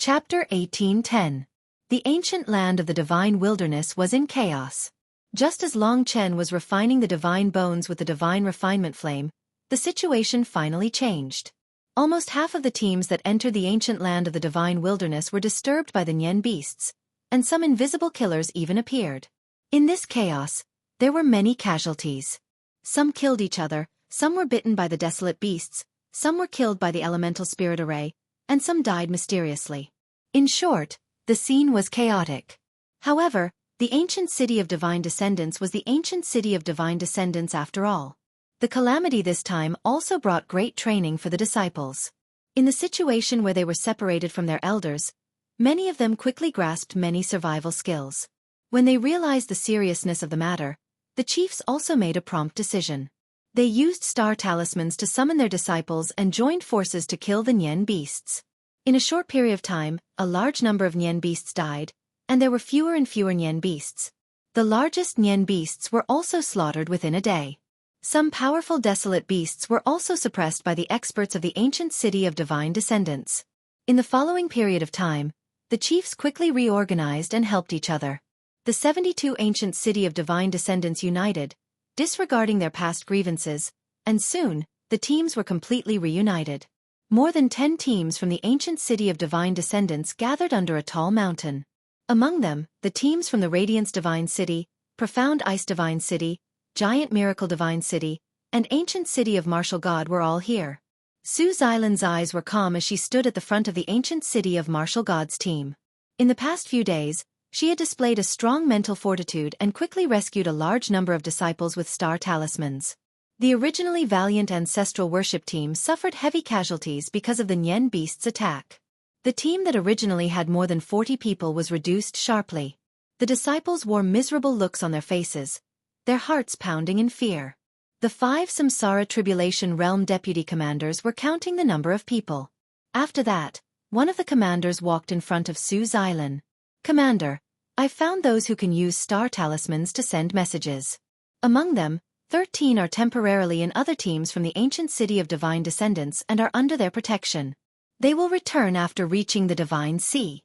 Chapter 1810. The ancient land of the divine wilderness was in chaos. Just as Long Chen was refining the divine bones with the divine refinement flame, the situation finally changed. Almost half of the teams that entered the ancient land of the divine wilderness were disturbed by the Nian beasts, and some invisible killers even appeared. In this chaos, there were many casualties. Some killed each other, some were bitten by the desolate beasts, some were killed by the elemental spirit array, and some died mysteriously. In short, the scene was chaotic. However, the ancient city of divine descendants was the ancient city of divine descendants after all. The calamity this time also brought great training for the disciples. In the situation where they were separated from their elders, many of them quickly grasped many survival skills. When they realized the seriousness of the matter, the chiefs also made a prompt decision. They used star talismans to summon their disciples and joined forces to kill the Nian beasts. In a short period of time, a large number of Nian beasts died, and there were fewer and fewer Nian beasts. The largest Nian beasts were also slaughtered within a day. Some powerful desolate beasts were also suppressed by the experts of the ancient city of divine descendants. In the following period of time, the chiefs quickly reorganized and helped each other. The 72 ancient city of divine descendants united, disregarding their past grievances, and soon, the teams were completely reunited. More than 10 teams from the ancient city of divine descendants gathered under a tall mountain. Among them, the teams from the Radiance Divine City, Profound Ice Divine City, Giant Miracle Divine City, and Ancient City of Martial God were all here. Su Xilan's eyes were calm as she stood at the front of the Ancient City of Martial God's team. In the past few days, she had displayed a strong mental fortitude and quickly rescued a large number of disciples with star talismans. The originally valiant ancestral worship team suffered heavy casualties because of the Nian beasts' attack. The team that originally had more than 40 people was reduced sharply. The disciples wore miserable looks on their faces, their hearts pounding in fear. The 5 Samsara Tribulation Realm deputy commanders were counting the number of people. After that, one of the commanders walked in front of Su Xilan. "Commander, I've found those who can use star talismans to send messages. Among them, 13 are temporarily in other teams from the ancient city of divine descendants and are under their protection. They will return after reaching the divine sea."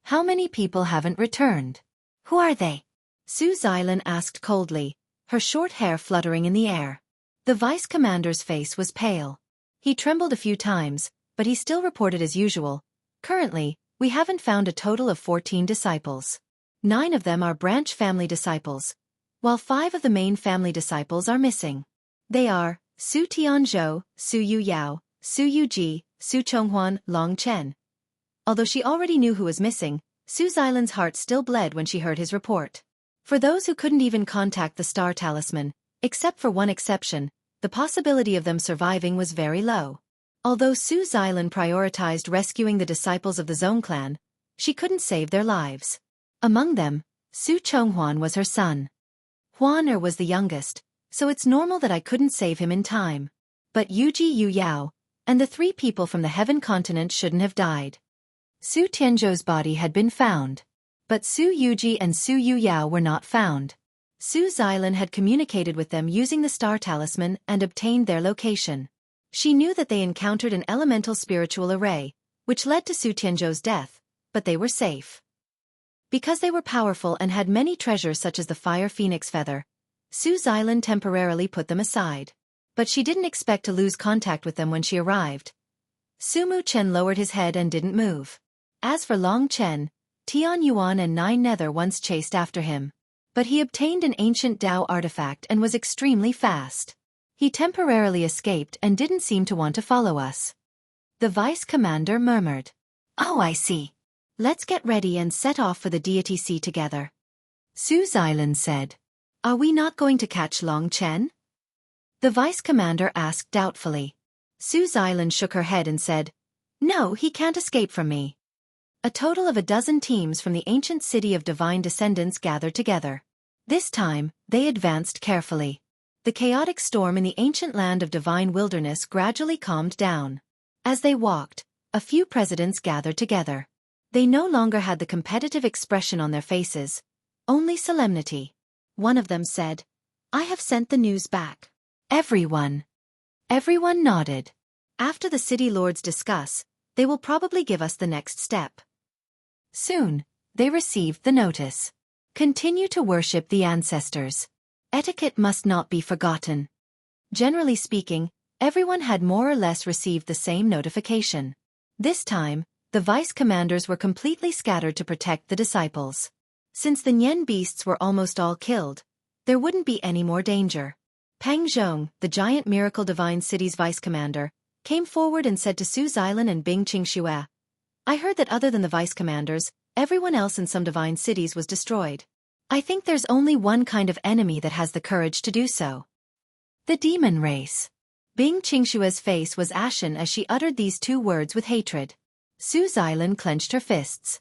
"How many people haven't returned? Who are they?" Su Xilan asked coldly, her short hair fluttering in the air. The vice commander's face was pale. He trembled a few times, but he still reported as usual. "Currently, we haven't found a total of 14 disciples. 9 of them are branch family disciples, while 5 of the main family disciples are missing. They are Su Tianzhou, Su Yu Yao, Su Yuji, Su Chonghuan, Long Chen." Although she already knew who was missing, Su Xilan's heart still bled when she heard his report. For those who couldn't even contact the star talisman, except for one exception, the possibility of them surviving was very low. Although Su Xilan prioritized rescuing the disciples of the Zone clan, she couldn't save their lives. Among them, Su Chonghuan was her son. "Huaner was the youngest, so it's normal that I couldn't save him in time. But Yuji Yu Yao, and the 3 people from the Heaven continent shouldn't have died." Su Tianzhou's body had been found. But Su Yuji and Su Yu Yao were not found. Su Xilan had communicated with them using the star talisman and obtained their location. She knew that they encountered an elemental spiritual array, which led to Su Tianzhou's death, but they were safe. Because they were powerful and had many treasures such as the Fire Phoenix Feather, Su Xilan temporarily put them aside. But she didn't expect to lose contact with them when she arrived. Sumu Chen lowered his head and didn't move. As for Long Chen, Tian Yuan and 9 Nether once chased after him. But he obtained an ancient Dao artifact and was extremely fast. He temporarily escaped and didn't seem to want to follow us. The vice commander murmured. "Oh, I see. Let's get ready and set off for the deity sea together." Su Xilan said. "Are we not going to catch Long Chen?" The vice commander asked doubtfully. Su Xilan shook her head and said, "No, he can't escape from me." A total of 12 teams from the ancient city of divine descendants gathered together. This time, they advanced carefully. The chaotic storm in the ancient land of divine wilderness gradually calmed down. As they walked, a few presidents gathered together. They no longer had the competitive expression on their faces, only solemnity. One of them said, "I have sent the news back." Everyone nodded. After the city lords discuss, They will probably give us the next step. Soon, they received the notice. Continue to worship the ancestors. Etiquette must not be forgotten. Generally speaking, everyone had more or less received the same notification. This time, the vice commanders were completely scattered to protect the disciples. Since the Nian beasts were almost all killed, there wouldn't be any more danger. Pang Zhong, the giant miracle divine city's vice commander, came forward and said to Su Xilan and Bing Qingxue, I heard that other than the vice commanders, everyone else in some divine cities was destroyed. I think there's only one kind of enemy that has the courage to do so. The demon race. Bing Qingxue's face was ashen as she uttered these two words with hatred. Su Xilan clenched her fists.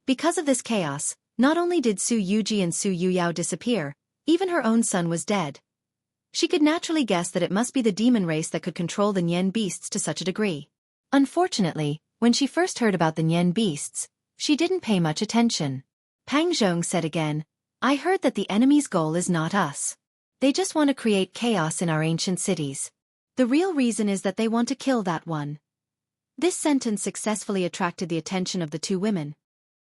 Because of this chaos, not only did Su Yuji and Su Yuyao disappear, even her own son was dead. She could naturally guess that it must be the demon race that could control the Nian beasts to such a degree. Unfortunately, when she first heard about the Nian beasts, she didn't pay much attention. Pang Zhong said again, I heard that the enemy's goal is not us. They just want to create chaos in our ancient cities. The real reason is that they want to kill that one. This sentence successfully attracted the attention of the two women.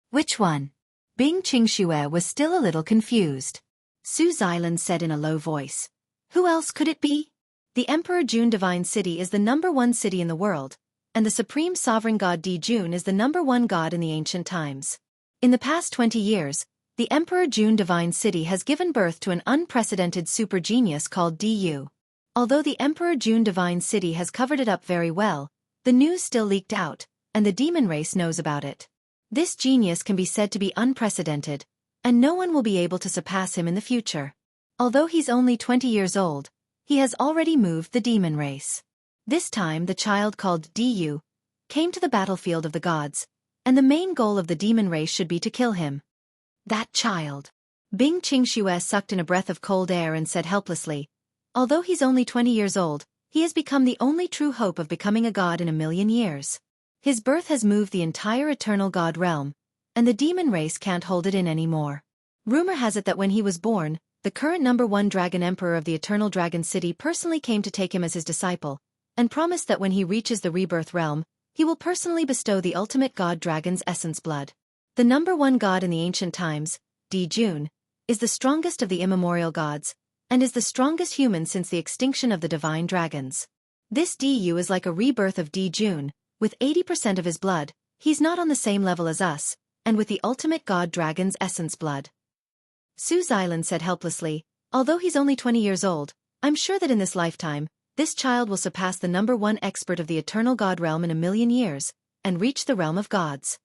Which one? Bing Qingxue was still a little confused. Su Xilan said in a low voice. Who else could it be? The Emperor Jun Divine City is the #1 city in the world, and the Supreme Sovereign God Di Jun is the #1 god in the ancient times. In the past 20 years, the Emperor Jun Divine City has given birth to an unprecedented super genius called Du. Although the Emperor Jun Divine City has covered it up very well, the news still leaked out, and the demon race knows about it. This genius can be said to be unprecedented, and no one will be able to surpass him in the future. Although he's only 20 years old, he has already moved the demon race. This time the child called Du came to the battlefield of the gods, and the main goal of the demon race should be to kill him. That child. Bing Qingxue sucked in a breath of cold air and said helplessly, although he's only 20 years old, he has become the only true hope of becoming a god in a million years. His birth has moved the entire eternal god realm, and the demon race can't hold it in anymore. Rumor has it that when he was born, the current #1 dragon emperor of the eternal dragon city personally came to take him as his disciple, and promised that when he reaches the rebirth realm, he will personally bestow the ultimate god dragon's essence blood. The #1 god in the ancient times, Di Jun, is the strongest of the immemorial gods, and is the strongest human since the extinction of the divine dragons. This Du is like a rebirth of Di Jun, with 80% of his blood, he's not on the same level as us, and with the ultimate god dragon's essence blood. Su Xilan said helplessly, although he's only 20 years old, I'm sure that in this lifetime, this child will surpass the #1 expert of the eternal god realm in a million years, and reach the realm of gods.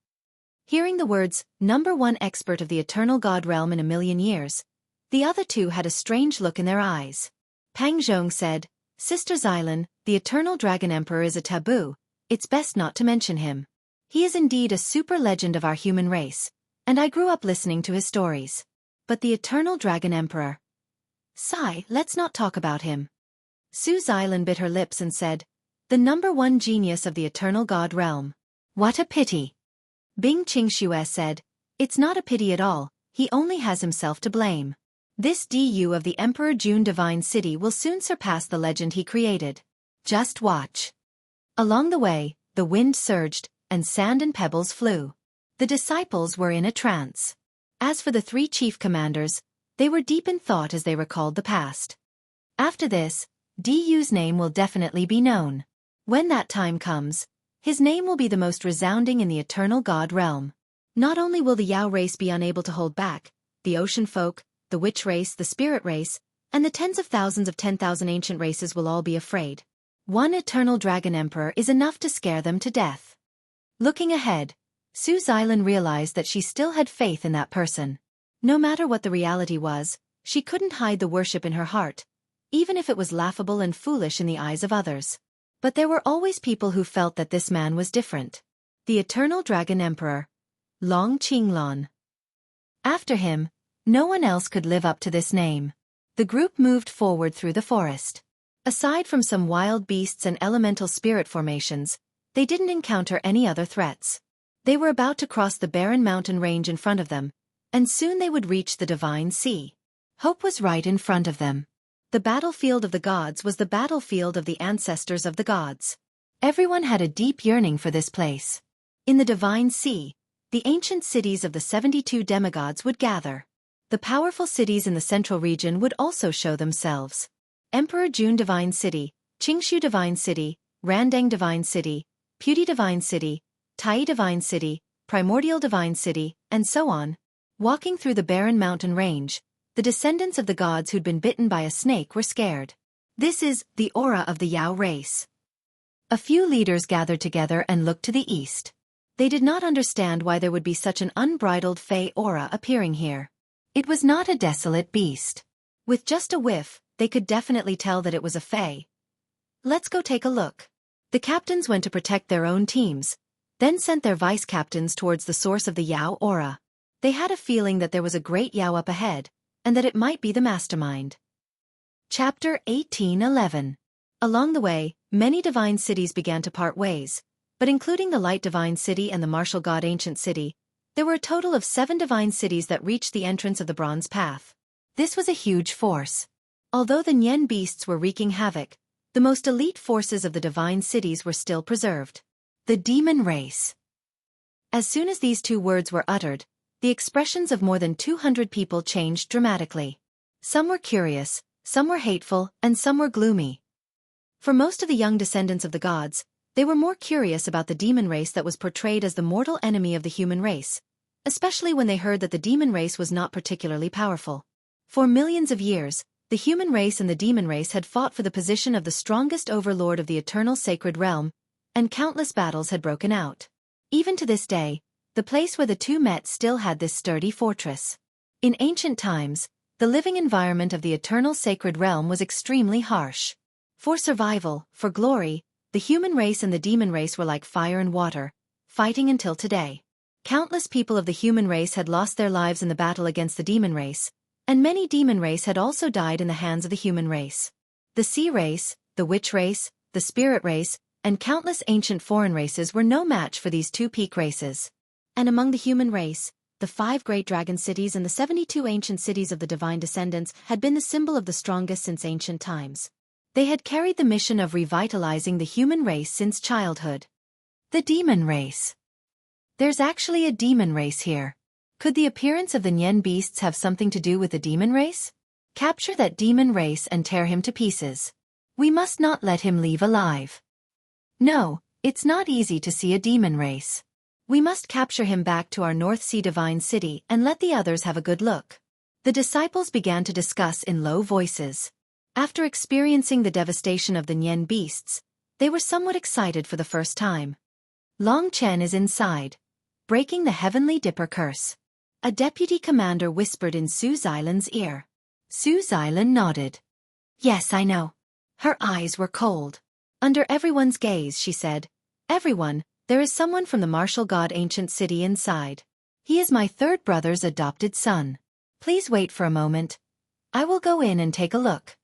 Hearing the words, #1 expert of the eternal god realm in a million years, the other two had a strange look in their eyes. Pang Zhong said, Sister Xilan, the eternal dragon emperor is a taboo, it's best not to mention him. He is indeed a super legend of our human race, and I grew up listening to his stories. But the eternal dragon emperor. Sigh, let's not talk about him. Su Xilan bit her lips and said, the #1 genius of the eternal god realm. What a pity. Bing Qingxue said, it's not a pity at all, he only has himself to blame. This Du of the Emperor Jun Divine City will soon surpass the legend he created. Just watch. Along the way, the wind surged, and sand and pebbles flew. The disciples were in a trance. As for the three chief commanders, they were deep in thought as they recalled the past. After this, Du's name will definitely be known. When that time comes, his name will be the most resounding in the eternal god realm. Not only will the Yao race be unable to hold back, the ocean folk, the witch race, the spirit race, and the tens of thousands of 10,000 ancient races will all be afraid. One eternal dragon emperor is enough to scare them to death. Looking ahead, Su Xilan realized that she still had faith in that person. No matter what the reality was, she couldn't hide the worship in her heart, even if it was laughable and foolish in the eyes of others. But there were always people who felt that this man was different. The eternal dragon emperor, Long Qinglong. After him, no one else could live up to this name. The group moved forward through the forest. Aside from some wild beasts and elemental spirit formations, they didn't encounter any other threats. They were about to cross the barren mountain range in front of them, and soon they would reach the divine sea. Hope was right in front of them. The battlefield of the gods was the battlefield of the ancestors of the gods. Everyone had a deep yearning for this place. In the Divine Sea, the ancient cities of the 72 demigods would gather. The powerful cities in the central region would also show themselves. Emperor Jun Divine City, Qingshu Divine City, Randang Divine City, Puti Divine City, Tai Divine City, Primordial Divine City, and so on. Walking through the barren mountain range, the descendants of the gods who'd been bitten by a snake were scared. This is the aura of the Yao race. A few leaders gathered together and looked to the east. They did not understand why there would be such an unbridled fey aura appearing here. It was not a desolate beast. With just a whiff, they could definitely tell that it was a fey. Let's go take a look. The captains went to protect their own teams, then sent their vice-captains towards the source of the Yao aura. They had a feeling that there was a great Yao up ahead, and that it might be the mastermind. Chapter 18:11. Along the way, many divine cities began to part ways, but including the Light Divine City and the Martial God Ancient City, there were a total of 7 divine cities that reached the entrance of the Bronze Path. This was a huge force. Although the Nian beasts were wreaking havoc, the most elite forces of the divine cities were still preserved. The demon race. As soon as these 2 words were uttered, the expressions of more than 200 people changed dramatically. Some were curious, some were hateful, and some were gloomy. For most of the young descendants of the gods, they were more curious about the demon race that was portrayed as the mortal enemy of the human race, especially when they heard that the demon race was not particularly powerful. For millions of years, the human race and the demon race had fought for the position of the strongest overlord of the eternal sacred realm, and countless battles had broken out. Even to this day, the place where the 2 met still had this sturdy fortress. In ancient times, the living environment of the eternal sacred realm was extremely harsh. For survival, for glory, the human race and the demon race were like fire and water, fighting until today. Countless people of the human race had lost their lives in the battle against the demon race, and many demon race had also died in the hands of the human race. The sea race, the witch race, the spirit race, and countless ancient foreign races were no match for these 2 peak races. And among the human race, the 5 great dragon cities and the 72 ancient cities of the divine descendants had been the symbol of the strongest since ancient times. They had carried the mission of revitalizing the human race since childhood. The demon race. There's actually a demon race here. Could the appearance of the Nian beasts have something to do with the demon race? Capture that demon race and tear him to pieces. We must not let him leave alive. No, it's not easy to see a demon race. We must capture him back to our North Sea divine city and let the others have a good look. The disciples began to discuss in low voices. After experiencing the devastation of the Nian beasts, they were somewhat excited for the first time. Long Chen is inside, breaking the heavenly dipper curse. A deputy commander whispered in Su Xilan's ear. Su Xilan nodded. Yes, I know. Her eyes were cold. Under everyone's gaze, she said, Everyone, there is someone from the martial god ancient city inside. He is my 3rd brother's adopted son. Please wait for a moment. I will go in and take a look.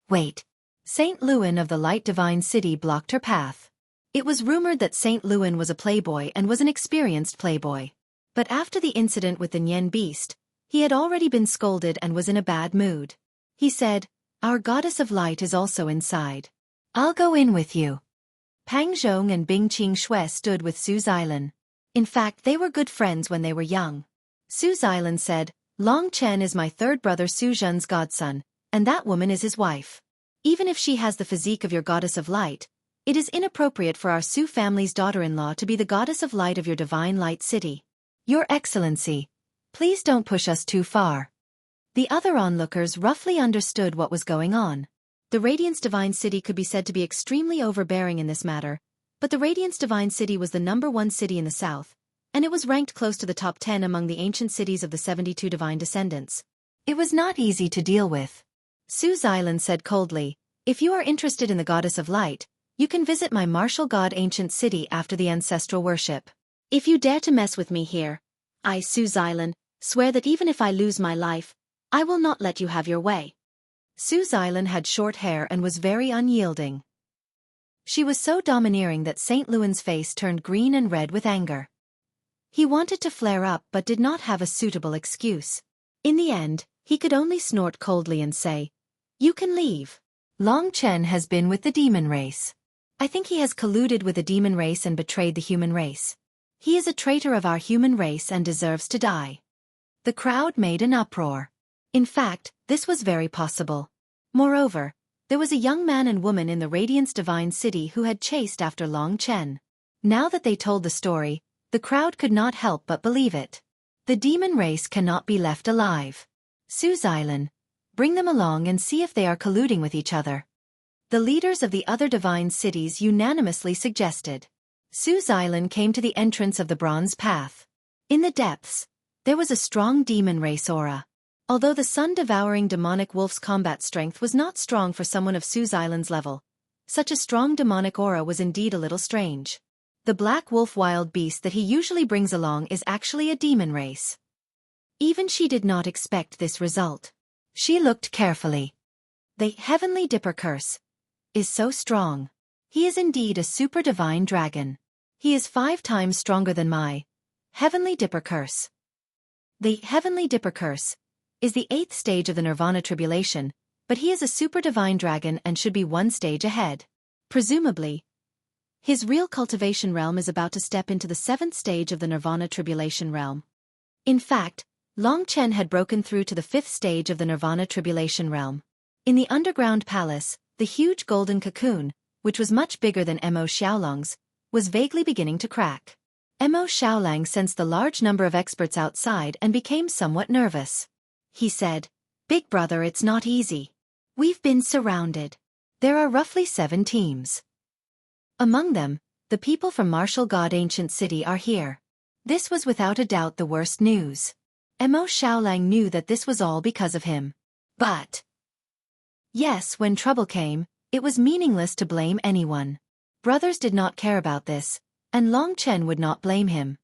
Wait. Saint Luan of the Light Divine City blocked her path. It was rumored that Saint Luan was a playboy and was an experienced playboy. But after the incident with the Nian beast, he had already been scolded and was in a bad mood. He said, Our goddess of light is also inside. I'll go in with you. Pang Zhong and Bing Qing Xue stood with Su Xilan. In fact, they were good friends when they were young. Su Xilan said, Long Chen is my 3rd brother Su Zhen's godson, and that woman is his wife. Even if she has the physique of your goddess of light, it is inappropriate for our Su family's daughter-in-law to be the goddess of light of your divine light city. Your Excellency, please don't push us too far. The other onlookers roughly understood what was going on. The Radiance Divine City could be said to be extremely overbearing in this matter, but the Radiance Divine City was the #1 city in the south, and it was ranked close to the top 10 among the ancient cities of the 72 divine descendants. It was not easy to deal with. Su Xilan said coldly, If you are interested in the goddess of light, you can visit my martial god ancient city after the ancestral worship. If you dare to mess with me here, I, Su Xilan, swear that even if I lose my life, I will not let you have your way. Su Xilan had short hair and was very unyielding. She was so domineering that Saint Luan's face turned green and red with anger. He wanted to flare up but did not have a suitable excuse. In the end, he could only snort coldly and say, You can leave. Long Chen has been with the demon race. I think he has colluded with the demon race and betrayed the human race. He is a traitor of our human race and deserves to die. The crowd made an uproar. In fact, this was very possible. Moreover, there was a young man and woman in the Radiance Divine City who had chased after Long Chen. Now that they told the story, the crowd could not help but believe it. The demon race cannot be left alive. Xueqi, bring them along and see if they are colluding with each other. The leaders of the other divine cities unanimously suggested. Xueqi came to the entrance of the bronze path. In the depths, there was a strong demon race aura. Although the sun-devouring demonic wolf's combat strength was not strong for someone of Xueqi's level, such a strong demonic aura was indeed a little strange. The black wolf wild beast that he usually brings along is actually a demon race. Even she did not expect this result. She looked carefully. The heavenly dipper curse is so strong. He is indeed a super divine dragon. He is 5 times stronger than my heavenly dipper curse. The heavenly dipper curse is the 8th stage of the Nirvana tribulation, but he is a super divine dragon and should be 1 stage ahead. Presumably, his real cultivation realm is about to step into the 7th stage of the Nirvana tribulation realm. In fact, Long Chen had broken through to the 5th stage of the Nirvana tribulation realm. In the underground palace, the huge golden cocoon, which was much bigger than Mo Xiaolang's, was vaguely beginning to crack. Mo Xiaolang sensed the large number of experts outside and became somewhat nervous. He said, "Big brother, it's not easy. We've been surrounded. There are roughly 7 teams. Among them, the people from Martial God Ancient City are here." This was without a doubt the worst news. Mo Xiaolang knew that this was all because of him. But yes, when trouble came, it was meaningless to blame anyone. Brothers did not care about this, and Long Chen would not blame him.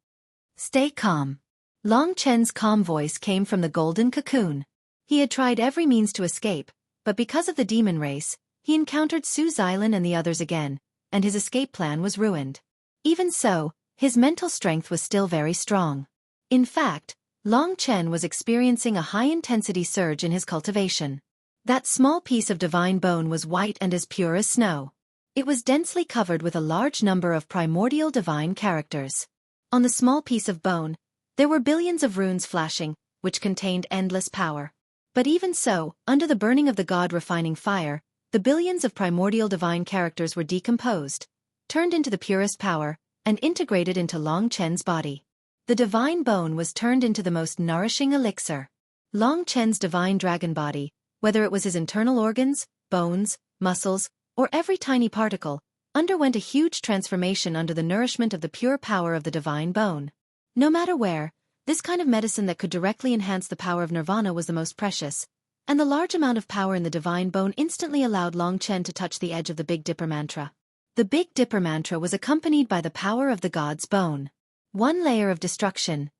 "Stay calm." Long Chen's calm voice came from the golden cocoon. He had tried every means to escape, but because of the demon race, he encountered Xueqi and the others again, and his escape plan was ruined. Even so, his mental strength was still very strong. In fact, Long Chen was experiencing a high-intensity surge in his cultivation. That small piece of divine bone was white and as pure as snow. It was densely covered with a large number of primordial divine characters. On the small piece of bone, there were billions of runes flashing, which contained endless power. But even so, under the burning of the God-refining fire, the billions of primordial divine characters were decomposed, turned into the purest power, and integrated into Long Chen's body. The divine bone was turned into the most nourishing elixir. Long Chen's divine dragon body, whether it was his internal organs, bones, muscles, or every tiny particle, underwent a huge transformation under the nourishment of the pure power of the divine bone. No matter where, this kind of medicine that could directly enhance the power of nirvana was the most precious, and the large amount of power in the divine bone instantly allowed Long Chen to touch the edge of the Big Dipper mantra. The Big Dipper mantra was accompanied by the power of the god's bone. 1 layer of destruction,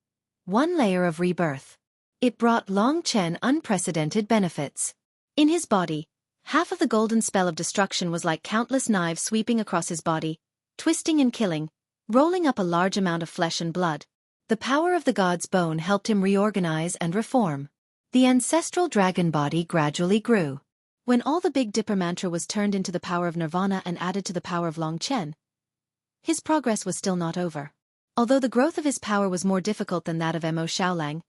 1 layer of rebirth. It brought Long Chen unprecedented benefits. In his body, half of the golden spell of destruction was like countless knives sweeping across his body, twisting and killing, rolling up a large amount of flesh and blood. The power of the god's bone helped him reorganize and reform. The ancestral dragon body gradually grew. When all the Big Dipper mantra was turned into the power of nirvana and added to the power of Long Chen, his progress was still not over. Although the growth of his power was more difficult than that of Mo Xiaolang,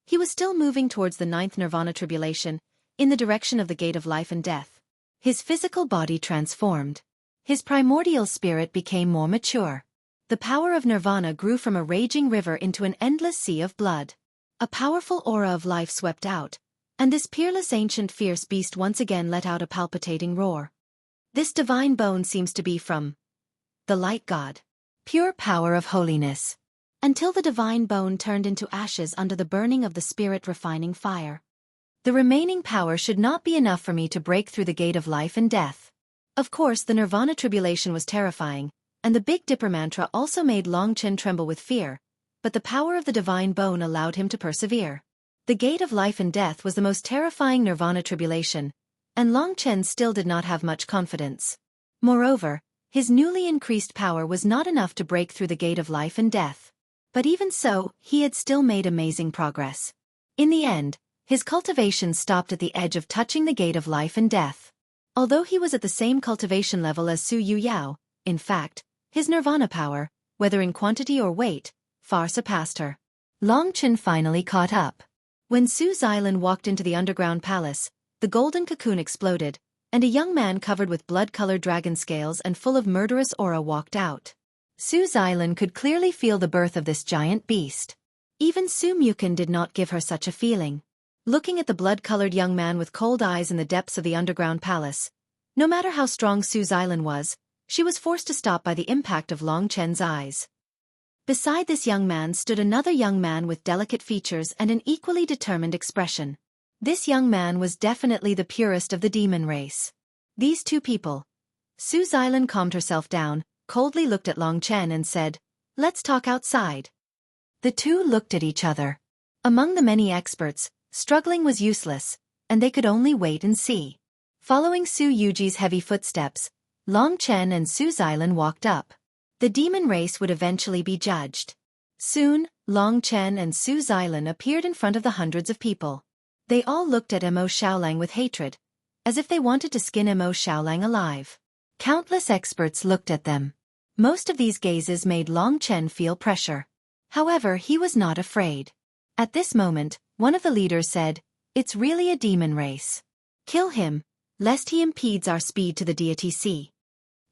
he was still moving towards the 9th nirvana tribulation, in the direction of the gate of life and death. His physical body transformed. His primordial spirit became more mature. The power of nirvana grew from a raging river into an endless sea of blood. A powerful aura of life swept out, and this peerless ancient fierce beast once again let out a palpitating roar. This divine bone seems to be from the light god. Pure power of holiness. Until the divine bone turned into ashes under the burning of the spirit refining fire. The remaining power should not be enough for me to break through the gate of life and death. Of course, the nirvana tribulation was terrifying, and the Big Dipper mantra also made Long Chen tremble with fear, but the power of the divine bone allowed him to persevere. The gate of life and death was the most terrifying nirvana tribulation, and Long Chen still did not have much confidence. Moreover, his newly increased power was not enough to break through the gate of life and death. But even so, he had still made amazing progress. In the end, his cultivation stopped at the edge of touching the gate of life and death. Although he was at the same cultivation level as Su Yuyao, in fact, his nirvana power, whether in quantity or weight, far surpassed her. Long Chen finally caught up. When Su Xilan walked into the underground palace, the golden cocoon exploded, and a young man covered with blood-colored dragon scales and full of murderous aura walked out. Su Xilan could clearly feel the birth of this giant beast. Even Su Mukin did not give her such a feeling. Looking at the blood-colored young man with cold eyes in the depths of the underground palace, no matter how strong Su Xilan was, she was forced to stop by the impact of Long Chen's eyes. Beside this young man stood another young man with delicate features and an equally determined expression. This young man was definitely the purest of the demon race. These two people. Su Xilan calmed herself down, coldly looked at Long Chen and said, "Let's talk outside." The two looked at each other. Among the many experts, struggling was useless, and they could only wait and see. Following Su Yuji's heavy footsteps, Long Chen and Su Xilan walked up. The demon race would eventually be judged. Soon, Long Chen and Su Xilan appeared in front of the hundreds of people. They all looked at Mo Xiaolang with hatred, as if they wanted to skin Mo Xiaolang alive. Countless experts looked at them. Most of these gazes made Long Chen feel pressure. However, he was not afraid. At this moment, one of the leaders said, "It's really a demon race. Kill him, lest he impedes our speed to the deity sea."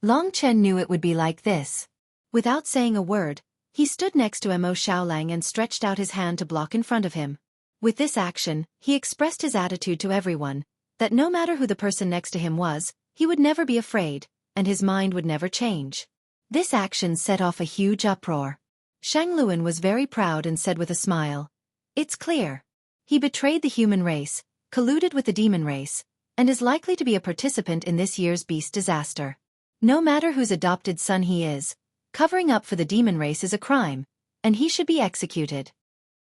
Long Chen knew it would be like this. Without saying a word, he stood next to Mo Xiaolang and stretched out his hand to block in front of him. With this action, he expressed his attitude to everyone, that no matter who the person next to him was, he would never be afraid, and his mind would never change. This action set off a huge uproar. Shang Luan was very proud and said with a smile, "It's clear. He betrayed the human race, colluded with the demon race, and is likely to be a participant in this year's beast disaster. No matter whose adopted son he is, covering up for the demon race is a crime, and he should be executed."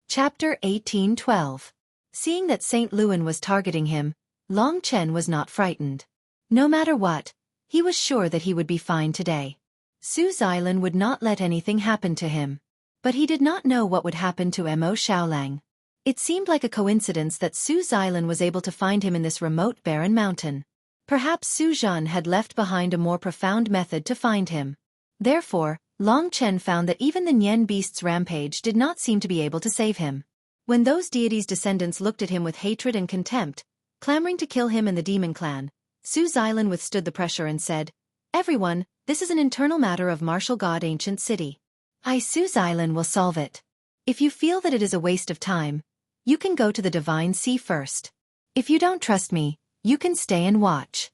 Chapter 18:12. Seeing that Saint Luan was targeting him, Long Chen was not frightened. No matter what, he was sure that he would be fine today. Su Xilan would not let anything happen to him. But he did not know what would happen to Mo Xiaolang. It seemed like a coincidence that Su Xilan was able to find him in this remote barren mountain. Perhaps Su Zhan had left behind a more profound method to find him. Therefore, Long Chen found that even the Nian beast's rampage did not seem to be able to save him. When those deities' descendants looked at him with hatred and contempt, clamoring to kill him and the demon clan, Su Xilan withstood the pressure and said, "Everyone, this is an internal matter of martial god ancient city. I, Su Xilan, will solve it. If you feel that it is a waste of time, you can go to the divine sea first. If you don't trust me, you can stay and watch."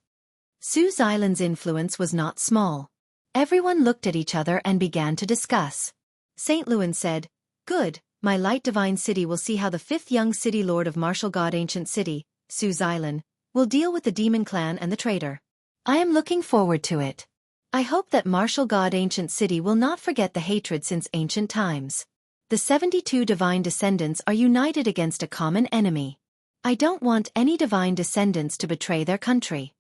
Su Xilan's influence was not small. Everyone looked at each other and began to discuss. Saint Luan said, "Good, my light divine city will see how the fifth young city lord of martial god ancient city, Su Xilan, will deal with the demon clan and the traitor. I am looking forward to it. I hope that martial god ancient city will not forget the hatred since ancient times. The 72 divine descendants are united against a common enemy. I don't want any divine descendants to betray their country."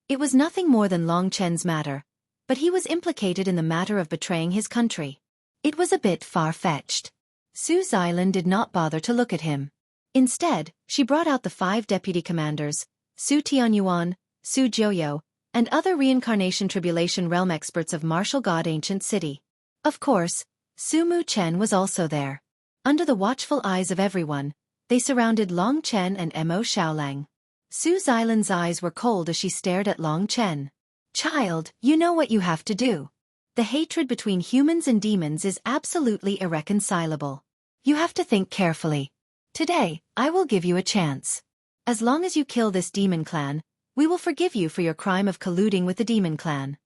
It was nothing more than Long Chen's matter, but he was implicated in the matter of betraying his country. It was a bit far-fetched. Su Xilan did not bother to look at him. Instead, she brought out the 5 deputy commanders, Su Tianyuan, Su Jiuyo, and other reincarnation tribulation realm experts of martial god ancient city. Of course, Su Mu Chen was also there. Under the watchful eyes of everyone, they surrounded Long Chen and Mo Xiaolang. Su Xilan's eyes were cold as she stared at Long Chen. "Child, you know what you have to do. The hatred between humans and demons is absolutely irreconcilable. You have to think carefully. Today, I will give you a chance. As long as you kill this demon clan, we will forgive you for your crime of colluding with the demon clan."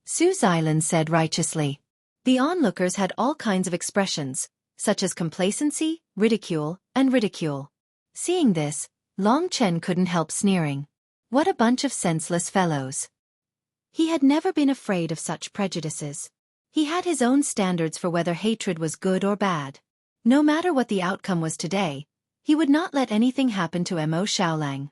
Su Xilan said righteously. The onlookers had all kinds of expressions, such as complacency, ridicule, and ridicule. Seeing this, Long Chen couldn't help sneering. What a bunch of senseless fellows. He had never been afraid of such prejudices. He had his own standards for whether hatred was good or bad. No matter what the outcome was today, he would not let anything happen to Mo Xiaolang.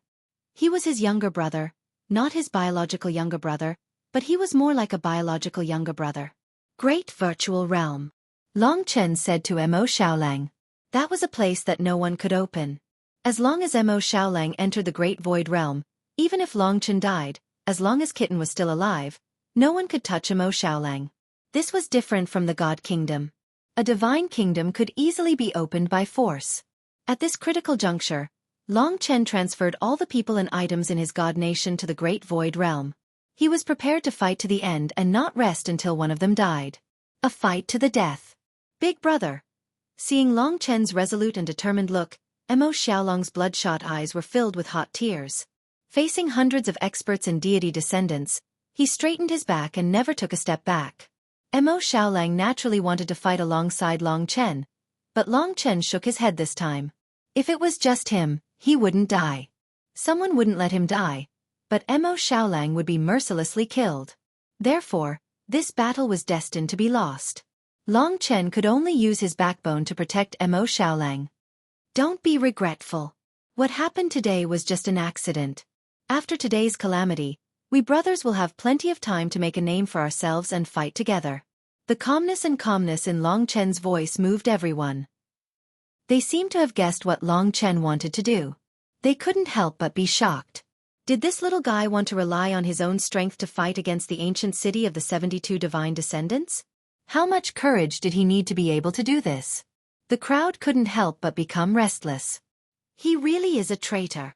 He was his younger brother, not his biological younger brother, but he was more like a biological younger brother. Great virtual realm. Long Chen said to Mo Xiaolang. That was a place that no one could open. As long as Mo Xiaolang entered the great void realm, even if Long Chen died, as long as Kitten was still alive, no one could touch Emo Xiaolang. This was different from the God Kingdom. A divine kingdom could easily be opened by force. At this critical juncture, Long Chen transferred all the people and items in his God Nation to the Great Void Realm. He was prepared to fight to the end and not rest until one of them died. A fight to the death. Big brother. Seeing Long Chen's resolute and determined look, Emo Xiaolang's bloodshot eyes were filled with hot tears. Facing hundreds of experts and deity descendants, he straightened his back and never took a step back. Emo Xiaolang naturally wanted to fight alongside Long Chen, but Long Chen shook his head this time. If it was just him, he wouldn't die. Someone wouldn't let him die, but Emo Xiaolang would be mercilessly killed. Therefore, this battle was destined to be lost. Long Chen could only use his backbone to protect Emo Xiaolang. Don't be regretful. What happened today was just an accident. After today's calamity, we brothers will have plenty of time to make a name for ourselves and fight together. The calmness in Long Chen's voice moved everyone. They seemed to have guessed what Long Chen wanted to do. They couldn't help but be shocked. Did this little guy want to rely on his own strength to fight against the ancient city of the 72 divine descendants? How much courage did he need to be able to do this? The crowd couldn't help but become restless. He really is a traitor.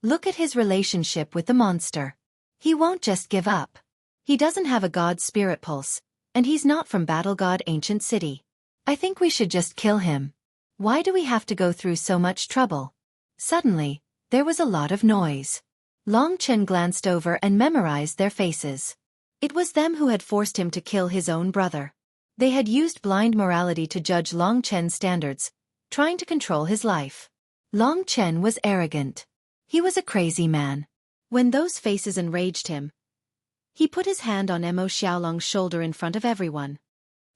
Look at his relationship with the monster. He won't just give up. He doesn't have a god spirit pulse, and he's not from Battle God Ancient City. I think we should just kill him. Why do we have to go through so much trouble? Suddenly, there was a lot of noise. Long Chen glanced over and memorized their faces. It was them who had forced him to kill his own brother. They had used blind morality to judge Long Chen's standards, trying to control his life. Long Chen was arrogant. He was a crazy man. When those faces enraged him, he put his hand on Emo Xiaolang's shoulder in front of everyone.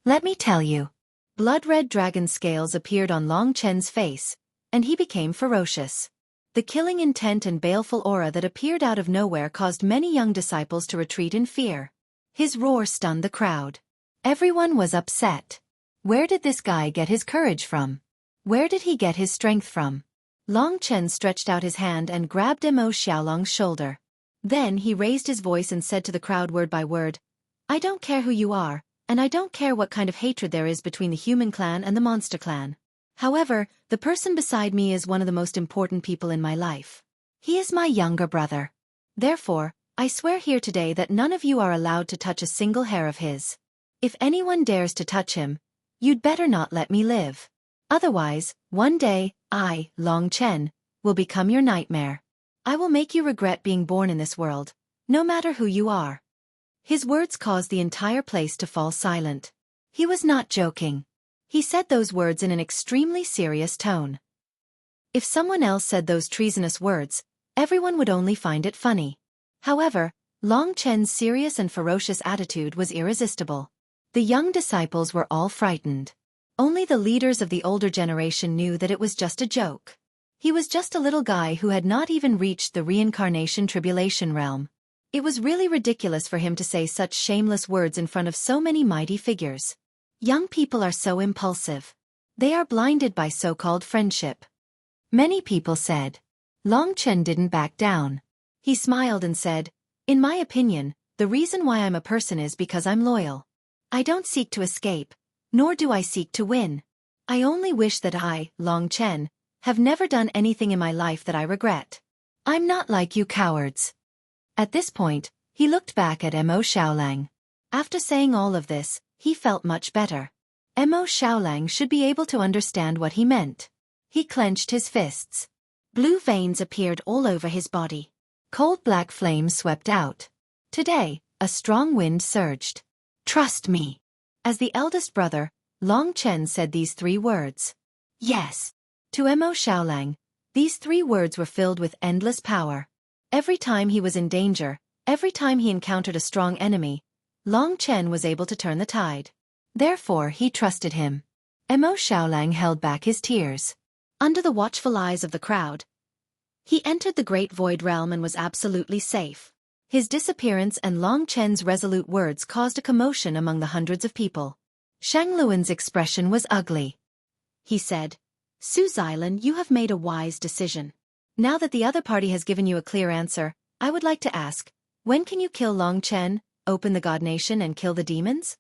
Let me tell you. Blood-red dragon scales appeared on Long Chen's face, and he became ferocious. The killing intent and baleful aura that appeared out of nowhere caused many young disciples to retreat in fear. His roar stunned the crowd. Everyone was upset. Where did this guy get his courage from? Where did he get his strength from? Long Chen stretched out his hand and grabbed Emo Xiaolang's shoulder. Then he raised his voice and said to the crowd word by word, I don't care who you are, and I don't care what kind of hatred there is between the human clan and the monster clan. However, the person beside me is one of the most important people in my life. He is my younger brother. Therefore, I swear here today that none of you are allowed to touch a single hair of his. If anyone dares to touch him, you'd better not let me live. Otherwise, one day, I, Long Chen, will become your nightmare. I will make you regret being born in this world, no matter who you are. His words caused the entire place to fall silent. He was not joking. He said those words in an extremely serious tone. If someone else said those treasonous words, everyone would only find it funny. However, Long Chen's serious and ferocious attitude was irresistible. The young disciples were all frightened. Only the leaders of the older generation knew that it was just a joke. He was just a little guy who had not even reached the reincarnation tribulation realm. It was really ridiculous for him to say such shameless words in front of so many mighty figures. Young people are so impulsive. They are blinded by so-called friendship. Many people said. Long Chen didn't back down. He smiled and said, in my opinion, the reason why I'm a person is because I'm loyal. I don't seek to escape, nor do I seek to win. I only wish that I, Long Chen, have never done anything in my life that I regret. I'm not like you cowards. At this point, he looked back at Emo Xiaolang. After saying all of this, he felt much better. Emo Xiaolang should be able to understand what he meant. He clenched his fists. Blue veins appeared all over his body. Cold black flames swept out. Today, a strong wind surged. Trust me. As the eldest brother, Long Chen said these 3 words. Yes. To Emo Xiaolang, these 3 words were filled with endless power. Every time he was in danger, every time he encountered a strong enemy, Long Chen was able to turn the tide. Therefore he trusted him. Emo Xiaolang held back his tears. Under the watchful eyes of the crowd, he entered the Great Void Realm and was absolutely safe. His disappearance and Long Chen's resolute words caused a commotion among the hundreds of people. Shang Luan's expression was ugly. He said, Su Xilan, you have made a wise decision. Now that the other party has given you a clear answer, I would like to ask, When can you kill Long Chen, open the God Nation and kill the demons?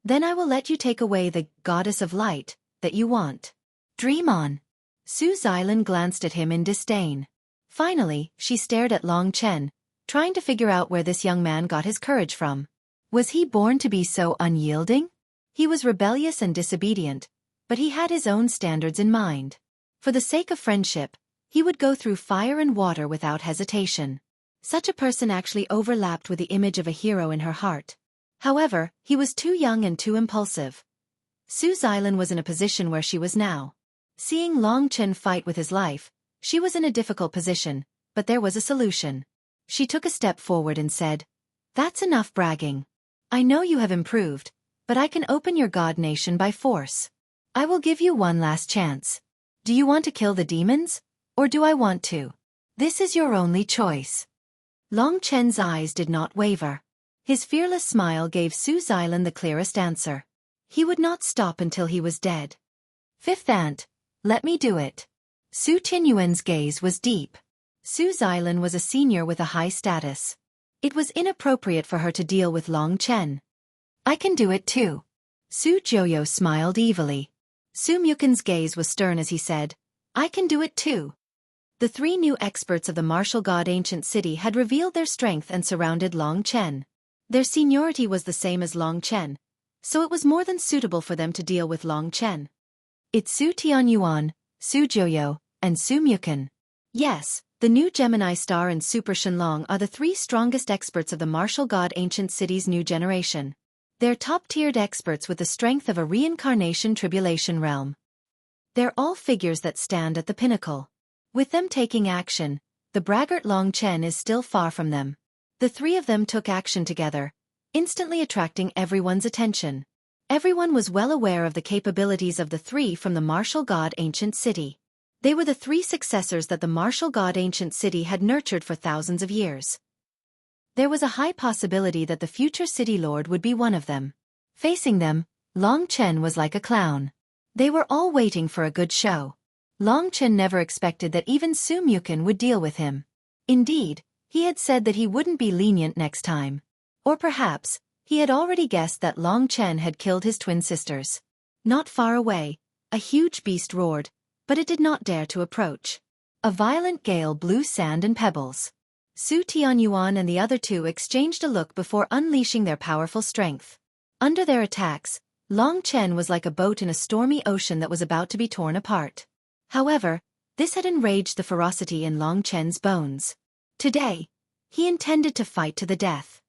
Then I will let you take away the goddess of light that you want. Dream on. Su Xilan glanced at him in disdain. Finally, she stared at Long Chen, trying to figure out where this young man got his courage from. Was he born to be so unyielding? He was rebellious and disobedient, but he had his own standards in mind. For the sake of friendship, he would go through fire and water without hesitation. Such a person actually overlapped with the image of a hero in her heart. However, he was too young and too impulsive. Su Xilan was in a position where she was now. Seeing Long Chen fight with his life, she was in a difficult position, but there was a solution. She took a step forward and said, "That's enough bragging. I know you have improved, but I can open your God Nation by force. I will give you one last chance. Do you want to kill the demons, or do I want to? This is your only choice." Long Chen's eyes did not waver. His fearless smile gave Su Xilan the clearest answer. He would not stop until he was dead. "Fifth aunt, let me do it." Su Tianyuan's gaze was deep. Su Xilan was a senior with a high status. It was inappropriate for her to deal with Long Chen. "I can do it too." Su Joyo smiled evilly. Su Mukin's gaze was stern as he said, "I can do it too." The three new experts of the martial god ancient city had revealed their strength and surrounded Long Chen. Their seniority was the same as Long Chen, so it was more than suitable for them to deal with Long Chen. It's Su Tianyuan, Su Joyo, and Su Mukin. Yes, the new Gemini Star and Super Shenlong are the three strongest experts of the martial god ancient city's new generation. They're top-tiered experts with the strength of a reincarnation tribulation realm. They're all figures that stand at the pinnacle. With them taking action, the braggart Long Chen is still far from them. The three of them took action together, instantly attracting everyone's attention. Everyone was well aware of the capabilities of the three from the martial god ancient city. They were the three successors that the martial god ancient city had nurtured for thousands of years. There was a high possibility that the future city lord would be one of them. Facing them, Long Chen was like a clown. They were all waiting for a good show. Long Chen never expected that even Su Mukin would deal with him. Indeed, he had said that he wouldn't be lenient next time. Or perhaps, he had already guessed that Long Chen had killed his twin sisters. Not far away, a huge beast roared, but it did not dare to approach. A violent gale blew sand and pebbles. Su Tianyuan and the other two exchanged a look before unleashing their powerful strength. Under their attacks, Long Chen was like a boat in a stormy ocean that was about to be torn apart. However, this had enraged the ferocity in Long Chen's bones. Today, he intended to fight to the death.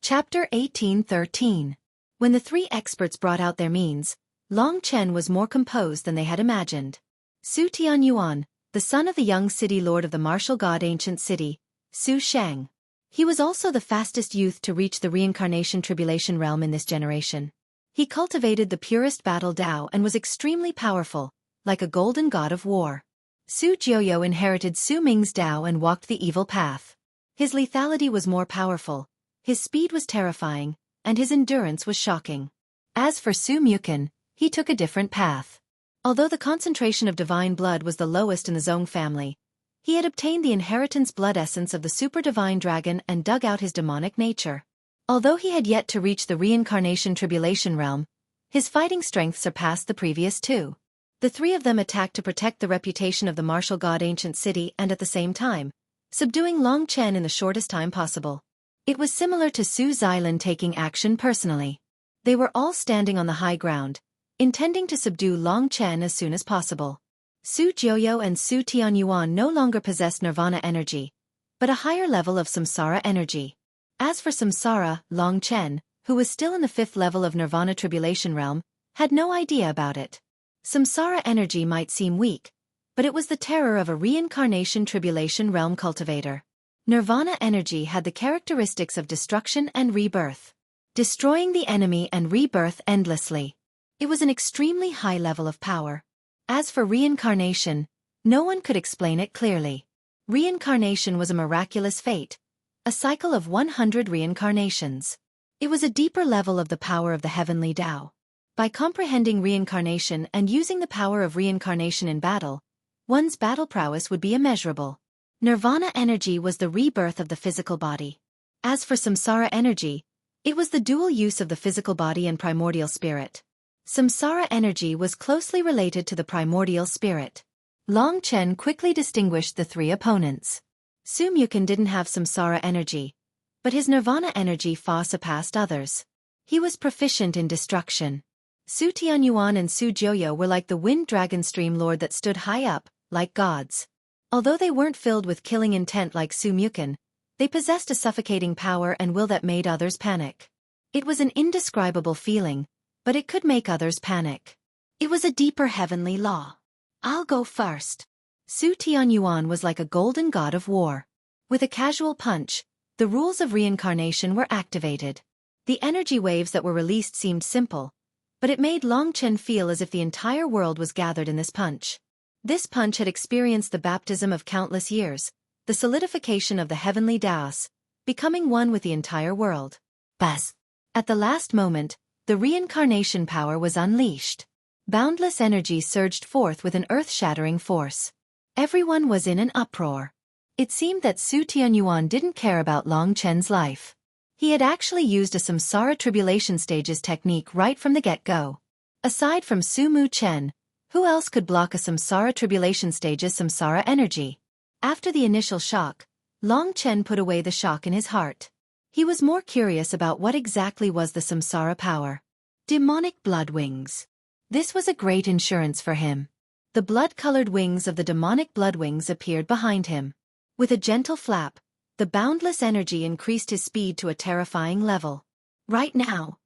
Chapter 18:13. When the three experts brought out their means, Long Chen was more composed than they had imagined. Su Tianyuan, the son of the young city lord of the martial god ancient city, Su Sheng. He was also the fastest youth to reach the reincarnation tribulation realm in this generation. He cultivated the purest battle Tao and was extremely powerful, like a golden god of war. Su Joyo inherited Su Ming's Tao and walked the evil path. His lethality was more powerful, his speed was terrifying, and his endurance was shocking. As for Su Mukin, he took a different path. Although the concentration of divine blood was the lowest in the Zong family, he had obtained the inheritance blood essence of the super divine dragon and dug out his demonic nature. Although he had yet to reach the reincarnation tribulation realm, his fighting strength surpassed the previous two. The three of them attacked to protect the reputation of the martial god ancient city and at the same time, subduing Long Chen in the shortest time possible. It was similar to Su Xilan taking action personally. They were all standing on the high ground, intending to subdue Long Chen as soon as possible. Su Joyo and Su Tianyuan no longer possessed nirvana energy, but a higher level of samsara energy. As for samsara, Long Chen, who was still in the 5th level of nirvana tribulation realm, had no idea about it. Samsara energy might seem weak, but it was the terror of a reincarnation tribulation realm cultivator. Nirvana energy had the characteristics of destruction and rebirth, destroying the enemy and rebirth endlessly. It was an extremely high level of power. As for reincarnation, no one could explain it clearly. Reincarnation was a miraculous fate, a cycle of 100 reincarnations. It was a deeper level of the power of the heavenly Tao. By comprehending reincarnation and using the power of reincarnation in battle, one's battle prowess would be immeasurable. Nirvana energy was the rebirth of the physical body. As for samsara energy, it was the dual use of the physical body and primordial spirit. Samsara energy was closely related to the primordial spirit. Long Chen quickly distinguished the three opponents. Xueqi didn't have samsara energy, but his nirvana energy far surpassed others. He was proficient in destruction. Su Tianyuan and Su Jiuyo were like the wind dragon stream lord that stood high up, like gods. Although they weren't filled with killing intent like Xueqi, they possessed a suffocating power and will that made others panic. It was an indescribable feeling, but it could make others panic. It was a deeper heavenly law. I'll go first. Su Tianyuan was like a golden god of war. With a casual punch, the rules of reincarnation were activated. The energy waves that were released seemed simple, but it made Long Chen feel as if the entire world was gathered in this punch. This punch had experienced the baptism of countless years, the solidification of the heavenly Daos, becoming one with the entire world. Buzz! At the last moment, the reincarnation power was unleashed. Boundless energy surged forth with an earth-shattering force. Everyone was in an uproar. It seemed that Su Tianyuan didn't care about Long Chen's life. He had actually used a samsara tribulation stages technique right from the get-go. Aside from Su Mu Chen, who else could block a samsara tribulation stage's samsara energy? After the initial shock, Long Chen put away the shock in his heart. He was more curious about what exactly was the samsara power. Demonic blood wings. This was a great insurance for him. The blood-colored wings of the demonic blood wings appeared behind him. With a gentle flap, the boundless energy increased his speed to a terrifying level. Right now,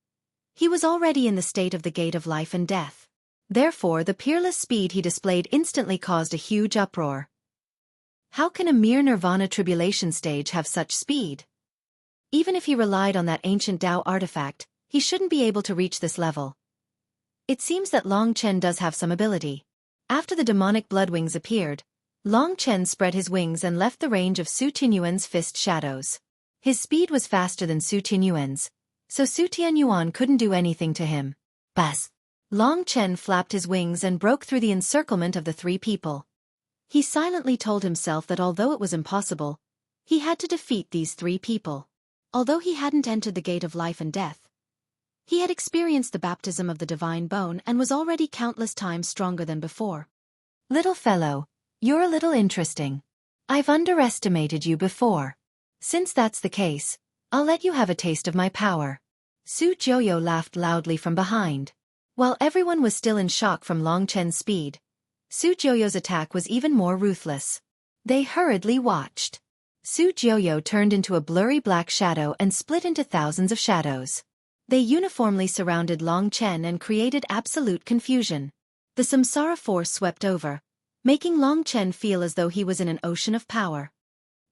he was already in the state of the gate of life and death. Therefore, the peerless speed he displayed instantly caused a huge uproar. How can a mere nirvana tribulation stage have such speed? Even if he relied on that ancient Tao artifact, he shouldn't be able to reach this level. It seems that Long Chen does have some ability. After the demonic blood wings appeared, Long Chen spread his wings and left the range of Su Tianyuan's fist shadows. His speed was faster than Su Tianyuan's, so Su Tianyuan couldn't do anything to him. Buzz! Long Chen flapped his wings and broke through the encirclement of the three people. He silently told himself that although it was impossible, he had to defeat these three people. Although he hadn't entered the gate of life and death, he had experienced the baptism of the divine bone and was already countless times stronger than before. Little fellow, you're a little interesting. I've underestimated you before. Since that's the case, I'll let you have a taste of my power. Su Jiuyo laughed loudly from behind. While everyone was still in shock from Long Chen's speed, Su Jiuyo's attack was even more ruthless. They hurriedly watched. Su Jiuyo turned into a blurry black shadow and split into thousands of shadows. They uniformly surrounded Long Chen and created absolute confusion. The samsara force swept over, making Long Chen feel as though he was in an ocean of power.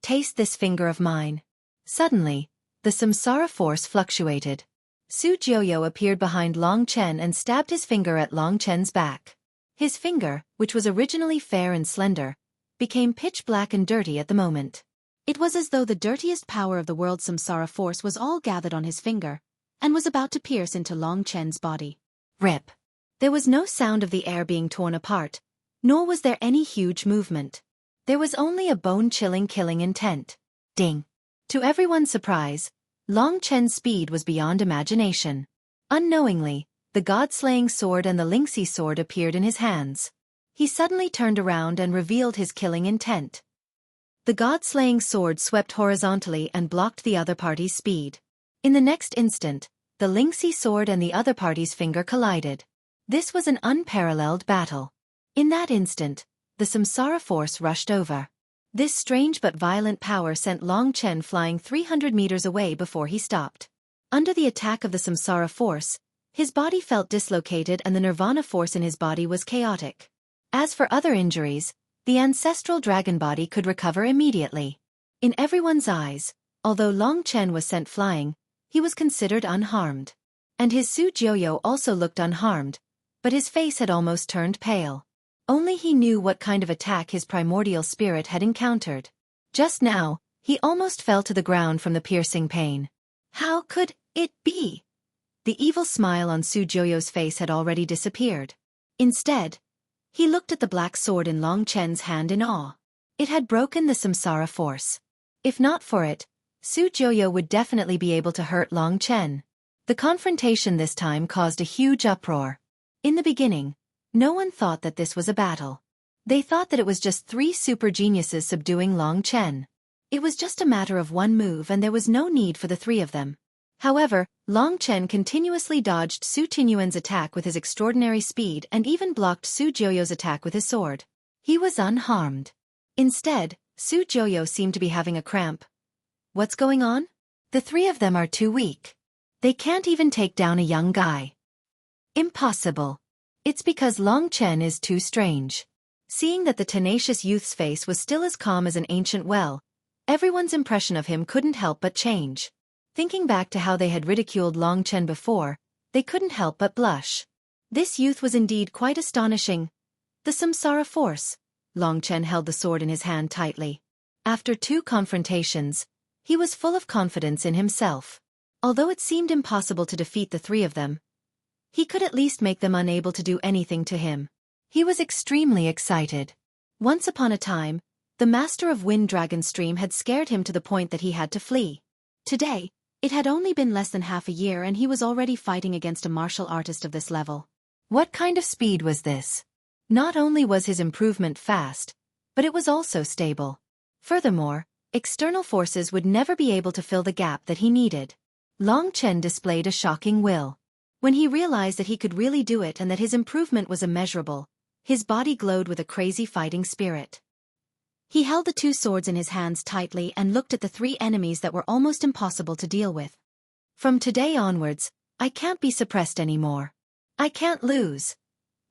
Taste this finger of mine. Suddenly, the samsara force fluctuated. Su Jiuyo appeared behind Long Chen and stabbed his finger at Long Chen's back. His finger, which was originally fair and slender, became pitch black and dirty at the moment. It was as though the dirtiest power of the world's samsara force was all gathered on his finger, and was about to pierce into Long Chen's body. Rip! There was no sound of the air being torn apart, nor was there any huge movement. There was only a bone-chilling killing intent. Ding! To everyone's surprise, Long Chen's speed was beyond imagination. Unknowingly, the god-slaying sword and the Lingxi sword appeared in his hands. He suddenly turned around and revealed his killing intent. The god-slaying sword swept horizontally and blocked the other party's speed. In the next instant, the Lingxi sword and the other party's finger collided. This was an unparalleled battle. In that instant, the samsara force rushed over. This strange but violent power sent Long Chen flying 300 meters away before he stopped. Under the attack of the samsara force, his body felt dislocated and the nirvana force in his body was chaotic. As for other injuries, the ancestral dragon body could recover immediately. In everyone's eyes, although Long Chen was sent flying, he was considered unharmed. And his Su Jiuyo also looked unharmed, but his face had almost turned pale. Only he knew what kind of attack his primordial spirit had encountered. Just now, he almost fell to the ground from the piercing pain. How could it be? The evil smile on Su Jiuyo's face had already disappeared. Instead, he looked at the black sword in Long Chen's hand in awe. It had broken the samsara force. If not for it, Su Jiuyo would definitely be able to hurt Long Chen. The confrontation this time caused a huge uproar. In the beginning, no one thought that this was a battle. They thought that it was just three super geniuses subduing Long Chen. It was just a matter of one move and there was no need for the three of them. However, Long Chen continuously dodged Su Tianyuan's attack with his extraordinary speed and even blocked Su Jiuyo's attack with his sword. He was unharmed. Instead, Su Jiuyo seemed to be having a cramp. What's going on? The three of them are too weak. They can't even take down a young guy. Impossible. It's because Long Chen is too strange. Seeing that the tenacious youth's face was still as calm as an ancient well, everyone's impression of him couldn't help but change. Thinking back to how they had ridiculed Long Chen before, they couldn't help but blush. This youth was indeed quite astonishing. The samsara force. Long Chen held the sword in his hand tightly. After two confrontations, he was full of confidence in himself. Although it seemed impossible to defeat the three of them, he could at least make them unable to do anything to him. He was extremely excited. Once upon a time, the master of Wind Dragon Stream had scared him to the point that he had to flee. Today, it had only been less than half a year and he was already fighting against a martial artist of this level. What kind of speed was this? Not only was his improvement fast, but it was also stable. Furthermore, external forces would never be able to fill the gap that he needed. Long Chen displayed a shocking will. When he realized that he could really do it and that his improvement was immeasurable, his body glowed with a crazy fighting spirit. He held the two swords in his hands tightly and looked at the three enemies that were almost impossible to deal with. From today onwards, I can't be suppressed anymore. I can't lose.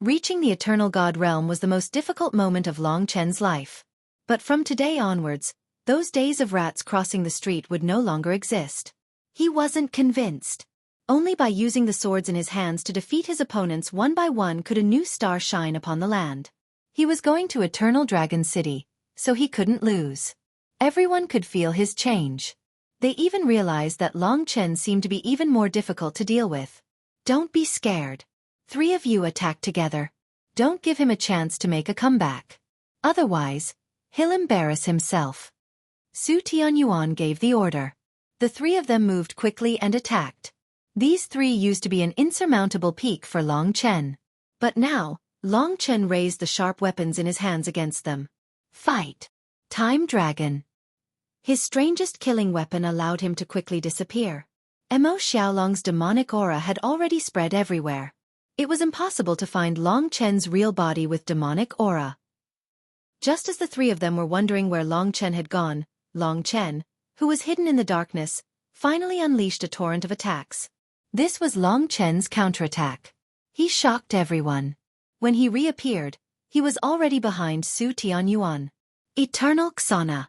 Reaching the Eternal God Realm was the most difficult moment of Long Chen's life. But from today onwards, those days of rats crossing the street would no longer exist. He wasn't convinced. Only by using the swords in his hands to defeat his opponents one by one could a new star shine upon the land. He was going to Eternal Dragon City, so he couldn't lose. Everyone could feel his change. They even realized that Long Chen seemed to be even more difficult to deal with. Don't be scared. Three of you attack together. Don't give him a chance to make a comeback. Otherwise, he'll embarrass himself. Su Tianyuan gave the order. The three of them moved quickly and attacked. These three used to be an insurmountable peak for Long Chen. But now, Long Chen raised the sharp weapons in his hands against them. Fight! Time Dragon! His strangest killing weapon allowed him to quickly disappear. Mo Xiaolong's demonic aura had already spread everywhere. It was impossible to find Long Chen's real body with demonic aura. Just as the three of them were wondering where Long Chen had gone, Long Chen, who was hidden in the darkness, finally unleashed a torrent of attacks. This was Long Chen's counterattack. He shocked everyone. When he reappeared, he was already behind Su Tianyuan. Eternal Xana.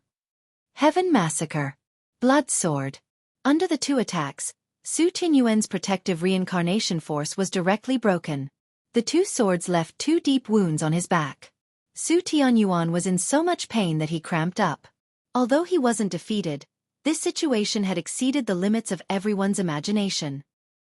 Heaven Massacre. Blood Sword. Under the two attacks, Su Tianyuan's protective reincarnation force was directly broken. The two swords left two deep wounds on his back. Su Tianyuan was in so much pain that he cramped up. Although he wasn't defeated, this situation had exceeded the limits of everyone's imagination.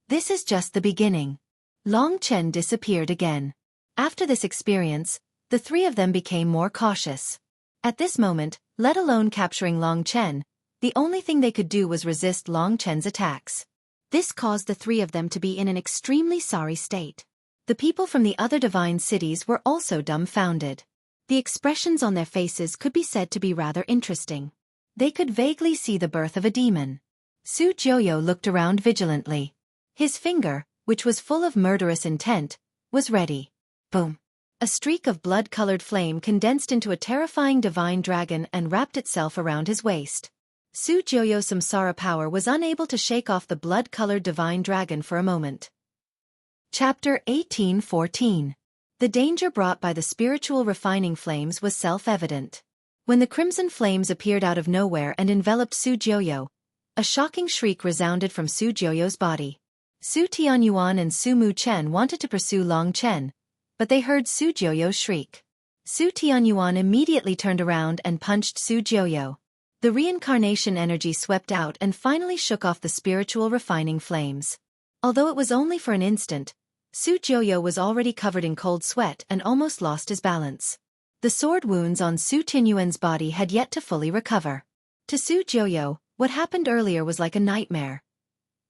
This is just the beginning. Long Chen disappeared again. After this experience, the three of them became more cautious. At this moment, let alone capturing Long Chen, the only thing they could do was resist Long Chen's attacks. This caused the three of them to be in an extremely sorry state. The people from the other divine cities were also dumbfounded. The expressions on their faces could be said to be rather interesting. They could vaguely see the birth of a demon. Su Jiuyo looked around vigilantly. His finger, which was full of murderous intent, was ready. Boom! A streak of blood-colored flame condensed into a terrifying divine dragon and wrapped itself around his waist. Su Jiuyo's samsara power was unable to shake off the blood-colored divine dragon for a moment. Chapter 18:14. The danger brought by the spiritual refining flames was self-evident. When the crimson flames appeared out of nowhere and enveloped Su Jiuyo, a shocking shriek resounded from Su Jiuyo's body. Su Tianyuan and Su Mu Chen wanted to pursue Long Chen, but they heard Su Jiuyo's shriek. Su Tianyuan immediately turned around and punched Su Jiuyo. The reincarnation energy swept out and finally shook off the spiritual refining flames. Although it was only for an instant, Su Jiuyo was already covered in cold sweat and almost lost his balance. The sword wounds on Su Tianyuan's body had yet to fully recover. To Su Jiuyo, what happened earlier was like a nightmare.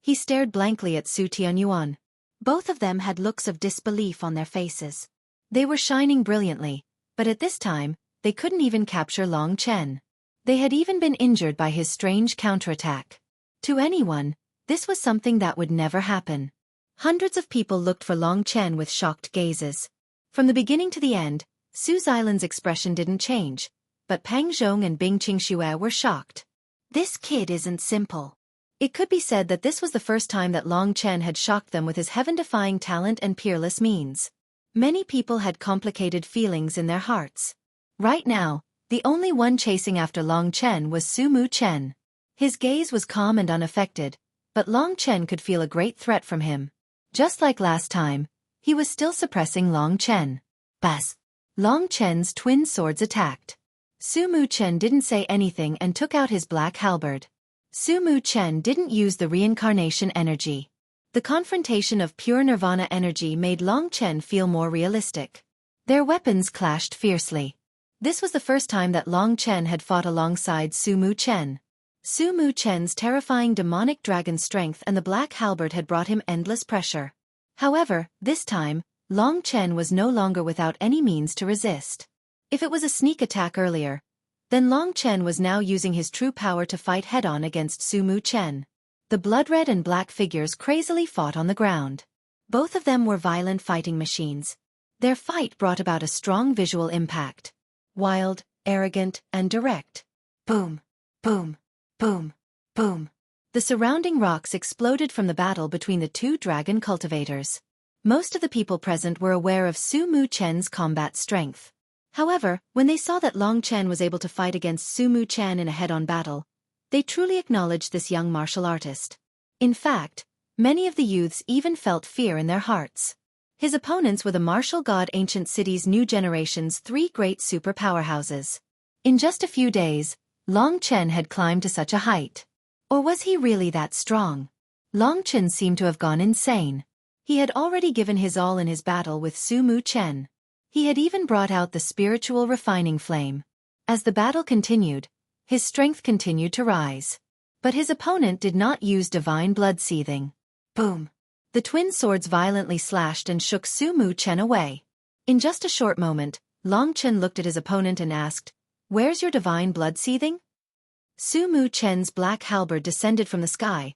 He stared blankly at Su Tianyuan. Both of them had looks of disbelief on their faces. They were shining brilliantly, but at this time, they couldn't even capture Long Chen. They had even been injured by his strange counterattack. To anyone, this was something that would never happen. Hundreds of people looked for Long Chen with shocked gazes. From the beginning to the end, Su Xilan's expression didn't change, but Pang Zhong and Bing Qingxue were shocked. This kid isn't simple. It could be said that this was the first time that Long Chen had shocked them with his heaven-defying talent and peerless means. Many people had complicated feelings in their hearts. Right now, the only one chasing after Long Chen was Su Mu Chen. His gaze was calm and unaffected, but Long Chen could feel a great threat from him. Just like last time, he was still suppressing Long Chen. Buzz! Long Chen's twin swords attacked. Su Mu Chen didn't say anything and took out his black halberd. Su Mu Chen didn't use the reincarnation energy. The confrontation of pure nirvana energy made Long Chen feel more realistic. Their weapons clashed fiercely. This was the first time that Long Chen had fought alongside Su Mu Chen. Su Mu Chen's terrifying demonic dragon strength and the black halberd had brought him endless pressure. However, this time, Long Chen was no longer without any means to resist. If it was a sneak attack earlier, then Long Chen was now using his true power to fight head-on against Su Mu Chen. The blood-red and black figures crazily fought on the ground. Both of them were violent fighting machines. Their fight brought about a strong visual impact. Wild, arrogant, and direct. Boom, boom, boom, boom. The surrounding rocks exploded from the battle between the two dragon cultivators. Most of the people present were aware of Su Mu Chen's combat strength. However, when they saw that Long Chen was able to fight against Su Mu Chen in a head-on battle, they truly acknowledged this young martial artist. In fact, many of the youths even felt fear in their hearts. His opponents were the martial god ancient city's new generation's three great super powerhouses. In just a few days, Long Chen had climbed to such a height. Or was he really that strong? Long Chen seemed to have gone insane. He had already given his all in his battle with Su Mu Chen. He had even brought out the spiritual refining flame. As the battle continued, his strength continued to rise. But his opponent did not use divine blood seething. Boom! The twin swords violently slashed and shook Su Mu Chen away. In just a short moment, Long Chen looked at his opponent and asked, "Where's your divine blood seething?" Su Mu Chen's black halberd descended from the sky,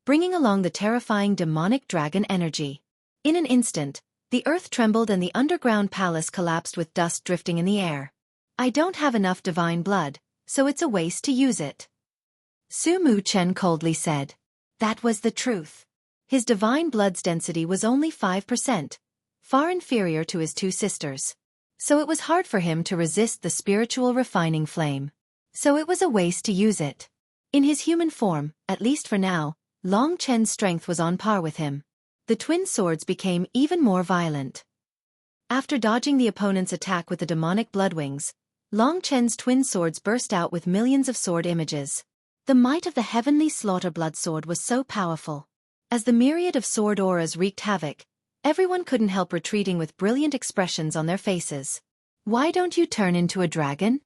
bringing along the terrifying demonic dragon energy. In an instant, the earth trembled and the underground palace collapsed with dust drifting in the air. "I don't have enough divine blood, so it's a waste to use it," Su Mu Chen coldly said. That was the truth. His divine blood's density was only 5%, far inferior to his two sisters. So it was hard for him to resist the spiritual refining flame. So it was a waste to use it. In his human form, at least for now, Long Chen's strength was on par with him. The twin swords became even more violent. After dodging the opponent's attack with the demonic bloodwings, Long Chen's twin swords burst out with millions of sword images. The might of the heavenly slaughter blood sword was so powerful. As the myriad of sword auras wreaked havoc, everyone couldn't help retreating with brilliant expressions on their faces. "Why don't you turn into a dragon?"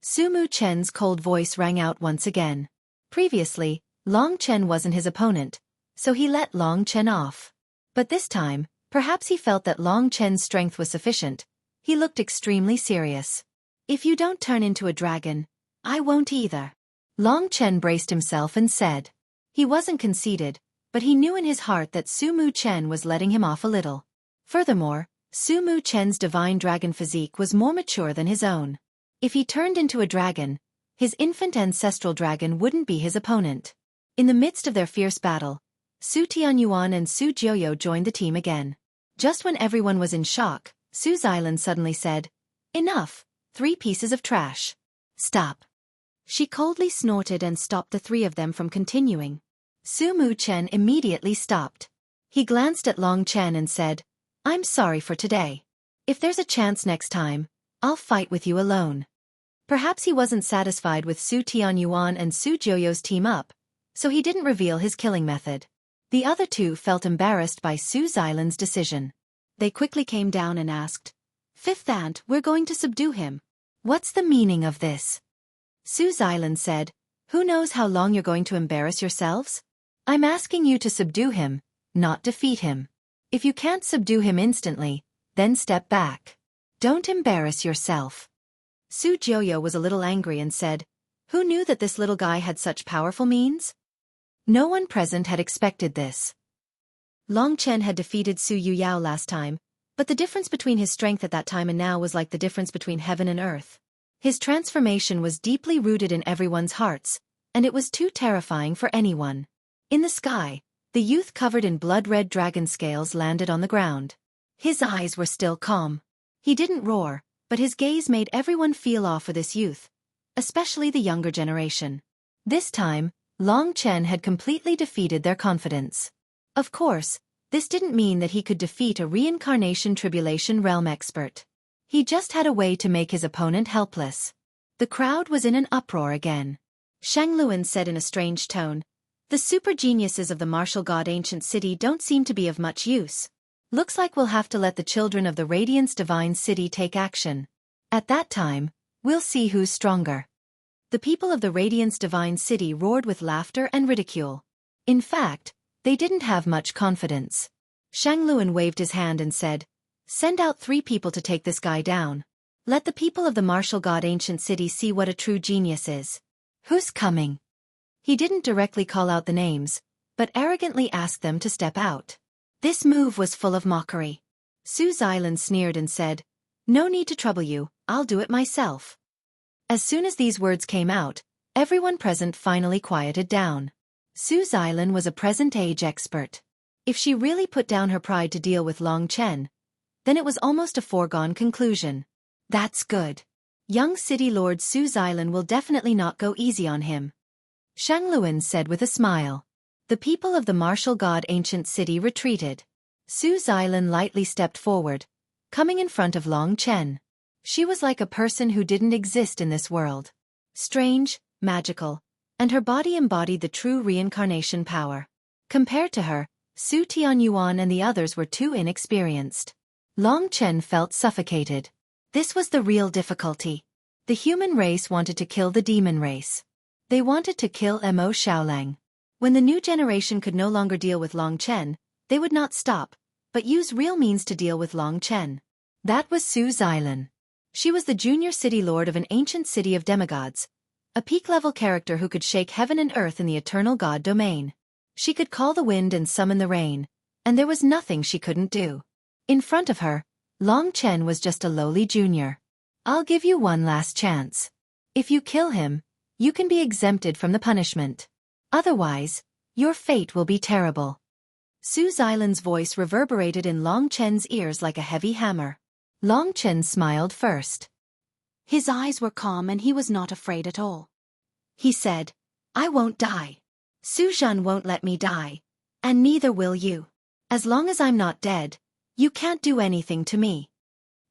Su Mu Chen's cold voice rang out once again. Previously, Long Chen wasn't his opponent, so he let Long Chen off. But this time, perhaps he felt that Long Chen's strength was sufficient. He looked extremely serious. "If you don't turn into a dragon, I won't either." Long Chen braced himself and said. He wasn't conceited, but he knew in his heart that Su Mu Chen was letting him off a little. Furthermore, Su Mu Chen's divine dragon physique was more mature than his own. If he turned into a dragon, his infant ancestral dragon wouldn't be his opponent. In the midst of their fierce battle, Su Tianyuan and Su Jiuyo joined the team again. Just when everyone was in shock, Su Xilan suddenly said, "Enough, 3 pieces of trash. Stop." She coldly snorted and stopped the 3 of them from continuing. Su Mu Chen immediately stopped. He glanced at Long Chen and said, "I'm sorry for today. If there's a chance next time, I'll fight with you alone." Perhaps he wasn't satisfied with Su Tianyuan and Su Jiuyo's team up, so he didn't reveal his killing method. The other 2 felt embarrassed by Su Xilan's decision. They quickly came down and asked, Fifth aunt, we're going to subdue him. What's the meaning of this? Su Xilan said, who knows how long you're going to embarrass yourselves? I'm asking you to subdue him, not defeat him. If you can't subdue him instantly, then step back. Don't embarrass yourself. Su Jiuyo was a little angry and said, who knew that this little guy had such powerful means? No one present had expected this. Long Chen had defeated Su Yuyao last time, but the difference between his strength at that time and now was like the difference between heaven and earth. His transformation was deeply rooted in everyone's hearts, and it was too terrifying for anyone. In the sky, the youth covered in blood-red dragon scales landed on the ground. His eyes were still calm. He didn't roar, but his gaze made everyone feel awe for this youth, especially the younger generation. This time, Long Chen had completely defeated their confidence. Of course, this didn't mean that he could defeat a reincarnation tribulation realm expert. He just had a way to make his opponent helpless. The crowd was in an uproar again. Shang Luan said in a strange tone, the super geniuses of the martial god ancient city don't seem to be of much use. Looks like we'll have to let the children of the Radiance Divine City take action. At that time, we'll see who's stronger. The people of the Radiance Divine City roared with laughter and ridicule. In fact, they didn't have much confidence. Shang Luan waved his hand and said, send out 3 people to take this guy down. Let the people of the martial god ancient city see what a true genius is. Who's coming? He didn't directly call out the names, but arrogantly asked them to step out. This move was full of mockery. Su Xilan sneered and said, no need to trouble you, I'll do it myself. As soon as these words came out, everyone present finally quieted down. Su Xilan was a present-age expert. If she really put down her pride to deal with Long Chen, then it was almost a foregone conclusion. That's good. Young City Lord Su Xilan will definitely not go easy on him. Shang Luan said with a smile. The people of the martial god ancient city retreated. Su Xilan lightly stepped forward, coming in front of Long Chen. She was like a person who didn't exist in this world. Strange, magical, and her body embodied the true reincarnation power. Compared to her, Su Tianyuan and the others were too inexperienced. Long Chen felt suffocated. This was the real difficulty. The human race wanted to kill the demon race. They wanted to kill Mo Xiaolang. When the new generation could no longer deal with Long Chen, they would not stop, but use real means to deal with Long Chen. That was Su Xilan. She was the junior city lord of an ancient city of demigods, a peak-level character who could shake heaven and earth in the eternal god domain. She could call the wind and summon the rain, and there was nothing she couldn't do. In front of her, Long Chen was just a lowly junior. I'll give you one last chance. If you kill him, you can be exempted from the punishment. Otherwise, your fate will be terrible. Su Xilan's voice reverberated in Long Chen's ears like a heavy hammer. Long Chen smiled first. His eyes were calm and he was not afraid at all. He said, I won't die. Su Zhan won't let me die, and neither will you. As long as I'm not dead, you can't do anything to me.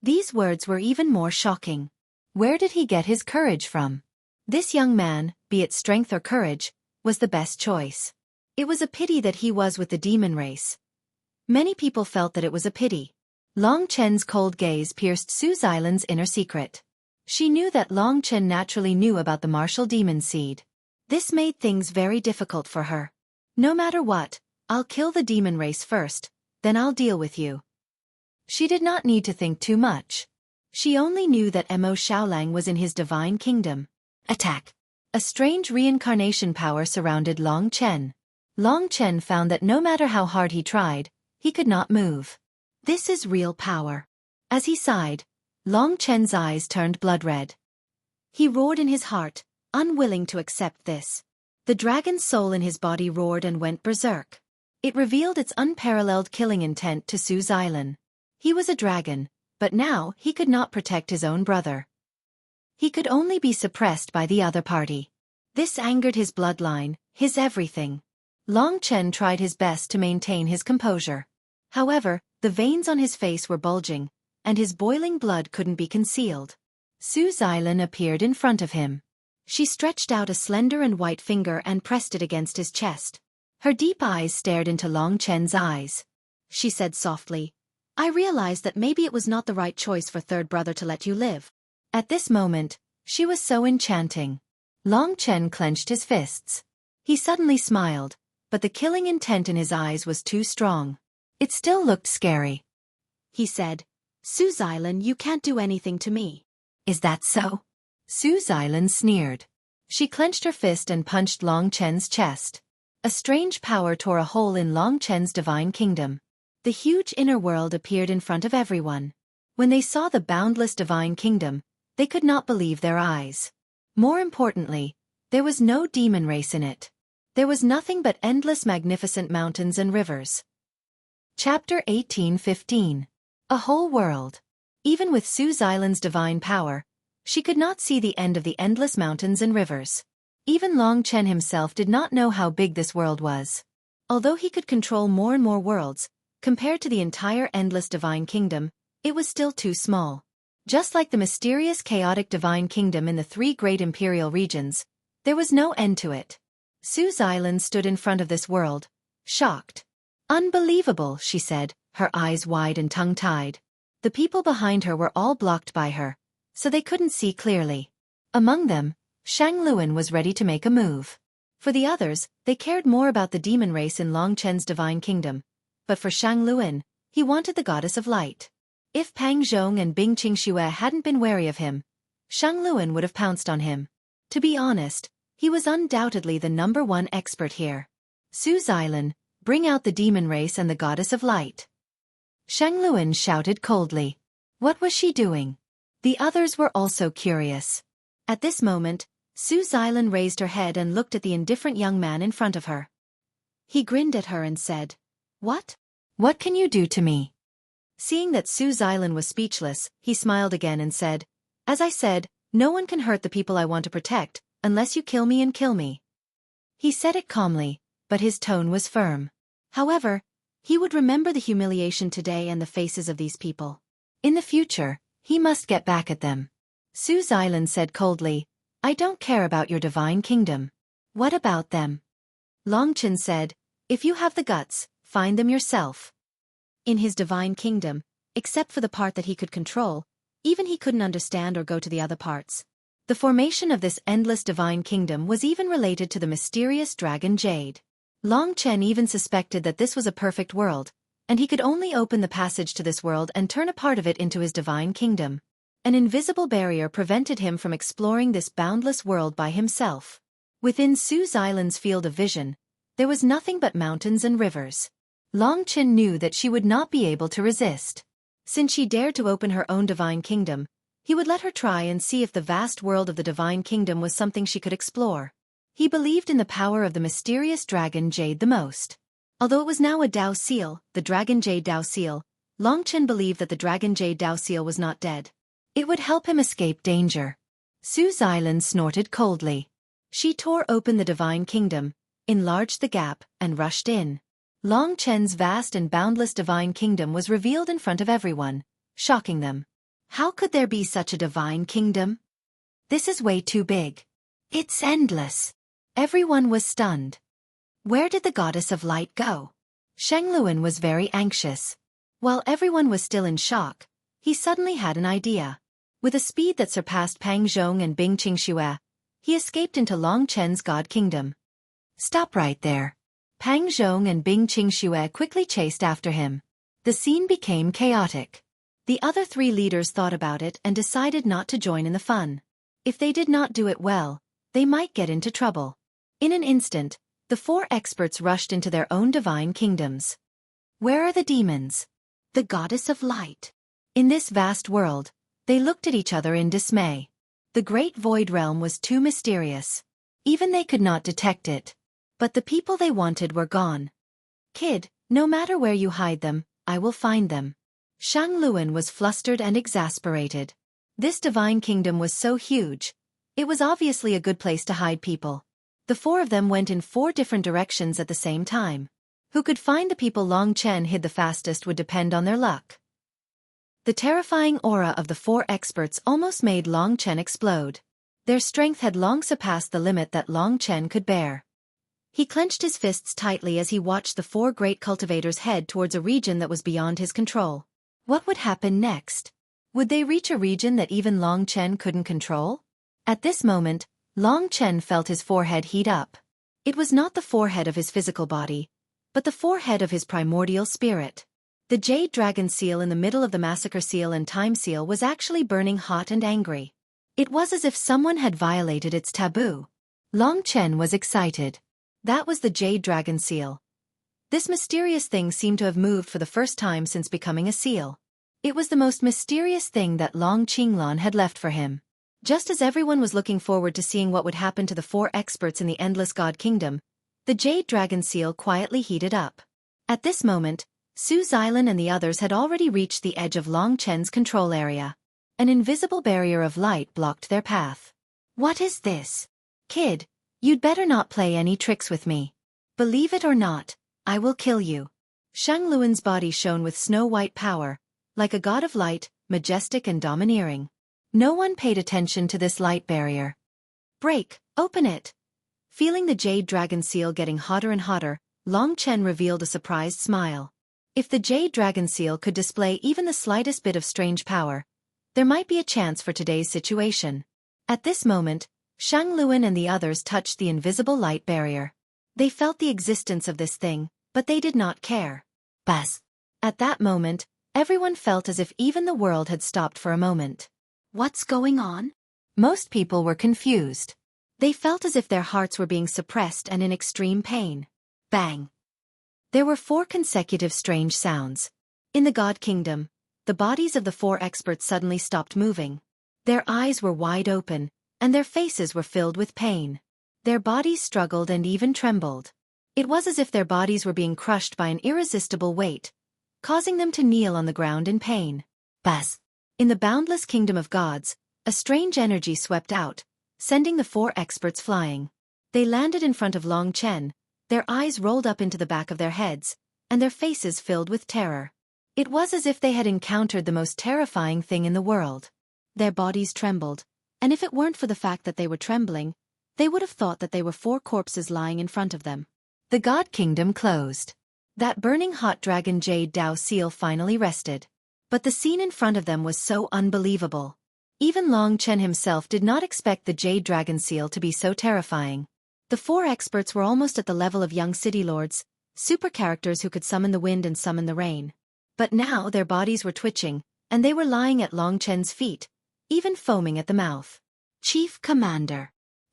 These words were even more shocking. Where did he get his courage from? This young man, be it strength or courage, was the best choice. It was a pity that he was with the demon race. Many people felt that it was a pity. Long Chen's cold gaze pierced Su Xilan's inner secret. She knew that Long Chen naturally knew about the martial demon seed. This made things very difficult for her. No matter what, I'll kill the demon race first, then I'll deal with you. She did not need to think too much. She only knew that Mo Xiaolang was in his divine kingdom. Attack! A strange reincarnation power surrounded Long Chen. Long Chen found that no matter how hard he tried, he could not move. This is real power. As he sighed, Long Chen's eyes turned blood-red. He roared in his heart, unwilling to accept this. The dragon's soul in his body roared and went berserk. It revealed its unparalleled killing intent to Su Xilan. He was a dragon, but now he could not protect his own brother. He could only be suppressed by the other party. This angered his bloodline, his everything. Long Chen tried his best to maintain his composure. However, the veins on his face were bulging, and his boiling blood couldn't be concealed. Su Xilan appeared in front of him. She stretched out a slender and white finger and pressed it against his chest. Her deep eyes stared into Long Chen's eyes. She said softly, I realized that maybe it was not the right choice for third brother to let you live. At this moment, she was so enchanting. Long Chen clenched his fists. He suddenly smiled, but the killing intent in his eyes was too strong. It still looked scary. He said, Su Xilan, you can't do anything to me. Is that so? Su Xilan sneered. She clenched her fist and punched Long Chen's chest. A strange power tore a hole in Long Chen's divine kingdom. The huge inner world appeared in front of everyone. When they saw the boundless divine kingdom, they could not believe their eyes. More importantly, there was no demon race in it. There was nothing but endless magnificent mountains and rivers. Chapter 18:15. A whole world. Even with Su Xilan's divine power, she could not see the end of the endless mountains and rivers. Even Long Chen himself did not know how big this world was. Although he could control more and more worlds, compared to the entire endless divine kingdom, it was still too small. Just like the mysterious chaotic divine kingdom in the three great imperial regions, there was no end to it. Su Xilan stood in front of this world, shocked. Unbelievable, she said, her eyes wide and tongue-tied. The people behind her were all blocked by her, so they couldn't see clearly. Among them, Shang Luan was ready to make a move. For the others, they cared more about the demon race in Long Chen's divine kingdom. But for Shang Luan, he wanted the goddess of light. If Pang Zhong and Bing Qingxue hadn't been wary of him, Shang Luan would have pounced on him. To be honest, he was undoubtedly the #1 expert here. Su Xilan, bring out the demon race and the goddess of light. Shang Luan shouted coldly. What was she doing? The others were also curious. At this moment, Su Xilan raised her head and looked at the indifferent young man in front of her. He grinned at her and said, What? What can you do to me? Seeing that Su Xilan was speechless, he smiled again and said, As I said, no one can hurt the people I want to protect, unless you kill me and kill me. He said it calmly, but his tone was firm. However, he would remember the humiliation today and the faces of these people. In the future, he must get back at them. Su Xilan said coldly, I don't care about your divine kingdom. What about them? Long Chen said, If you have the guts, find them yourself. In his divine kingdom, except for the part that he could control, even he couldn't understand or go to the other parts. The formation of this endless divine kingdom was even related to the mysterious dragon Jade. Long Chen even suspected that this was a perfect world, and he could only open the passage to this world and turn a part of it into his divine kingdom. An invisible barrier prevented him from exploring this boundless world by himself. Within Su Xilan's field of vision, there was nothing but mountains and rivers. Long Chen knew that she would not be able to resist. Since she dared to open her own divine kingdom, he would let her try and see if the vast world of the divine kingdom was something she could explore. He believed in the power of the mysterious dragon Jade the most. Although it was now a Dao seal, the dragon Jade Dao seal, Long Chen believed that the dragon Jade Dao seal was not dead. It would help him escape danger. Su Xilan snorted coldly. She tore open the divine kingdom, enlarged the gap, and rushed in. Long Chen's vast and boundless divine kingdom was revealed in front of everyone, shocking them. How could there be such a divine kingdom? This is way too big. It's endless. Everyone was stunned. Where did the goddess of light go? Shang Luan was very anxious. While everyone was still in shock, he suddenly had an idea. With a speed that surpassed Pang Zhong and Bing Qingxue, he escaped into Long Chen's god kingdom. Stop right there. Pang Zhong and Bing Qingxue quickly chased after him. The scene became chaotic. The other three leaders thought about it and decided not to join in the fun. If they did not do it well, they might get into trouble. In an instant, the four experts rushed into their own divine kingdoms. Where are the demons? The goddess of light. In this vast world, they looked at each other in dismay. The great void realm was too mysterious. Even they could not detect it. But the people they wanted were gone. Kid, no matter where you hide them, I will find them. Shang Luan was flustered and exasperated. This divine kingdom was so huge. It was obviously a good place to hide people. The four of them went in 4 different directions at the same time. Who could find the people Long Chen hid the fastest would depend on their luck. The terrifying aura of the 4 experts almost made Long Chen explode. Their strength had long surpassed the limit that Long Chen could bear. He clenched his fists tightly as he watched the 4 great cultivators head towards a region that was beyond his control. What would happen next? Would they reach a region that even Long Chen couldn't control? At this moment, Long Chen felt his forehead heat up. It was not the forehead of his physical body, but the forehead of his primordial spirit. The jade dragon seal in the middle of the massacre seal and time seal was actually burning hot and angry. It was as if someone had violated its taboo. Long Chen was excited. That was the jade dragon seal. This mysterious thing seemed to have moved for the first time since becoming a seal. It was the most mysterious thing that Long Qinglan had left for him. Just as everyone was looking forward to seeing what would happen to the 4 experts in the Endless God Kingdom, the jade dragon seal quietly heated up. At this moment, Su Xilan and the others had already reached the edge of Long Chen's control area. An invisible barrier of light blocked their path. What is this? Kid, you'd better not play any tricks with me. Believe it or not, I will kill you. Shang Luan's body shone with snow-white power, like a god of light, majestic and domineering. No one paid attention to this light barrier. Break, open it. Feeling the jade dragon seal getting hotter and hotter, Long Chen revealed a surprised smile. If the jade dragon seal could display even the slightest bit of strange power, there might be a chance for today's situation. At this moment, Shang Luan and the others touched the invisible light barrier. They felt the existence of this thing, but they did not care. Buzz. At that moment, everyone felt as if even the world had stopped for a moment. What's going on? Most people were confused. They felt as if their hearts were being suppressed and in extreme pain. Bang! There were 4 consecutive strange sounds. In the God Kingdom, the bodies of the 4 experts suddenly stopped moving. Their eyes were wide open, and their faces were filled with pain. Their bodies struggled and even trembled. It was as if their bodies were being crushed by an irresistible weight, causing them to kneel on the ground in pain. Buzz! In the boundless kingdom of gods, a strange energy swept out, sending the 4 experts flying. They landed in front of Long Chen, their eyes rolled up into the back of their heads, and their faces filled with terror. It was as if they had encountered the most terrifying thing in the world. Their bodies trembled, and if it weren't for the fact that they were trembling, they would have thought that they were 4 corpses lying in front of them. The God Kingdom closed. That burning hot dragon jade Dao seal finally rested. But the scene in front of them was so unbelievable. Even Long Chen himself did not expect the jade dragon seal to be so terrifying. The 4 experts were almost at the level of young city lords, super characters who could summon the wind and summon the rain. But now their bodies were twitching, and they were lying at Long Chen's feet, even foaming at the mouth. Chief Commander.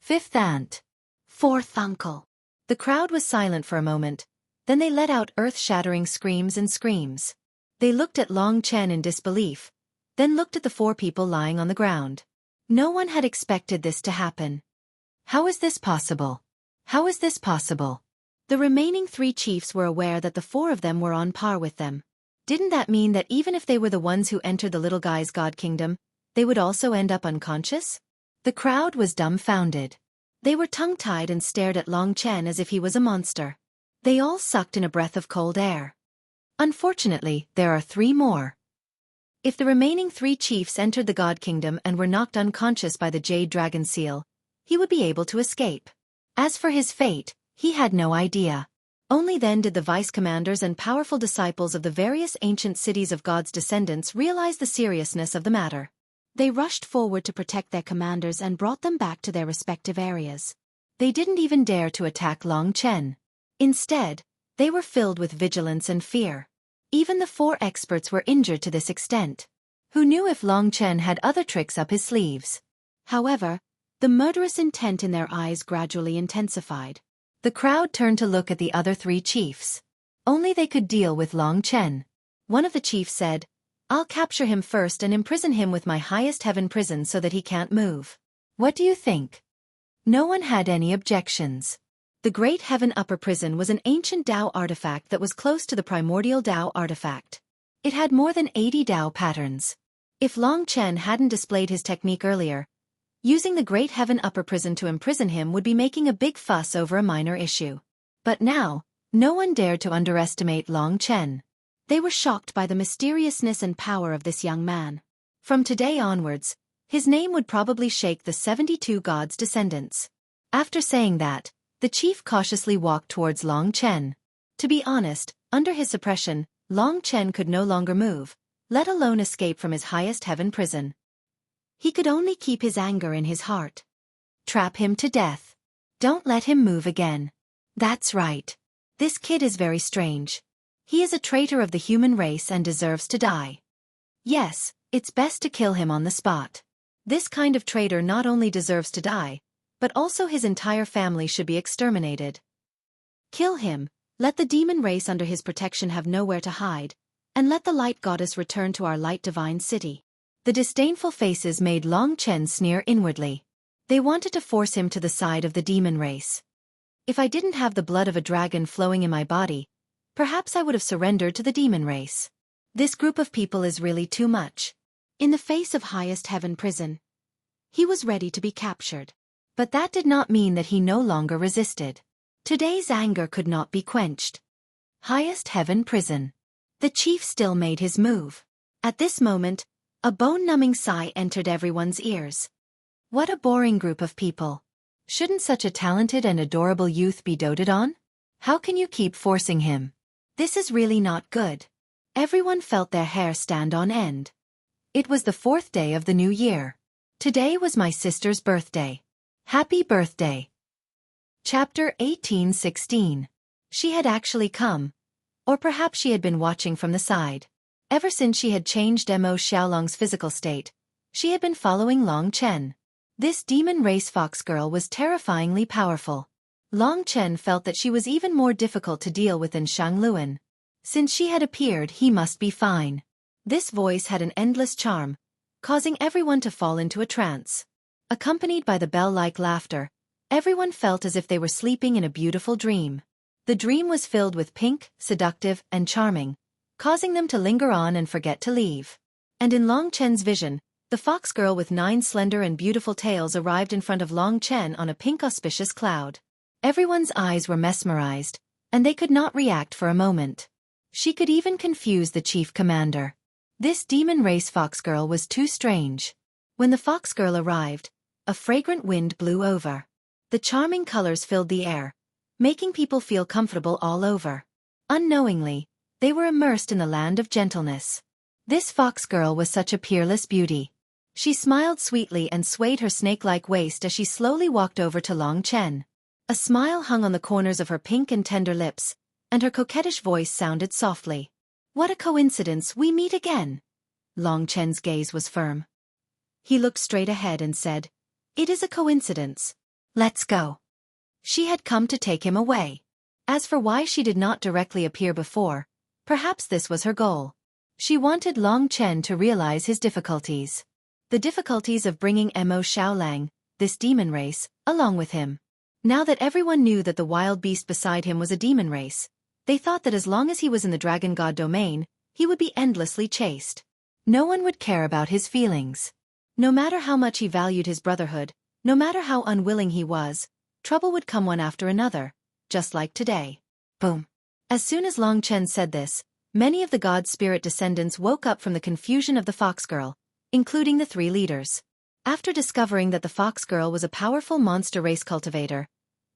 5th Aunt. 4th Uncle. The crowd was silent for a moment, then they let out earth-shattering screams and screams. They looked at Long Chen in disbelief, then looked at the 4 people lying on the ground. No one had expected this to happen. How is this possible? How is this possible? The remaining 3 chiefs were aware that the 4 of them were on par with them. Didn't that mean that even if they were the ones who entered the little guy's God Kingdom, they would also end up unconscious? The crowd was dumbfounded. They were tongue-tied and stared at Long Chen as if he was a monster. They all sucked in a breath of cold air. Unfortunately, there are 3 more. If the remaining 3 chiefs entered the God Kingdom and were knocked unconscious by the Jade Dragon Seal, he would be able to escape. As for his fate, he had no idea. Only then did the vice-commanders and powerful disciples of the various ancient cities of God's descendants realize the seriousness of the matter. They rushed forward to protect their commanders and brought them back to their respective areas. They didn't even dare to attack Long Chen. Instead, they were filled with vigilance and fear. Even the 4 experts were injured to this extent. Who knew if Long Chen had other tricks up his sleeves? However, the murderous intent in their eyes gradually intensified. The crowd turned to look at the other 3 chiefs. Only they could deal with Long Chen. One of the chiefs said, "I'll capture him first and imprison him with my highest heaven prison so that he can't move." What do you think? No one had any objections. The Great Heaven Upper Prison was an ancient Dao artifact that was close to the primordial Dao artifact. It had more than 80 Dao patterns. If Long Chen hadn't displayed his technique earlier, using the Great Heaven Upper Prison to imprison him would be making a big fuss over a minor issue. But now, no one dared to underestimate Long Chen. They were shocked by the mysteriousness and power of this young man. From today onwards, his name would probably shake the 72 gods' descendants. After saying that, the chief cautiously walked towards Long Chen. To be honest, under his suppression, Long Chen could no longer move, let alone escape from his highest heaven prison. He could only keep his anger in his heart. Trap him to death. Don't let him move again. That's right. This kid is very strange. He is a traitor of the human race and deserves to die. Yes, it's best to kill him on the spot. This kind of traitor not only deserves to die, but also his entire family should be exterminated. Kill him, let the demon race under his protection have nowhere to hide, and let the light goddess return to our light divine city. The disdainful faces made Long Chen sneer inwardly. They wanted to force him to the side of the demon race. If I didn't have the blood of a dragon flowing in my body, perhaps I would have surrendered to the demon race. This group of people is really too much. In the face of highest heaven prison, he was ready to be captured. But that did not mean that he no longer resisted. Today's anger could not be quenched. Highest heaven prison. The chief still made his move. At this moment, a bone-numbing sigh entered everyone's ears. What a boring group of people. Shouldn't such a talented and adorable youth be doted on? How can you keep forcing him? This is really not good. Everyone felt their hair stand on end. It was the 4th day of the new year. Today was my sister's birthday. Happy birthday. Chapter 18:16. She had actually come. Or perhaps she had been watching from the side. Ever since she had changed Mo Xiaolong's physical state, she had been following Long Chen. This demon race fox girl was terrifyingly powerful. Long Chen felt that she was even more difficult to deal with than Shang Luan. Since she had appeared, he must be fine. This voice had an endless charm, causing everyone to fall into a trance. Accompanied by the bell-like laughter, everyone felt as if they were sleeping in a beautiful dream. The dream was filled with pink, seductive, and charming, causing them to linger on and forget to leave. And in Long Chen's vision, the fox girl with 9 slender and beautiful tails arrived in front of Long Chen on a pink auspicious cloud. Everyone's eyes were mesmerized, and they could not react for a moment. She could even confuse the chief commander. This demon race fox girl was too strange. When the fox girl arrived, a fragrant wind blew over. The charming colors filled the air, making people feel comfortable all over. Unknowingly, they were immersed in the land of gentleness. This fox girl was such a peerless beauty. She smiled sweetly and swayed her snake-like waist as she slowly walked over to Long Chen. A smile hung on the corners of her pink and tender lips, and her coquettish voice sounded softly. What a coincidence, we meet again. Long Chen's gaze was firm. He looked straight ahead and said, "It is a coincidence. Let's go." She had come to take him away. As for why she did not directly appear before, perhaps this was her goal. She wanted Long Chen to realize his difficulties. The difficulties of bringing Mo Xiaolang, this demon race, along with him. Now that everyone knew that the wild beast beside him was a demon race, they thought that as long as he was in the dragon god domain, he would be endlessly chased. No one would care about his feelings. No matter how much he valued his brotherhood, no matter how unwilling he was, trouble would come one after another, just like today. Boom. As soon as Long Chen said this, many of the god spirit descendants woke up from the confusion of the fox girl, including the 3 leaders. After discovering that the fox girl was a powerful monster race cultivator,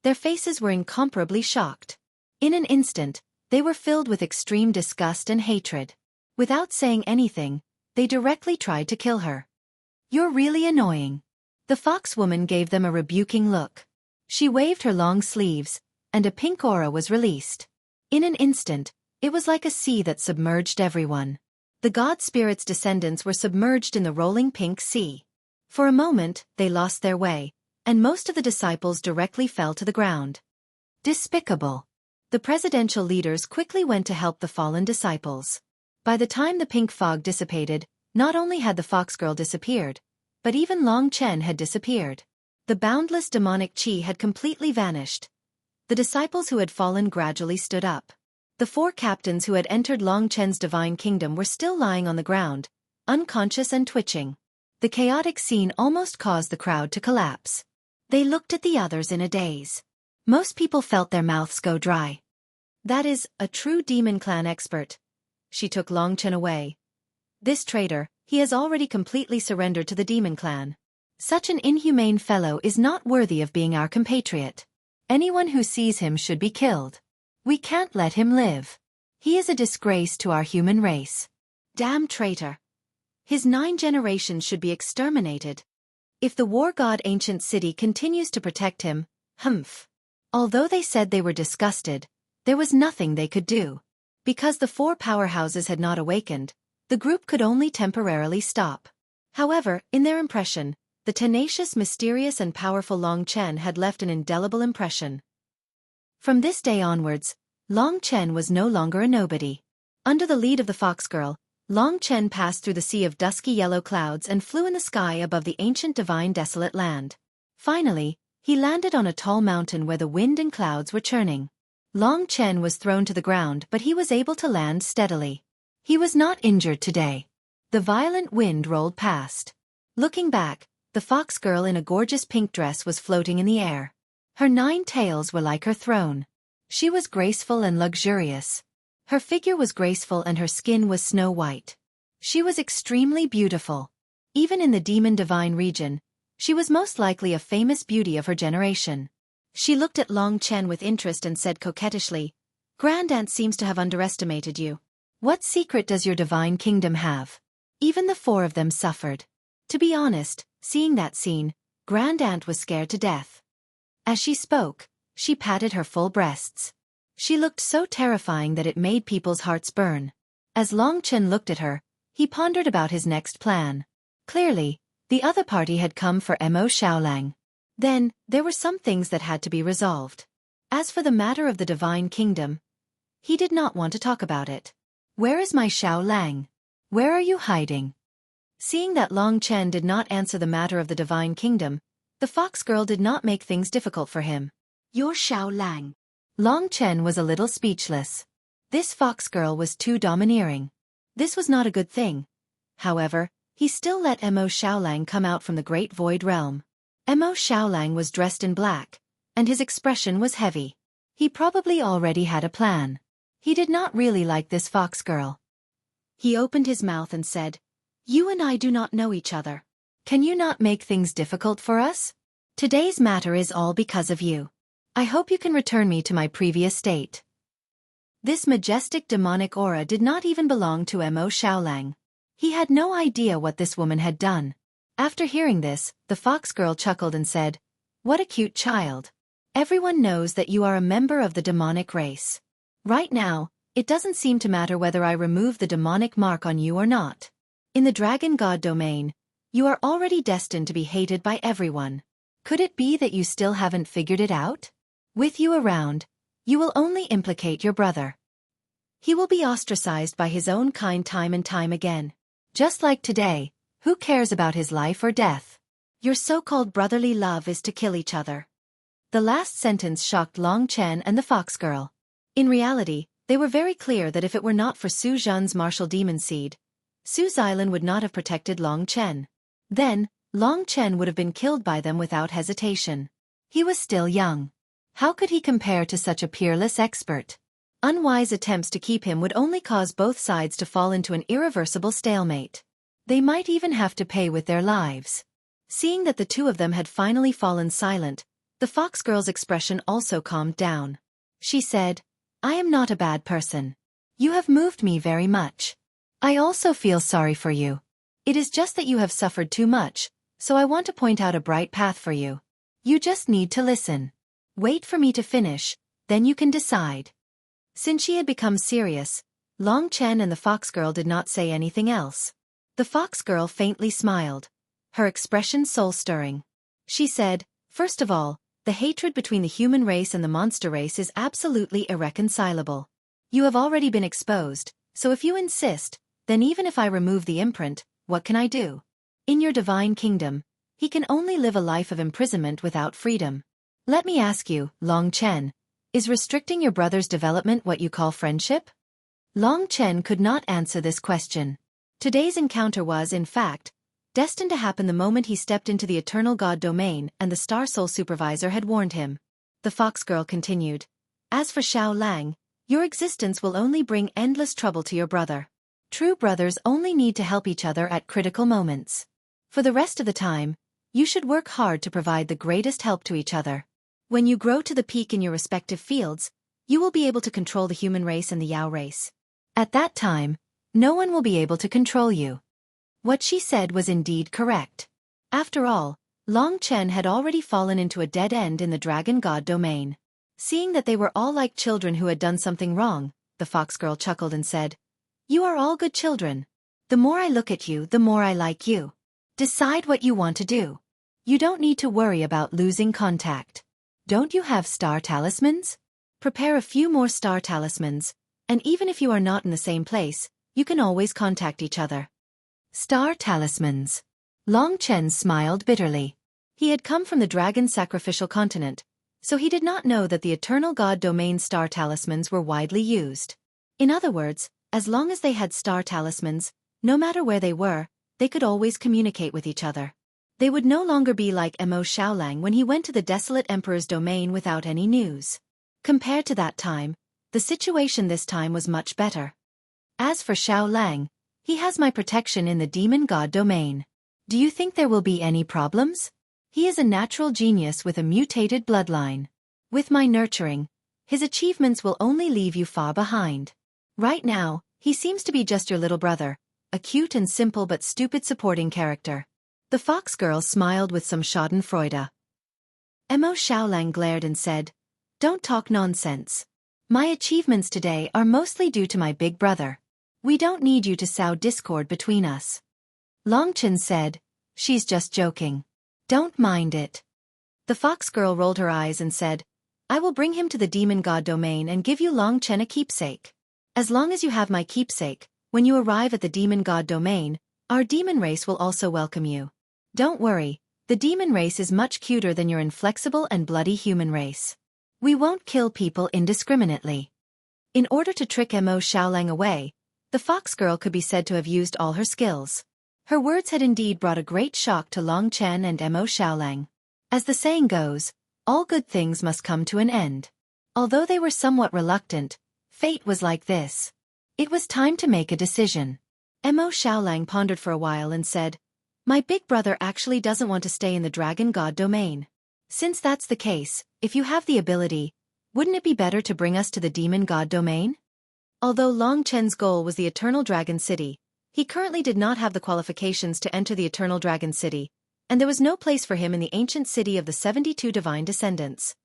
their faces were incomparably shocked. In an instant, they were filled with extreme disgust and hatred. Without saying anything, they directly tried to kill her. "You're really annoying." The fox woman gave them a rebuking look. She waved her long sleeves, and a pink aura was released. In an instant, it was like a sea that submerged everyone. The god spirit's descendants were submerged in the rolling pink sea. For a moment, they lost their way, and most of the disciples directly fell to the ground. Despicable. The presidential leaders quickly went to help the fallen disciples. By the time the pink fog dissipated, not only had the fox girl disappeared, but even Long Chen had disappeared. The boundless demonic qi had completely vanished. The disciples who had fallen gradually stood up. The 4 captains who had entered Long Chen's divine kingdom were still lying on the ground, unconscious and twitching. The chaotic scene almost caused the crowd to collapse. They looked at the others in a daze. Most people felt their mouths go dry. That is, a true demon clan expert. She took Long Chen away. This traitor, he has already completely surrendered to the demon clan. Such an inhumane fellow is not worthy of being our compatriot. Anyone who sees him should be killed. We can't let him live. He is a disgrace to our human race. Damn traitor. His 9 generations should be exterminated. If the war god ancient city continues to protect him, humph. Although they said they were disgusted, there was nothing they could do. Because the 4 powerhouses had not awakened, the group could only temporarily stop. However, in their impression, the tenacious, mysterious and powerful Long Chen had left an indelible impression. From this day onwards, Long Chen was no longer a nobody. Under the lead of the fox girl, Long Chen passed through the sea of dusky yellow clouds and flew in the sky above the ancient divine desolate land. Finally, he landed on a tall mountain where the wind and clouds were churning. Long Chen was thrown to the ground, but he was able to land steadily. He was not injured today. The violent wind rolled past. Looking back, the fox girl in a gorgeous pink dress was floating in the air. Her 9 tails were like her throne. She was graceful and luxurious. Her figure was graceful and her skin was snow white. She was extremely beautiful. Even in the demon divine region, she was most likely a famous beauty of her generation. She looked at Long Chen with interest and said coquettishly, "Grand Aunt seems to have underestimated you. What secret does your divine kingdom have?" Even the 4 of them suffered. To be honest, seeing that scene, Grand Aunt was scared to death. As she spoke, she patted her full breasts. She looked so terrifying that it made people's hearts burn. As Long Chen looked at her, he pondered about his next plan. Clearly, the other party had come for Mo Xiaolang. Then, there were some things that had to be resolved. As for the matter of the divine kingdom, he did not want to talk about it. "Where is my Xiaolang? Where are you hiding?" Seeing that Long Chen did not answer the matter of the divine kingdom, the fox girl did not make things difficult for him. "Your Xiaolang." Long Chen was a little speechless. This fox girl was too domineering. This was not a good thing. However, he still let Mo Xiaolang come out from the great void realm. Mo Xiaolang was dressed in black, and his expression was heavy. He probably already had a plan. He did not really like this fox girl. He opened his mouth and said, "You and I do not know each other. Can you not make things difficult for us? Today's matter is all because of you. I hope you can return me to my previous state." This majestic demonic aura did not even belong to Mo Xiaolang. He had no idea what this woman had done. After hearing this, the fox girl chuckled and said, "What a cute child. Everyone knows that you are a member of the demonic race. Right now, it doesn't seem to matter whether I remove the demonic mark on you or not. In the dragon god domain, you are already destined to be hated by everyone. Could it be that you still haven't figured it out? With you around, you will only implicate your brother. He will be ostracized by his own kind time and time again. Just like today, who cares about his life or death? Your so-called brotherly love is to kill each other." The last sentence shocked Long Chen and the fox girl. In reality, they were very clear that if it were not for Su Zhan's martial demon seed, Su's island would not have protected Long Chen. Then, Long Chen would have been killed by them without hesitation. He was still young. How could he compare to such a peerless expert? Unwise attempts to keep him would only cause both sides to fall into an irreversible stalemate. They might even have to pay with their lives. Seeing that the 2 of them had finally fallen silent, the fox girl's expression also calmed down. She said, "I am not a bad person. You have moved me very much. I also feel sorry for you. It is just that you have suffered too much, so I want to point out a bright path for you. You just need to listen. Wait for me to finish, then you can decide." Since she had become serious, Long Chen and the fox girl did not say anything else. The fox girl faintly smiled, her expression soul-stirring. She said, "First of all, the hatred between the human race and the monster race is absolutely irreconcilable. You have already been exposed, so if you insist, then even if I remove the imprint, what can I do? In your divine kingdom, he can only live a life of imprisonment without freedom. Let me ask you, Long Chen, is restricting your brother's development what you call friendship?" Long Chen could not answer this question. Today's encounter was, in fact, destined to happen the moment he stepped into the eternal god domain, and the Star Soul Supervisor had warned him. The fox girl continued, "As for Xiao Lang, your existence will only bring endless trouble to your brother. True brothers only need to help each other at critical moments. For the rest of the time, you should work hard to provide the greatest help to each other. When you grow to the peak in your respective fields, you will be able to control the human race and the Yao race. At that time, No one will be able to control you. What she said was indeed correct. After all, Long Chen had already fallen into a dead end in the Dragon God domain. Seeing that they were all like children who had done something wrong, the fox girl chuckled and said, "You are all good children. The more I look at you, the more I like you. Decide what you want to do. You don't need to worry about losing contact. Don't you have star talismans? Prepare a few more star talismans, and even if you are not in the same place, you can always contact each other." Star talismans. Long Chen smiled bitterly. He had come from the dragon sacrificial continent, so he did not know that the eternal god domain star talismans were widely used. In other words, as long as they had star talismans, no matter where they were, they could always communicate with each other. They would no longer be like Mo Xiaolang when he went to the desolate emperor's domain without any news. Compared to that time, the situation this time was much better. As for Xiaolang, he has my protection in the demon god domain. Do you think there will be any problems? He is a natural genius with a mutated bloodline. With my nurturing, his achievements will only leave you far behind. Right now, he seems to be just your little brother, a cute and simple but stupid supporting character. The fox girl smiled with some schadenfreude. Mo Xiaolang glared and said, "Don't talk nonsense. My achievements today are mostly due to my big brother. We don't need you to sow discord between us." Long Chen said, "She's just joking. Don't mind it." The fox girl rolled her eyes and said, "I will bring him to the demon god domain and give you Long Chen a keepsake. As long as you have my keepsake, when you arrive at the demon god domain, our demon race will also welcome you. Don't worry, the demon race is much cuter than your inflexible and bloody human race. We won't kill people indiscriminately." In order to trick Mo Xiaolang away, the fox girl could be said to have used all her skills. Her words had indeed brought a great shock to Long Chen and Mo Xiaolang. As the saying goes, all good things must come to an end. Although they were somewhat reluctant, fate was like this. It was time to make a decision. Mo Xiaolang pondered for a while and said, "My big brother actually doesn't want to stay in the Dragon God domain. Since that's the case, if you have the ability, wouldn't it be better to bring us to the Demon God domain?" Although Long Chen's goal was the Eternal Dragon City, he currently did not have the qualifications to enter the Eternal Dragon City, and there was no place for him in the ancient city of the 72 divine descendants.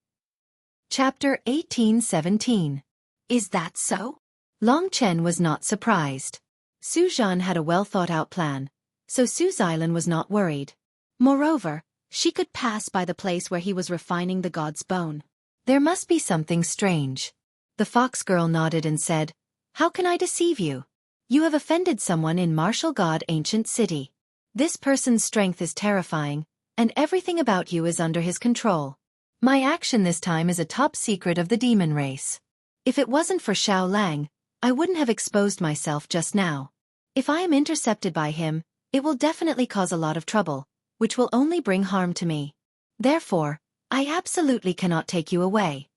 Chapter 1817. Is that so? Long Chen was not surprised. Su Zhan had a well-thought-out plan, so Su Xilan was not worried. Moreover, she could pass by the place where he was refining the god's bone. There must be something strange. The fox girl nodded and said, "How can I deceive you? You have offended someone in Martial God Ancient City. This person's strength is terrifying, and everything about you is under his control. My action this time is a top secret of the demon race. If it wasn't for Xiao Lang, I wouldn't have exposed myself just now. If I am intercepted by him, it will definitely cause a lot of trouble, which will only bring harm to me. Therefore, I absolutely cannot take you away."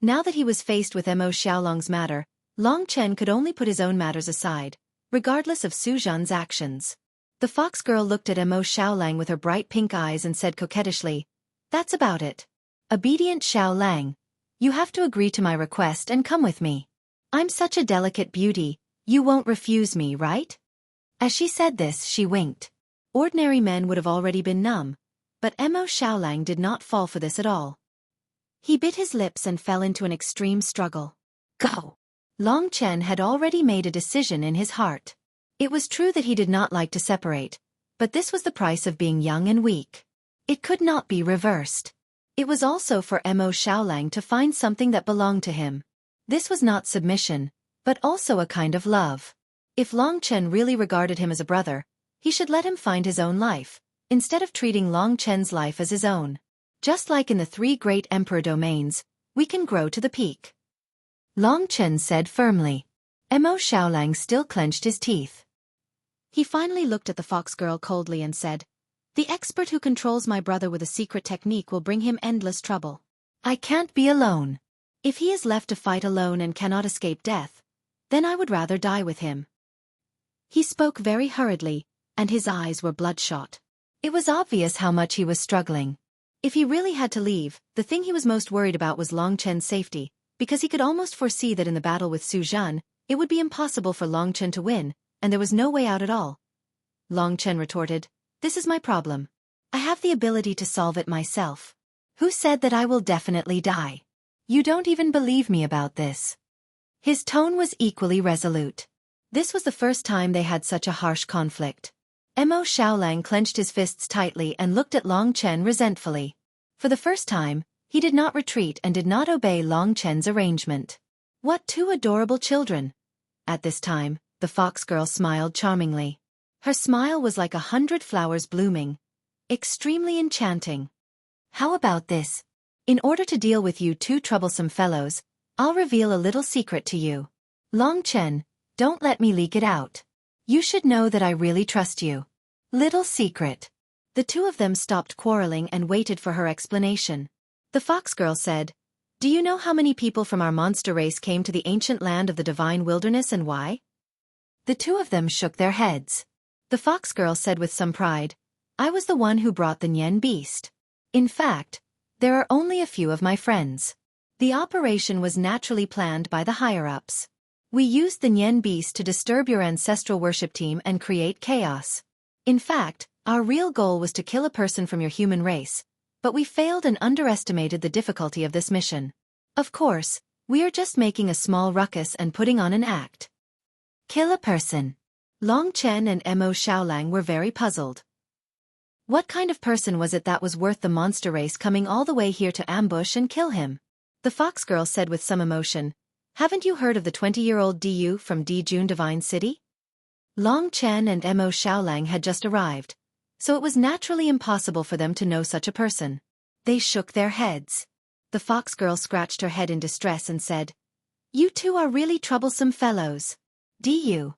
Now that he was faced with Mo Xiaolang's matter, Long Chen could only put his own matters aside, regardless of Su Zhan's actions. The fox girl looked at Mo Xiaolang with her bright pink eyes and said coquettishly, "That's about it. Obedient Xiaolang, you have to agree to my request and come with me. I'm such a delicate beauty, you won't refuse me, right?" As she said this, she winked. Ordinary men would have already been numb, but Mo Xiaolang did not fall for this at all. He bit his lips and fell into an extreme struggle. Go! Long Chen had already made a decision in his heart. It was true that he did not like to separate, but this was the price of being young and weak. It could not be reversed. It was also for Mo Xiaolang to find something that belonged to him. This was not submission, but also a kind of love. If Long Chen really regarded him as a brother, he should let him find his own life, instead of treating Long Chen's life as his own. Just like in the 3 great emperor domains, we can grow to the peak. Long Chen said firmly. Mo Xiaolang still clenched his teeth. He finally looked at the fox girl coldly and said, "The expert who controls my brother with a secret technique will bring him endless trouble. I can't be alone. If he is left to fight alone and cannot escape death, then I would rather die with him." He spoke very hurriedly, and his eyes were bloodshot. It was obvious how much he was struggling. If he really had to leave, the thing he was most worried about was Long Chen's safety, because he could almost foresee that in the battle with Su Zhan, it would be impossible for Long Chen to win, and there was no way out at all. Long Chen retorted, "This is my problem. I have the ability to solve it myself. Who said that I will definitely die? You don't even believe me about this." His tone was equally resolute. This was the first time they had such a harsh conflict. Mo Xiaolang clenched his fists tightly and looked at Long Chen resentfully. For the first time, he did not retreat and did not obey Long Chen's arrangement. What two adorable children! At this time, the fox girl smiled charmingly. Her smile was like 100 flowers blooming. Extremely enchanting. "How about this? In order to deal with you two troublesome fellows, I'll reveal a little secret to you. Long Chen, don't let me leak it out. You should know that I really trust you." Little secret. The two of them stopped quarreling and waited for her explanation. The fox girl said, "Do you know how many people from our monster race came to the ancient land of the divine wilderness and why?" The two of them shook their heads. The fox girl said with some pride, "I was the one who brought the Nian beast. In fact, there are only a few of my friends. The operation was naturally planned by the higher-ups. We used the Nian beast to disturb your ancestral worship team and create chaos. In fact, our real goal was to kill a person from your human race, but we failed and underestimated the difficulty of this mission. Of course, we are just making a small ruckus and putting on an act." Kill a person. Long Chen and Mo Xiaolang were very puzzled. What kind of person was it that was worth the monster race coming all the way here to ambush and kill him? The fox girl said with some emotion, "Haven't you heard of the 20-year-old Diyu from Dijun Divine City?" Long Chen and Mo Xiaolang had just arrived, so it was naturally impossible for them to know such a person. They shook their heads. The fox girl scratched her head in distress and said, "You two are really troublesome fellows. Diyu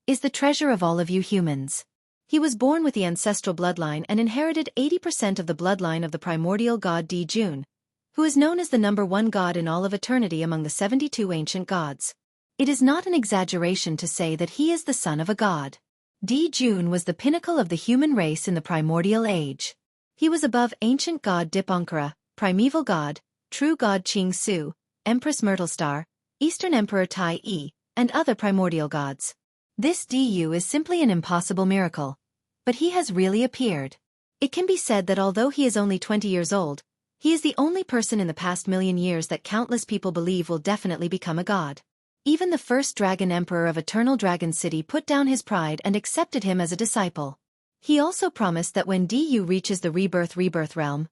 is the treasure of all of you humans. He was born with the ancestral bloodline and inherited 80% of the bloodline of the primordial god Dijun, who is known as the #1 god in all of eternity among the 72 ancient gods. It is not an exaggeration to say that he is the son of a god. Dijun was the pinnacle of the human race in the primordial age. He was above ancient god Dipankara, primeval god, true god Qing Su, Empress Myrtlestar, Eastern Emperor Tai Yi, and other primordial gods. This Du is simply an impossible miracle. But he has really appeared. It can be said that although he is only 20 years old, he is the only person in the past million years that countless people believe will definitely become a god. Even the first dragon emperor of Eternal Dragon City put down his pride and accepted him as a disciple. He also promised that when Du reaches the rebirth realm,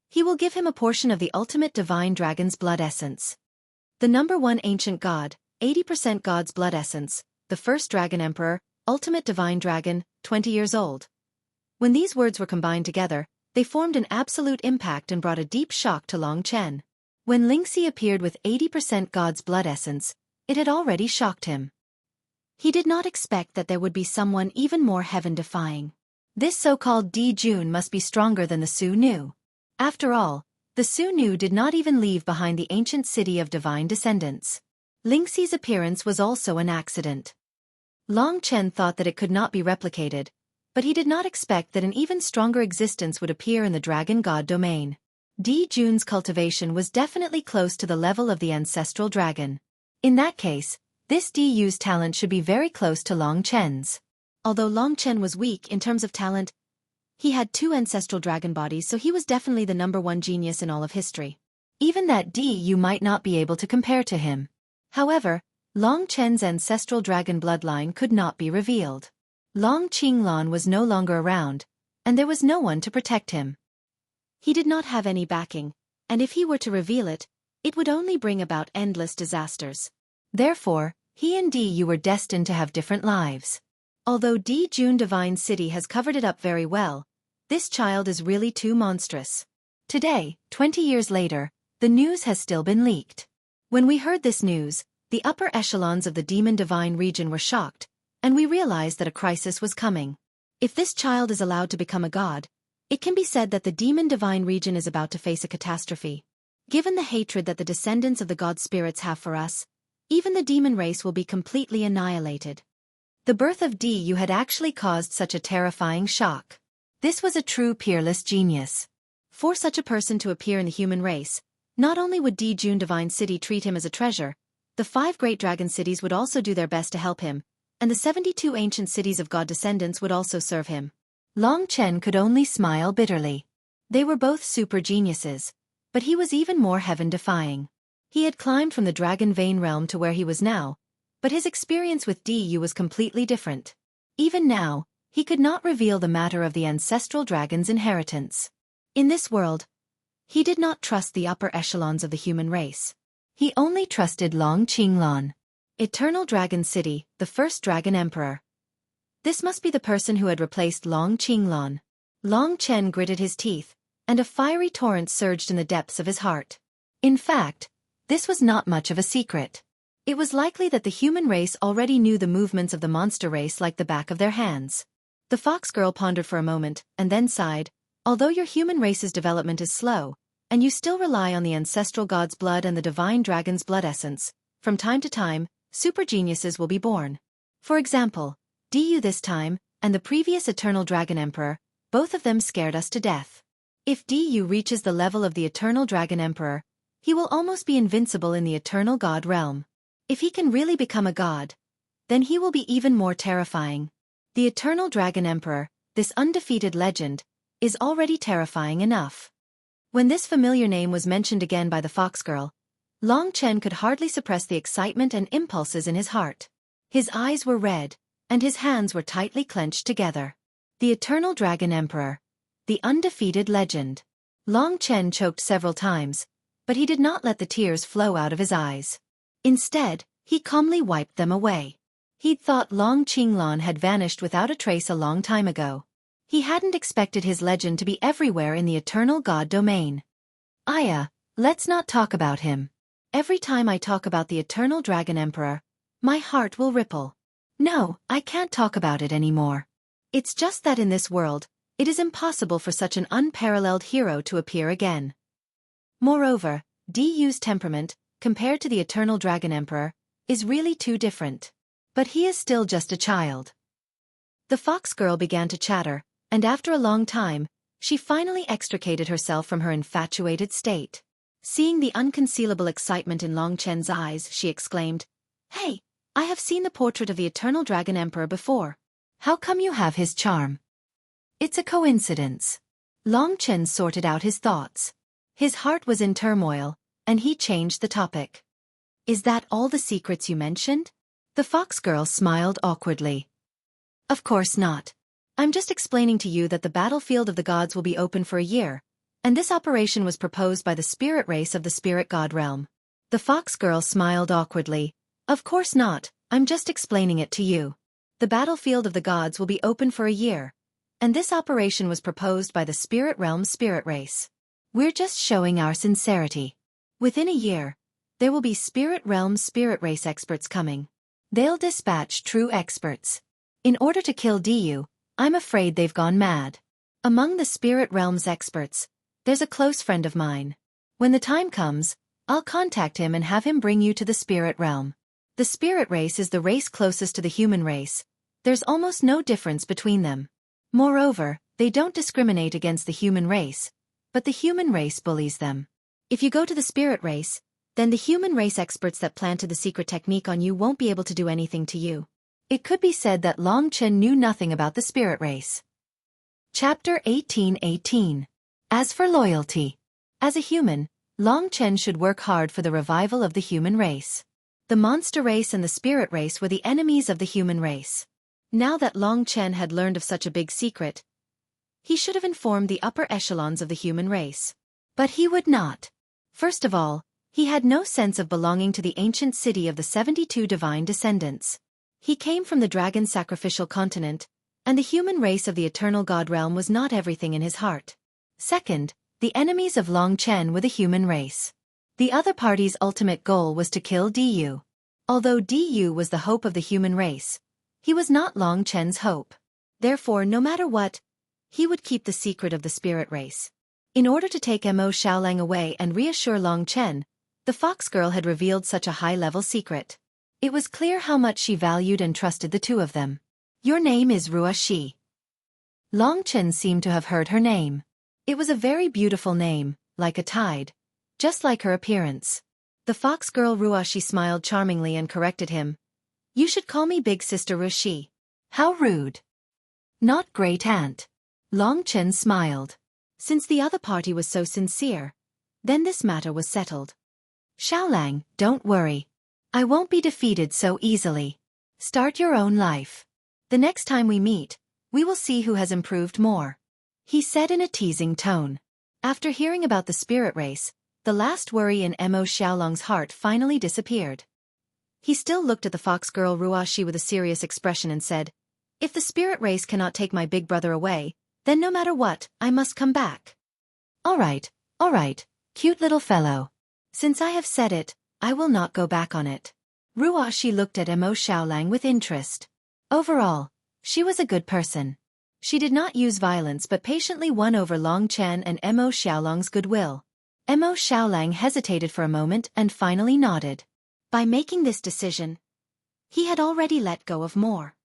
he will give him a portion of the ultimate divine dragon's blood essence. The #1 ancient god, 80% god's blood essence, the first dragon emperor, ultimate divine dragon, 20 years old. When these words were combined together, they formed an absolute impact and brought a deep shock to Long Chen. When Lingxi appeared with 80% god's blood essence, it had already shocked him. He did not expect that there would be someone even more heaven-defying. This so-called Dijun must be stronger than the Su Nu. After all, the Su Nu did not even leave behind the ancient city of divine descendants. Lingxi's appearance was also an accident. Long Chen thought that it could not be replicated, but he did not expect that an even stronger existence would appear in the dragon god domain. Dijun's cultivation was definitely close to the level of the ancestral dragon. In that case, this Du's talent should be very close to Long Chen's. Although Long Chen was weak in terms of talent, he had 2 ancestral dragon bodies, so he was definitely the #1 genius in all of history. Even that Du might not be able to compare to him. However, Long Chen's ancestral dragon bloodline could not be revealed. Long Qinglan was no longer around, and there was no one to protect him. He did not have any backing, and if he were to reveal it, it would only bring about endless disasters. Therefore, he and Du were destined to have different lives. Although Dijun Divine City has covered it up very well, this child is really too monstrous. Today, 20 years later, the news has still been leaked. When we heard this news, the upper echelons of the Demon Divine region were shocked, and we realized that a crisis was coming. If this child is allowed to become a god, it can be said that the Demon Divine region is about to face a catastrophe. Given the hatred that the descendants of the god spirits have for us, even the demon race will be completely annihilated. The birth of Du had actually caused such a terrifying shock. This was a true peerless genius. For such a person to appear in the human race, not only would Dijun Divine City treat him as a treasure, the 5 great dragon cities would also do their best to help him, and the 72 ancient cities of god descendants would also serve him. Long Chen could only smile bitterly. They were both super geniuses, but he was even more heaven-defying. He had climbed from the Dragon Vein realm to where he was now, but his experience with Du was completely different. Even now, he could not reveal the matter of the ancestral dragon's inheritance. In this world, he did not trust the upper echelons of the human race. He only trusted Long Qinglan. Eternal Dragon City, the first Dragon Emperor. This must be the person who had replaced Long Qinglan. Long Chen gritted his teeth, and a fiery torrent surged in the depths of his heart. In fact, this was not much of a secret. It was likely that the human race already knew the movements of the monster race like the back of their hands. The fox girl pondered for a moment, and then sighed. Although your human race's development is slow, and you still rely on the ancestral god's blood and the divine dragon's blood essence, from time to time, super geniuses will be born. For example, Du this time, and the previous Eternal Dragon Emperor, both of them scared us to death. If Du reaches the level of the Eternal Dragon Emperor, he will almost be invincible in the Eternal God realm. If he can really become a god, then he will be even more terrifying. The Eternal Dragon Emperor, this undefeated legend, is already terrifying enough. When this familiar name was mentioned again by the fox girl, Long Chen could hardly suppress the excitement and impulses in his heart. His eyes were red, and his hands were tightly clenched together. The Eternal Dragon Emperor. The undefeated legend. Long Chen choked several times, but he did not let the tears flow out of his eyes. Instead, he calmly wiped them away. He'd thought Long Qinglan had vanished without a trace a long time ago. He hadn't expected his legend to be everywhere in the Eternal God domain. Aya, let's not talk about him. Every time I talk about the Eternal Dragon Emperor, my heart will ripple. No, I can't talk about it anymore. It's just that in this world, it is impossible for such an unparalleled hero to appear again. Moreover, Du's temperament, compared to the Eternal Dragon Emperor, is really too different. But he is still just a child. The fox girl began to chatter, and after a long time, she finally extricated herself from her infatuated state. Seeing the unconcealable excitement in Long Chen's eyes, she exclaimed, "Hey, I have seen the portrait of the Eternal Dragon Emperor before. How come you have his charm?" "It's a coincidence." Long Chen sorted out his thoughts. His heart was in turmoil, and he changed the topic. "Is that all the secrets you mentioned?" The fox girl smiled awkwardly. "Of course not. I'm just explaining to you that the battlefield of the gods will be open for a year, and this operation was proposed by the spirit race of the spirit god realm." The fox girl smiled awkwardly. "Of course not, I'm just explaining it to you. The battlefield of the gods will be open for a year, and this operation was proposed by the spirit realm spirit race. We're just showing our sincerity. Within a year, there will be spirit realm spirit race experts coming. They'll dispatch true experts. In order to kill Du, I'm afraid they've gone mad. Among the spirit realm's experts, there's a close friend of mine. When the time comes, I'll contact him and have him bring you to the spirit realm. The spirit race is the race closest to the human race. There's almost no difference between them. Moreover, they don't discriminate against the human race, but the human race bullies them. If you go to the spirit race, then the human race experts that planted the secret technique on you won't be able to do anything to you." It could be said that Long Chen knew nothing about the spirit race. Chapter 18:18. As for loyalty. As a human, Long Chen should work hard for the revival of the human race. The monster race and the spirit race were the enemies of the human race. Now that Long Chen had learned of such a big secret, he should have informed the upper echelons of the human race. But he would not. First of all, he had no sense of belonging to the ancient city of the 72 divine descendants. He came from the dragon sacrificial continent, and the human race of the eternal god realm was not everything in his heart. Second, the enemies of Long Chen were the human race. The other party's ultimate goal was to kill Du. Although Du was the hope of the human race, he was not Long Chen's hope. Therefore, no matter what, he would keep the secret of the spirit race. In order to take Mo Xiaolang away and reassure Long Chen, the fox girl had revealed such a high-level secret. It was clear how much she valued and trusted the two of them. "Your name is Xueqi." Long Chen seemed to have heard her name. It was a very beautiful name, like a tide, just like her appearance. The fox girl Xueqi smiled charmingly and corrected him. You should call me big sister Xueqi. How rude. Not great aunt. Long Chen smiled. Since the other party was so sincere, then this matter was settled. Xiaolang, don't worry. I won't be defeated so easily. Start your own life. The next time we meet, we will see who has improved more. He said in a teasing tone. After hearing about the spirit race, the last worry in Mo Xiaolang's heart finally disappeared. He still looked at the fox girl Ruashi with a serious expression and said, if the spirit race cannot take my big brother away, then no matter what, I must come back. All right, cute little fellow. Since I have said it, I will not go back on it. Ruashi looked at Mo Xiaolang with interest. Overall, she was a good person. She did not use violence but patiently won over Long Chen and Mo Xiaolang's goodwill. Mo Xiaolang hesitated for a moment and finally nodded. By making this decision, he had already let go of more.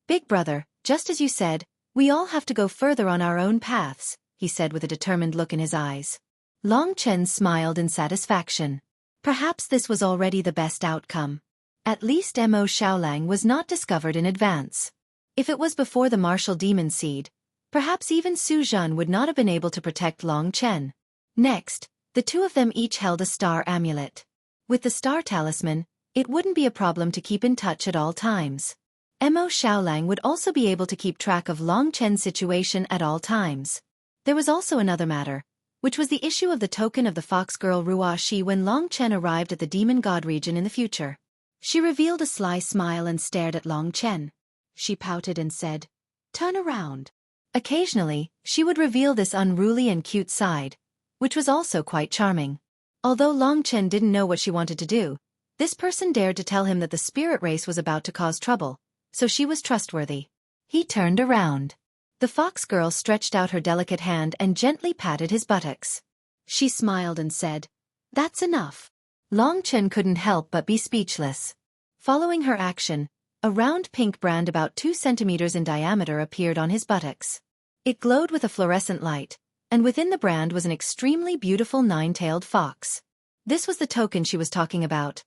Big brother, just as you said, we all have to go further on our own paths, he said with a determined look in his eyes. Long Chen smiled in satisfaction. Perhaps this was already the best outcome. At least Mo Xiaolang was not discovered in advance. If it was before the martial demon seed, perhaps even Su Zhan would not have been able to protect Long Chen. Next, the two of them each held a star amulet. With the star talisman, it wouldn't be a problem to keep in touch at all times. Mo Xiaolang would also be able to keep track of Long Chen's situation at all times. There was also another matter, which was the issue of the token of the fox girl Ruashi when Long Chen arrived at the demon god region in the future. She revealed a sly smile and stared at Long Chen. She pouted and said, turn around. Occasionally, she would reveal this unruly and cute side, which was also quite charming. Although Long Chen didn't know what she wanted to do, this person dared to tell him that the spirit race was about to cause trouble, so she was trustworthy. He turned around. The fox girl stretched out her delicate hand and gently patted his buttocks. She smiled and said, that's enough. Long Chen couldn't help but be speechless. Following her action, a round pink brand about 2 centimeters in diameter appeared on his buttocks. It glowed with a fluorescent light, and within the brand was an extremely beautiful 9-tailed fox. This was the token she was talking about.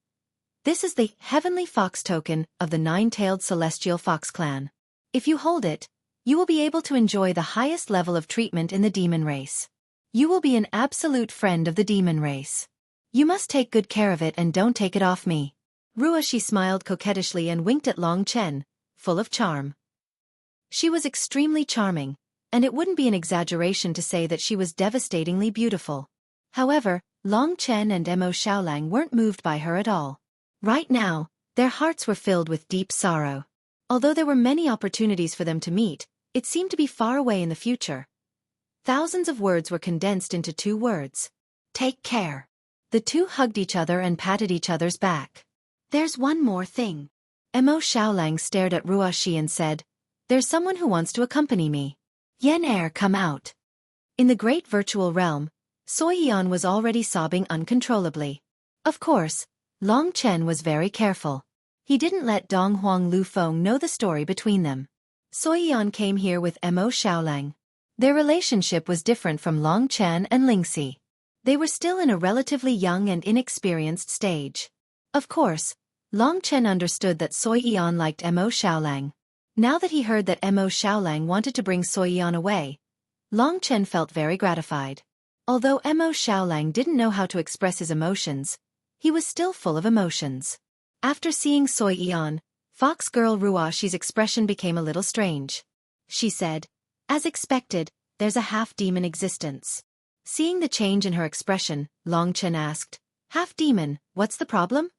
This is the Heavenly Fox token of the 9-tailed Celestial Fox clan. If you hold it, you will be able to enjoy the highest level of treatment in the demon race. You will be an absolute friend of the demon race. You must take good care of it and don't take it off me. Ruashi smiled coquettishly and winked at Long Chen, full of charm. She was extremely charming, and it wouldn't be an exaggeration to say that she was devastatingly beautiful. However, Long Chen and Mo Xiaolang weren't moved by her at all. Right now, their hearts were filled with deep sorrow. Although there were many opportunities for them to meet, it seemed to be far away in the future. Thousands of words were condensed into 2 words. Take care. The two hugged each other and patted each other's back. There's one more thing. Mo Xiaolang stared at Ruashi and said, there's someone who wants to accompany me. Yen Er, come out. In the great virtual realm, Xueqi was already sobbing uncontrollably. Of course, Long Chen was very careful. He didn't let Dong Huang Lu Feng know the story between them. Xueqi came here with Mo Xiaolang. Their relationship was different from Long Chen and Lingxi. They were still in a relatively young and inexperienced stage. Of course, Long Chen understood that Xueqi liked Mo Xiaolang. Now that he heard that Mo Xiaolang wanted to bring Xueqi away, Long Chen felt very gratified. Although Mo Xiaolang didn't know how to express his emotions, he was still full of emotions. After seeing Xueqi, fox girl Ruashi's expression became a little strange. She said, as expected, there's a half-demon existence. Seeing the change in her expression, Long Chen asked, half-demon, what's the problem?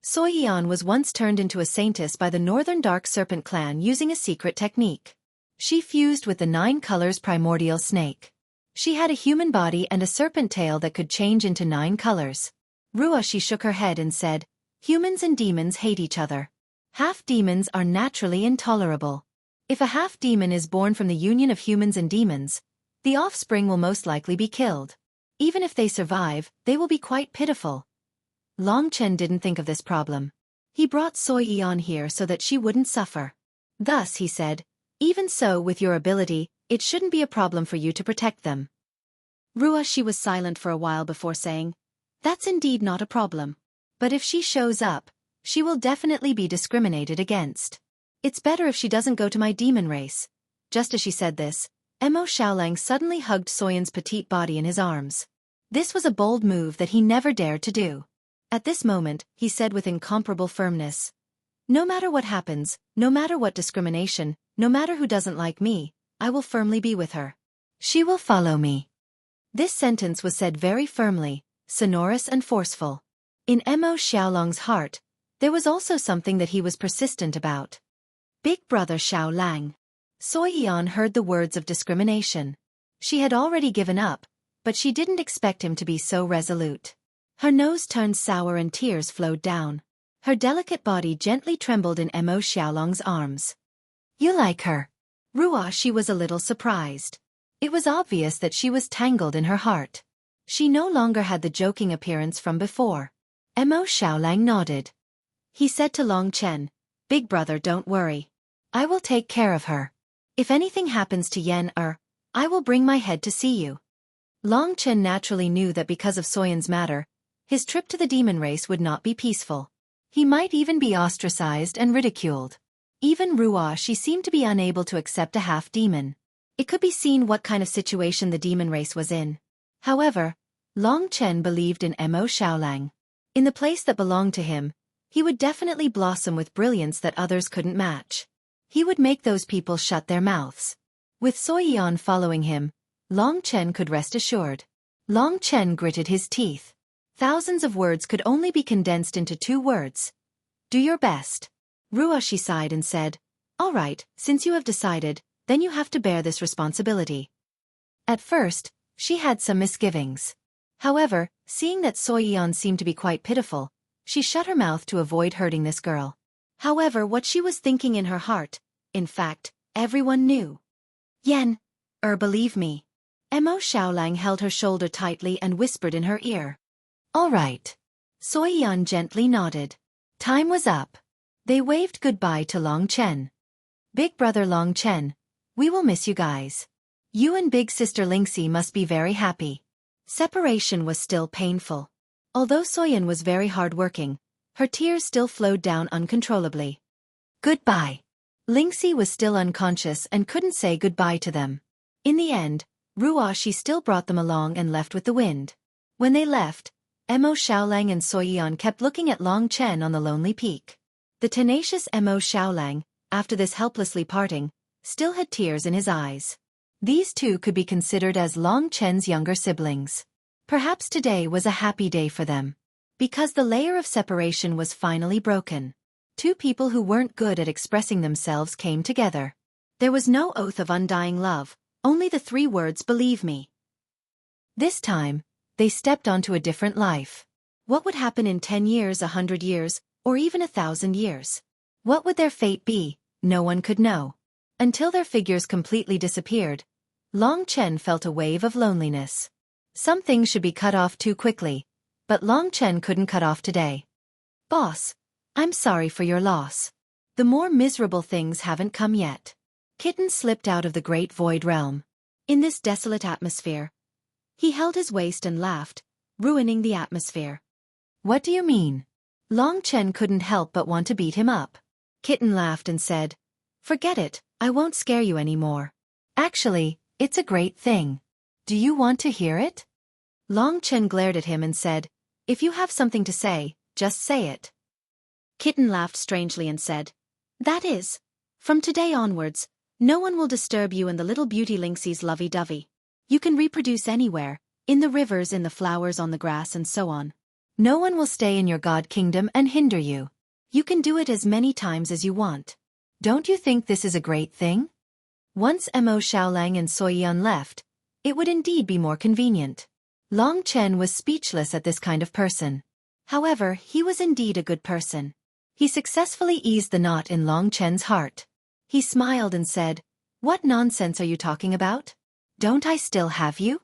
Xueqi was once turned into a saintess by the Northern Dark Serpent clan using a secret technique. She fused with the 9 colors primordial snake. She had a human body and a serpent tail that could change into 9 colors. Ruashi shook her head and said, humans and demons hate each other. Half-demons are naturally intolerable. If a half-demon is born from the union of humans and demons, the offspring will most likely be killed. Even if they survive, they will be quite pitiful. Long Chen didn't think of this problem. He brought Xueqi here so that she wouldn't suffer. Thus, he said, even so, with your ability, it shouldn't be a problem for you to protect them. Ruashi was silent for a while before saying, that's indeed not a problem. But if she shows up, She will definitely be discriminated against. It's better if she doesn't go to my demon race. Just as she said this, Mo Xiaolang suddenly hugged Soyan's petite body in his arms. This was a bold move that he never dared to do. At this moment, he said with incomparable firmness, "No matter what happens, no matter what discrimination, no matter who doesn't like me, I will firmly be with her. She will follow me." This sentence was said very firmly, sonorous and forceful. In Mo Xiaolang's heart, there was also something that he was persistent about. Big brother Xiaolang. Xueqi heard the words of discrimination. She had already given up, but she didn't expect him to be so resolute. Her nose turned sour and tears flowed down. Her delicate body gently trembled in Mo Xiaolang's arms. "You like her?" She was a little surprised. It was obvious that she was tangled in her heart. She no longer had the joking appearance from before. Mo Xiaolang nodded. He said to Long Chen, "Big brother, don't worry. I will take care of her. If anything happens to Yen I will bring my head to see you." Long Chen naturally knew that because of Soyan's matter, his trip to the demon race would not be peaceful. He might even be ostracized and ridiculed. Even she seemed to be unable to accept a half-demon. It could be seen what kind of situation the demon race was in. However, Long Chen believed in Mo Xiaolang. In the place that belonged to him, he would definitely blossom with brilliance that others couldn't match. He would make those people shut their mouths. With Xueqi following him, Long Chen could rest assured. Long Chen gritted his teeth. Thousands of words could only be condensed into 2 words. "Do your best." She sighed and said, "All right, since you have decided, then you have to bear this responsibility." At first, she had some misgivings. However, seeing that Xueqi seemed to be quite pitiful, she shut her mouth to avoid hurting this girl. However, what she was thinking in her heart, in fact, everyone knew. "Yen, believe me." Mo Xiaolang held her shoulder tightly and whispered in her ear. "All right." Xueqi gently nodded. Time was up. They waved goodbye to Long Chen. "Big brother Long Chen, we will miss you guys. You and big sister Lingxi must be very happy." Separation was still painful. Although Soyan was very hard-working, her tears still flowed down uncontrollably. "Goodbye." Lingxi was still unconscious and couldn't say goodbye to them. In the end, she still brought them along and left with the wind. When they left, Mo Xiaolang and Xueqi kept looking at Long Chen on the lonely peak. The tenacious Mo Xiaolang, after this helplessly parting, still had tears in his eyes. These 2 could be considered as Long Chen's younger siblings. Perhaps today was a happy day for them. Because the layer of separation was finally broken. 2 people who weren't good at expressing themselves came together. There was no oath of undying love, only the 3 words "believe me." This time, they stepped onto a different life. What would happen in 10 years, 100 years, or even 1,000 years? What would their fate be? No one could know. Until their figures completely disappeared, Long Chen felt a wave of loneliness. Some things should be cut off too quickly, but Long Chen couldn't cut off today. "Boss, I'm sorry for your loss. The more miserable things haven't come yet." Kitten slipped out of the great void realm. In this desolate atmosphere, he held his waist and laughed, ruining the atmosphere. "What do you mean?" Long Chen couldn't help but want to beat him up. Kitten laughed and said, "Forget it, I won't scare you anymore. Actually, it's a great thing. Do you want to hear it?" Long Chen glared at him and said, "If you have something to say, just say it." Kitten laughed strangely and said, "That is, from today onwards, no one will disturb you and the little beauty Lingxi's lovey-dovey. You can reproduce anywhere, in the rivers, in the flowers, on the grass, and so on. No one will stay in your God kingdom and hinder you. You can do it as many times as you want. Don't you think this is a great thing?" Once Mo Xiaolang and Xueqi left, it would indeed be more convenient. Long Chen was speechless at this kind of person. However, he was indeed a good person. He successfully eased the knot in Long Chen's heart. He smiled and said, "What nonsense are you talking about? Don't I still have you?"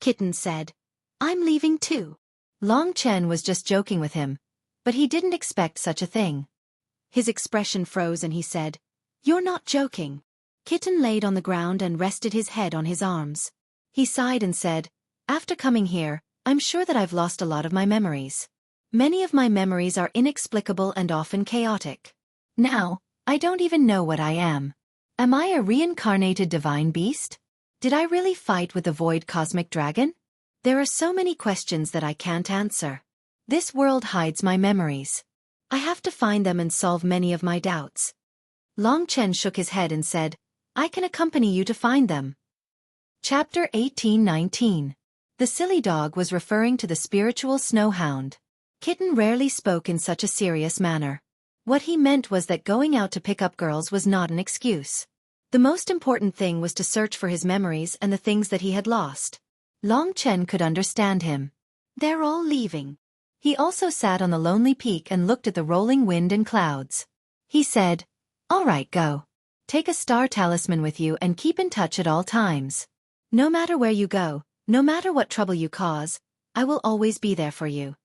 Kitten said, "I'm leaving too." Long Chen was just joking with him, but he didn't expect such a thing. His expression froze and he said, "You're not joking." Kitten laid on the ground and rested his head on his arms. He sighed and said, "After coming here, I'm sure that I've lost a lot of my memories. Many of my memories are inexplicable and often chaotic. Now, I don't even know what I am. Am I a reincarnated divine beast? Did I really fight with the void cosmic dragon? There are so many questions that I can't answer. This world hides my memories. I have to find them and solve many of my doubts. Long Chen shook his head and said, I can accompany you to find them. Chapter 18-19. The silly dog was referring to the spiritual snow hound. Kitten rarely spoke in such a serious manner. What he meant was that going out to pick up girls was not an excuse. The most important thing was to search for his memories and the things that he had lost. Long Chen could understand him. They're all leaving. He also sat on the lonely peak and looked at the rolling wind and clouds. He said, All right, go. Take a star talisman with you and keep in touch at all times. No matter where you go, no matter what trouble you cause, I will always be there for you.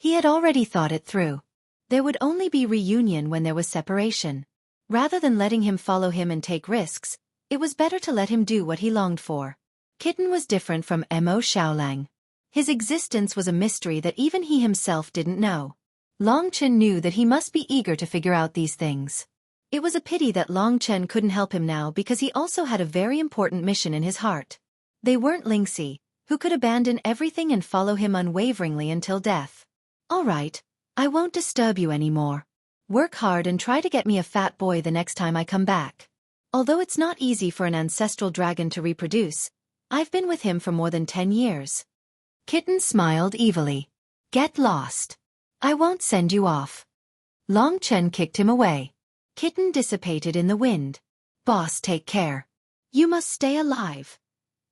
He had already thought it through. There would only be reunion when there was separation. Rather than letting him follow him and take risks, it was better to let him do what he longed for. Kitten was different from Mo Xiaolang. His existence was a mystery that even he himself didn't know. Long Chen knew that he must be eager to figure out these things. It was a pity that Long Chen couldn't help him now because he also had a very important mission in his heart. They weren't Lingxi, who could abandon everything and follow him unwaveringly until death. All right, I won't disturb you anymore. Work hard and try to get me a fat boy the next time I come back. Although it's not easy for an ancestral dragon to reproduce, I've been with him for more than 10 years. Kitten smiled evilly. Get lost. I won't send you off. Long Chen kicked him away. Kitten dissipated in the wind. Boss, take care. You must stay alive.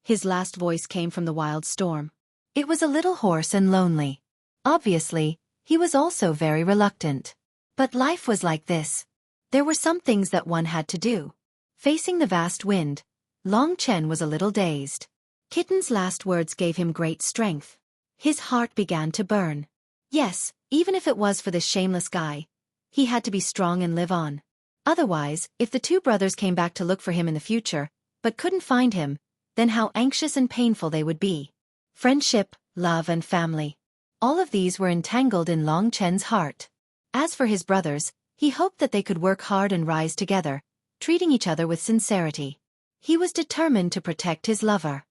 His last voice came from the wild storm. It was a little hoarse and lonely. Obviously, he was also very reluctant. But life was like this. There were some things that one had to do. Facing the vast wind, Long Chen was a little dazed. Kitten's last words gave him great strength. His heart began to burn. Yes, even if it was for this shameless guy, he had to be strong and live on. Otherwise, if the two brothers came back to look for him in the future, but couldn't find him, then how anxious and painful they would be. Friendship, love and family. All of these were entangled in Long Chen's heart. As for his brothers, he hoped that they could work hard and rise together, treating each other with sincerity. He was determined to protect his lover.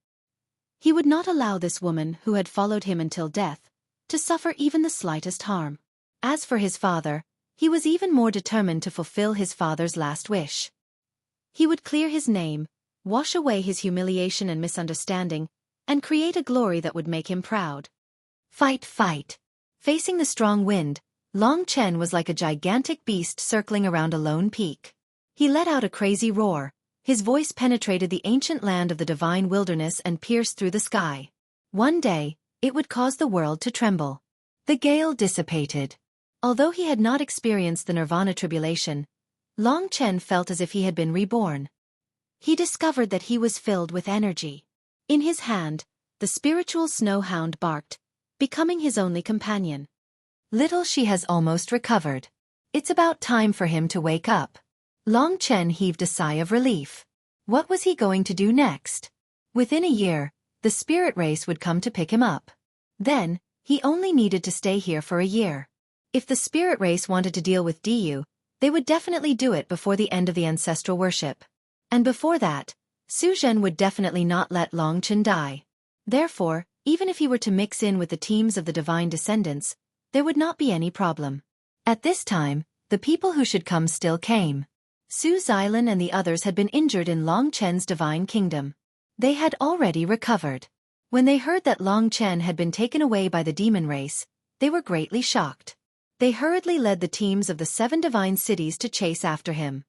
He would not allow this woman who had followed him until death to suffer even the slightest harm. As for his father, he was even more determined to fulfill his father's last wish. He would clear his name, wash away his humiliation and misunderstanding, and create a glory that would make him proud. Fight, fight. Facing the strong wind, Long Chen was like a gigantic beast circling around a lone peak. He let out a crazy roar. His voice penetrated the ancient land of the divine wilderness and pierced through the sky. One day, it would cause the world to tremble. The gale dissipated. Although he had not experienced the nirvana tribulation, Long Chen felt as if he had been reborn. He discovered that he was filled with energy. In his hand, the spiritual snow hound barked, becoming his only companion. Little she has almost recovered. It's about time for him to wake up. Long Chen heaved a sigh of relief. What was he going to do next? Within a year, the spirit race would come to pick him up. Then, he only needed to stay here for a year. If the spirit race wanted to deal with Du, they would definitely do it before the end of the ancestral worship. And before that, Su Zhen would definitely not let Long Chen die. Therefore, even if he were to mix in with the teams of the divine descendants, there would not be any problem. At this time, the people who should come still came. Su Xilan and the others had been injured in Long Chen's divine kingdom. They had already recovered. When they heard that Long Chen had been taken away by the demon race, they were greatly shocked. They hurriedly led the teams of the 7 divine cities to chase after him.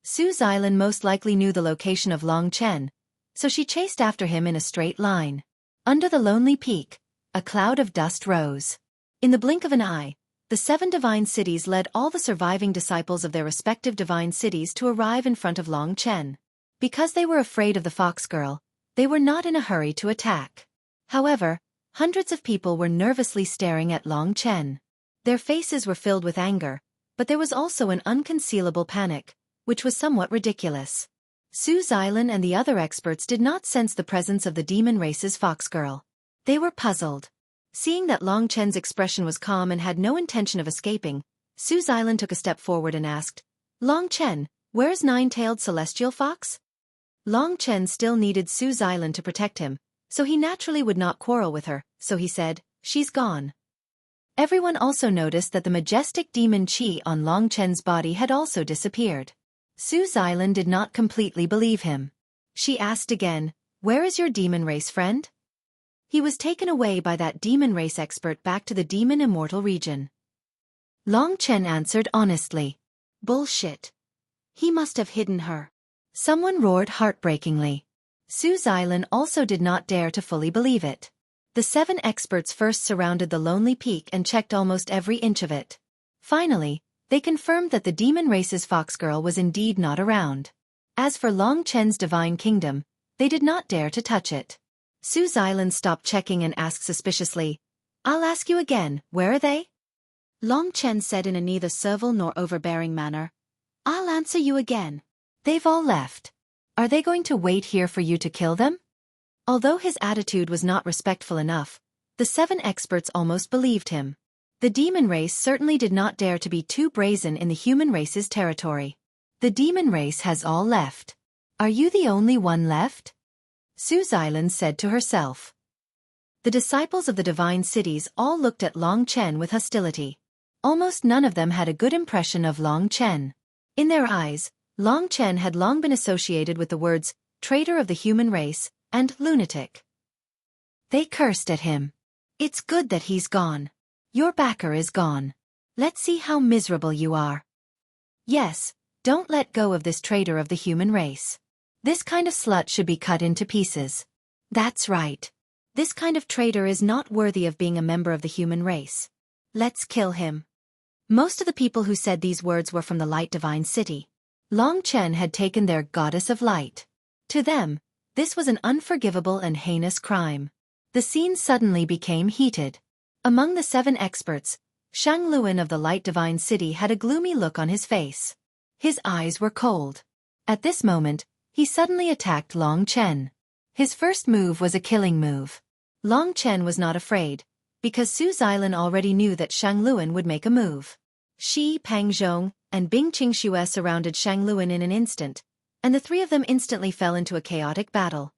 Su Xilan most likely knew the location of Long Chen, so she chased after him in a straight line. Under the lonely peak, a cloud of dust rose. In the blink of an eye, the 7 divine cities led all the surviving disciples of their respective divine cities to arrive in front of Long Chen. Because they were afraid of the fox girl, they were not in a hurry to attack. However, hundreds of people were nervously staring at Long Chen. Their faces were filled with anger, but there was also an unconcealable panic, which was somewhat ridiculous. Su Xilan and the other experts did not sense the presence of the demon race's fox girl. They were puzzled. Seeing that Long Chen's expression was calm and had no intention of escaping, Su Xilan took a step forward and asked, Long Chen, where's nine-tailed celestial fox? Long Chen still needed Su Xilan to protect him, so he naturally would not quarrel with her, so he said, she's gone. Everyone also noticed that the majestic demon Qi on Long Chen's body had also disappeared. Su Xilan did not completely believe him. She asked again, where is your demon race friend? He was taken away by that demon race expert back to the demon immortal region. Long Chen answered honestly. Bullshit. He must have hidden her. Someone roared heartbreakingly. Su Xilan also did not dare to fully believe it. The 7 experts first surrounded the lonely peak and checked almost every inch of it. Finally, they confirmed that the demon race's fox girl was indeed not around. As for Long Chen's divine kingdom, they did not dare to touch it. Su Xilan stopped checking and asked suspiciously, I'll ask you again, where are they? Long Chen said in a neither servile nor overbearing manner, I'll answer you again. They've all left. Are they going to wait here for you to kill them? Although his attitude was not respectful enough, the 7 experts almost believed him. The demon race certainly did not dare to be too brazen in the human race's territory. The demon race has all left. Are you the only one left? Su Xilan said to herself. The disciples of the divine cities all looked at Long Chen with hostility. Almost none of them had a good impression of Long Chen. In their eyes, Long Chen had long been associated with the words, traitor of the human race, and lunatic. They cursed at him. It's good that he's gone. Your backer is gone. Let's see how miserable you are. Yes, don't let go of this traitor of the human race. This kind of slut should be cut into pieces. That's right. This kind of traitor is not worthy of being a member of the human race. Let's kill him. Most of the people who said these words were from the Light Divine City. Long Chen had taken their goddess of light. To them, this was an unforgivable and heinous crime. The scene suddenly became heated. Among the 7 experts, Shang Luan of the Light Divine City had a gloomy look on his face. His eyes were cold. At this moment, he suddenly attacked Long Chen. His first move was a killing move. Long Chen was not afraid, because Su Xilan already knew that Shang Luan would make a move. Shi, Pangzhong, and Bing Qingxue surrounded Shang Luan in an instant, and the 3 of them instantly fell into a chaotic battle.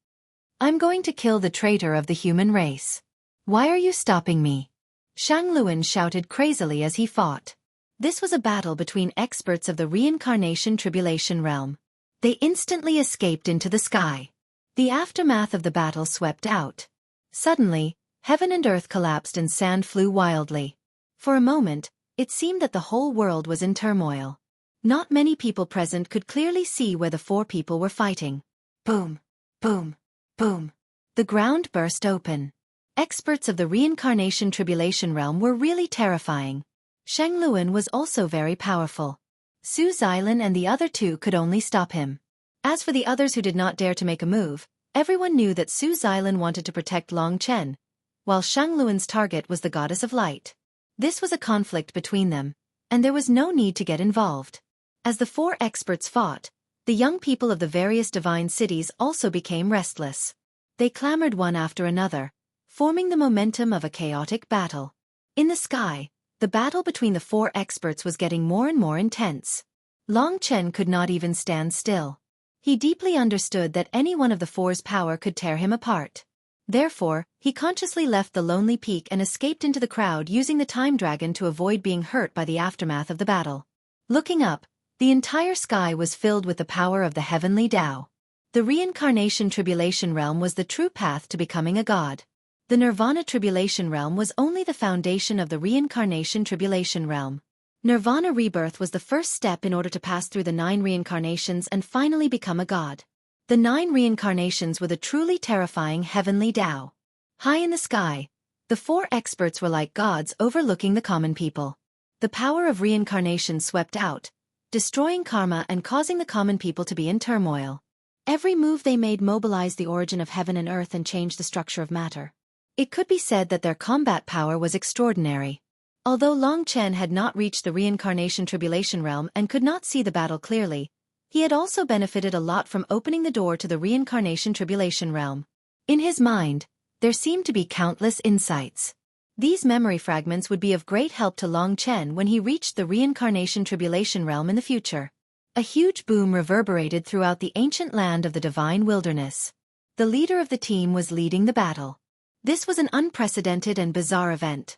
I'm going to kill the traitor of the human race. Why are you stopping me? Shang Luan shouted crazily as he fought. This was a battle between experts of the reincarnation tribulation realm. They instantly escaped into the sky. The aftermath of the battle swept out. Suddenly, heaven and earth collapsed and sand flew wildly. For a moment, it seemed that the whole world was in turmoil. Not many people present could clearly see where the 4 people were fighting. Boom, boom, boom. The ground burst open. Experts of the reincarnation tribulation realm were really terrifying. Shang Luan was also very powerful. Su Xilan and the other 2 could only stop him. As for the others who did not dare to make a move, everyone knew that Su Xilan wanted to protect Long Chen, while Shang Luan's target was the goddess of light. This was a conflict between them, and there was no need to get involved. As the 4 experts fought, the young people of the various divine cities also became restless. They clamored one after another, forming the momentum of a chaotic battle. In the sky, the battle between the 4 experts was getting more and more intense. Long Chen could not even stand still. He deeply understood that any one of the 4's power could tear him apart. Therefore, he consciously left the lonely peak and escaped into the crowd using the time dragon to avoid being hurt by the aftermath of the battle. Looking up, the entire sky was filled with the power of the heavenly Tao. The reincarnation tribulation realm was the true path to becoming a god. The nirvana tribulation realm was only the foundation of the reincarnation tribulation realm. Nirvana rebirth was the first step in order to pass through the 9 reincarnations and finally become a god. The 9 reincarnations were the truly terrifying heavenly Tao. High in the sky, the 4 experts were like gods overlooking the common people. The power of reincarnation swept out, destroying karma and causing the common people to be in turmoil. Every move they made mobilized the origin of heaven and earth and changed the structure of matter. It could be said that their combat power was extraordinary. Although Long Chen had not reached the reincarnation tribulation realm and could not see the battle clearly, he had also benefited a lot from opening the door to the reincarnation tribulation realm. In his mind, there seemed to be countless insights. These memory fragments would be of great help to Long Chen when he reached the reincarnation tribulation realm in the future. A huge boom reverberated throughout the ancient land of the divine wilderness. The leader of the team was leading the battle. This was an unprecedented and bizarre event.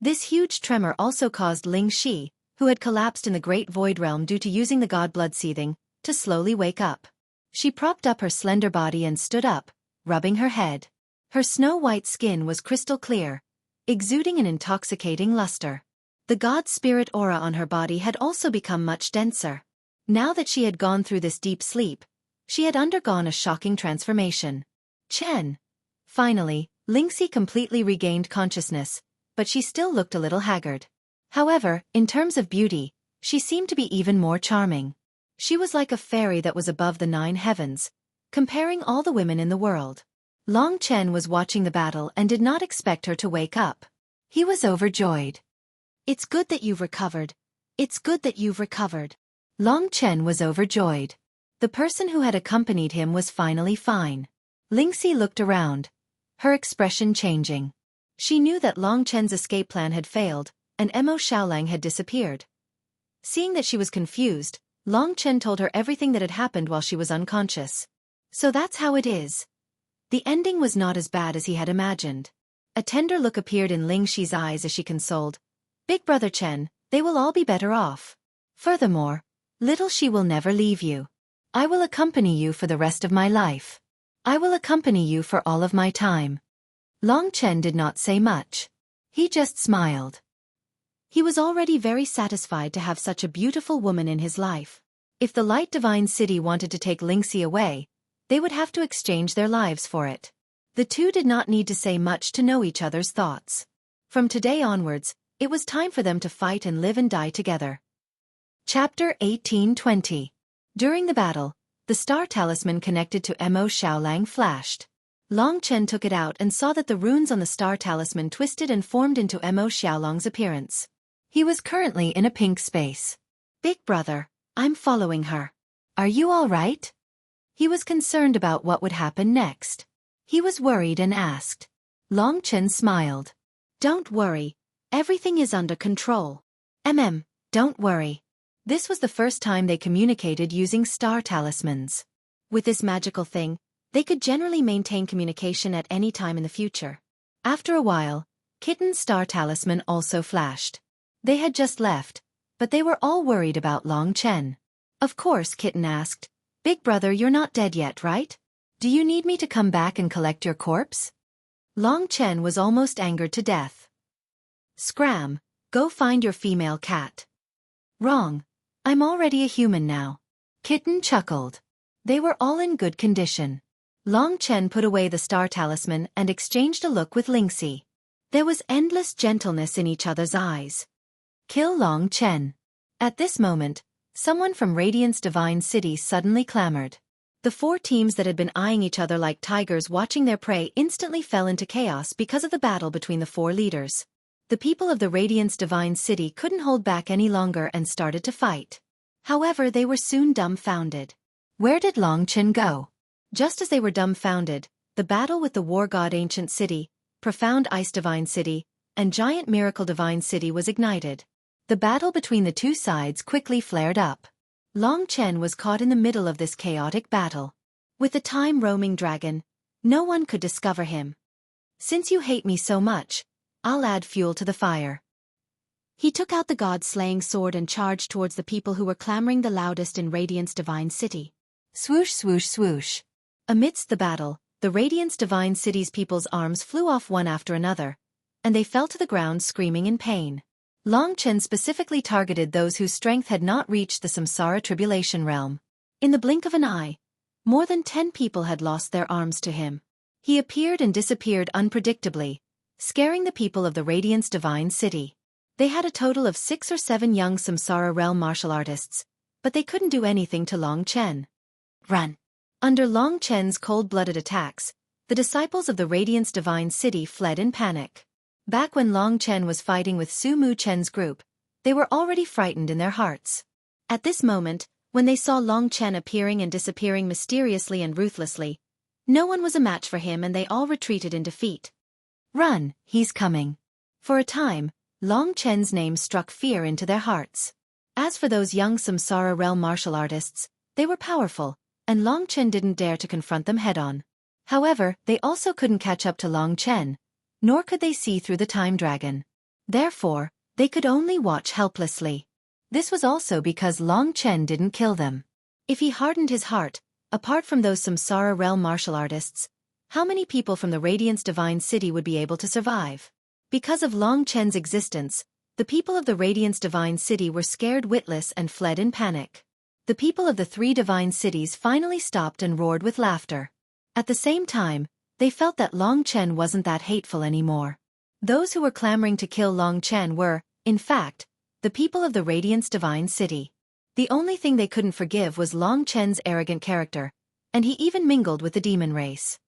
This huge tremor also caused Ling Shi, who had collapsed in the great void realm due to using the god blood seething, to slowly wake up. She propped up her slender body and stood up, rubbing her head. Her snow-white skin was crystal clear, exuding an intoxicating luster. The god spirit aura on her body had also become much denser. Now that she had gone through this deep sleep, she had undergone a shocking transformation. Chen. Finally, Lingxi completely regained consciousness, but she still looked a little haggard. However, in terms of beauty, she seemed to be even more charming. She was like a fairy that was above the 9 heavens, comparing all the women in the world. Long Chen was watching the battle and did not expect her to wake up. He was overjoyed. "It's good that you've recovered. It's good that you've recovered." Long Chen was overjoyed. The person who had accompanied him was finally fine. Lingxi looked around, her expression changing. She knew that Long Chen's escape plan had failed, and Mo Xiaolang had disappeared. Seeing that she was confused, Long Chen told her everything that had happened while she was unconscious. "So that's how it is." The ending was not as bad as he had imagined. A tender look appeared in Ling Shi's eyes as she consoled, "Big brother Chen, they will all be better off. Furthermore, little Shi will never leave you. I will accompany you for the rest of my life. I will accompany you for all of my time." Long Chen did not say much. He just smiled. He was already very satisfied to have such a beautiful woman in his life. If the Light Divine City wanted to take Lingxi away, they would have to exchange their lives for it. The two did not need to say much to know each other's thoughts. From today onwards, it was time for them to fight and live and die together. Chapter 18-20. During the battle, the star talisman connected to Mo Xiaolang flashed. Long Chen took it out and saw that the runes on the star talisman twisted and formed into Mo Xiaolang's appearance. He was currently in a pink space. "Big brother, I'm following her. Are you all right?" He was concerned about what would happen next. He was worried and asked. Long Chen smiled. "Don't worry, everything is under control. Don't worry." This was the first time they communicated using star talismans. With this magical thing, they could generally maintain communication at any time in the future. After a while, Kitten's star talisman also flashed. They had just left, but they were all worried about Long Chen. Of course, Kitten asked, "Big brother, you're not dead yet, right? Do you need me to come back and collect your corpse?" Long Chen was almost angered to death. "Scram, go find your female cat." "Wrong. I'm already a human now." Kitten chuckled. They were all in good condition. Long Chen put away the star talisman and exchanged a look with Lingxi. There was endless gentleness in each other's eyes. "Kill Long Chen." At this moment, someone from Radiant's Divine City suddenly clamored. The 4 teams that had been eyeing each other like tigers watching their prey instantly fell into chaos because of the battle between the 4 leaders. The people of the Radiant's Divine City couldn't hold back any longer and started to fight. However, they were soon dumbfounded. Where did Long Chen go? Just as they were dumbfounded, the battle with the War God Ancient City, Profound Ice Divine City, and Giant Miracle Divine City was ignited. The battle between the 2 sides quickly flared up. Long Chen was caught in the middle of this chaotic battle. With the time-roaming dragon, no one could discover him. "Since you hate me so much, I'll add fuel to the fire." He took out the god-slaying sword and charged towards the people who were clamoring the loudest in Radiant's Divine City. Swoosh, swoosh, swoosh. Amidst the battle, the Radiant's Divine City's people's arms flew off one after another, and they fell to the ground screaming in pain. Long Chen specifically targeted those whose strength had not reached the Samsara tribulation realm. In the blink of an eye, more than 10 people had lost their arms to him. He appeared and disappeared unpredictably, scaring the people of the Radiant's Divine City. They had a total of 6 or 7 young Samsara realm martial artists, but they couldn't do anything to Long Chen. Run! Under Long Chen's cold-blooded attacks, the disciples of the Radiant's Divine City fled in panic. Back when Long Chen was fighting with Su Mu Chen's group, they were already frightened in their hearts. At this moment, when they saw Long Chen appearing and disappearing mysteriously and ruthlessly, no one was a match for him and they all retreated in defeat. Run, he's coming. For a time, Long Chen's name struck fear into their hearts. As for those young Samsara realm martial artists, they were powerful, and Long Chen didn't dare to confront them head-on. However, they also couldn't catch up to Long Chen, nor could they see through the time dragon. Therefore, they could only watch helplessly. This was also because Long Chen didn't kill them. If he hardened his heart, apart from those Samsara realm martial artists, how many people from the Radiance Divine City would be able to survive? Because of Long Chen's existence, the people of the Radiance Divine City were scared witless and fled in panic. The people of the 3 divine cities finally stopped and roared with laughter. At the same time, they felt that Long Chen wasn't that hateful anymore. Those who were clamoring to kill Long Chen were, in fact, the people of the Radiance Divine City. The only thing they couldn't forgive was Long Chen's arrogant character, and he even mingled with the demon race.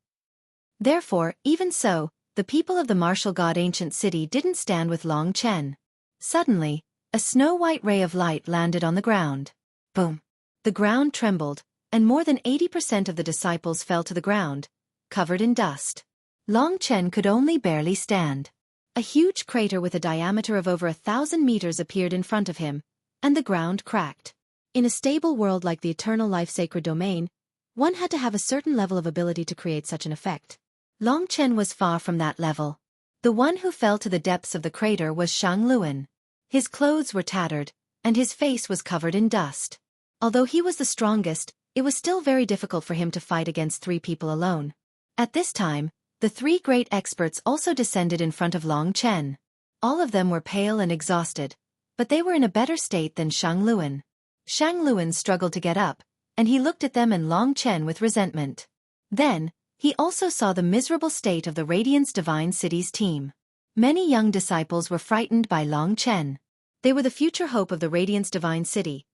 Therefore, even so, the people of the martial god ancient city didn't stand with Long Chen. Suddenly, a snow-white ray of light landed on the ground. Boom! The ground trembled, and more than 80% of the disciples fell to the ground, covered in dust. Long Chen could only barely stand. A huge crater with a diameter of over 1,000 meters appeared in front of him, and the ground cracked. In a stable world like the Eternal Life Sacred Domain, one had to have a certain level of ability to create such an effect. Long Chen was far from that level. The one who fell to the depths of the crater was Shang Luan. His clothes were tattered, and his face was covered in dust. Although he was the strongest, it was still very difficult for him to fight against 3 people alone. At this time, the 3 great experts also descended in front of Long Chen. All of them were pale and exhausted, but they were in a better state than Shang Luan. Shang Luan struggled to get up, and he looked at them and Long Chen with resentment. Then, he also saw the miserable state of the Radiance Divine City's team. Many young disciples were frightened by Long Chen. They were the future hope of the Radiance Divine City.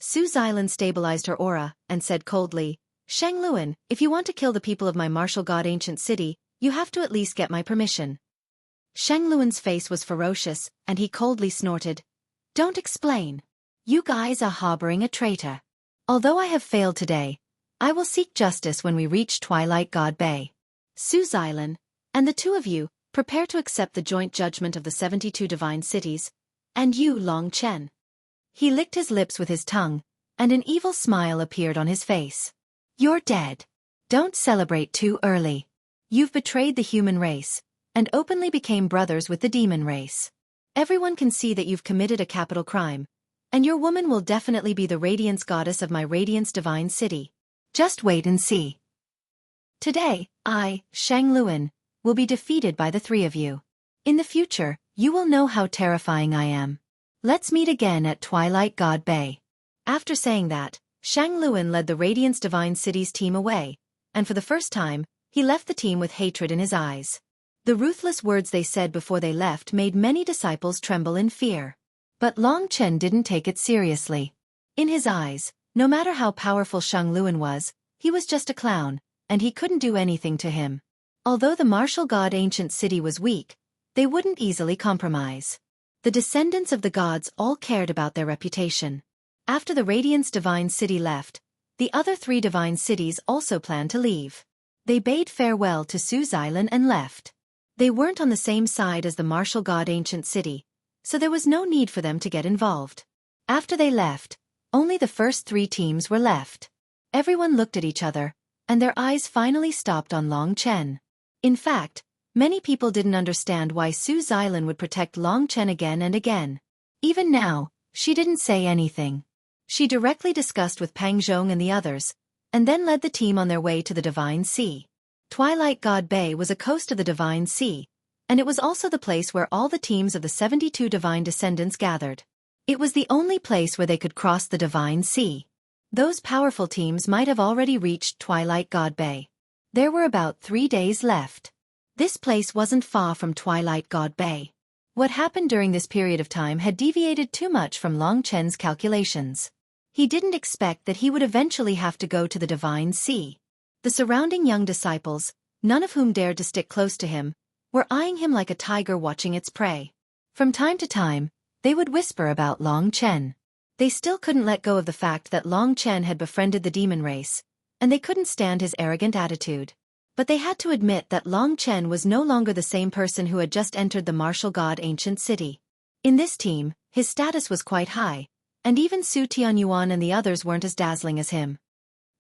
Su Xilan stabilized her aura, and said coldly, Shang Luan, if you want to kill the people of my martial god ancient city, you have to at least get my permission. Shang Luan's face was ferocious, and he coldly snorted, Don't explain. You guys are harboring a traitor. Although I have failed today, I will seek justice when we reach Twilight God Bay. Su Xilan, and the 2 of you, prepare to accept the joint judgment of the 72 divine cities, and you, Long Chen. He licked his lips with his tongue, and an evil smile appeared on his face. You're dead. Don't celebrate too early. You've betrayed the human race, and openly became brothers with the demon race. Everyone can see that you've committed a capital crime, and your woman will definitely be the radiance goddess of my Radiance Divine City. Just wait and see. Today, I, Shang Luan, will be defeated by the 3 of you. In the future, you will know how terrifying I am. Let's meet again at Twilight God Bay. After saying that, Shang Luan led the Radiance Divine City's team away, and for the first time, he left the team with hatred in his eyes. The ruthless words they said before they left made many disciples tremble in fear. But Long Chen didn't take it seriously. In his eyes, no matter how powerful Shang Luan was, he was just a clown, and he couldn't do anything to him. Although the martial god ancient city was weak, they wouldn't easily compromise. The descendants of the gods all cared about their reputation. After the Radiance Divine City left, the other 3 divine cities also planned to leave. They bade farewell to Su Xilan and left. They weren't on the same side as the martial god ancient city, so there was no need for them to get involved. After they left, only the first 3 teams were left. Everyone looked at each other, and their eyes finally stopped on Long Chen. In fact, many people didn't understand why Su Xilan would protect Long Chen again and again. Even now, she didn't say anything. She directly discussed with Pang Zhong and the others, and then led the team on their way to the Divine Sea. Twilight God Bay was a coast of the Divine Sea, and it was also the place where all the teams of the 72 divine descendants gathered. It was the only place where they could cross the Divine Sea. Those powerful teams might have already reached Twilight God Bay. There were about 3 days left. This place wasn't far from Twilight God Bay. What happened during this period of time had deviated too much from Long Chen's calculations. He didn't expect that he would eventually have to go to the Divine Sea. The surrounding young disciples, none of whom dared to stick close to him, were eyeing him like a tiger watching its prey. From time to time, they would whisper about Long Chen. They still couldn't let go of the fact that Long Chen had befriended the demon race, and they couldn't stand his arrogant attitude. But they had to admit that Long Chen was no longer the same person who had just entered the martial god ancient city. In this team, his status was quite high, and even Su Tianyuan and the others weren't as dazzling as him.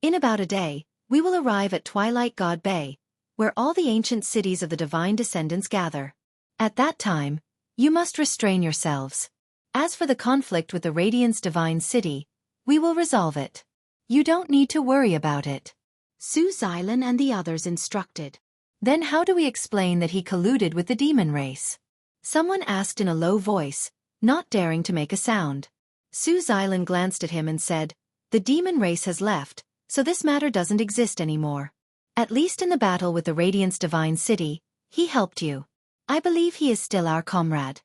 In about a day, we will arrive at Twilight God Bay, where all the ancient cities of the divine descendants gather. At that time, you must restrain yourselves. As for the conflict with the Radiance Divine City, we will resolve it. You don't need to worry about it. Su Xilan and the others instructed. Then how do we explain that he colluded with the demon race? Someone asked in a low voice, not daring to make a sound. Su Xilan glanced at him and said, the demon race has left, so this matter doesn't exist anymore. At least in the battle with the Radiance Divine City, he helped you. I believe he is still our comrade.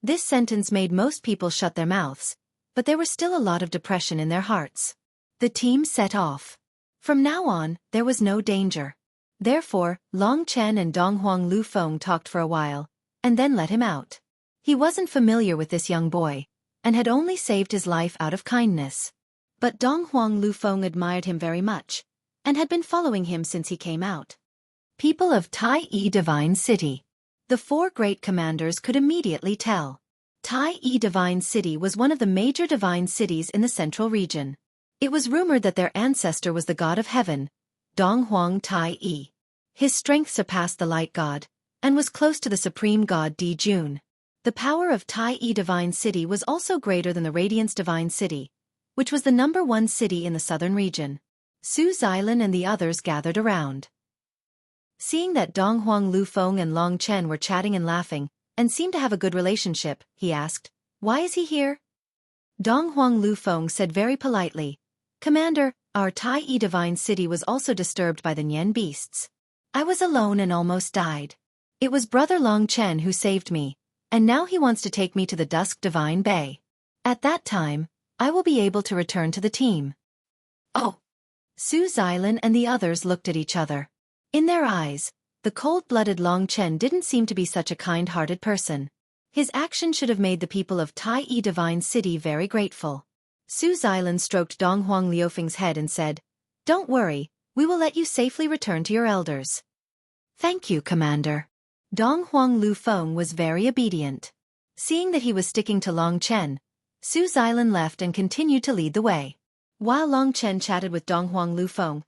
This sentence made most people shut their mouths, but there was still a lot of depression in their hearts. The team set off. From now on, there was no danger. Therefore, Long Chen and Donghuang Lu Feng talked for a while, and then let him out. He wasn't familiar with this young boy, and had only saved his life out of kindness. But Donghuang Lu Feng admired him very much, and had been following him since he came out. People of Tai Yi Divine City. The four great commanders could immediately tell. Tai Yi Divine City was one of the major divine cities in the central region. It was rumored that their ancestor was the god of heaven, Donghuang Tai Yi. His strength surpassed the light god, and was close to the supreme god Di Jun. The power of Tai Yi Divine City was also greater than the Radiance Divine City, which was the #1 city in the southern region. Su Xilan and the others gathered around. Seeing that Donghuang Lu Feng and Long Chen were chatting and laughing, and seemed to have a good relationship, he asked, why is he here? Donghuang Lu Feng said very politely, Commander, our Tai Yi Divine City was also disturbed by the Nian beasts. I was alone and almost died. It was Brother Long Chen who saved me, and now he wants to take me to the Dusk Divine Bay. At that time, I will be able to return to the team. Oh! Su Xilan and the others looked at each other. In their eyes, the cold-blooded Long Chen didn't seem to be such a kind-hearted person. His action should have made the people of Tai Yi Divine City very grateful. Su Xilan stroked Donghuang Liufeng's head and said, Don't worry, we will let you safely return to your elders. Thank you, Commander. Donghuang Lu Feng was very obedient. Seeing that he was sticking to Long Chen, Su Xilan left and continued to lead the way. While Long Chen chatted with Donghuang Lu Feng,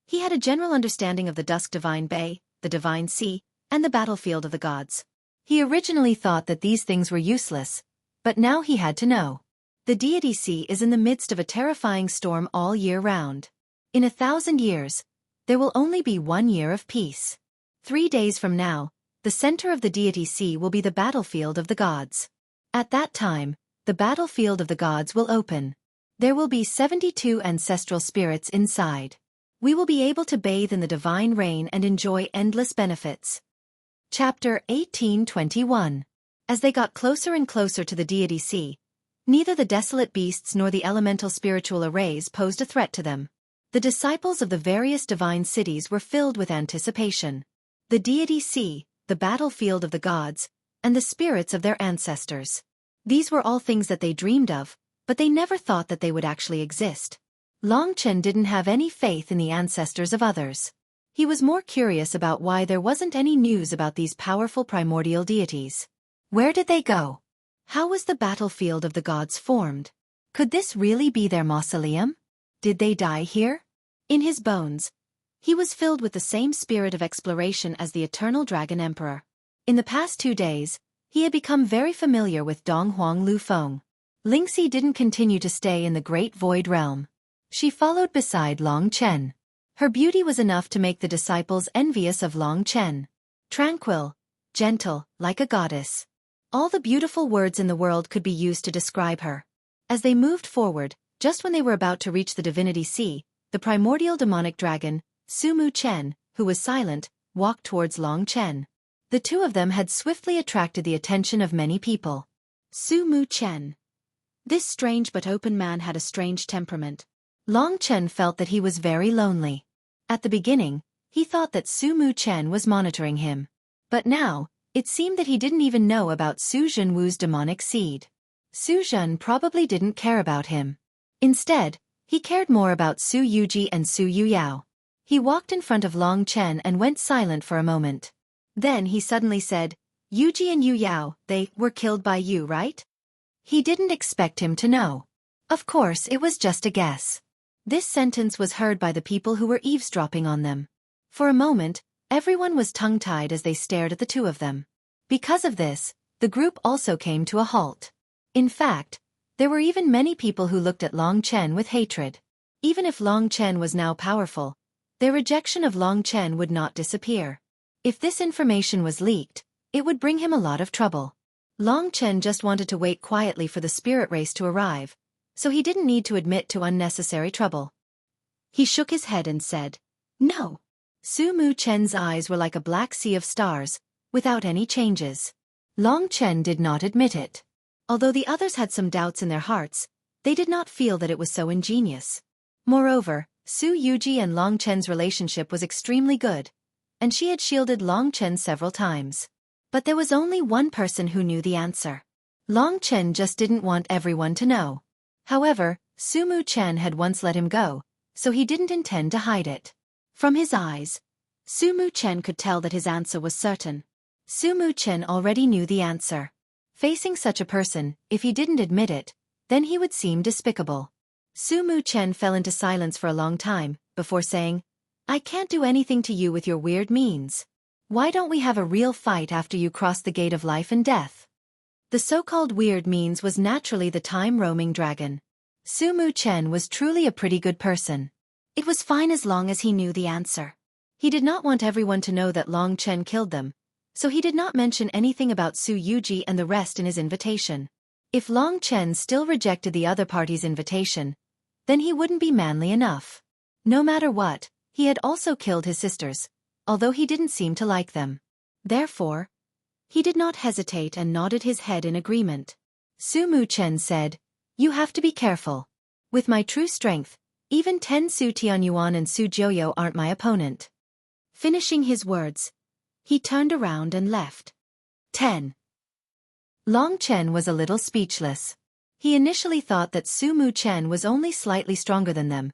he had a general understanding of the Dusk Divine Bay, the Divine Sea, and the battlefield of the gods. He originally thought that these things were useless, but now he had to know. The Deity Sea is in the midst of a terrifying storm all year round. In 1,000 years, there will only be 1 year of peace. 3 days from now, the center of the Deity Sea will be the battlefield of the gods. At that time, the battlefield of the gods will open. There will be 72 ancestral spirits inside. We will be able to bathe in the divine rain and enjoy endless benefits. Chapter 18:21. As they got closer and closer to the Deity Sea, neither the desolate beasts nor the elemental spiritual arrays posed a threat to them. The disciples of the various divine cities were filled with anticipation. The Deity Sea, the battlefield of the gods, and the spirits of their ancestors. These were all things that they dreamed of, but they never thought that they would actually exist. Long Chen didn't have any faith in the ancestors of others. He was more curious about why there wasn't any news about these powerful primordial deities. Where did they go? How was the battlefield of the gods formed? Could this really be their mausoleum? Did they die here? In his bones, he was filled with the same spirit of exploration as the eternal Dragon Emperor. In the past 2 days, he had become very familiar with Donghuang Lu Feng. Lingxi didn't continue to stay in the Great Void Realm. She followed beside Long Chen. Her beauty was enough to make the disciples envious of Long Chen. Tranquil, gentle, like a goddess. All the beautiful words in the world could be used to describe her. As they moved forward, just when they were about to reach the Divinity Sea, the primordial demonic dragon, Sumu Chen, who was silent, walked towards Long Chen. The two of them had swiftly attracted the attention of many people. Sumu Chen. This strange but open man had a strange temperament. Long Chen felt that he was very lonely. At the beginning, he thought that Sumu Chen was monitoring him. But now, it seemed that he didn't even know about Su Zhenwu's demonic seed. Su Zhen probably didn't care about him. Instead, he cared more about Su Yuji and Su Yuyao. He walked in front of Long Chen and went silent for a moment. Then he suddenly said, "Yuji and Yu Yao, they were killed by you, right?" He didn't expect him to know. Of course, it was just a guess. This sentence was heard by the people who were eavesdropping on them. For a moment, everyone was tongue-tied as they stared at the two of them. Because of this, the group also came to a halt. In fact, there were even many people who looked at Long Chen with hatred. Even if Long Chen was now powerful, their rejection of Long Chen would not disappear. If this information was leaked, it would bring him a lot of trouble. Long Chen just wanted to wait quietly for the spirit race to arrive, so he didn't need to admit to unnecessary trouble. He shook his head and said, "No." Su Mu Chen's eyes were like a black sea of stars, without any changes. Long Chen did not admit it. Although the others had some doubts in their hearts, they did not feel that it was so ingenious. Moreover, Su Yuji and Long Chen's relationship was extremely good, and she had shielded Long Chen several times. But there was only one person who knew the answer. Long Chen just didn't want everyone to know. However, Su Mu Chen had once let him go, so he didn't intend to hide it. From his eyes, Su Mu Chen could tell that his answer was certain. Su Mu Chen already knew the answer. Facing such a person, if he didn't admit it, then he would seem despicable. Su Mu Chen fell into silence for a long time, before saying, "I can't do anything to you with your weird means. Why don't we have a real fight after you cross the gate of life and death?" The so-called weird means was naturally the time-roaming dragon. Su Mu Chen was truly a pretty good person. It was fine as long as he knew the answer. He did not want everyone to know that Long Chen killed them, so he did not mention anything about Su Yuji and the rest in his invitation. If Long Chen still rejected the other party's invitation, then he wouldn't be manly enough. No matter what, he had also killed his sisters, although he didn't seem to like them. Therefore, he did not hesitate and nodded his head in agreement. Su Mu Chen said, "You have to be careful. With my true strength, even 10 Su Tianyuan and Su Joyo aren't my opponent." Finishing his words, he turned around and left. 10. Long Chen was a little speechless. He initially thought that Su Mu Chen was only slightly stronger than them,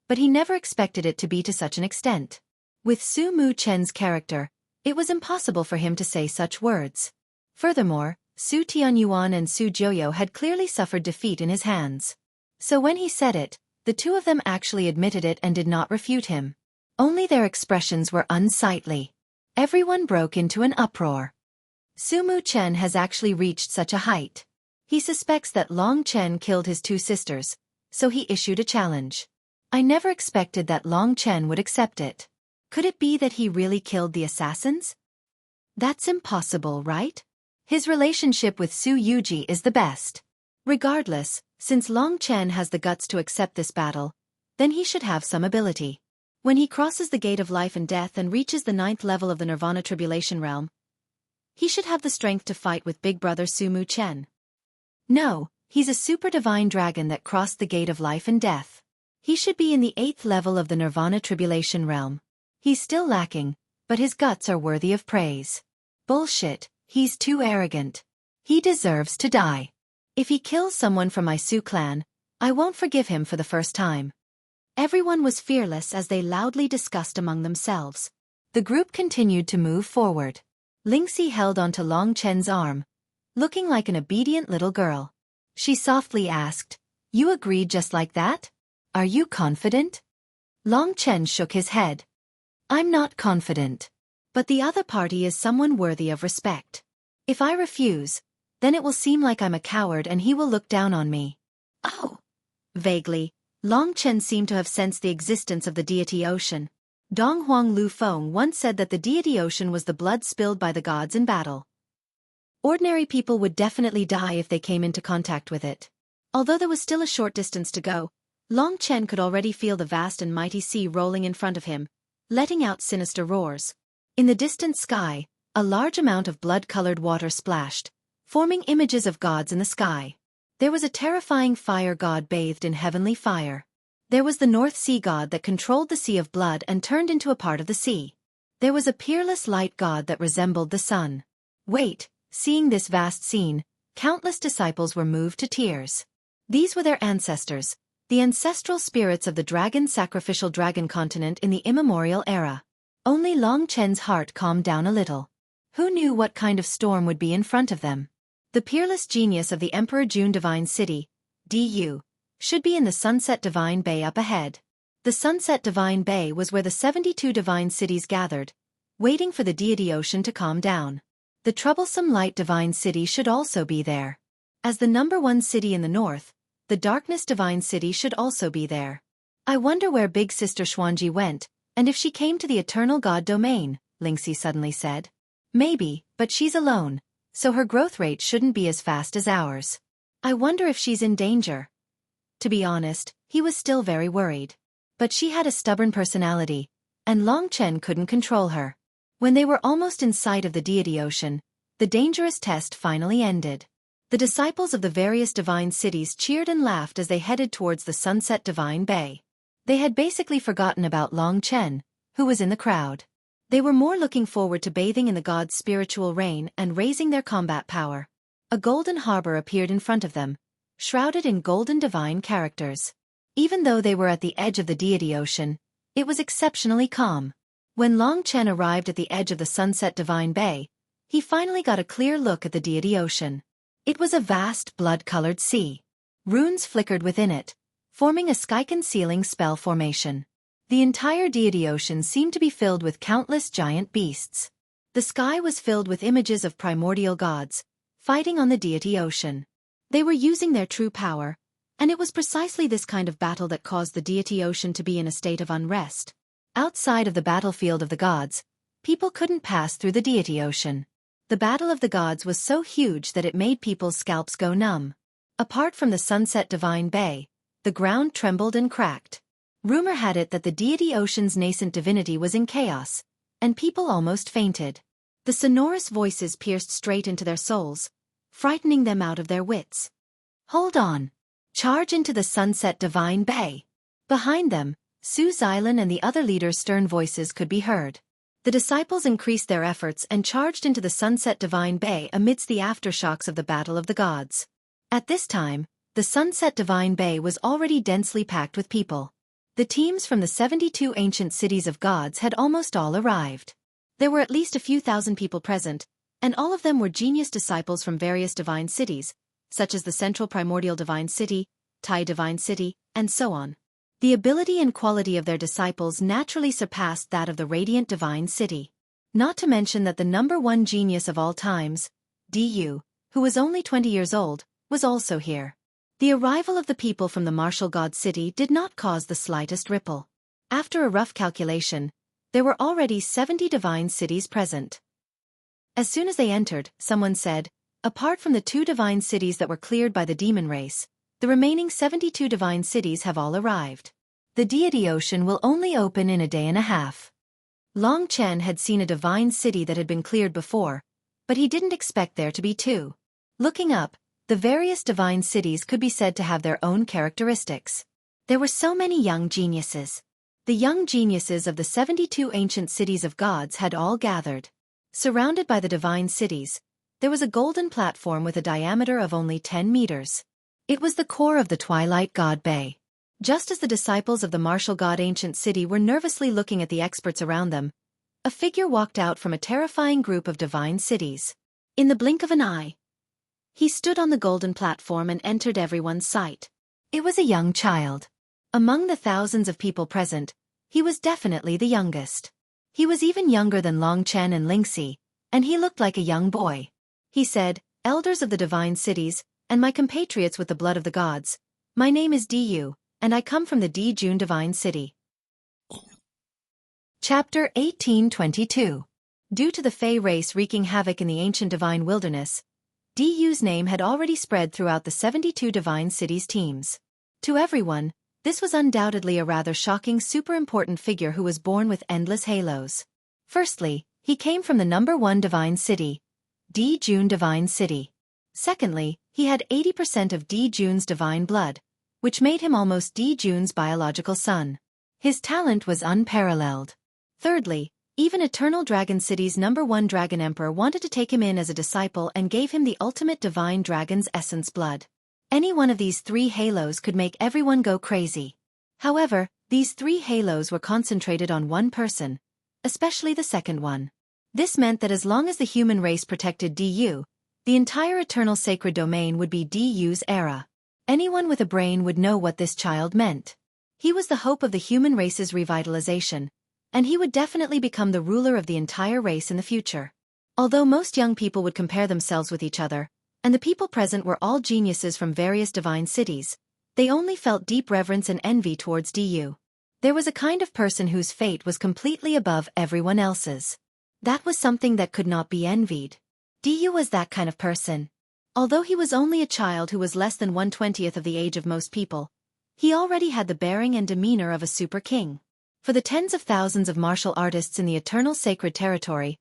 but he never expected it to be to such an extent. With Su Mu Chen's character, it was impossible for him to say such words. Furthermore, Su Tianyuan and Su Joyo had clearly suffered defeat in his hands. So when he said it, the two of them actually admitted it and did not refute him. Only their expressions were unsightly. Everyone broke into an uproar. Su Mu Chen has actually reached such a height. He suspects that Long Chen killed his two sisters, so he issued a challenge. I never expected that Long Chen would accept it. Could it be that he really killed the assassins? That's impossible, right? His relationship with Su Yuji is the best. Regardless, since Long Chen has the guts to accept this battle, then he should have some ability. When he crosses the gate of life and death and reaches the 9th level of the Nirvana Tribulation Realm, he should have the strength to fight with Big Brother Su Mu Chen. No, he's a super divine dragon that crossed the gate of life and death. He should be in the 8th level of the Nirvana Tribulation Realm. He's still lacking, but his guts are worthy of praise. Bullshit, he's too arrogant. He deserves to die. If he kills someone from my Su clan, I won't forgive him for the first time. Everyone was fearless as they loudly discussed among themselves. The group continued to move forward. Lingxi held onto Long Chen's arm, looking like an obedient little girl. She softly asked, "You agreed just like that? Are you confident?" Long Chen shook his head. "I'm not confident. But the other party is someone worthy of respect. If I refuse, then it will seem like I'm a coward and he will look down on me." "Oh." Vaguely, Long Chen seemed to have sensed the existence of the deity ocean. Dong Huang Lu Feng once said that the deity ocean was the blood spilled by the gods in battle. Ordinary people would definitely die if they came into contact with it. Although there was still a short distance to go, Long Chen could already feel the vast and mighty sea rolling in front of him, letting out sinister roars. In the distant sky, a large amount of blood-colored water splashed, forming images of gods in the sky. There was a terrifying fire god bathed in heavenly fire. There was the North Sea god that controlled the sea of blood and turned into a part of the sea. There was a peerless light god that resembled the sun. Wait, seeing this vast scene, countless disciples were moved to tears. These were their ancestors, the ancestral spirits of the dragon sacrificial dragon continent in the immemorial era. Only Long Chen's heart calmed down a little. Who knew what kind of storm would be in front of them? The peerless genius of the Emperor June Divine City, DU, should be in the Sunset Divine Bay up ahead. The Sunset Divine Bay was where the 72 divine cities gathered, waiting for the deity ocean to calm down. The troublesome Light Divine City should also be there. As the #1 city in the north, the Darkness Divine City should also be there. I wonder where Big Sister Xuanji went, and if she came to the Eternal God Domain, Lingxi suddenly said. Maybe, but she's alone, so her growth rate shouldn't be as fast as ours. I wonder if she's in danger. To be honest, he was still very worried. But she had a stubborn personality, and Long Chen couldn't control her. When they were almost in sight of the deity ocean, the dangerous test finally ended. The disciples of the various divine cities cheered and laughed as they headed towards the Sunset Divine Bay. They had basically forgotten about Long Chen, who was in the crowd. They were more looking forward to bathing in the god's spiritual rain and raising their combat power. A golden harbor appeared in front of them, shrouded in golden divine characters. Even though they were at the edge of the deity ocean, it was exceptionally calm. When Long Chen arrived at the edge of the Sunset Divine Bay, he finally got a clear look at the deity ocean. It was a vast blood-colored sea. Runes flickered within it, forming a sky-concealing spell formation. The entire deity ocean seemed to be filled with countless giant beasts. The sky was filled with images of primordial gods, fighting on the deity ocean. They were using their true power, and it was precisely this kind of battle that caused the deity ocean to be in a state of unrest. Outside of the battlefield of the gods, people couldn't pass through the deity ocean. The battle of the gods was so huge that it made people's scalps go numb. Apart from the Sunset Divine Bay, the ground trembled and cracked. Rumor had it that the deity ocean's nascent divinity was in chaos, and people almost fainted. The sonorous voices pierced straight into their souls, frightening them out of their wits. Hold on! Charge into the Sunset Divine Bay! Behind them, Su Xilan and the other leaders' stern voices could be heard. The disciples increased their efforts and charged into the Sunset Divine Bay amidst the aftershocks of the Battle of the Gods. At this time, the Sunset Divine Bay was already densely packed with people. The teams from the 72 ancient cities of gods had almost all arrived. There were at least a few thousand people present, and all of them were genius disciples from various divine cities, such as the Central Primordial Divine City, Tai Divine City, and so on. The ability and quality of their disciples naturally surpassed that of the Radiant Divine City. Not to mention that the #1 genius of all times, DU, who was only 20 years old, was also here. The arrival of the people from the martial god city did not cause the slightest ripple. After a rough calculation, there were already 70 divine cities present. As soon as they entered, someone said, apart from the 2 divine cities that were cleared by the demon race, the remaining 72 divine cities have all arrived. The deity ocean will only open in a day and a half. Long Chen had seen a divine city that had been cleared before, but he didn't expect there to be 2. Looking up, the various divine cities could be said to have their own characteristics. There were so many young geniuses. The young geniuses of the 72 ancient cities of gods had all gathered. Surrounded by the divine cities, there was a golden platform with a diameter of only 10 meters. It was the core of the Twilight God Bay. Just as the disciples of the martial god ancient city were nervously looking at the experts around them, a figure walked out from a terrifying group of divine cities. In the blink of an eye, he stood on the golden platform and entered everyone's sight. It was a young child. Among the thousands of people present, he was definitely the youngest. He was even younger than Long Chen and Lingxi, and he looked like a young boy. He said, "Elders of the divine cities, and my compatriots with the blood of the gods, my name is DU, and I come from the June Divine City." Chapter 1822. Due to the Fey race wreaking havoc in the ancient divine wilderness, DU's name had already spread throughout the 72 divine cities teams. To everyone, this was undoubtedly a rather shocking super-important figure who was born with endless halos. Firstly, he came from the #1 divine city, June Divine City. Secondly, he had 80% of June's divine blood, which made him almost June's biological son. His talent was unparalleled. Thirdly, even Eternal Dragon City's #1 Dragon Emperor wanted to take him in as a disciple and gave him the ultimate divine dragon's essence blood. Any one of these 3 halos could make everyone go crazy. However, these 3 halos were concentrated on one person, especially the second one. This meant that as long as the human race protected DU, the entire eternal sacred domain would be DU's era. Anyone with a brain would know what this child meant. He was the hope of the human race's revitalization, and he would definitely become the ruler of the entire race in the future. Although most young people would compare themselves with each other, and the people present were all geniuses from various divine cities, they only felt deep reverence and envy towards DU. There was a kind of person whose fate was completely above everyone else's. That was something that could not be envied. DU was that kind of person. Although he was only a child who was less than 1/20th of the age of most people, he already had the bearing and demeanor of a super king. For the tens of thousands of martial artists in the eternal sacred territory,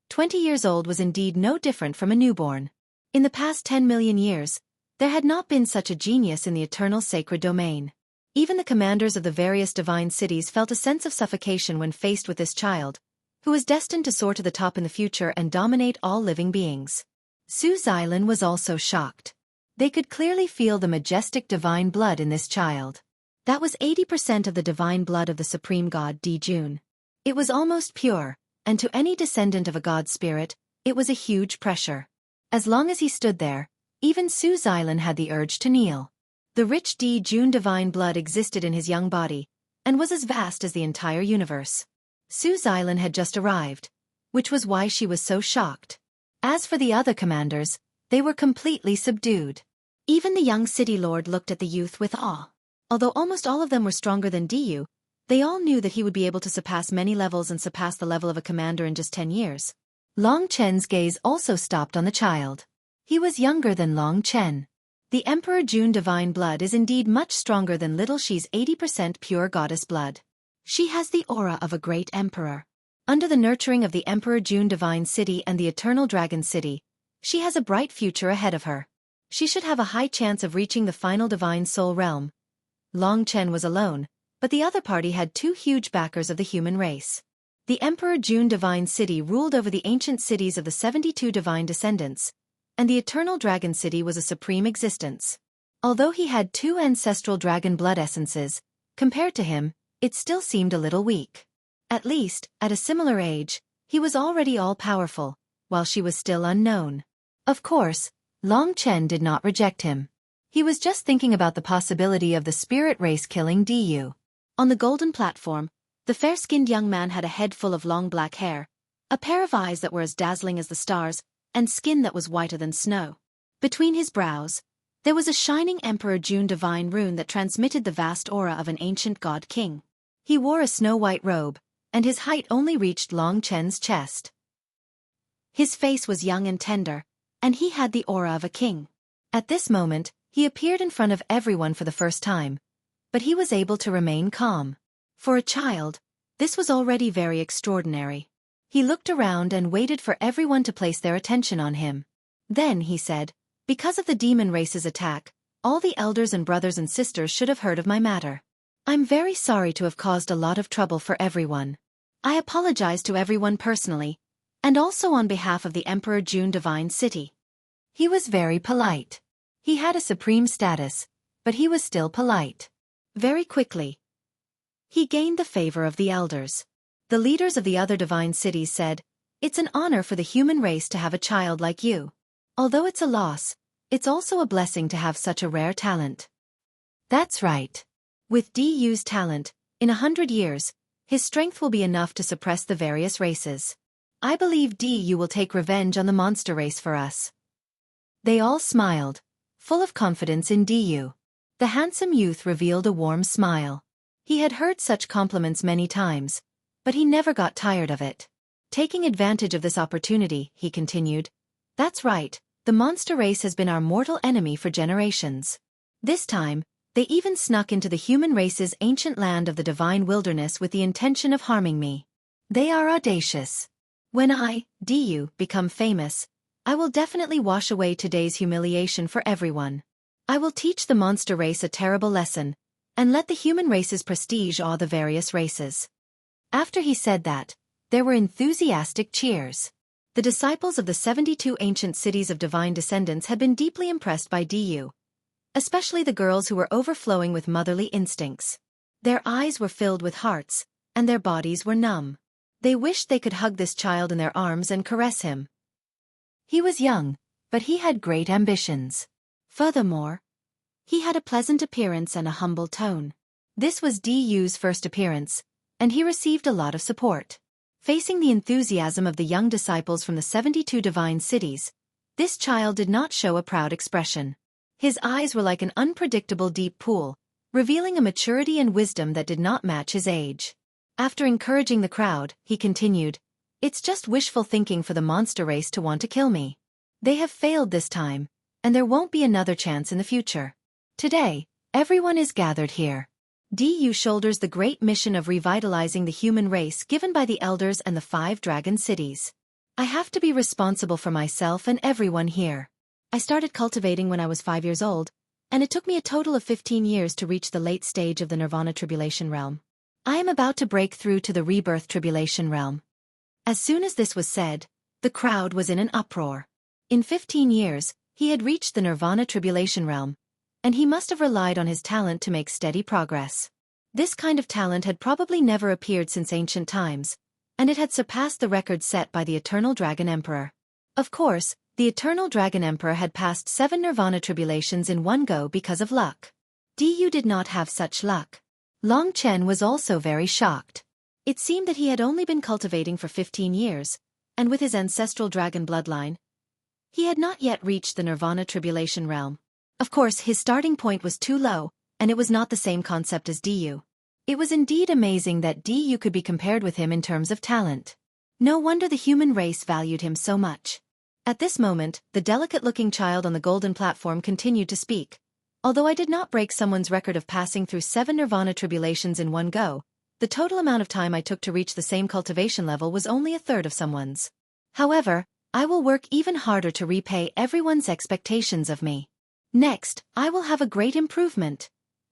20 years old was indeed no different from a newborn. In the past 10 million years, there had not been such a genius in the eternal sacred domain. Even the commanders of the various divine cities felt a sense of suffocation when faced with this child, who was destined to soar to the top in the future and dominate all living beings. Xueqi was also shocked. They could clearly feel the majestic divine blood in this child. That was 80% of the divine blood of the supreme god Dijun. It was almost pure, and to any descendant of a god spirit, it was a huge pressure. As long as he stood there, even Xueqi had the urge to kneel. The rich Dijun divine blood existed in his young body, and was as vast as the entire universe. Xueqi had just arrived, which was why she was so shocked. As for the other commanders, they were completely subdued. Even the young city lord looked at the youth with awe. Although almost all of them were stronger than Du, they all knew that he would be able to surpass many levels and surpass the level of a commander in just 10 years. Long Chen's gaze also stopped on the child. He was younger than Long Chen. The Emperor Jun divine blood is indeed much stronger than Little Shi's 80% pure goddess blood. She has the aura of a great emperor. Under the nurturing of the Emperor Jun divine city and the eternal dragon city, she has a bright future ahead of her. She should have a high chance of reaching the final divine soul realm. Long Chen was alone, but the other party had 2 huge backers of the human race. The Emperor Jun divine city ruled over the ancient cities of the 72 divine descendants, and the eternal dragon city was a supreme existence. Although he had 2 ancestral dragon blood essences, compared to him, it still seemed a little weak. At least, at a similar age, he was already all-powerful, while she was still unknown. Of course, Long Chen did not reject him. He was just thinking about the possibility of the spirit race killing Du. On the golden platform, the fair-skinned young man had a head full of long black hair, a pair of eyes that were as dazzling as the stars, and skin that was whiter than snow. Between his brows, there was a shining Emperor Jun divine rune that transmitted the vast aura of an ancient god king. He wore a snow-white robe, and his height only reached Long Chen's chest. His face was young and tender, and he had the aura of a king. At this moment, he appeared in front of everyone for the first time, but he was able to remain calm. For a child, this was already very extraordinary. He looked around and waited for everyone to place their attention on him. Then he said, "Because of the demon race's attack, all the elders and brothers and sisters should have heard of my matter. I'm very sorry to have caused a lot of trouble for everyone. I apologize to everyone personally, and also on behalf of the Emperor Jun divine city." He was very polite. He had a supreme status, but he was still polite. Very quickly, he gained the favor of the elders. The leaders of the other divine cities said, "It's an honor for the human race to have a child like you. Although it's a loss, it's also a blessing to have such a rare talent." That's right. With Du's talent, in 100 years, his strength will be enough to suppress the various races. I believe Du will take revenge on the monster race for us. They all smiled, full of confidence in Du. The handsome youth revealed a warm smile. He had heard such compliments many times, but he never got tired of it. Taking advantage of this opportunity, he continued, "That's right, the monster race has been our mortal enemy for generations. This time, they even snuck into the human race's ancient land of the divine wilderness with the intention of harming me. They are audacious. When I, Du, become famous, I will definitely wash away today's humiliation for everyone. I will teach the monster race a terrible lesson, and let the human race's prestige awe the various races." After he said that, there were enthusiastic cheers. The disciples of the 72 ancient cities of divine descendants had been deeply impressed by Du, especially the girls who were overflowing with motherly instincts. Their eyes were filled with hearts, and their bodies were numb. They wished they could hug this child in their arms and caress him. He was young, but he had great ambitions. Furthermore, he had a pleasant appearance and a humble tone. This was Du's first appearance, and he received a lot of support. Facing the enthusiasm of the young disciples from the 72 divine cities, this child did not show a proud expression. His eyes were like an unpredictable deep pool, revealing a maturity and wisdom that did not match his age. After encouraging the crowd, he continued, "It's just wishful thinking for the monster race to want to kill me. They have failed this time, and there won't be another chance in the future. Today, everyone is gathered here. Du shoulders the great mission of revitalizing the human race given by the elders and the 5 dragon cities. I have to be responsible for myself and everyone here. I started cultivating when I was 5 years old, and it took me a total of 15 years to reach the late stage of the Nirvana Tribulation realm. I am about to break through to the Rebirth Tribulation realm." As soon as this was said, the crowd was in an uproar. In 15 years, he had reached the Nirvana Tribulation realm, and he must have relied on his talent to make steady progress. This kind of talent had probably never appeared since ancient times, and it had surpassed the record set by the Eternal Dragon Emperor. Of course, the Eternal Dragon Emperor had passed 7 Nirvana Tribulations in one go because of luck. Du did not have such luck. Long Chen was also very shocked. It seemed that he had only been cultivating for 15 years, and with his ancestral dragon bloodline, he had not yet reached the Nirvana Tribulation realm. Of course, his starting point was too low, and it was not the same concept as Du. It was indeed amazing that Du could be compared with him in terms of talent. No wonder the human race valued him so much. At this moment, the delicate-looking child on the golden platform continued to speak. "Although I did not break someone's record of passing through 7 Nirvana Tribulations in one go, the total amount of time I took to reach the same cultivation level was only a third of someone's. However, I will work even harder to repay everyone's expectations of me. Next, I will have a great improvement."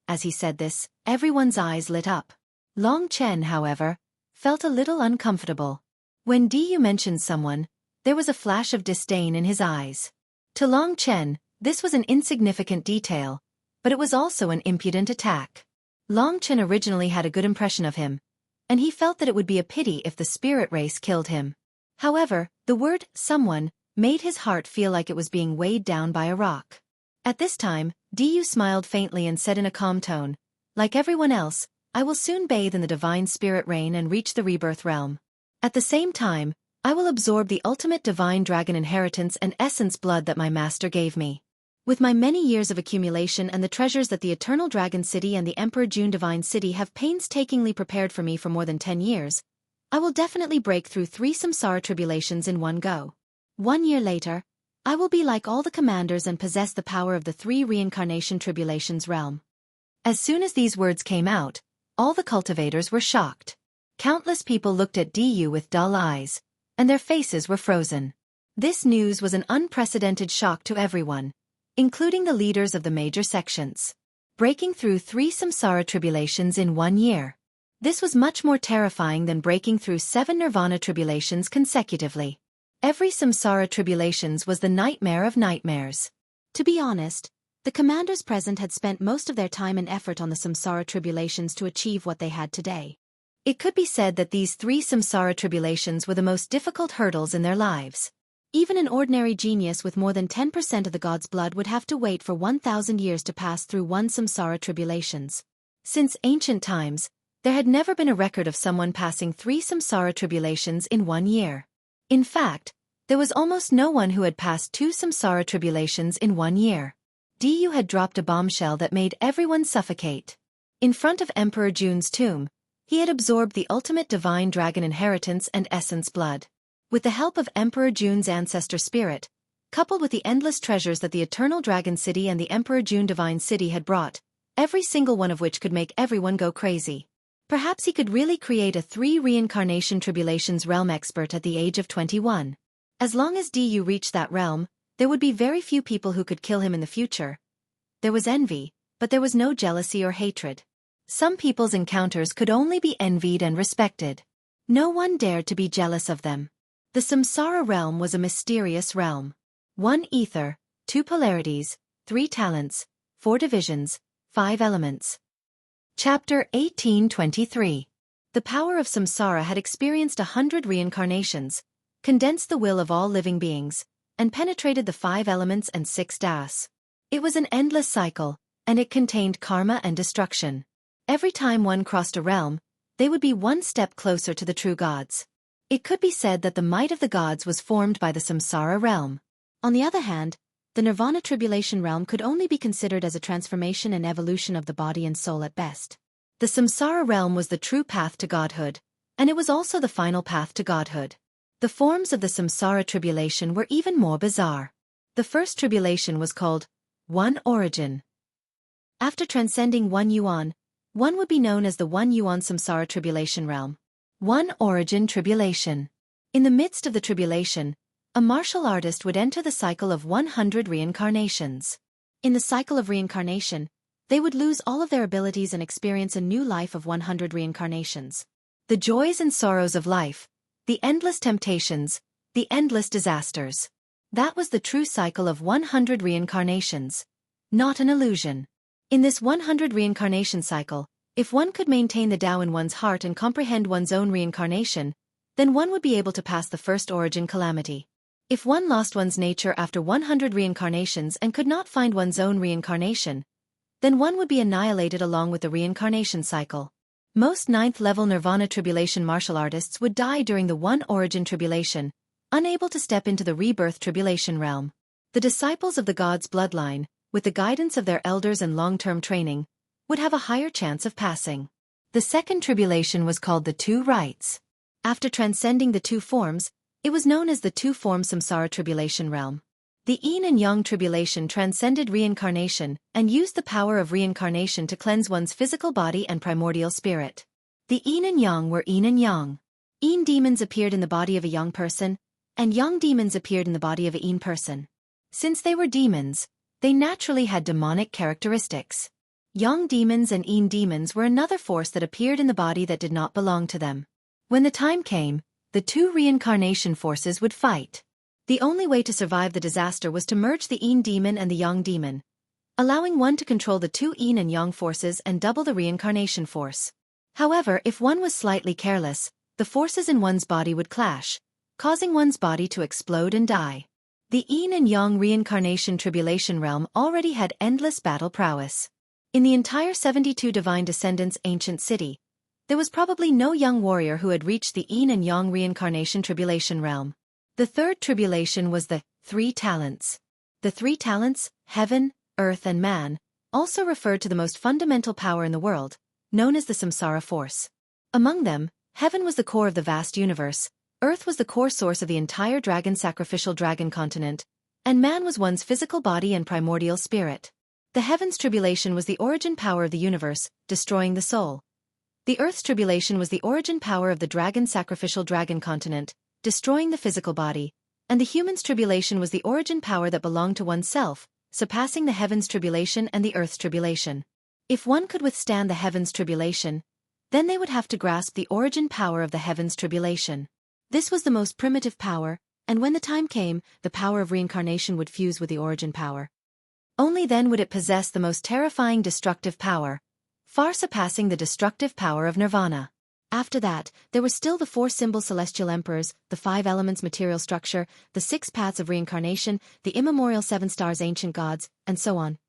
As he said this, everyone's eyes lit up. Long Chen, however, felt a little uncomfortable. When Du mentioned someone, there was a flash of disdain in his eyes. To Long Chen, this was an insignificant detail, but it was also an impudent attack. Long Chen originally had a good impression of him, and he felt that it would be a pity if the spirit race killed him. However, the word "someone" made his heart feel like it was being weighed down by a rock. At this time, Du smiled faintly and said in a calm tone, "Like everyone else, I will soon bathe in the divine spirit rain and reach the rebirth realm. At the same time, I will absorb the ultimate divine dragon inheritance and essence blood that my master gave me. With my many years of accumulation and the treasures that the Eternal Dragon City and the Emperor June Divine City have painstakingly prepared for me for more than 10 years, I will definitely break through 3 samsara tribulations in one go. 1 year later, I will be like all the commanders and possess the power of the 3 reincarnation tribulations realm." As soon as these words came out, all the cultivators were shocked. Countless people looked at Du with dull eyes, and their faces were frozen. This news was an unprecedented shock to everyone, including the leaders of the major sections. Breaking through 3 samsara tribulations in 1 year. This was much more terrifying than breaking through 7 nirvana tribulations consecutively. Every samsara tribulations was the nightmare of nightmares. To be honest, the commanders present had spent most of their time and effort on the samsara tribulations to achieve what they had today. It could be said that these 3 samsara tribulations were the most difficult hurdles in their lives. Even an ordinary genius with more than 10% of the god's blood would have to wait for 1,000 years to pass through 1 samsara tribulations. Since ancient times, there had never been a record of someone passing 3 samsara tribulations in 1 year. In fact, there was almost no one who had passed 2 samsara tribulations in 1 year. Du had dropped a bombshell that made everyone suffocate. In front of Emperor June's tomb, he had absorbed the ultimate divine dragon inheritance and essence blood. With the help of Emperor June's ancestor spirit, coupled with the endless treasures that the Eternal Dragon City and the Emperor June Divine City had brought, every single one of which could make everyone go crazy. Perhaps he could really create a 3 reincarnation tribulations realm expert at the age of 21. As long as Du reached that realm, there would be very few people who could kill him in the future. There was envy, but there was no jealousy or hatred. Some people's encounters could only be envied and respected. No one dared to be jealous of them. The samsara realm was a mysterious realm. 1 ether, 2 polarities, 3 talents, 4 divisions, 5 elements. Chapter 1823. The power of samsara had experienced 100 reincarnations, condensed the will of all living beings, and penetrated the 5 elements and 6 das. It was an endless cycle, and it contained karma and destruction. Every time one crossed a realm, they would be one step closer to the true gods. It could be said that the might of the gods was formed by the samsara realm. On the other hand, the nirvana tribulation realm could only be considered as a transformation and evolution of the body and soul at best. The samsara realm was the true path to godhood, and it was also the final path to godhood. The forms of the samsara tribulation were even more bizarre. The first tribulation was called One Origin. After transcending one yuan, one would be known as the One Yuan Samsara Tribulation Realm. One Origin Tribulation. In the midst of the tribulation, a martial artist would enter the cycle of 100 reincarnations. In the cycle of reincarnation, they would lose all of their abilities and experience a new life of 100 reincarnations. The joys and sorrows of life, the endless temptations, the endless disasters. That was the true cycle of 100 reincarnations, not an illusion. In this 100 reincarnation cycle, if one could maintain the Tao in one's heart and comprehend one's own reincarnation, then one would be able to pass the first origin calamity. If one lost one's nature after 100 reincarnations and could not find one's own reincarnation, then one would be annihilated along with the reincarnation cycle. Most 9th-level nirvana tribulation martial artists would die during the One Origin tribulation, unable to step into the rebirth tribulation realm. The disciples of the god's bloodline, with the guidance of their elders and long-term training, would have a higher chance of passing. The second tribulation was called the Two Rights. After transcending the two forms, it was known as the Two-Form Samsara Tribulation Realm. The Yin and Yang tribulation transcended reincarnation and used the power of reincarnation to cleanse one's physical body and primordial spirit. The Yin and Yang were Yin and Yang. Yin demons appeared in the body of a young person, and Yang demons appeared in the body of a Yin person. Since they were demons, they naturally had demonic characteristics. Yang demons and Yin demons were another force that appeared in the body that did not belong to them. When the time came, the two reincarnation forces would fight. The only way to survive the disaster was to merge the Yin demon and the Yang demon, allowing one to control the two Yin and Yang forces and double the reincarnation force. However, if one was slightly careless, the forces in one's body would clash, causing one's body to explode and die. The Yin and Yang reincarnation tribulation realm already had endless battle prowess. In the entire 72 divine descendants ancient city, there was probably no young warrior who had reached the Yin and Yang reincarnation tribulation realm. The third tribulation was the 3 talents. The 3 talents, heaven, earth and man, also referred to the most fundamental power in the world, known as the samsara force. Among them, heaven was the core of the vast universe, earth was the core source of the entire dragon sacrificial dragon continent, and man was one's physical body and primordial spirit. The heavens tribulation was the origin power of the universe, destroying the soul. The earth's tribulation was the origin power of the dragon sacrificial dragon continent, destroying the physical body, and the human's tribulation was the origin power that belonged to oneself, surpassing the heavens tribulation and the earth's tribulation. If one could withstand the heavens tribulation, then they would have to grasp the origin power of the heavens tribulation. This was the most primitive power, and when the time came, the power of reincarnation would fuse with the origin power. Only then would it possess the most terrifying destructive power, far surpassing the destructive power of nirvana. After that, there were still the 4 symbol celestial emperors, the 5 elements material structure, the 6 paths of reincarnation, the immemorial 7 stars ancient gods, and so on.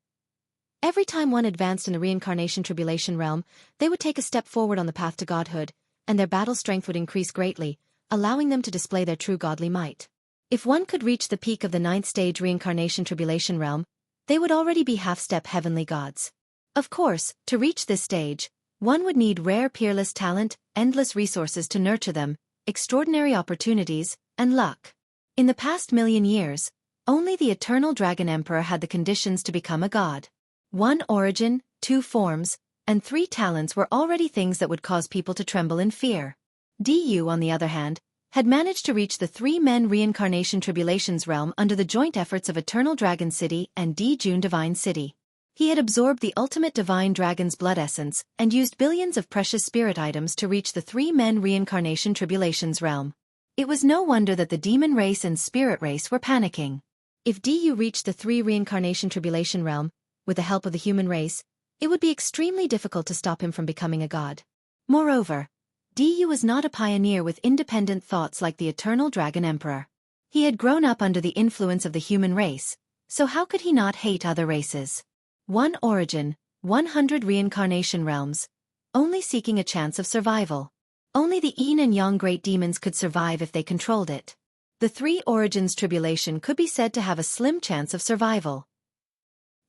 Every time one advanced in the reincarnation tribulation realm, they would take a step forward on the path to godhood, and their battle strength would increase greatly, allowing them to display their true godly might. If one could reach the peak of the 9th stage reincarnation tribulation realm, they would already be half-step heavenly gods. Of course, to reach this stage, one would need rare peerless talent, endless resources to nurture them, extraordinary opportunities, and luck. In the past million years, only the eternal Dragon Emperor had the conditions to become a god. 1 origin, 2 forms, and 3 talents were already things that would cause people to tremble in fear. Du, on the other hand, had managed to reach the 3 men reincarnation tribulations realm under the joint efforts of Eternal Dragon City and June Divine City. He had absorbed the ultimate divine dragon's blood essence and used billions of precious spirit items to reach the 3 men reincarnation tribulations realm. It was no wonder that the demon race and spirit race were panicking. If Du reached the 3 reincarnation tribulation realm, with the help of the human race, it would be extremely difficult to stop him from becoming a god. Moreover, Du was not a pioneer with independent thoughts like the Eternal Dragon Emperor. He had grown up under the influence of the human race, so how could he not hate other races? One origin, 100 reincarnation realms, only seeking a chance of survival. Only the Yin and Yang great demons could survive if they controlled it. The three origins tribulation could be said to have a slim chance of survival.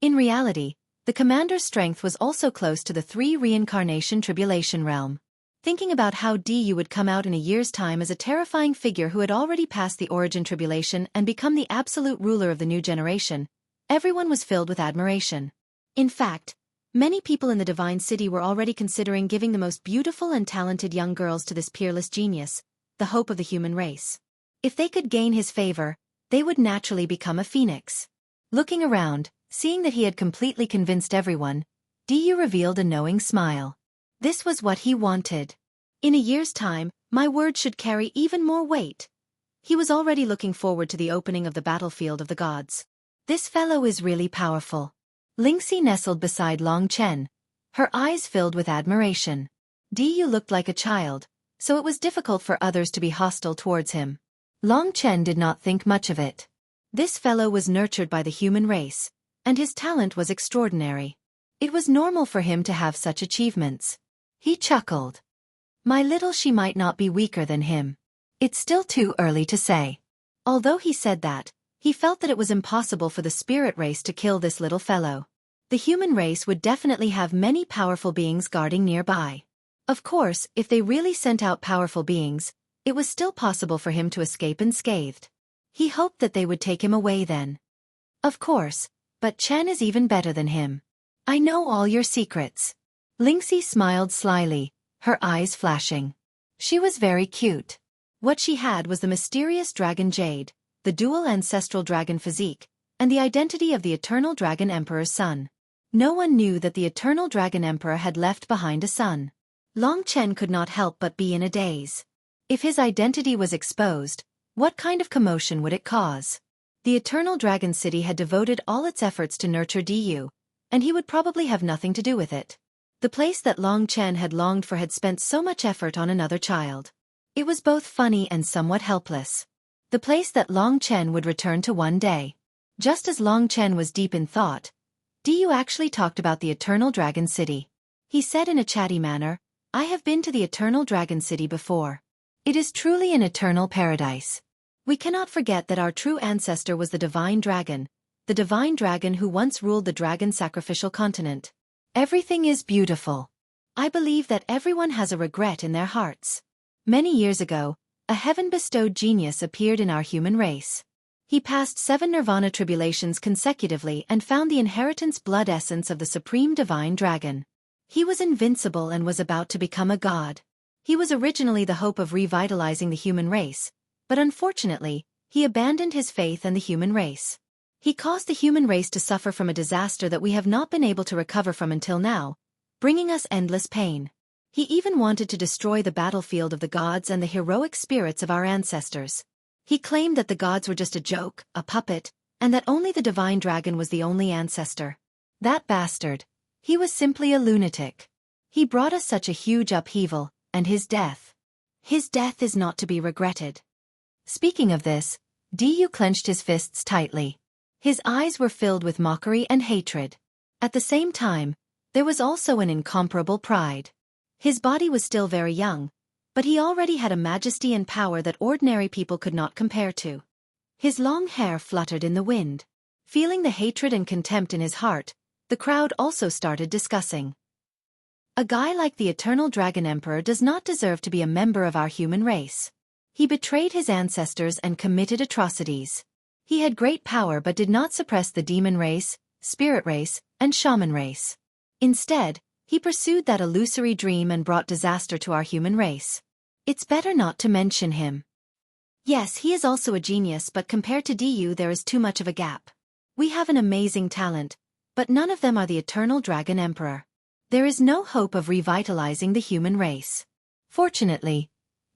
In reality, the commander's strength was also close to the three reincarnation tribulation realm. Thinking about how Du would come out in a year's time as a terrifying figure who had already passed the origin tribulation and become the absolute ruler of the new generation, everyone was filled with admiration. In fact, many people in the Divine City were already considering giving the most beautiful and talented young girls to this peerless genius, the hope of the human race. If they could gain his favor, they would naturally become a phoenix. Looking around, seeing that he had completely convinced everyone, Du revealed a knowing smile. This was what he wanted. In a year's time, my words should carry even more weight. He was already looking forward to the opening of the battlefield of the gods. This fellow is really powerful. Lingxi nestled beside Long Chen, her eyes filled with admiration. Du looked like a child, so it was difficult for others to be hostile towards him. Long Chen did not think much of it. This fellow was nurtured by the human race, and his talent was extraordinary. It was normal for him to have such achievements. He chuckled. My little she might not be weaker than him. It's still too early to say. Although he said that, he felt that it was impossible for the spirit race to kill this little fellow. The human race would definitely have many powerful beings guarding nearby. Of course, if they really sent out powerful beings, it was still possible for him to escape unscathed. He hoped that they would take him away then. Of course, but Chen is even better than him. I know all your secrets. Lingxi smiled slyly, her eyes flashing. She was very cute. What she had was the mysterious dragon jade, the dual ancestral dragon physique, and the identity of the Eternal Dragon Emperor's son. No one knew that the Eternal Dragon Emperor had left behind a son. Long Chen could not help but be in a daze. If his identity was exposed, what kind of commotion would it cause? The Eternal Dragon City had devoted all its efforts to nurture Du, and he would probably have nothing to do with it. The place that Long Chen had longed for had spent so much effort on another child. It was both funny and somewhat helpless. The place that Long Chen would return to one day. Just as Long Chen was deep in thought, Du actually talked about the Eternal Dragon City. He said in a chatty manner, I have been to the Eternal Dragon City before. It is truly an eternal paradise. We cannot forget that our true ancestor was the Divine Dragon who once ruled the dragon sacrificial continent. Everything is beautiful. I believe that everyone has a regret in their hearts. Many years ago, a heaven-bestowed genius appeared in our human race. He passed 7 nirvana tribulations consecutively and found the inheritance blood essence of the supreme divine dragon. He was invincible and was about to become a god. He was originally the hope of revitalizing the human race, but unfortunately, he abandoned his faith and the human race. He caused the human race to suffer from a disaster that we have not been able to recover from until now, bringing us endless pain. He even wanted to destroy the battlefield of the gods and the heroic spirits of our ancestors. He claimed that the gods were just a joke, a puppet, and that only the divine dragon was the only ancestor. That bastard. He was simply a lunatic. He brought us such a huge upheaval, and his death is not to be regretted. Speaking of this, Du clenched his fists tightly. His eyes were filled with mockery and hatred. At the same time, there was also an incomparable pride. His body was still very young, but he already had a majesty and power that ordinary people could not compare to. His long hair fluttered in the wind. Feeling the hatred and contempt in his heart, the crowd also started discussing. A guy like the Eternal Dragon Emperor does not deserve to be a member of our human race. He betrayed his ancestors and committed atrocities. He had great power but did not suppress the demon race, spirit race, and shaman race. Instead, he pursued that illusory dream and brought disaster to our human race. It's better not to mention him. Yes, he is also a genius, but compared to Du there is too much of a gap. We have an amazing talent, but none of them are the Eternal Dragon Emperor. There is no hope of revitalizing the human race. Fortunately,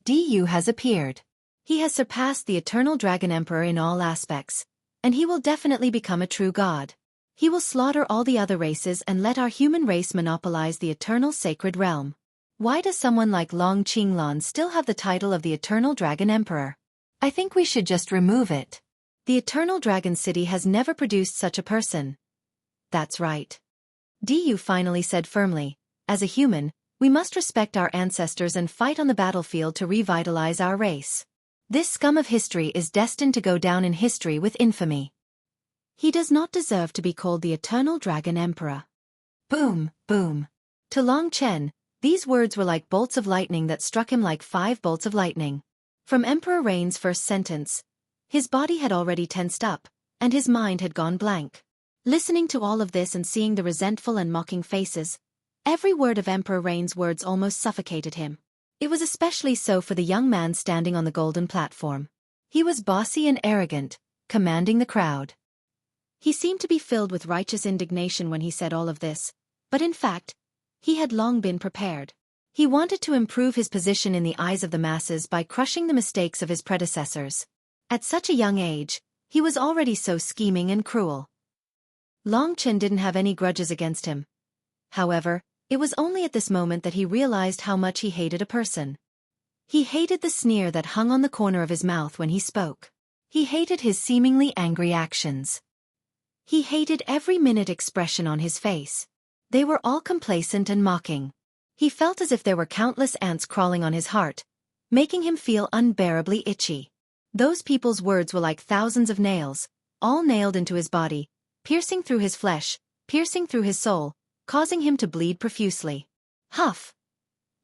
Du has appeared. He has surpassed the Eternal Dragon Emperor in all aspects, and he will definitely become a true god. He will slaughter all the other races and let our human race monopolize the eternal sacred realm. Why does someone like Long Qinglan still have the title of the Eternal Dragon Emperor? I think we should just remove it. The Eternal Dragon City has never produced such a person. That's right. Du finally said firmly, as a human, we must respect our ancestors and fight on the battlefield to revitalize our race. This scum of history is destined to go down in history with infamy. He does not deserve to be called the Eternal Dragon Emperor. Boom, boom. To Long Chen, these words were like bolts of lightning that struck him like 5 bolts of lightning. From Emperor Rain's first sentence, his body had already tensed up, and his mind had gone blank. Listening to all of this and seeing the resentful and mocking faces, every word of Emperor Rain's words almost suffocated him. It was especially so for the young man standing on the golden platform. He was bossy and arrogant, commanding the crowd. He seemed to be filled with righteous indignation when he said all of this, but in fact, he had long been prepared. He wanted to improve his position in the eyes of the masses by crushing the mistakes of his predecessors. At such a young age, he was already so scheming and cruel. Long Chen didn't have any grudges against him. However, it was only at this moment that he realized how much he hated a person. He hated the sneer that hung on the corner of his mouth when he spoke. He hated his seemingly angry actions. He hated every minute expression on his face. They were all complacent and mocking. He felt as if there were countless ants crawling on his heart, making him feel unbearably itchy. Those people's words were like thousands of nails, all nailed into his body, piercing through his flesh, piercing through his soul, causing him to bleed profusely. Huff!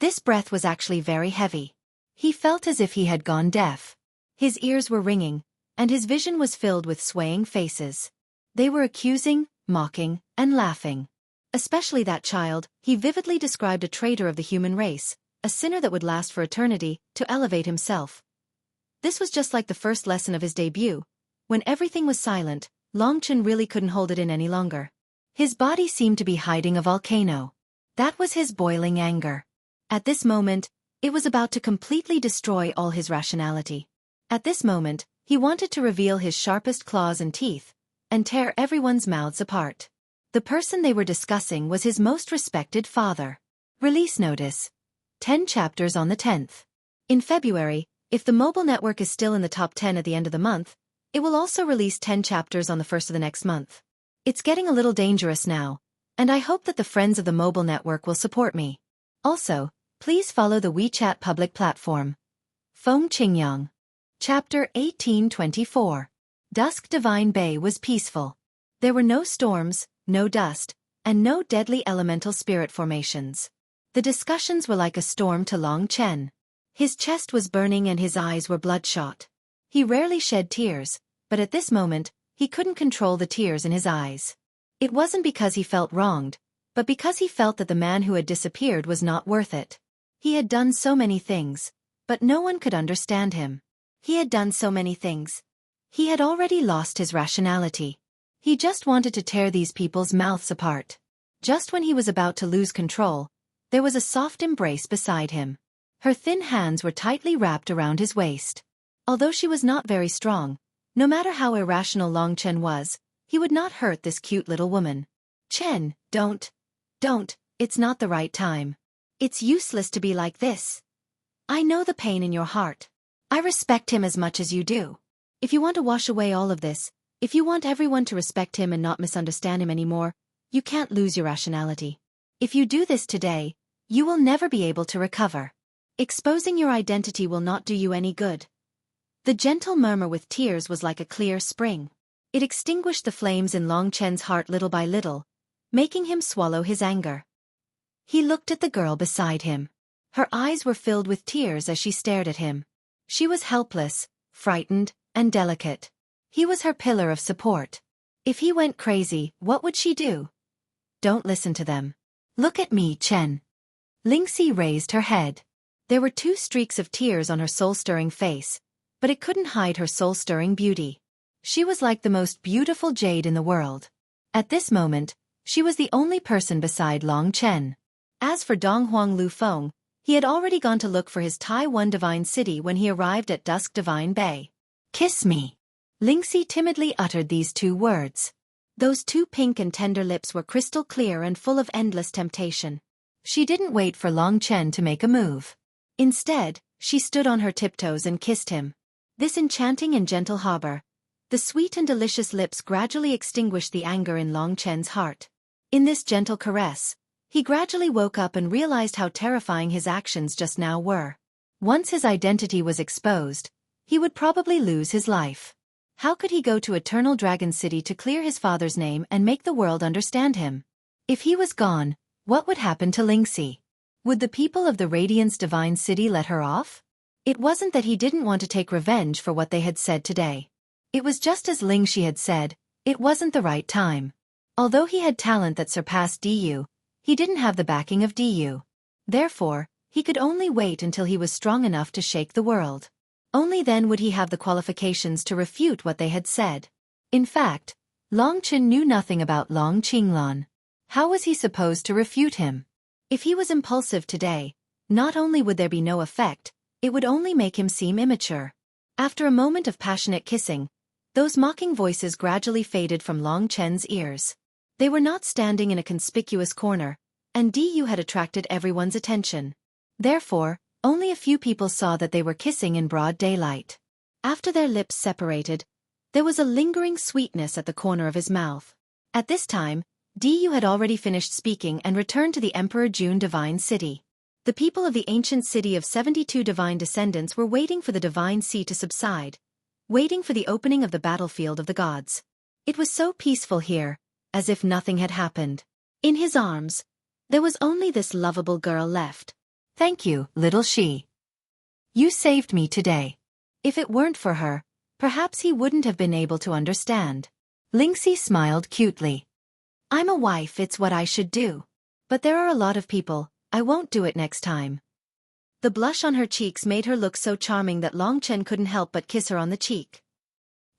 This breath was actually very heavy. He felt as if he had gone deaf. His ears were ringing, and his vision was filled with swaying faces. They were accusing, mocking, and laughing. Especially that child, he vividly described a traitor of the human race, a sinner that would last for eternity, to elevate himself. This was just like the first lesson of his debut. When everything was silent, Long Chen really couldn't hold it in any longer. His body seemed to be hiding a volcano. That was his boiling anger. At this moment, it was about to completely destroy all his rationality. At this moment, he wanted to reveal his sharpest claws and teeth, and tear everyone's mouths apart. The person they were discussing was his most respected father. Release notice. 10 chapters on the 10th. In February, if the mobile network is still in the top 10 at the end of the month, it will also release 10 chapters on the 1st of the next month. It's getting a little dangerous now, and I hope that the friends of the mobile network will support me. Also, please follow the WeChat public platform. Feng Qingyang. Chapter 1824. Dusk Divine Bay was peaceful. There were no storms, no dust, and no deadly elemental spirit formations. The discussions were like a storm to Long Chen. His chest was burning and his eyes were bloodshot. He rarely shed tears, but at this moment, he couldn't control the tears in his eyes. It wasn't because he felt wronged, but because he felt that the man who had disappeared was not worth it. He had done so many things, but no one could understand him. He had done so many things. He had already lost his rationality. He just wanted to tear these people's mouths apart. Just when he was about to lose control, there was a soft embrace beside him. Her thin hands were tightly wrapped around his waist. Although she was not very strong, no matter how irrational Long Chen was, he would not hurt this cute little woman. Chen, don't, it's not the right time. It's useless to be like this. I know the pain in your heart. I respect him as much as you do. If you want to wash away all of this, if you want everyone to respect him and not misunderstand him anymore, you can't lose your rationality. If you do this today, you will never be able to recover. Exposing your identity will not do you any good. The gentle murmur with tears was like a clear spring. It extinguished the flames in Long Chen's heart little by little, making him swallow his anger. He looked at the girl beside him. Her eyes were filled with tears as she stared at him. She was helpless, frightened, and delicate. He was her pillar of support. If he went crazy, what would she do? Don't listen to them. Look at me, Chen. Lingxi raised her head. There were 2 streaks of tears on her soul-stirring face, but it couldn't hide her soul-stirring beauty. She was like the most beautiful jade in the world. At this moment, she was the only person beside Long Chen. As for Donghuang Lu Feng, he had already gone to look for his Tai-1 Divine City when he arrived at Dusk Divine Bay. Kiss me. Lingxi timidly uttered these 2 words. Those two pink and tender lips were crystal clear and full of endless temptation. She didn't wait for Long Chen to make a move. Instead, she stood on her tiptoes and kissed him. This enchanting and gentle harbor, the sweet and delicious lips gradually extinguished the anger in Long Chen's heart. In this gentle caress, he gradually woke up and realized how terrifying his actions just now were. Once his identity was exposed, he would probably lose his life. How could he go to Eternal Dragon City to clear his father's name and make the world understand him? If he was gone, what would happen to Lingxi? Would the people of the Radiance Divine City let her off? It wasn't that he didn't want to take revenge for what they had said today. It was just as Lingxi had said, it wasn't the right time. Although he had talent that surpassed Du, he didn't have the backing of Du. Therefore, he could only wait until he was strong enough to shake the world. Only then would he have the qualifications to refute what they had said. In fact, Long Chen knew nothing about Long Qinglan. How was he supposed to refute him? If he was impulsive today, not only would there be no effect, it would only make him seem immature. After a moment of passionate kissing, those mocking voices gradually faded from Long Chen's ears. They were not standing in a conspicuous corner, and Du had attracted everyone's attention. Therefore, only a few people saw that they were kissing in broad daylight. After their lips separated, there was a lingering sweetness at the corner of his mouth. At this time, Du had already finished speaking and returned to the Emperor Jun Divine City. The people of the ancient city of 72 divine descendants were waiting for the divine sea to subside, waiting for the opening of the battlefield of the gods. It was so peaceful here, as if nothing had happened. In his arms, there was only this lovable girl left. Thank you, little she. You saved me today. If it weren't for her, perhaps he wouldn't have been able to understand. Lingxi smiled cutely. I'm a wife, it's what I should do. But there are a lot of people, I won't do it next time. The blush on her cheeks made her look so charming that Long Chen couldn't help but kiss her on the cheek.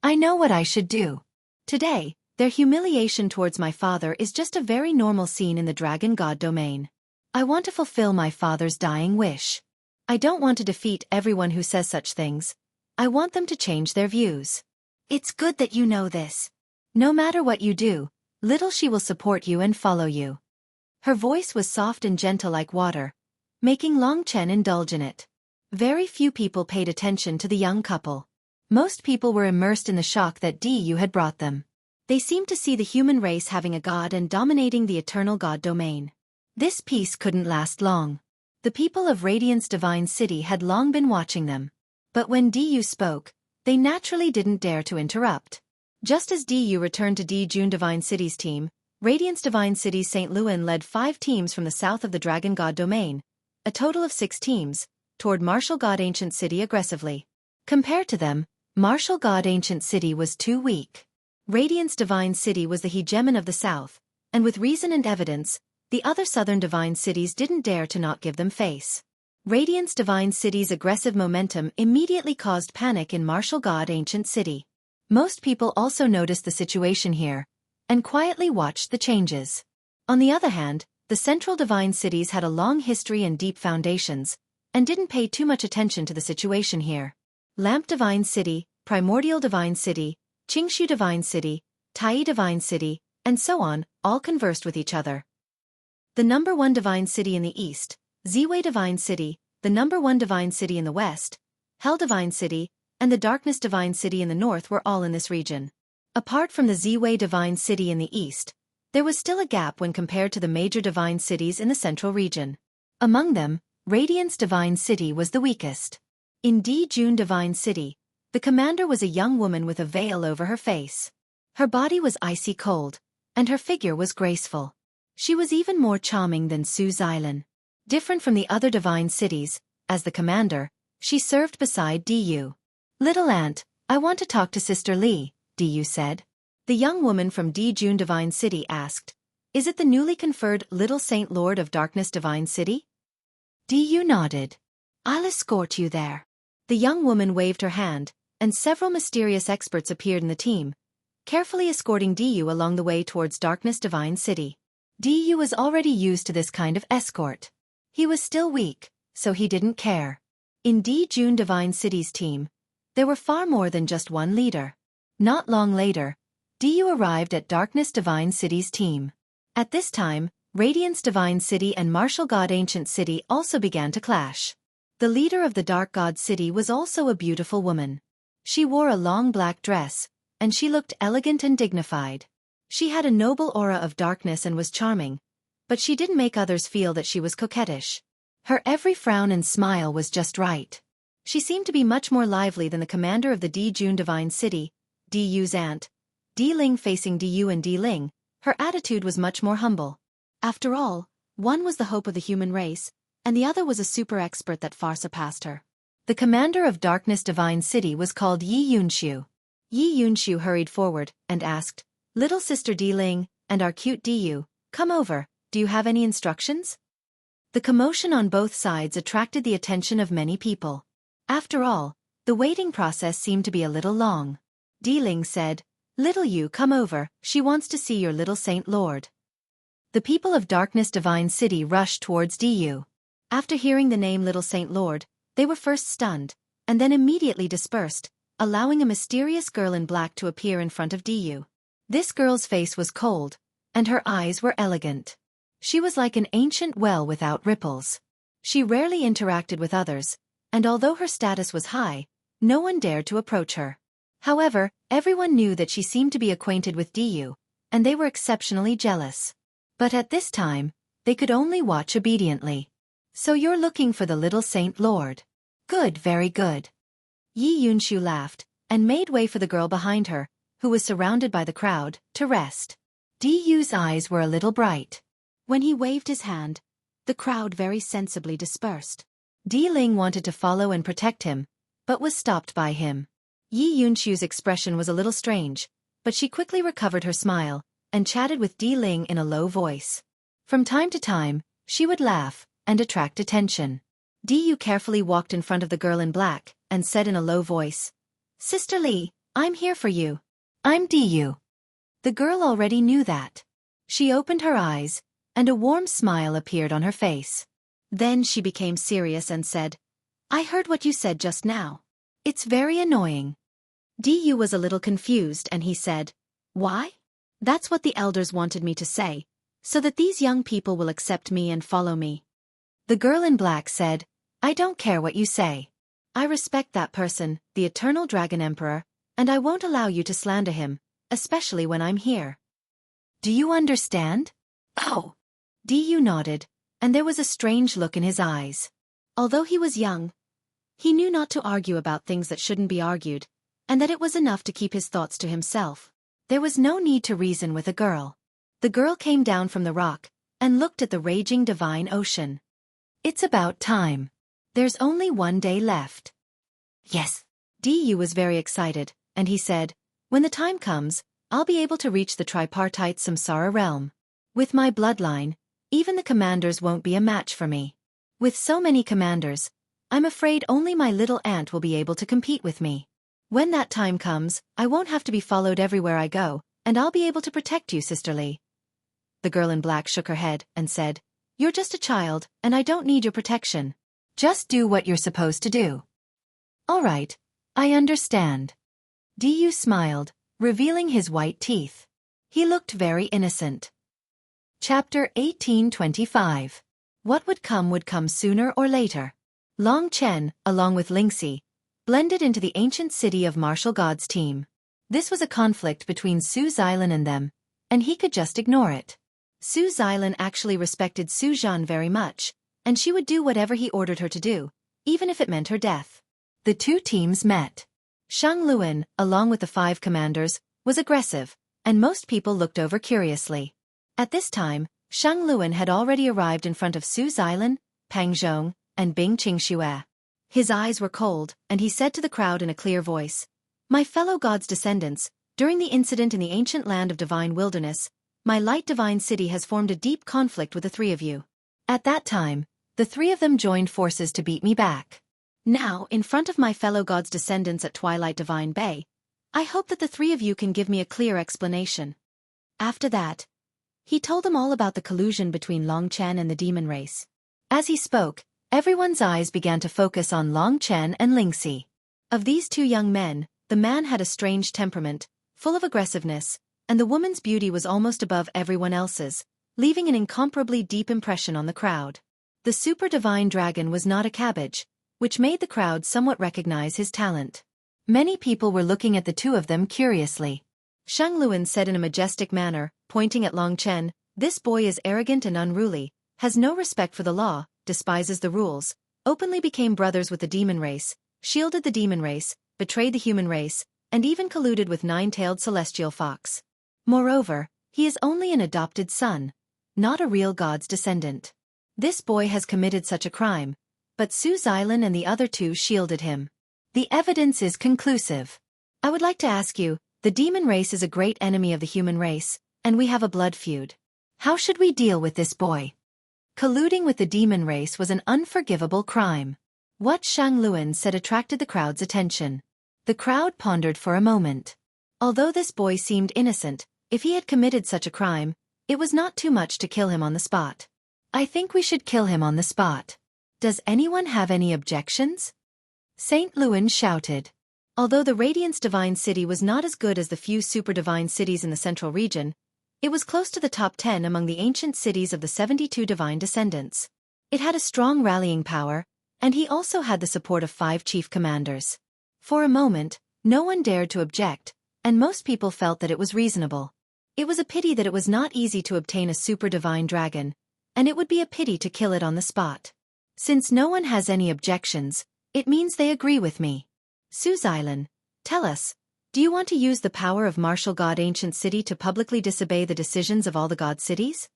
I know what I should do. Today, their humiliation towards my father is just a very normal scene in the Dragon God domain. I want to fulfill my father's dying wish. I don't want to defeat everyone who says such things. I want them to change their views. It's good that you know this. No matter what you do, little she will support you and follow you. Her voice was soft and gentle like water, making Long Chen indulge in it. Very few people paid attention to the young couple. Most people were immersed in the shock that Du had brought them. They seemed to see the human race having a god and dominating the eternal god domain. This peace couldn't last long. The people of Radiance Divine City had long been watching them. But when Du spoke, they naturally didn't dare to interrupt. Just as Du returned to Dijun Divine City's team, Radiance Divine City's St. Luan led 5 teams from the south of the Dragon God domain, a total of 6 teams, toward Martial God Ancient City aggressively. Compared to them, Martial God Ancient City was too weak. Radiance Divine City was the hegemon of the south, and with reason and evidence, the other southern divine cities didn't dare to not give them face. Radiance Divine City's aggressive momentum immediately caused panic in Martial God Ancient City. Most people also noticed the situation here, and quietly watched the changes. On the other hand, the central divine cities had a long history and deep foundations, and didn't pay too much attention to the situation here. Lamp Divine City, Primordial Divine City, Qingshu Divine City, Tai Divine City, and so on, all conversed with each other. The number 1 divine city in the east, Ziwei Divine City, the number 1 divine city in the west, Hell Divine City, and the Darkness Divine City in the north were all in this region. Apart from the Ziwei Divine City in the east, there was still a gap when compared to the major divine cities in the central region. Among them, Radiance Divine City was the weakest. In Dijun Divine City, the commander was a young woman with a veil over her face. Her body was icy cold, and her figure was graceful. She was even more charming than Su Xilan. Different from the other divine cities, as the commander, she served beside Du. Little aunt, I want to talk to Sister Li, Du said. The young woman from Dijun Divine City asked, Is it the newly conferred Little Saint Lord of Darkness Divine City? Du nodded. I'll escort you there. The young woman waved her hand, and several mysterious experts appeared in the team, carefully escorting Du along the way towards Darkness Divine City. Du was already used to this kind of escort. He was still weak, so he didn't care. In Dijun Divine City's team, there were far more than just one leader. Not long later, Diyu arrived at Darkness Divine City's team. At this time, Radiance Divine City and Martial God Ancient City also began to clash. The leader of the Dark God City was also a beautiful woman. She wore a long black dress, and she looked elegant and dignified. She had a noble aura of darkness and was charming, but she didn't make others feel that she was coquettish. Her every frown and smile was just right. She seemed to be much more lively than the commander of the Dijun Divine City, Diyu's aunt. Di Ling facing Diyu and Di Ling, her attitude was much more humble. After all, one was the hope of the human race, and the other was a super expert that far surpassed her. The commander of Darkness Divine City was called Yi Yunshu. Yi Yunshu hurried forward and asked, "Little sister Di Ling, and our cute Diyu, come over, do you have any instructions?" The commotion on both sides attracted the attention of many people. After all, the waiting process seemed to be a little long. Di Ling said, "Little Yu, come over, she wants to see your little Saint Lord." The people of Darkness Divine City rushed towards Diyu. After hearing the name Little Saint Lord, they were first stunned, and then immediately dispersed, allowing a mysterious girl in black to appear in front of Diyu. This girl's face was cold, and her eyes were elegant. She was like an ancient well without ripples. She rarely interacted with others, and although her status was high, no one dared to approach her. However, everyone knew that she seemed to be acquainted with Diyu, and they were exceptionally jealous. But at this time, they could only watch obediently. "So you're looking for the little Saint Lord? Good, very good." Yi Yunshu laughed, and made way for the girl behind her, who was surrounded by the crowd, to rest. Diyu's eyes were a little bright. When he waved his hand, the crowd very sensibly dispersed. Di Ling wanted to follow and protect him, but was stopped by him. Yi Yunshu's expression was a little strange, but she quickly recovered her smile, and chatted with Di Ling in a low voice. From time to time, she would laugh, and attract attention. Diyu carefully walked in front of the girl in black, and said in a low voice, "Sister Li, I'm here for you. I'm Diyu." The girl already knew that. She opened her eyes, and a warm smile appeared on her face. Then she became serious and said, "I heard what you said just now. It's very annoying." Diyu was a little confused and he said, "Why?" "That's what the elders wanted me to say, so that these young people will accept me and follow me." The girl in black said, "I don't care what you say. I respect that person, the Eternal Dragon Emperor, and I won't allow you to slander him, especially when I'm here. Do you understand?" "Oh." Diyu nodded, and there was a strange look in his eyes. Although he was young, he knew not to argue about things that shouldn't be argued, and that it was enough to keep his thoughts to himself. There was no need to reason with a girl. The girl came down from the rock, and looked at the raging divine ocean. "It's about time. There's only one day left." "Yes." Diyu was very excited, and he said, "When the time comes, I'll be able to reach the tripartite Samsara realm. With my bloodline, even the commanders won't be a match for me. With so many commanders, I'm afraid only my little aunt will be able to compete with me. When that time comes, I won't have to be followed everywhere I go, and I'll be able to protect you, Sister Lee." The girl in black shook her head and said, "You're just a child, and I don't need your protection. Just do what you're supposed to do." "All right, I understand." Diyu smiled, revealing his white teeth. He looked very innocent. Chapter 1825. What would come sooner or later. Long Chen, along with Lingxi, blended into the ancient city of martial gods team. This was a conflict between Su Xilan and them, and he could just ignore it. Su Xilan actually respected Su Zhan very much, and she would do whatever he ordered her to do, even if it meant her death. The two teams met. Shang Luan, along with the 5 commanders, was aggressive, and most people looked over curiously. At this time, Shang Luan had already arrived in front of Su Xilan, Pang Zhong, and Bing Qingxue. His eyes were cold, and he said to the crowd in a clear voice, "My fellow gods' descendants, during the incident in the ancient land of divine wilderness, my light divine city has formed a deep conflict with the 3 of you. At that time, the 3 of them joined forces to beat me back. Now, in front of my fellow gods' descendants at Twilight Divine Bay, I hope that the 3 of you can give me a clear explanation." After that, he told them all about the collusion between Long Chen and the demon race. As he spoke, everyone's eyes began to focus on Long Chen and Lingxi. Of these 2 young men, the man had a strange temperament, full of aggressiveness, and the woman's beauty was almost above everyone else's, leaving an incomparably deep impression on the crowd. The super divine dragon was not a cabbage, which made the crowd somewhat recognize his talent. Many people were looking at the two of them curiously. Shang Luan said in a majestic manner, pointing at Long Chen, "This boy is arrogant and unruly, has no respect for the law, despises the rules, openly became brothers with the demon race, shielded the demon race, betrayed the human race, and even colluded with nine-tailed celestial fox. Moreover, he is only an adopted son, not a real god's descendant. This boy has committed such a crime, but Su Xilan and the other two shielded him. The evidence is conclusive. I would like to ask you, the demon race is a great enemy of the human race, and we have a blood feud. How should we deal with this boy?" Colluding with the demon race was an unforgivable crime. What Shang Luan said attracted the crowd's attention. The crowd pondered for a moment. Although this boy seemed innocent, if he had committed such a crime, it was not too much to kill him on the spot. "I think we should kill him on the spot. Does anyone have any objections?" Saint Luan shouted. Although the Radiance Divine City was not as good as the few super divine cities in the central region, it was close to the top 10 among the ancient cities of the 72 divine descendants. It had a strong rallying power, and he also had the support of 5 chief commanders. For a moment, no one dared to object, and most people felt that it was reasonable. It was a pity that it was not easy to obtain a super divine dragon, and it would be a pity to kill it on the spot. Since no one has any objections, it means they agree with me. Su Xilan, tell us, do you want to use the power of martial god ancient city to publicly disobey the decisions of all the god cities?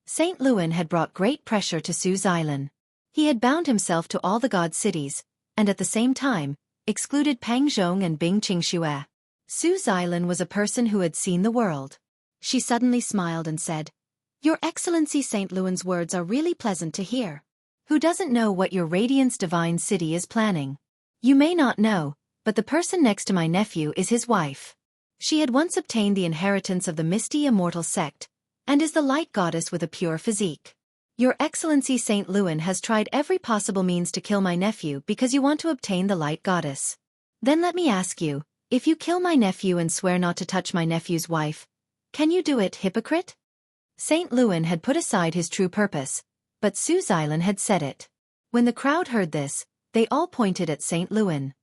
Saint Luan had brought great pressure to Su Xilan. He had bound himself to all the god cities, and at the same time, excluded Pangzhong and Bing Qingxue. Su Xilan was a person who had seen the world. She suddenly smiled and said, "Your Excellency Saint Luan's words are really pleasant to hear. Who doesn't know what your Radiance Divine City is planning? You may not know, but the person next to my nephew is his wife. She had once obtained the inheritance of the Misty Immortal Sect, and is the light goddess with a pure physique. Your Excellency Saint Luan has tried every possible means to kill my nephew because you want to obtain the light goddess. Then let me ask you, if you kill my nephew and swear not to touch my nephew's wife, can you do it, hypocrite?" Saint Luan had put aside his true purpose, but Su Xilan had said it. When the crowd heard this, they all pointed at Saint Luan.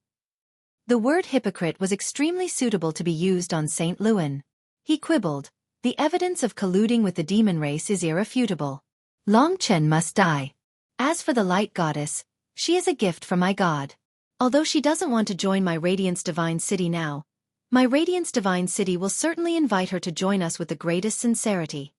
The word hypocrite was extremely suitable to be used on Saint Luan. He quibbled, "The evidence of colluding with the demon race is irrefutable. Long Chen must die. As for the light goddess, she is a gift from my god. Although she doesn't want to join my Radiance Divine City now, my Radiance Divine City will certainly invite her to join us with the greatest sincerity."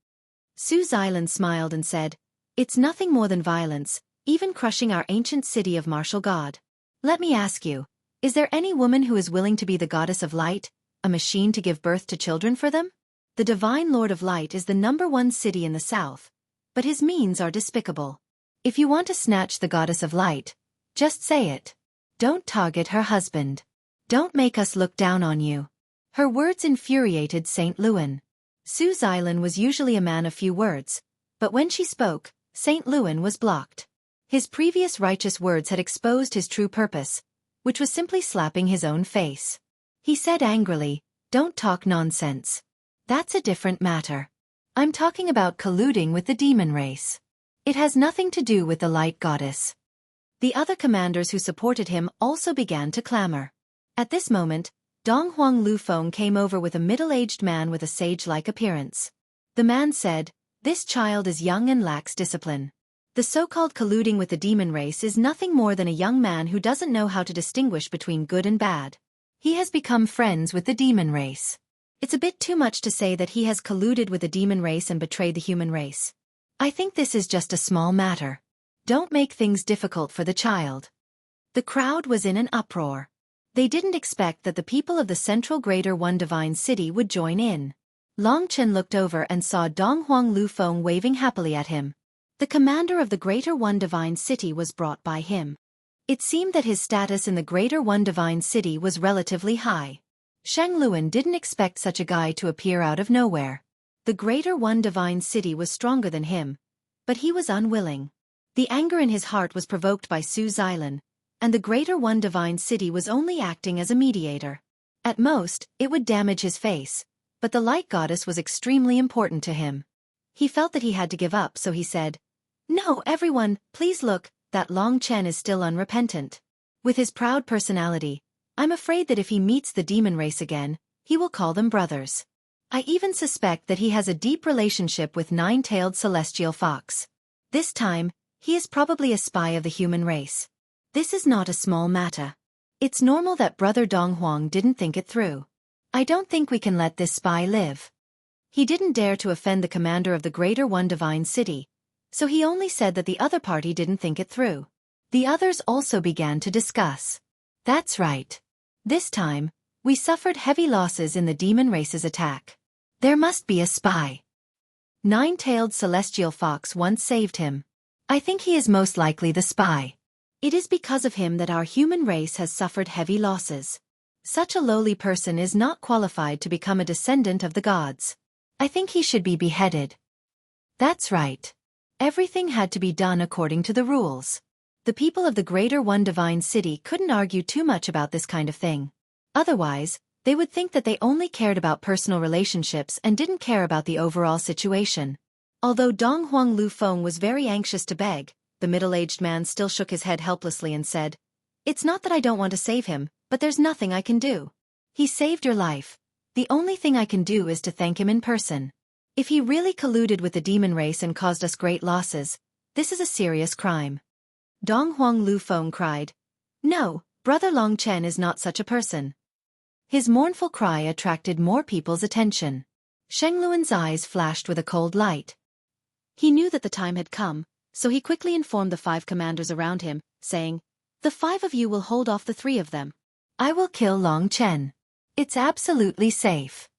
Su Xilan smiled and said, "It's nothing more than violence, even crushing our ancient city of martial god. Let me ask you, is there any woman who is willing to be the goddess of light, a machine to give birth to children for them? The Divine Lord of Light is the #1 city in the south, but his means are despicable. If you want to snatch the goddess of light, just say it. Don't target her husband. Don't make us look down on you." Her words infuriated Saint Luan. Su Xilan was usually a man of few words, but when she spoke, Saint Luan was blocked. His previous righteous words had exposed his true purpose, which was simply slapping his own face. He said angrily, "Don't talk nonsense. That's a different matter. I'm talking about colluding with the demon race. It has nothing to do with the light goddess." The other commanders who supported him also began to clamor. At this moment, Dong Huang Lufeng came over with a middle-aged man with a sage-like appearance. The man said, "This child is young and lacks discipline. The so-called colluding with the demon race is nothing more than a young man who doesn't know how to distinguish between good and bad. He has become friends with the demon race. It's a bit too much to say that he has colluded with the demon race and betrayed the human race. I think this is just a small matter. Don't make things difficult for the child." The crowd was in an uproar. They didn't expect that the people of the Central Greater One Divine City would join in. Long Chen looked over and saw Dong Huang Lufeng waving happily at him. The commander of the Greater One Divine City was brought by him. It seemed that his status in the Greater One Divine City was relatively high. Shang Luan didn't expect such a guy to appear out of nowhere. The Greater One Divine City was stronger than him, but he was unwilling. The anger in his heart was provoked by Su Xilan, and the Greater One Divine City was only acting as a mediator. At most, it would damage his face, but the light goddess was extremely important to him. He felt that he had to give up, so he said, "No, everyone, please look, that Long Chen is still unrepentant. With his proud personality, I'm afraid that if he meets the demon race again, he will call them brothers. I even suspect that he has a deep relationship with nine-tailed celestial fox. This time, he is probably a spy of the human race. This is not a small matter. It's normal that Brother Dong Huang didn't think it through. I don't think we can let this spy live." He didn't dare to offend the commander of the Greater One Divine City, so he only said that the other party didn't think it through. The others also began to discuss. "That's right. This time, we suffered heavy losses in the demon race's attack. There must be a spy. Nine-tailed celestial fox once saved him. I think he is most likely the spy. It is because of him that our human race has suffered heavy losses. Such a lowly person is not qualified to become a descendant of the gods. I think he should be beheaded." That's right. Everything had to be done according to the rules. The people of the Greater One Divine City couldn't argue too much about this kind of thing. Otherwise, they would think that they only cared about personal relationships and didn't care about the overall situation. Although Dong Huang Lu Feng was very anxious to beg, the middle-aged man still shook his head helplessly and said, "It's not that I don't want to save him, but there's nothing I can do. He saved your life. The only thing I can do is to thank him in person. If he really colluded with the demon race and caused us great losses, this is a serious crime." Dong Huang Lu Feng cried, "No, Brother Long Chen is not such a person." His mournful cry attracted more people's attention. Sheng Luan's eyes flashed with a cold light. He knew that the time had come, so he quickly informed the 5 commanders around him, saying, "The 5 of you will hold off the 3 of them. I will kill Long Chen. It's absolutely safe."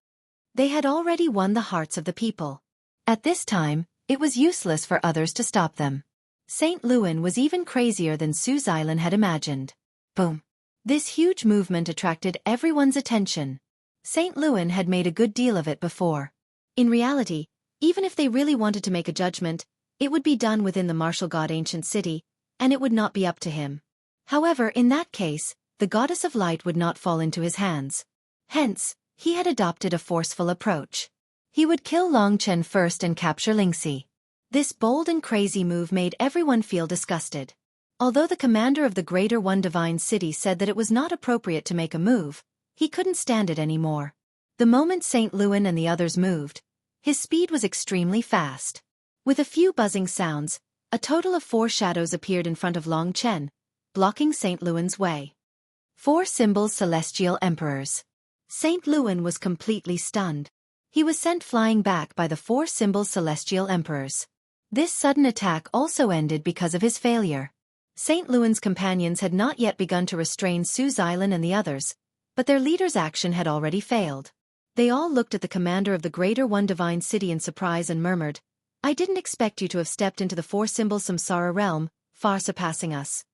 They had already won the hearts of the people. At this time, it was useless for others to stop them. Saint Luan was even crazier than Su Xilan had imagined. Boom! This huge movement attracted everyone's attention. Saint Luan had made a good deal of it before. In reality, even if they really wanted to make a judgment, it would be done within the martial god ancient city, and it would not be up to him. However, in that case, the goddess of light would not fall into his hands. Hence, he had adopted a forceful approach. He would kill Long Chen first and capture Lingxi. This bold and crazy move made everyone feel disgusted. Although the commander of the Greater One Divine City said that it was not appropriate to make a move, he couldn't stand it anymore. The moment Saint Luan and the others moved, his speed was extremely fast. With a few buzzing sounds, a total of 4 shadows appeared in front of Long Chen, blocking Saint Luan's way. 4 symbols celestial emperors. Saint Luan was completely stunned. He was sent flying back by the 4 symbols celestial emperors. This sudden attack also ended because of his failure. Saint Luan's companions had not yet begun to restrain Su Xilan and the others, but their leader's action had already failed. They all looked at the commander of the Greater One Divine City in surprise and murmured, "I didn't expect you to have stepped into the 4-symbol Samsara realm, far surpassing us."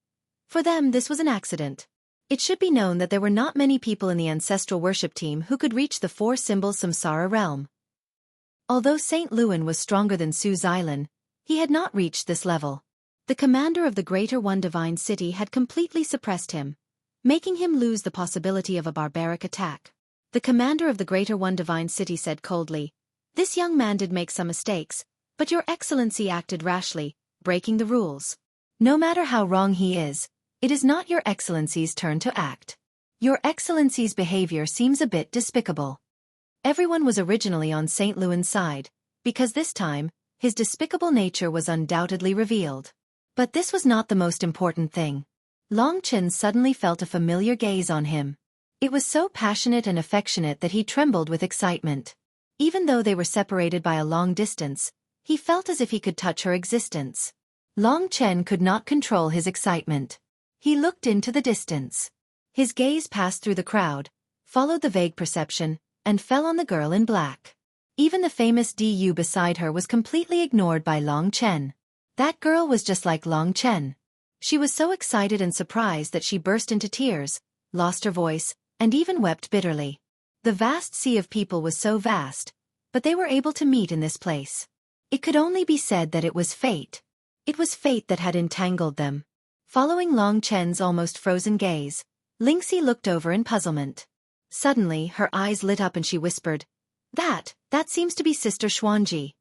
For them, this was an accident. It should be known that there were not many people in the ancestral worship team who could reach the 4-symbol Samsara realm. Although Saint Luan was stronger than Su Xilan, he had not reached this level. The commander of the Greater One Divine City had completely suppressed him, making him lose the possibility of a barbaric attack. The commander of the Greater One Divine City said coldly, "This young man did make some mistakes, but Your Excellency acted rashly, breaking the rules. No matter how wrong he is, it is not Your Excellency's turn to act. Your Excellency's behavior seems a bit despicable." Everyone was originally on Saint Luan's side, because this time, his despicable nature was undoubtedly revealed. But this was not the most important thing. Long Chen suddenly felt a familiar gaze on him. It was so passionate and affectionate that he trembled with excitement. Even though they were separated by a long distance, he felt as if he could touch her existence. Long Chen could not control his excitement. He looked into the distance. His gaze passed through the crowd, followed the vague perception, and fell on the girl in black. Even the famous Du beside her was completely ignored by Long Chen. That girl was just like Long Chen. She was so excited and surprised that she burst into tears, lost her voice, and even wept bitterly. The vast sea of people was so vast, but they were able to meet in this place. It could only be said that it was fate. It was fate that had entangled them. Following Long Chen's almost frozen gaze, Lingxi looked over in puzzlement. Suddenly, her eyes lit up and she whispered, That seems to be Sister Xuanji.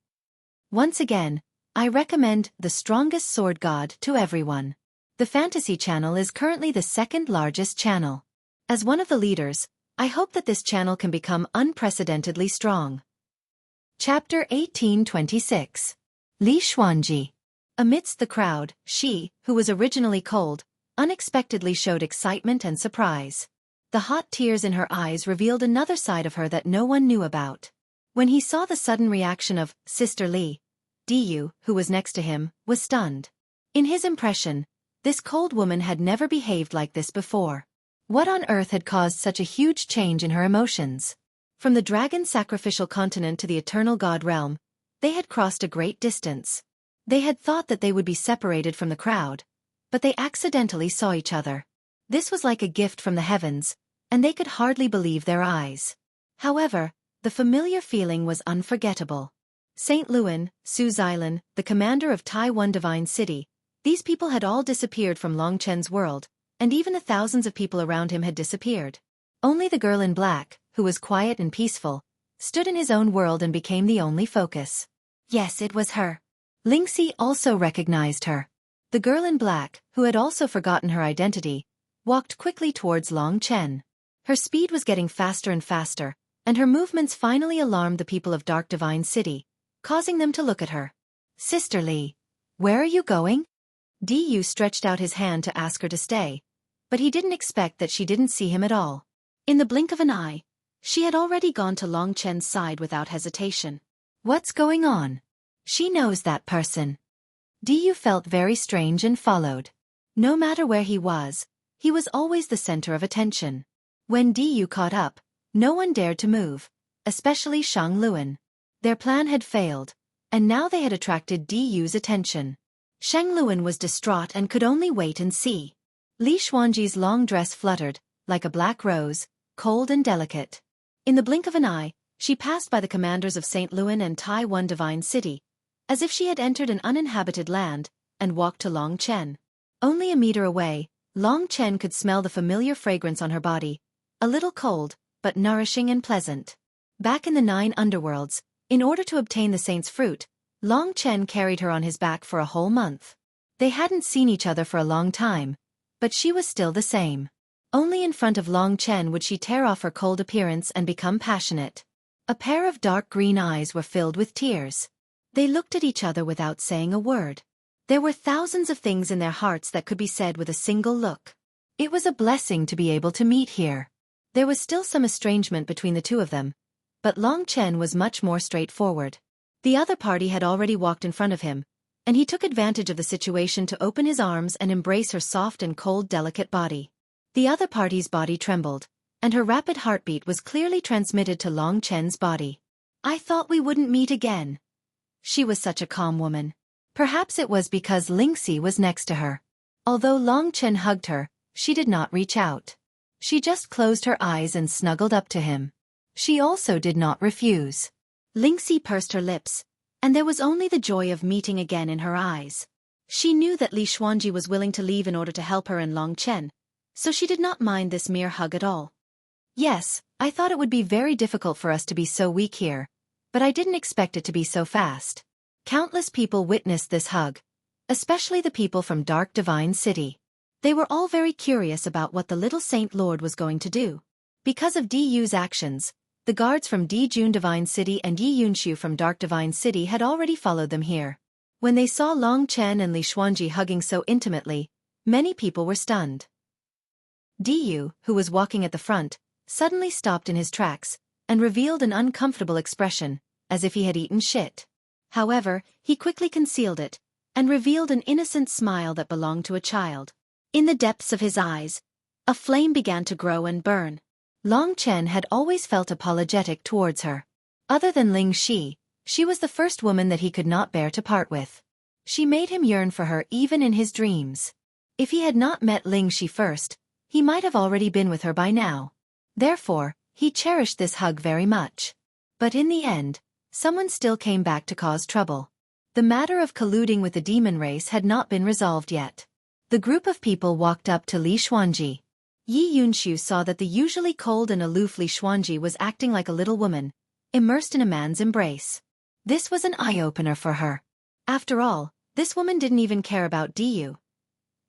Once again, I recommend The Strongest Sword God to everyone. The Fantasy channel is currently the second largest channel. As one of the leaders, I hope that this channel can become unprecedentedly strong. Chapter 1826. Li Xuanji. Amidst the crowd, she, who was originally cold, unexpectedly showed excitement and surprise. The hot tears in her eyes revealed another side of her that no one knew about. When he saw the sudden reaction of Sister Li, Du, who was next to him, was stunned. In his impression, this cold woman had never behaved like this before. What on earth had caused such a huge change in her emotions? From the dragon sacrificial continent to the eternal god realm, they had crossed a great distance. They had thought that they would be separated from the crowd, but they accidentally saw each other. This was like a gift from the heavens, and they could hardly believe their eyes. However, the familiar feeling was unforgettable. Saint Luan, Su Xilan, the commander of Taiwan Divine City, these people had all disappeared from Long Chen's world, and even the thousands of people around him had disappeared. Only the girl in black, who was quiet and peaceful, stood in his own world and became the only focus. Yes, it was her. Lingxi also recognized her. The girl in black, who had also forgotten her identity, walked quickly towards Long Chen. Her speed was getting faster and faster, and her movements finally alarmed the people of Dark Divine City, causing them to look at her. Sister Li, where are you going? Du stretched out his hand to ask her to stay, but he didn't expect that she didn't see him at all. In the blink of an eye, she had already gone to Long Chen's side without hesitation. What's going on? She knows that person. Du felt very strange and followed. No matter where he was always the center of attention. When Du caught up, no one dared to move, especially Shang Luan. Their plan had failed, and now they had attracted Du's attention. Shang Luan was distraught and could only wait and see. Li Xuanji's long dress fluttered, like a black rose, cold and delicate. In the blink of an eye, she passed by the commanders of St. Luan and Taiwan Divine City, as if she had entered an uninhabited land, and walked to Long Chen. Only a meter away, Long Chen could smell the familiar fragrance on her body, a little cold, but nourishing and pleasant. Back in the 9 underworlds, in order to obtain the saint's fruit, Long Chen carried her on his back for a whole month. They hadn't seen each other for a long time, but she was still the same. Only in front of Long Chen would she tear off her cold appearance and become passionate. A pair of dark green eyes were filled with tears. They looked at each other without saying a word. There were thousands of things in their hearts that could be said with a single look. It was a blessing to be able to meet here. There was still some estrangement between the two of them, but Long Chen was much more straightforward. The other party had already walked in front of him, and he took advantage of the situation to open his arms and embrace her soft and cold delicate body. The other party's body trembled, and her rapid heartbeat was clearly transmitted to Long Chen's body. I thought we wouldn't meet again. She was such a calm woman. Perhaps it was because Lingxi was next to her. Although Long Chen hugged her, she did not reach out. She just closed her eyes and snuggled up to him. She also did not refuse. Lingxi pursed her lips, and there was only the joy of meeting again in her eyes. She knew that Li Xuanji was willing to leave in order to help her and Long Chen, so she did not mind this mere hug at all. Yes, I thought it would be very difficult for us to be so weak here, but I didn't expect it to be so fast. Countless people witnessed this hug, especially the people from Dark Divine City. They were all very curious about what the little Saint Lord was going to do. Because of Du's actions, the guards from Dijun Divine City and Yi Yunshu from Dark Divine City had already followed them here. When they saw Long Chen and Li Xuanji hugging so intimately, many people were stunned. Du, who was walking at the front, suddenly stopped in his tracks, and revealed an uncomfortable expression, as if he had eaten shit. However, he quickly concealed it, and revealed an innocent smile that belonged to a child. In the depths of his eyes, a flame began to grow and burn. Long Chen had always felt apologetic towards her. Other than Ling Shi, she was the first woman that he could not bear to part with. She made him yearn for her even in his dreams. If he had not met Ling Shi first, he might have already been with her by now. Therefore, he cherished this hug very much. But in the end, someone still came back to cause trouble. The matter of colluding with the demon race had not been resolved yet. The group of people walked up to Li Xuanji. Yi Yunshu saw that the usually cold and aloof Li Xuanji was acting like a little woman, immersed in a man's embrace. This was an eye-opener for her. After all, this woman didn't even care about Du.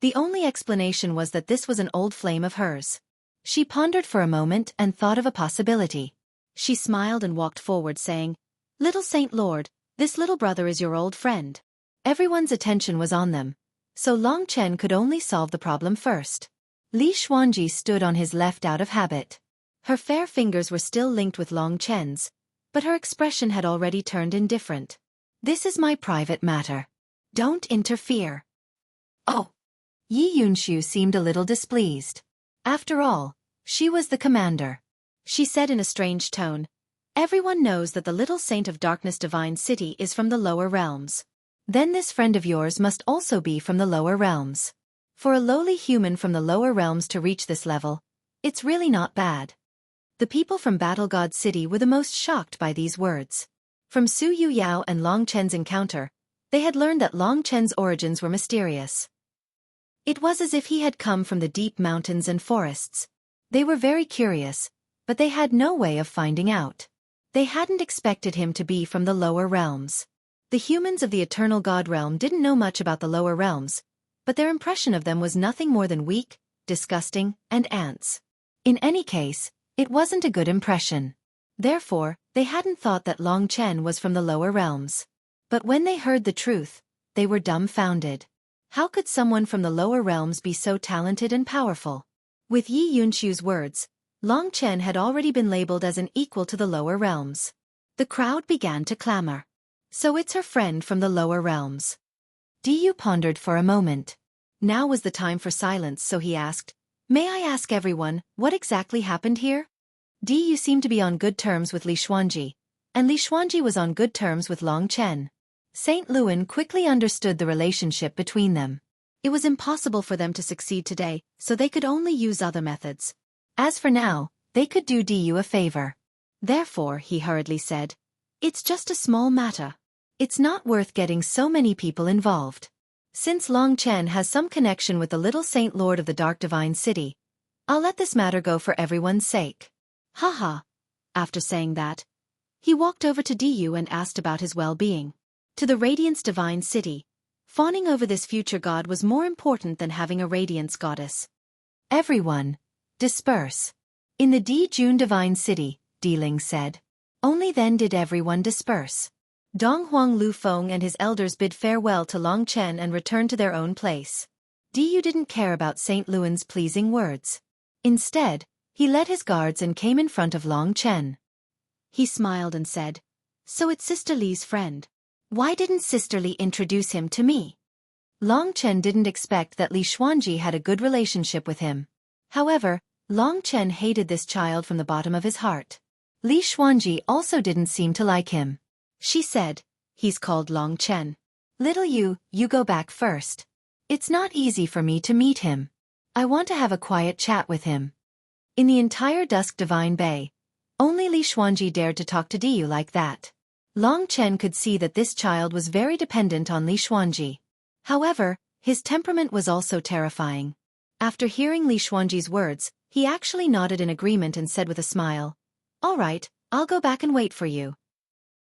The only explanation was that this was an old flame of hers. She pondered for a moment and thought of a possibility. She smiled and walked forward saying, "Little Saint Lord, this little brother is your old friend." Everyone's attention was on them, so Long Chen could only solve the problem first. Li Xuanji stood on his left out of habit. Her fair fingers were still linked with Long Chen's, but her expression had already turned indifferent. "This is my private matter. Don't interfere." Oh! Yi Yunshu seemed a little displeased. After all, she was the commander. She said in a strange tone, "Everyone knows that the little saint of darkness divine city is from the lower realms. Then this friend of yours must also be from the lower realms. For a lowly human from the lower realms to reach this level, it's really not bad." The people from Battle God City were the most shocked by these words. From Su Yu Yao and Long Chen's encounter, they had learned that Long Chen's origins were mysterious. It was as if he had come from the deep mountains and forests. They were very curious, but they had no way of finding out. They hadn't expected him to be from the lower realms. The humans of the eternal God realm didn't know much about the lower realms, but their impression of them was nothing more than weak, disgusting, and ants. In any case, it wasn't a good impression. Therefore, they hadn't thought that Long Chen was from the lower realms. But when they heard the truth, they were dumbfounded. How could someone from the lower realms be so talented and powerful? With Yi Yunshu's words, Long Chen had already been labeled as an equal to the lower realms. The crowd began to clamor. So it's her friend from the lower realms. Du pondered for a moment. Now was the time for silence, so he asked, "May I ask everyone, what exactly happened here?" Du seemed to be on good terms with Li Xuanji, and Li Xuanji was on good terms with Long Chen. Saint Luan quickly understood the relationship between them. It was impossible for them to succeed today, so they could only use other methods. As for now, they could do Du a favor. Therefore, he hurriedly said, "It's just a small matter. It's not worth getting so many people involved. Since Long Chen has some connection with the little Saint Lord of the Dark Divine City, I'll let this matter go for everyone's sake." Haha. After saying that, he walked over to Du and asked about his well-being. To the Radiance Divine City, fawning over this future god was more important than having a Radiance goddess. "Everyone, disperse." In the Dijun Divine City, Diling said. Only then did everyone disperse. Dong Huang Lu Feng and his elders bid farewell to Long Chen and returned to their own place. Du didn't care about Saint Luan's pleasing words. Instead, he led his guards and came in front of Long Chen. He smiled and said, "So it's Sister Li's friend. Why didn't Sister Li introduce him to me?" Long Chen didn't expect that Li Xuanji had a good relationship with him. However, Long Chen hated this child from the bottom of his heart. Li Xuanji also didn't seem to like him. She said, "He's called Long Chen. Little you go back first. It's not easy for me to meet him. I want to have a quiet chat with him." In the entire Dusk Divine Bay, only Li Xuanji dared to talk to Du like that. Long Chen could see that this child was very dependent on Li Xuanji. However, his temperament was also terrifying. After hearing Li Xuanji's words, he actually nodded in agreement and said with a smile, "All right, I'll go back and wait for you."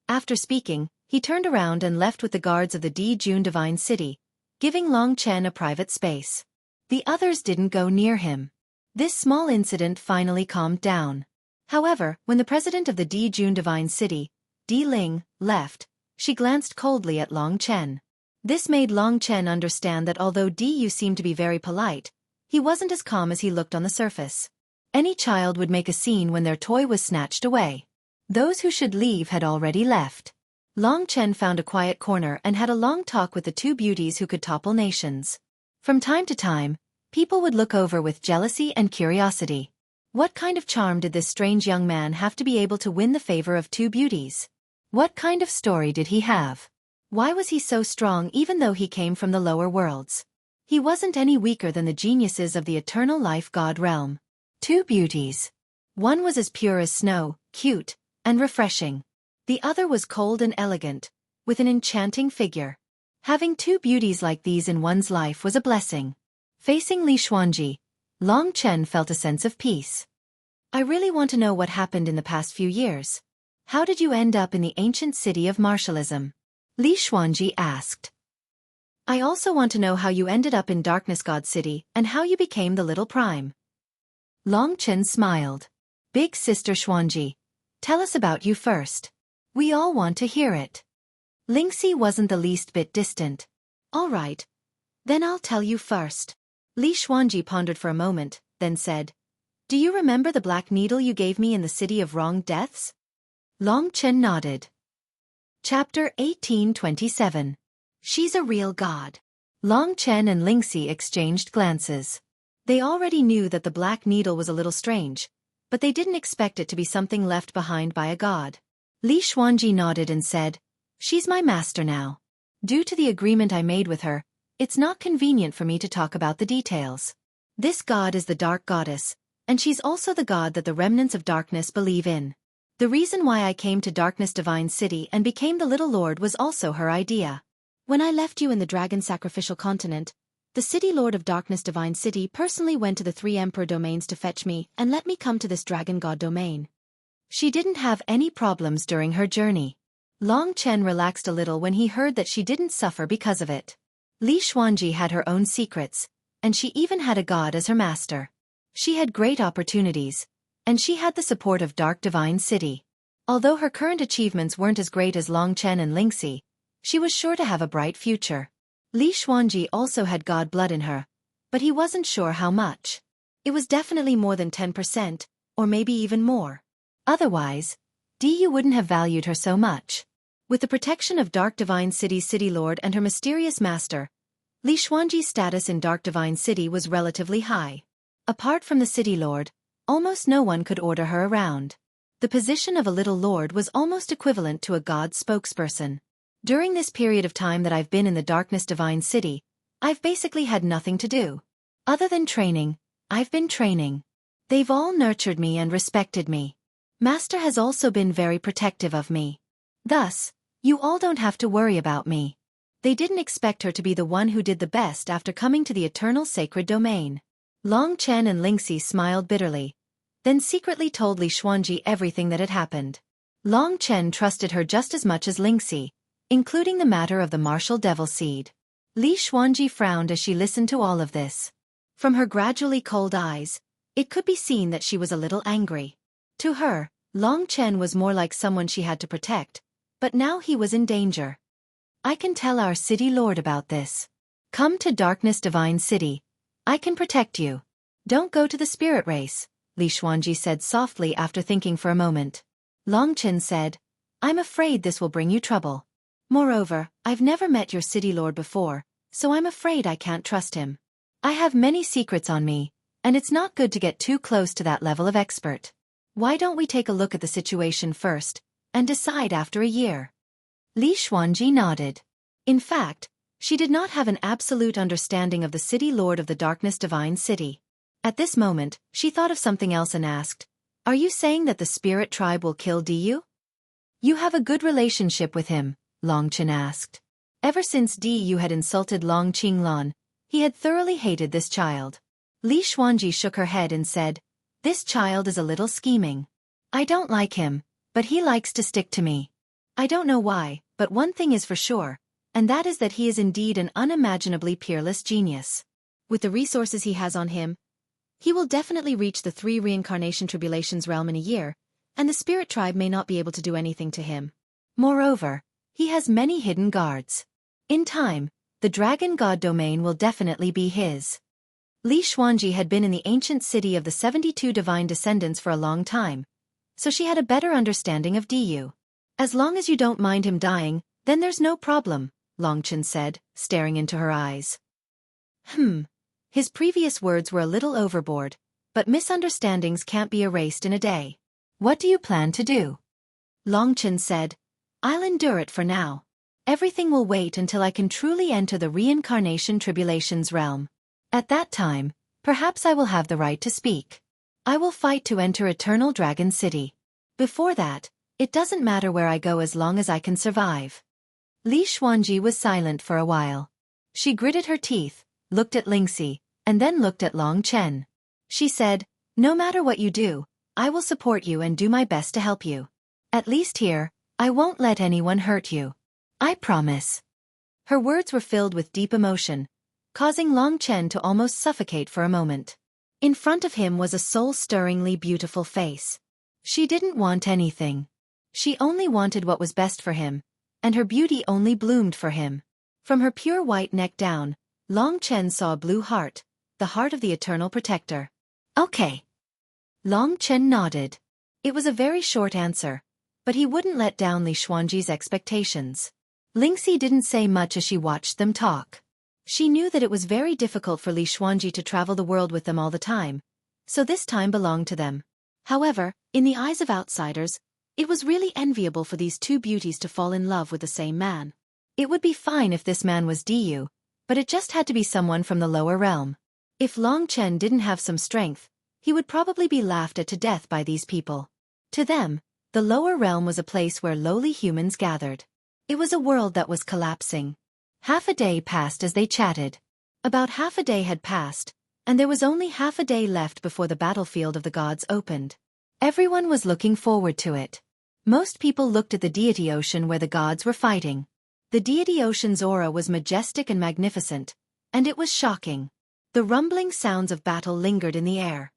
After speaking, he turned around and left with the guards of the Dijun Divine City, giving Long Chen a private space. The others didn't go near him. This small incident finally calmed down. However, when the president of the Dijun Divine City, Di Ling, left, she glanced coldly at Long Chen. This made Long Chen understand that although Du seemed to be very polite, he wasn't as calm as he looked on the surface. Any child would make a scene when their toy was snatched away. Those who should leave had already left. Long Chen found a quiet corner and had a long talk with the two beauties who could topple nations. From time to time, people would look over with jealousy and curiosity. What kind of charm did this strange young man have to be able to win the favor of two beauties? What kind of story did he have? Why was he so strong even though he came from the lower worlds? He wasn't any weaker than the geniuses of the eternal life god realm. Two beauties. One was as pure as snow, cute, and refreshing. The other was cold and elegant, with an enchanting figure. Having two beauties like these in one's life was a blessing. Facing Li Xuanji, Long Chen felt a sense of peace. "I really want to know what happened in the past few years. How did you end up in the ancient city of martialism? Li Xuanji asked. I also want to know how you ended up in Darkness God City and how you became the little prime. Long Chen smiled. Big sister Xuanji, tell us about you first. We all want to hear it. Lingxi wasn't the least bit distant. All right. Then I'll tell you first. Li Xuanji pondered for a moment, then said, do you remember the black needle you gave me in the City of Wrong Deaths? Long Chen nodded. Chapter 1827. She's a real god. Long Chen and Lingxi exchanged glances. They already knew that the black needle was a little strange, but they didn't expect it to be something left behind by a god. Li Xuanji nodded and said, she's my master now. Due to the agreement I made with her, it's not convenient for me to talk about the details. This god is the Dark Goddess, and she's also the god that the remnants of darkness believe in. The reason why I came to Darkness Divine City and became the Little Lord was also her idea. When I left you in the Dragon Sacrificial Continent, the City Lord of Darkness Divine City personally went to the 3 Emperor domains to fetch me and let me come to this Dragon God domain. She didn't have any problems during her journey. Long Chen relaxed a little when he heard that she didn't suffer because of it. Li Xuanji had her own secrets, and she even had a god as her master. She had great opportunities, and she had the support of Dark Divine City. Although her current achievements weren't as great as Long Chen and Lingxi, she was sure to have a bright future. Li Xuanji also had god blood in her, but he wasn't sure how much. It was definitely more than 10%, or maybe even more. Otherwise, Diyu wouldn't have valued her so much. With the protection of Dark Divine City's City Lord and her mysterious master, Li Xuanji's status in Dark Divine City was relatively high. Apart from the City Lord, almost no one could order her around. The position of a Little Lord was almost equivalent to a god spokesperson. During this period of time that I've been in the Darkness Divine City, I've basically had nothing to do. Other than training, I've been training. They've all nurtured me and respected me. Master has also been very protective of me. Thus, you all don't have to worry about me. They didn't expect her to be the one who did the best after coming to the Eternal Sacred Domain. Long Chen and Lingxi smiled bitterly, then secretly told Li Xuanji everything that had happened. Long Chen trusted her just as much as Lingxi, including the matter of the martial devil seed. Li Xuanji frowned as she listened to all of this. From her gradually cold eyes, it could be seen that she was a little angry. To her, Long Chen was more like someone she had to protect, but now he was in danger. I can tell our City Lord about this. Come to Darkness Divine City. I can protect you. Don't go to the spirit race, Li Xuanji said softly after thinking for a moment. Long Chen said, I'm afraid this will bring you trouble. Moreover, I've never met your City Lord before, so I'm afraid I can't trust him. I have many secrets on me, and it's not good to get too close to that level of expert. Why don't we take a look at the situation first, and decide after a year? Li Xuanji nodded. In fact, she did not have an absolute understanding of the City Lord of the Darkness Divine City. At this moment, she thought of something else and asked, are you saying that the spirit tribe will kill Diyu? You have a good relationship with him, Long Chen asked. Ever since Diyu had insulted Long Qinglan, he had thoroughly hated this child. Li Xuanji shook her head and said, this child is a little scheming. I don't like him, but he likes to stick to me. I don't know why, but one thing is for sure, and that is that he is indeed an unimaginably peerless genius. With the resources he has on him, he will definitely reach the 3 reincarnation tribulations realm in a year, and the spirit tribe may not be able to do anything to him. Moreover, he has many hidden guards. In time, the Dragon God domain will definitely be his. Li Xuanji had been in the ancient city of the 72 divine descendants for a long time, so she had a better understanding of Diyu. As long as you don't mind him dying, then there's no problem, Long Chen said, staring into her eyes. His previous words were a little overboard, but misunderstandings can't be erased in a day. What do you plan to do? Long Chen said, I'll endure it for now. Everything will wait until I can truly enter the reincarnation tribulations realm. At that time, perhaps I will have the right to speak. I will fight to enter Eternal Dragon City. Before that, it doesn't matter where I go as long as I can survive. Li Xuanji was silent for a while. She gritted her teeth, looked at Lingxi, and then looked at Long Chen. She said, no matter what you do, I will support you and do my best to help you. At least here, I won't let anyone hurt you. I promise. Her words were filled with deep emotion, causing Long Chen to almost suffocate for a moment. In front of him was a soul-stirringly beautiful face. She didn't want anything. She only wanted what was best for him, and her beauty only bloomed for him. From her pure white neck down, Long Chen saw a blue heart, the heart of the eternal protector. Okay. Long Chen nodded. It was a very short answer, but he wouldn't let down Li Xuanji's expectations. Lingxi didn't say much as she watched them talk. She knew that it was very difficult for Li Xuanji to travel the world with them all the time, so this time belonged to them. However, in the eyes of outsiders, it was really enviable for these two beauties to fall in love with the same man. It would be fine if this man was Du, but it just had to be someone from the lower realm. If Long Chen didn't have some strength, he would probably be laughed at to death by these people. To them, the lower realm was a place where lowly humans gathered. It was a world that was collapsing. Half a day passed as they chatted. About half a day had passed, and there was only half a day left before the battlefield of the gods opened. Everyone was looking forward to it. Most people looked at the deity ocean where the gods were fighting. The deity ocean's aura was majestic and magnificent, and it was shocking. The rumbling sounds of battle lingered in the air.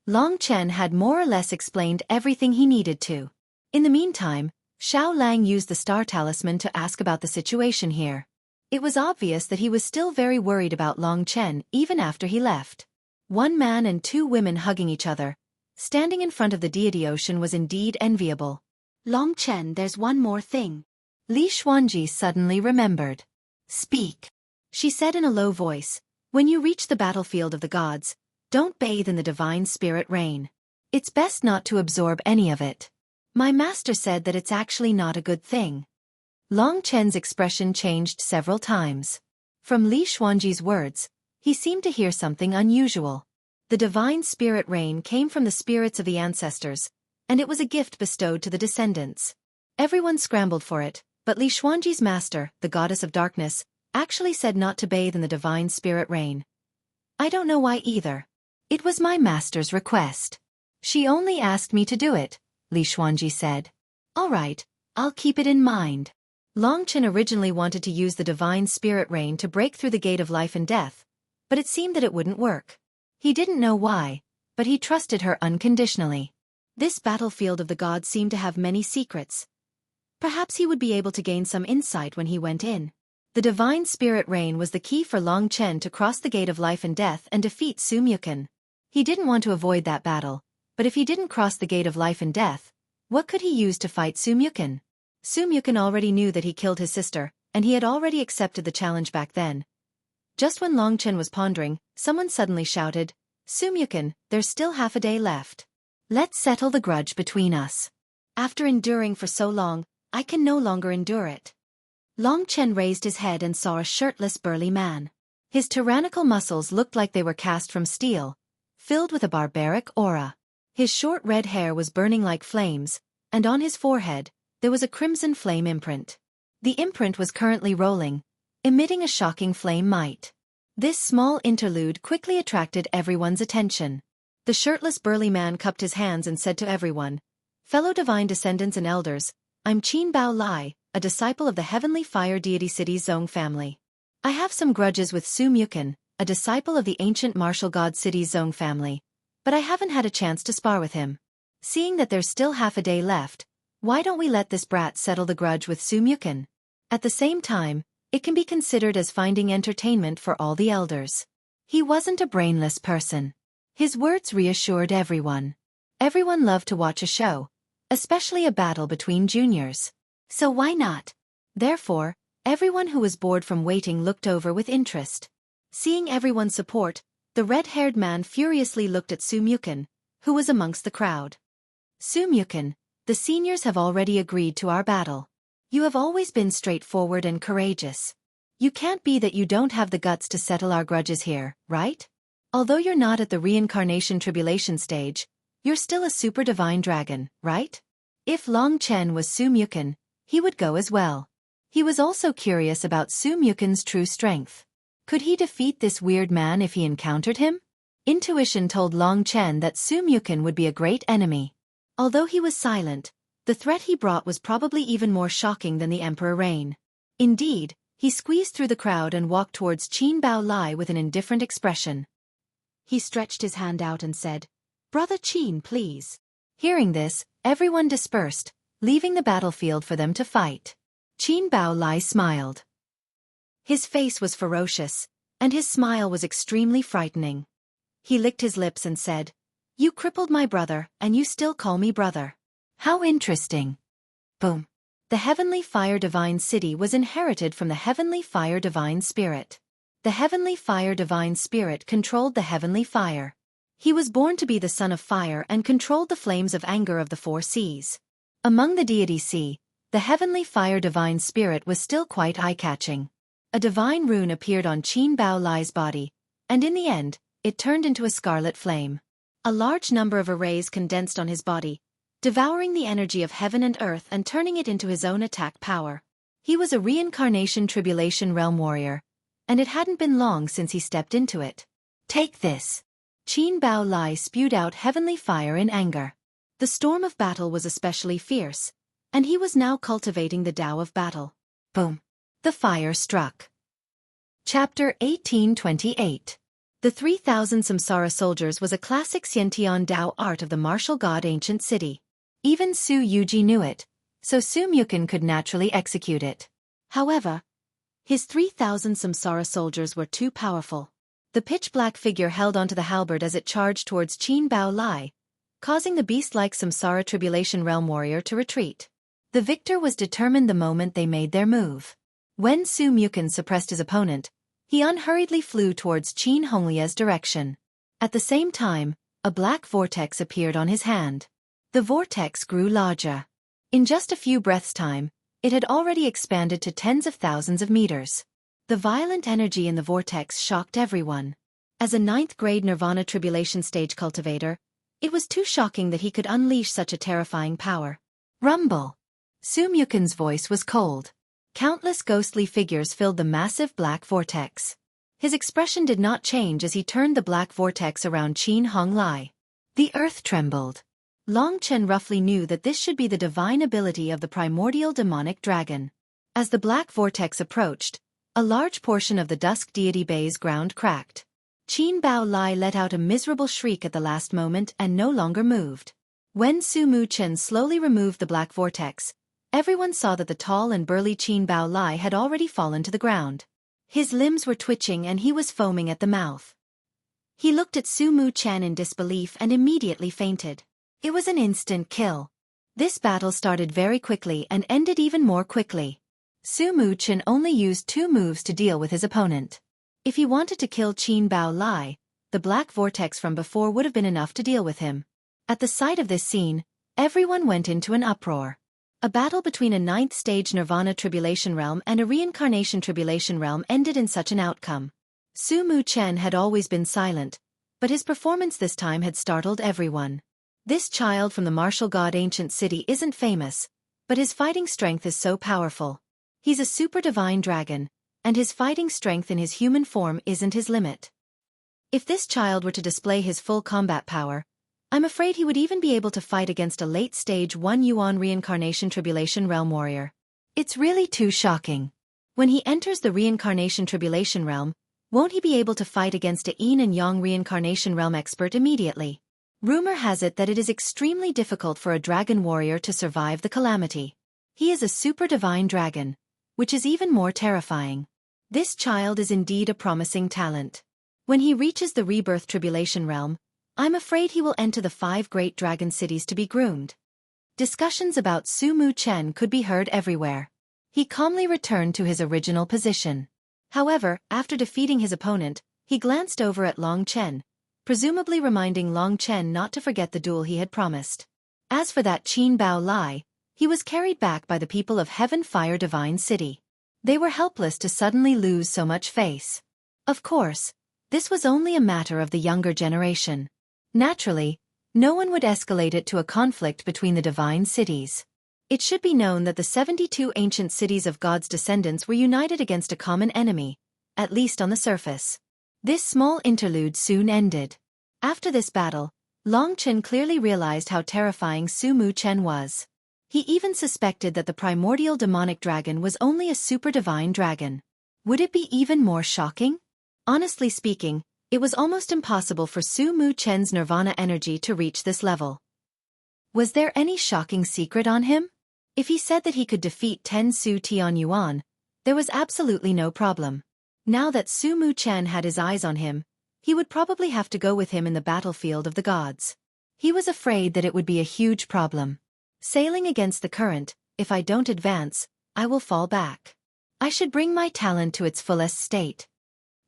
Long Chen had more or less explained everything he needed to. In the meantime, Xiao Lang used the star talisman to ask about the situation here. It was obvious that he was still very worried about Long Chen even after he left. One man and two women hugging each other, standing in front of the deity ocean was indeed enviable. Long Chen, there's one more thing. Li Xuanji suddenly remembered. Speak, she said in a low voice. When you reach the battlefield of the gods, don't bathe in the divine spirit rain. It's best not to absorb any of it. My master said that it's actually not a good thing. Long Chen's expression changed several times. From Li Xuanji's words, he seemed to hear something unusual. The divine spirit rain came from the spirits of the ancestors, and it was a gift bestowed to the descendants. Everyone scrambled for it, but Li Xuanji's master, the goddess of darkness, actually said not to bathe in the divine spirit rain. I don't know why either. It was my master's request. She only asked me to do it, Li Xuanji said. All right, I'll keep it in mind. Long Chen originally wanted to use the divine spirit rain to break through the gate of life and death, but it seemed that it wouldn't work. He didn't know why, but he trusted her unconditionally. This battlefield of the gods seemed to have many secrets. Perhaps he would be able to gain some insight when he went in. The divine spirit rain was the key for Long Chen to cross the gate of life and death and defeat Xueqi. He didn't want to avoid that battle, but if he didn't cross the gate of life and death, what could he use to fight Xueqi? Xueqi already knew that he killed his sister, and he had already accepted the challenge back then. Just when Long Chen was pondering, someone suddenly shouted, Xueqi, there's still half a day left. Let's settle the grudge between us. After enduring for so long, I can no longer endure it. Long Chen raised his head and saw a shirtless burly man. His tyrannical muscles looked like they were cast from steel, filled with a barbaric aura. His short red hair was burning like flames, and on his forehead, there was a crimson flame imprint. The imprint was currently rolling, emitting a shocking flame might. This small interlude quickly attracted everyone's attention. The shirtless burly man cupped his hands and said to everyone, Fellow divine descendants and elders, I'm Qin Bao Lai, a disciple of the heavenly fire deity city Zong family. I have some grudges with Xueqi, a disciple of the ancient martial god city Zong family, but I haven't had a chance to spar with him. Seeing that there's still half a day left, why don't we let this brat settle the grudge with Xueqi? At the same time, it can be considered as finding entertainment for all the elders. He wasn't a brainless person. His words reassured everyone. Everyone loved to watch a show, especially a battle between juniors. So why not? Therefore, everyone who was bored from waiting looked over with interest. Seeing everyone's support, the red-haired man furiously looked at Xueqi, who was amongst the crowd. Xueqi, the seniors have already agreed to our battle. You have always been straightforward and courageous. You can't be that you don't have the guts to settle our grudges here, right? Although you're not at the reincarnation tribulation stage, you're still a super divine dragon, right? If Long Chen was Xueqi, he would go as well. He was also curious about Xueqi's true strength. Could he defeat this weird man if he encountered him? Intuition told Long Chen that Xueqi would be a great enemy. Although he was silent, The threat he brought was probably even more shocking than the emperor reign. Indeed, he squeezed through the crowd and walked towards Qin Bao Lai with an indifferent expression. He stretched his hand out and said, "Brother Qin, please." Hearing this, everyone dispersed, leaving the battlefield for them to fight. Qin Bao Lai smiled. His face was ferocious, and his smile was extremely frightening. He licked his lips and said, "You crippled my brother, and you still call me brother. How interesting." Boom. The Heavenly Fire Divine City was inherited from the Heavenly Fire Divine Spirit. The Heavenly Fire Divine Spirit controlled the Heavenly Fire. He was born to be the Son of Fire and controlled the flames of anger of the four seas. Among the deity sea, the Heavenly Fire Divine Spirit was still quite eye-catching. A divine rune appeared on Qin Bao Lai's body, and in the end, it turned into a scarlet flame. A large number of arrays condensed on his body, devouring the energy of heaven and earth and turning it into his own attack power. He was a reincarnation tribulation realm warrior, and it hadn't been long since he stepped into it. "Take this." Qin Bao Lai spewed out heavenly fire in anger. The storm of battle was especially fierce, and he was now cultivating the Tao of battle. Boom. The fire struck. Chapter 1828. The 3,000 Samsara Soldiers was a classic Xiantian Tao art of the martial god ancient city. Even Su Yuji knew it, so Su Mukin could naturally execute it. However, his 3,000 Samsara soldiers were too powerful. The pitch-black figure held onto the halberd as it charged towards Qin Bao Lai, causing the beast-like Samsara Tribulation Realm warrior to retreat. The victor was determined the moment they made their move. When Su Mukin suppressed his opponent, he unhurriedly flew towards Qin Honglia's direction. At the same time, a black vortex appeared on his hand. The vortex grew larger. In just a few breaths' time, it had already expanded to tens of thousands of meters. The violent energy in the vortex shocked everyone. As a 9th-grade Nirvana Tribulation stage cultivator, it was too shocking that he could unleash such a terrifying power. Rumble! Su Mukin's voice was cold. Countless ghostly figures filled the massive black vortex. His expression did not change as he turned the black vortex around Qin Honglai. The earth trembled. Long Chen roughly knew that this should be the divine ability of the primordial demonic dragon. As the black vortex approached, a large portion of the dusk deity Bei's ground cracked. Qin Bao Lai let out a miserable shriek at the last moment and no longer moved. When Su Mu Chen slowly removed the black vortex, everyone saw that the tall and burly Qin Bao Lai had already fallen to the ground. His limbs were twitching and he was foaming at the mouth. He looked at Su Mu Chen in disbelief and immediately fainted. It was an instant kill. This battle started very quickly and ended even more quickly. Su Mu Chen only used 2 moves to deal with his opponent. If he wanted to kill Qin Bao Lai, the black vortex from before would have been enough to deal with him. At the sight of this scene, everyone went into an uproar. A battle between a 9th-stage Nirvana Tribulation Realm and a Reincarnation Tribulation Realm ended in such an outcome. Su Mu Chen had always been silent, but his performance this time had startled everyone. This child from the martial god ancient city isn't famous, but his fighting strength is so powerful. He's a super divine dragon, and his fighting strength in his human form isn't his limit. If this child were to display his full combat power, I'm afraid he would even be able to fight against a late-stage 1 Yuan Reincarnation Tribulation Realm warrior. It's really too shocking. When he enters the Reincarnation Tribulation Realm, won't he be able to fight against a Yin and Yang Reincarnation Realm expert immediately? Rumor has it that it is extremely difficult for a dragon warrior to survive the calamity. He is a super divine dragon, which is even more terrifying. This child is indeed a promising talent. When he reaches the Rebirth Tribulation Realm, I'm afraid he will enter the 5 great dragon cities to be groomed. Discussions about Su Mu Chen could be heard everywhere. He calmly returned to his original position. However, after defeating his opponent, he glanced over at Long Chen, presumably reminding Long Chen not to forget the duel he had promised. As for that Qin Bao Lai, he was carried back by the people of Heaven Fire Divine City. They were helpless to suddenly lose so much face. Of course, this was only a matter of the younger generation. Naturally, no one would escalate it to a conflict between the divine cities. It should be known that the 72 ancient cities of God's descendants were united against a common enemy, at least on the surface. This small interlude soon ended. After this battle, Long Chen clearly realized how terrifying Su Mu Chen was. He even suspected that the primordial demonic dragon was only a super divine dragon. Would it be even more shocking? Honestly speaking, it was almost impossible for Su Mu Chen's nirvana energy to reach this level. Was there any shocking secret on him? If he said that he could defeat 10 Su Tian Yuan, there was absolutely no problem. Now that Su Mu Chen had his eyes on him, he would probably have to go with him in the battlefield of the gods. He was afraid that it would be a huge problem. Sailing against the current, if I don't advance, I will fall back. I should bring my talent to its fullest state.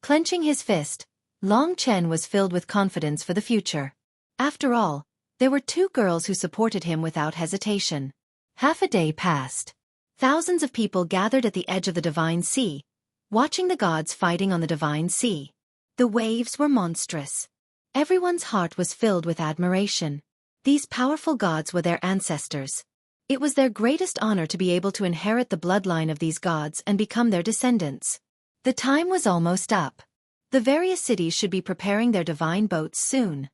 Clenching his fist, Long Chen was filled with confidence for the future. After all, there were 2 girls who supported him without hesitation. Half a day passed. Thousands of people gathered at the edge of the Divine Sea, watching the gods fighting on the Divine Sea. The waves were monstrous. Everyone's heart was filled with admiration. These powerful gods were their ancestors. It was their greatest honor to be able to inherit the bloodline of these gods and become their descendants. The time was almost up. The various cities should be preparing their divine boats soon.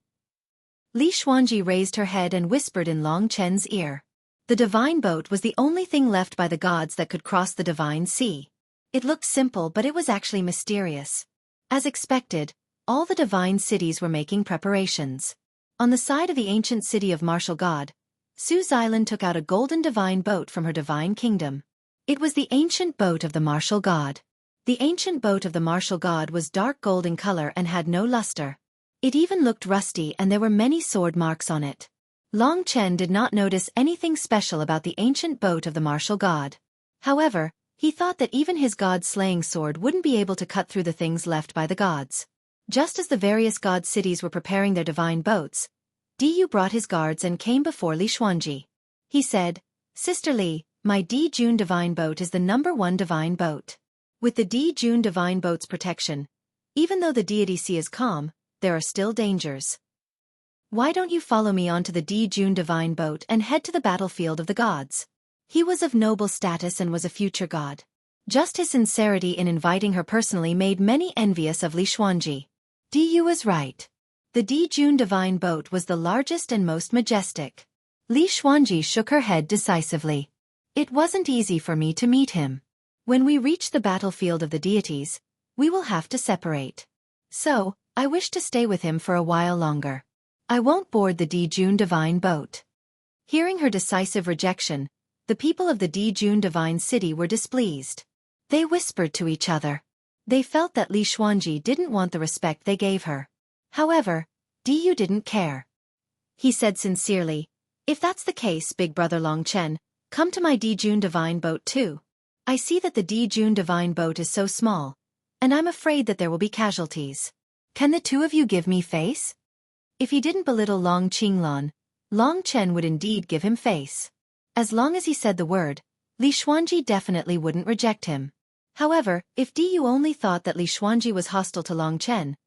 Li Xuanji raised her head and whispered in Long Chen's ear. The divine boat was the only thing left by the gods that could cross the Divine Sea. It looked simple, but it was actually mysterious. As expected, all the divine cities were making preparations. On the side of the ancient city of Martial God, Su Xilan took out a golden divine boat from her divine kingdom. It was the ancient boat of the Martial God. The ancient boat of the Martial God was dark gold in color and had no luster. It even looked rusty and there were many sword marks on it. Long Chen did not notice anything special about the ancient boat of the Martial God. However, he thought that even his god-slaying sword wouldn't be able to cut through the things left by the gods. Just as the various god cities were preparing their divine boats, Diyu brought his guards and came before Li Xuanji. He said, "Sister Li, my Di Jun divine boat is the #1 divine boat. With the Di Jun divine boat's protection, even though the deity sea is calm, there are still dangers. Why don't you follow me onto the Di Jun divine boat and head to the battlefield of the gods?" He was of noble status and was a future god. Just his sincerity in inviting her personally made many envious of Li Xuanji. Diyu was right. The Di Jun divine boat was the largest and most majestic. Li Xuanji shook her head decisively. It wasn't easy for me to meet him. When we reach the battlefield of the deities, we will have to separate. So, I wish to stay with him for a while longer. I won't board the Di Jun divine boat. Hearing her decisive rejection, the people of the Di Jun divine city were displeased. They whispered to each other. They felt that Li Xuanji didn't want the respect they gave her. However, Diyu didn't care. He said sincerely, "If that's the case, big brother Long Chen, come to my Di Jun divine boat too. I see that the Di Jun divine boat is so small, and I'm afraid that there will be casualties. Can the 2 of you give me face?" If he didn't belittle Long Qinglan, Long Chen would indeed give him face. As long as he said the word, Li Xuanji definitely wouldn't reject him. However, if Diyu only thought that Li Xuanji was hostile to Long Chen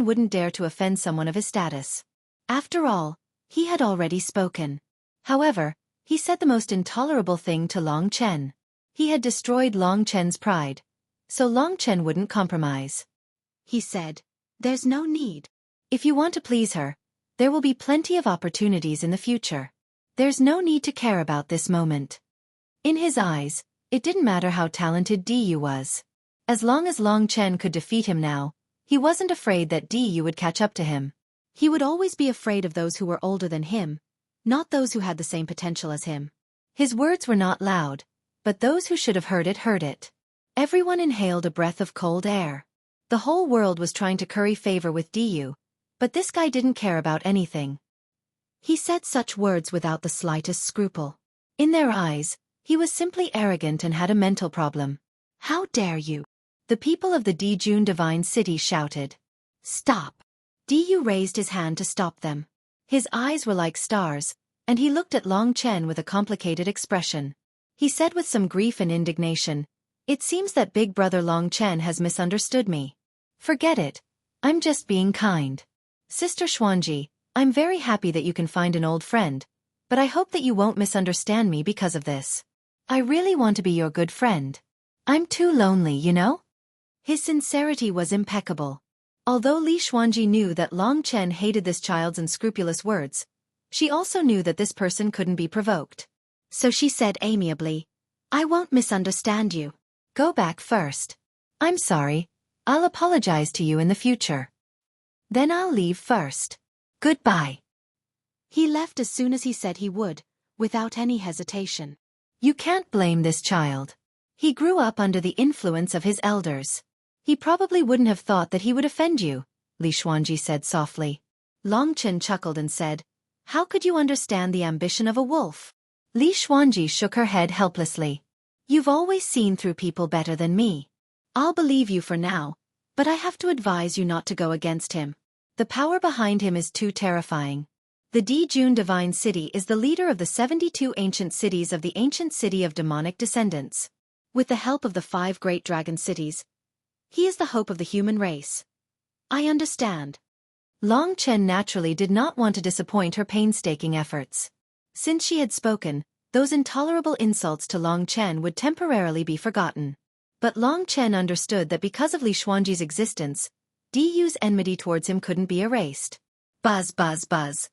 wouldn't dare to offend someone of his status. After all, he had already spoken. However, he said the most intolerable thing to Long Chen. He had destroyed Long Chen's pride, so Long Chen wouldn't compromise. He said, "There's no need. If you want to please her, there will be plenty of opportunities in the future. There's no need to care about this moment." In his eyes, it didn't matter how talented Diyu was. As long as Long Chen could defeat him now, he wasn't afraid that Diyu would catch up to him. He would always be afraid of those who were older than him, not those who had the same potential as him. His words were not loud, but those who should have heard it heard it. Everyone inhaled a breath of cold air. The whole world was trying to curry favor with Diyu, but this guy didn't care about anything. He said such words without the slightest scruple. In their eyes, he was simply arrogant and had a mental problem. "How dare you?" The people of the Di Jun divine city shouted. "Stop!" Diyu raised his hand to stop them. His eyes were like stars, and he looked at Long Chen with a complicated expression. He said with some grief and indignation, "It seems that big brother Long Chen has misunderstood me. Forget it. I'm just being kind. Sister Xuanji, I'm very happy that you can find an old friend, but I hope that you won't misunderstand me because of this. I really want to be your good friend. I'm too lonely, you know?" His sincerity was impeccable. Although Li Xuanji knew that Long Chen hated this child's unscrupulous words, she also knew that this person couldn't be provoked. So she said amiably, "I won't misunderstand you. Go back first. I'm sorry. I'll apologize to you in the future. Then I'll leave first. Goodbye." He left as soon as he said he would, without any hesitation. You can't blame this child. He grew up under the influence of his elders. He probably wouldn't have thought that he would offend you, Li Xuanji said softly. Long Chen chuckled and said, "How could you understand the ambition of a wolf?" Li Xuanji shook her head helplessly. "You've always seen through people better than me. I'll believe you for now, but I have to advise you not to go against him. The power behind him is too terrifying. The Dijun Divine City is the leader of the 72 ancient cities of the ancient city of demonic descendants. With the help of the 5 great dragon cities, he is the hope of the human race." "I understand." Long Chen naturally did not want to disappoint her painstaking efforts. Since she had spoken, those intolerable insults to Long Chen would temporarily be forgotten. But Long Chen understood that because of Li Xuanji's existence, Diyu's enmity towards him couldn't be erased. Buzz, buzz, buzz.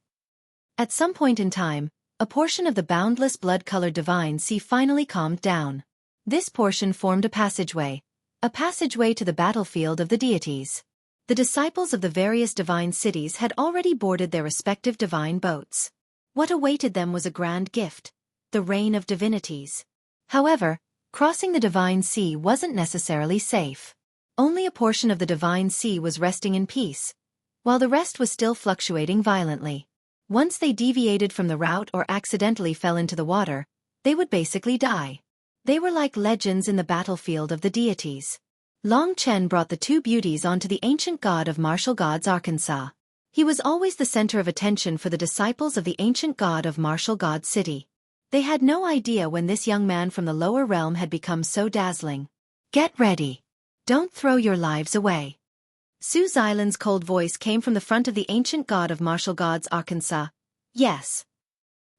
At some point in time, a portion of the boundless blood-colored divine sea finally calmed down. This portion formed a passageway to the battlefield of the deities. The disciples of the various divine cities had already boarded their respective divine boats. What awaited them was a grand gift, the reign of divinities. However, crossing the divine sea wasn't necessarily safe. Only a portion of the divine sea was resting in peace, while the rest was still fluctuating violently. Once they deviated from the route or accidentally fell into the water, they would basically die. They were like legends in the battlefield of the deities. Long Chen brought the 2 beauties onto the ancient god of martial gods Arkansas. He was always the center of attention for the disciples of the ancient god of martial god city. They had no idea when this young man from the lower realm had become so dazzling. "Get ready. Don't throw your lives away." Su Xilan's cold voice came from the front of the ancient god of martial gods Arkansas. "Yes."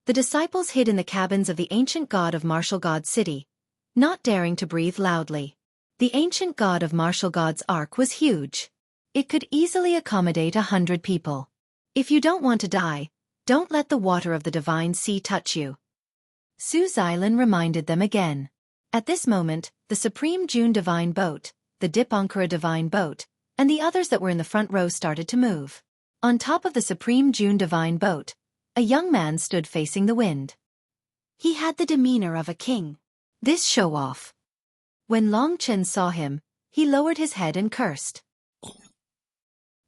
The disciples hid in the cabins of the ancient god of martial god city, not daring to breathe loudly. The ancient god of martial gods Ark was huge. It could easily accommodate 100 people. "If you don't want to die, don't let the water of the divine sea touch you." Su Xilan reminded them again. At this moment, the Supreme June Divine Boat, the Dipankara Divine Boat, and the others that were in the front row started to move. On top of the Supreme June Divine Boat, a young man stood facing the wind. He had the demeanor of a king. This show-off. When Long Chen saw him, he lowered his head and cursed.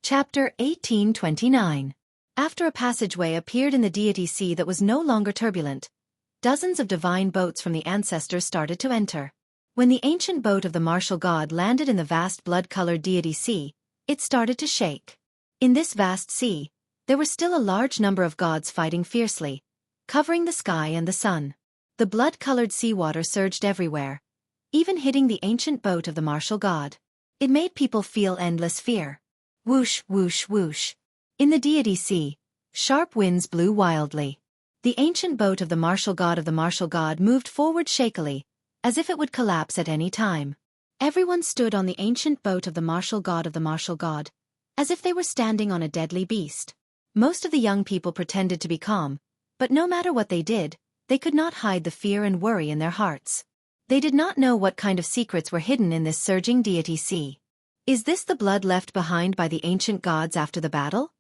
Chapter 1829. After a passageway appeared in the deity sea that was no longer turbulent, dozens of divine boats from the ancestors started to enter. When the ancient boat of the martial god landed in the vast blood-colored deity sea, it started to shake. In this vast sea, there were still a large number of gods fighting fiercely, covering the sky and the sun. The blood-colored seawater surged everywhere, even hitting the ancient boat of the martial god. It made people feel endless fear. Whoosh, whoosh, whoosh. In the deity sea, sharp winds blew wildly. The ancient boat of the martial god moved forward shakily, as if it would collapse at any time. Everyone stood on the ancient boat of the martial god, as if they were standing on a deadly beast. Most of the young people pretended to be calm, but no matter what they did, they could not hide the fear and worry in their hearts. They did not know what kind of secrets were hidden in this surging deity sea. Is this the blood left behind by the ancient gods after the battle?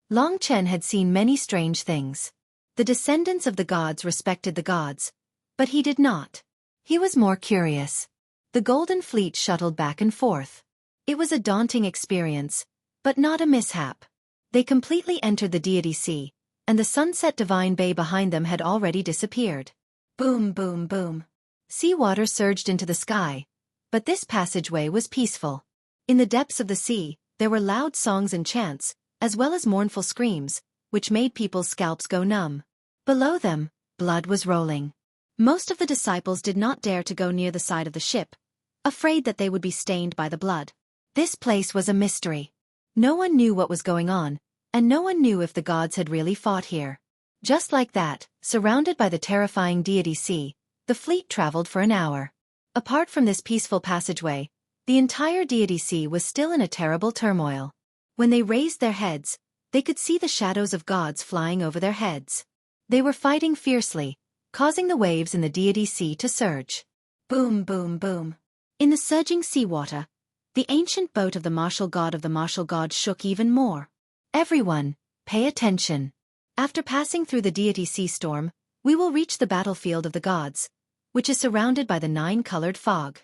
Long Chen had seen many strange things. The descendants of the gods respected the gods, but he did not. He was more curious. The Golden Fleet shuttled back and forth. It was a daunting experience, but not a mishap. They completely entered the deity sea, and the sunset divine bay behind them had already disappeared. Boom, boom, boom. Seawater surged into the sky, but this passageway was peaceful. In the depths of the sea, there were loud songs and chants, as well as mournful screams, which made people's scalps go numb. Below them, blood was rolling. Most of the disciples did not dare to go near the side of the ship, afraid that they would be stained by the blood. This place was a mystery. No one knew what was going on, and no one knew if the gods had really fought here. Just like that, surrounded by the terrifying deity sea, the fleet traveled for an hour. Apart from this peaceful passageway, the entire deity sea was still in a terrible turmoil. When they raised their heads, they could see the shadows of gods flying over their heads. They were fighting fiercely, causing the waves in the deity sea to surge. Boom, boom, boom. In the surging seawater, the ancient boat of the martial god shook even more. Everyone, pay attention. After passing through the deity sea storm, we will reach the battlefield of the gods, which is surrounded by the 9-colored fog.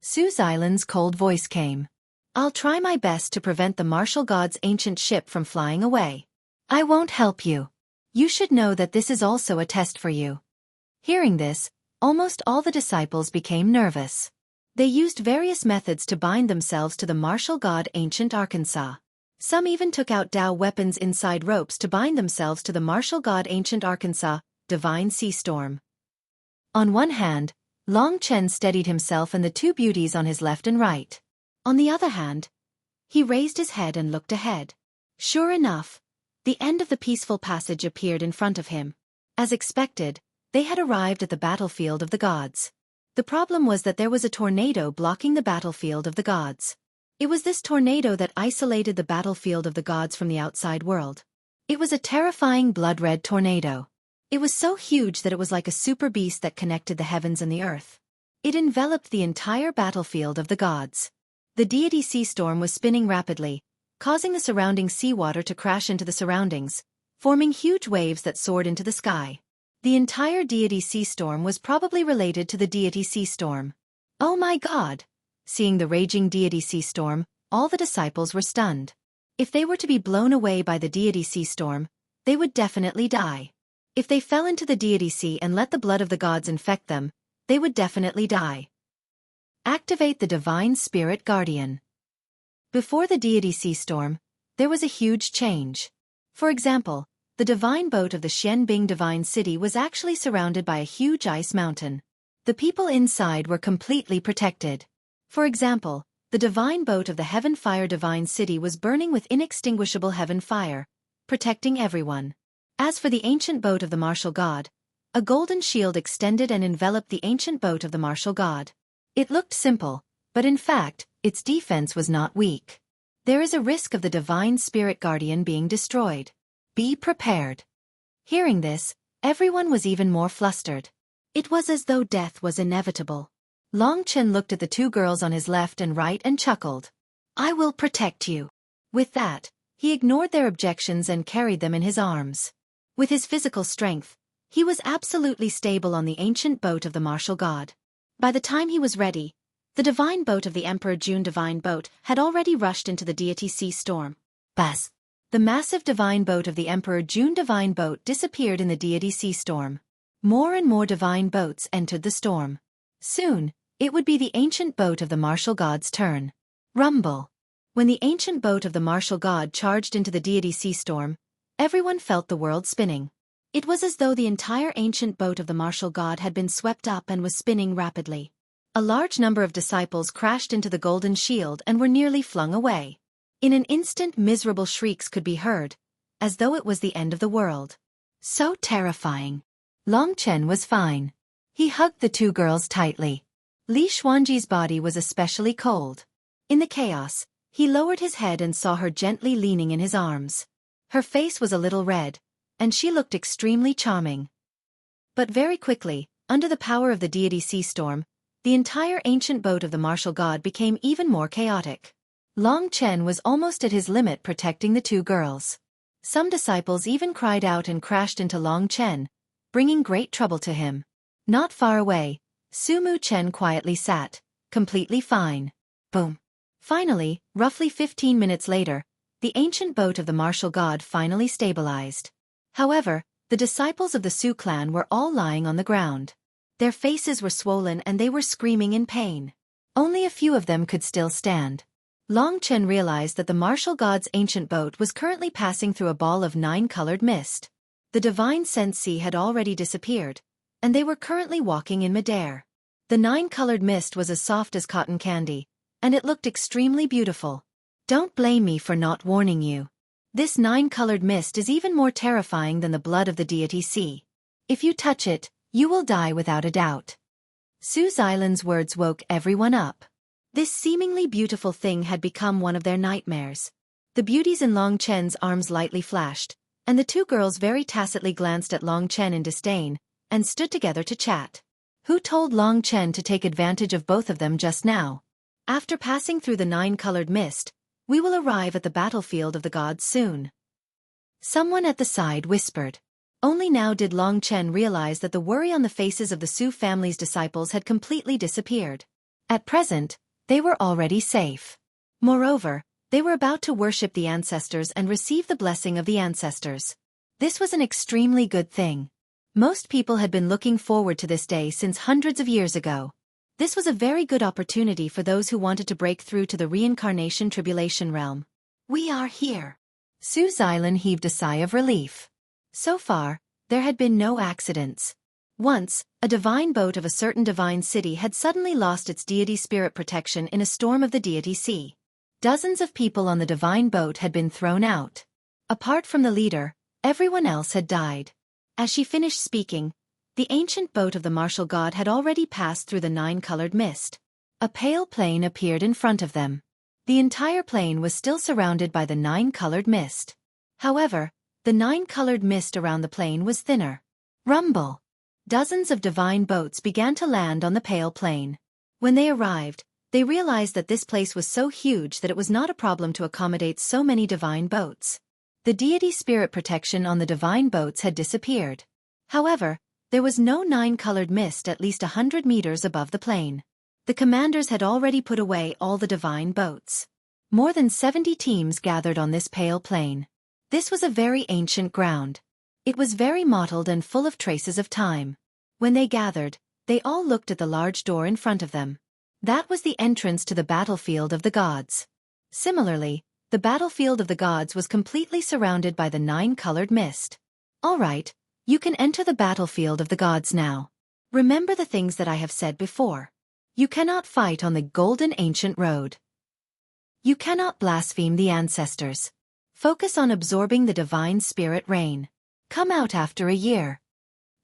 Sue's island's cold voice came. I'll try my best to prevent the martial god's ancient ship from flying away. I won't help you. You should know that this is also a test for you. Hearing this, almost all the disciples became nervous. They used various methods to bind themselves to the martial god ancient Arkansas. Some even took out Tao weapons inside ropes to bind themselves to the martial god ancient Arkansas, divine sea storm. On one hand, Long Chen steadied himself and the two beauties on his left and right. On the other hand, he raised his head and looked ahead. Sure enough, the end of the peaceful passage appeared in front of him. As expected, they had arrived at the battlefield of the gods. The problem was that there was a tornado blocking the battlefield of the gods. It was this tornado that isolated the battlefield of the gods from the outside world. It was a terrifying blood-red tornado. It was so huge that it was like a super beast that connected the heavens and the earth. It enveloped the entire battlefield of the gods. The deity sea storm was spinning rapidly, causing the surrounding seawater to crash into the surroundings, forming huge waves that soared into the sky. The entire deity sea storm was probably related to the deity sea storm. Oh my God! Seeing the raging deity sea storm, all the disciples were stunned. If they were to be blown away by the deity sea storm, they would definitely die. If they fell into the deity sea and let the blood of the gods infect them, they would definitely die. Activate the Divine Spirit Guardian. Before the deity sea storm, there was a huge change. For example, the divine boat of the Xianbing Divine City was actually surrounded by a huge ice mountain. The people inside were completely protected. For example, the divine boat of the Heaven Fire Divine City was burning with inextinguishable heaven fire, protecting everyone. As for the ancient boat of the martial god, a golden shield extended and enveloped the ancient boat of the martial god. It looked simple, but in fact, its defense was not weak. There is a risk of the Divine Spirit Guardian being destroyed. Be prepared. Hearing this, everyone was even more flustered. It was as though death was inevitable. Long Chen looked at the two girls on his left and right and chuckled. I will protect you. With that, he ignored their objections and carried them in his arms. With his physical strength, he was absolutely stable on the ancient boat of the martial god. By the time he was ready, the divine boat of the Emperor June divine boat had already rushed into the deity sea storm. Buzz! The massive divine boat of the Emperor June divine boat disappeared in the deity sea storm. More and more divine boats entered the storm. Soon, it would be the ancient boat of the martial god's turn. Rumble! When the ancient boat of the martial god charged into the deity sea storm, everyone felt the world spinning. It was as though the entire ancient boat of the martial god had been swept up and was spinning rapidly. A large number of disciples crashed into the golden shield and were nearly flung away. In an instant, miserable shrieks could be heard, as though it was the end of the world. So terrifying. Long Chen was fine. He hugged the two girls tightly. Li Xuanji's body was especially cold. In the chaos, he lowered his head and saw her gently leaning in his arms. Her face was a little red, and she looked extremely charming. But very quickly, under the power of the deity sea storm, the entire ancient boat of the martial god became even more chaotic. Long Chen was almost at his limit protecting the two girls. Some disciples even cried out and crashed into Long Chen, bringing great trouble to him. Not far away, Sumu Chen quietly sat, completely fine. Boom. Finally, roughly 15 minutes later, the ancient boat of the martial god finally stabilized. However, the disciples of the Su clan were all lying on the ground. Their faces were swollen and they were screaming in pain. Only a few of them could still stand. Long Chen realized that the martial god's ancient boat was currently passing through a ball of 9-colored mist. The divine Sensi had already disappeared, and they were currently walking in midair. The 9-colored mist was as soft as cotton candy, and it looked extremely beautiful. Don't blame me for not warning you. This 9-colored mist is even more terrifying than the blood of the deity sea. If you touch it, you will die without a doubt. Sue's island's words woke everyone up. This seemingly beautiful thing had become one of their nightmares. The beauties in Long Chen's arms lightly flashed, and the two girls very tacitly glanced at Long Chen in disdain, and stood together to chat. Who told Long Chen to take advantage of both of them just now? After passing through the nine-colored mist, we will arrive at the battlefield of the gods soon. Someone at the side whispered. Only now did Long Chen realize that the worry on the faces of the Su family's disciples had completely disappeared. At present, they were already safe. Moreover, they were about to worship the ancestors and receive the blessing of the ancestors. This was an extremely good thing. Most people had been looking forward to this day since hundreds of years ago. This was a very good opportunity for those who wanted to break through to the reincarnation tribulation realm. We are here. Su Xilan heaved a sigh of relief. So far, there had been no accidents. Once, a divine boat of a certain divine city had suddenly lost its deity spirit protection in a storm of the deity sea. Dozens of people on the divine boat had been thrown out. Apart from the leader, everyone else had died. As she finished speaking, the ancient boat of the martial god had already passed through the nine-colored mist. A pale plain appeared in front of them. The entire plain was still surrounded by the nine-colored mist. However, the nine-colored mist around the plain was thinner. Rumble! Dozens of divine boats began to land on the pale plain. When they arrived, they realized that this place was so huge that it was not a problem to accommodate so many divine boats. The deity spirit protection on the divine boats had disappeared. However, there was no nine-colored mist at least 100 meters above the plain. The commanders had already put away all the divine boats. More than 70 teams gathered on this pale plain. This was a very ancient ground. It was very mottled and full of traces of time. When they gathered, they all looked at the large door in front of them. That was the entrance to the battlefield of the gods. Similarly, the battlefield of the gods was completely surrounded by the nine-colored mist. All right, you can enter the battlefield of the gods now. Remember the things that I have said before. You cannot fight on the golden ancient road. You cannot blaspheme the ancestors. Focus on absorbing the divine spirit rain. Come out after a year.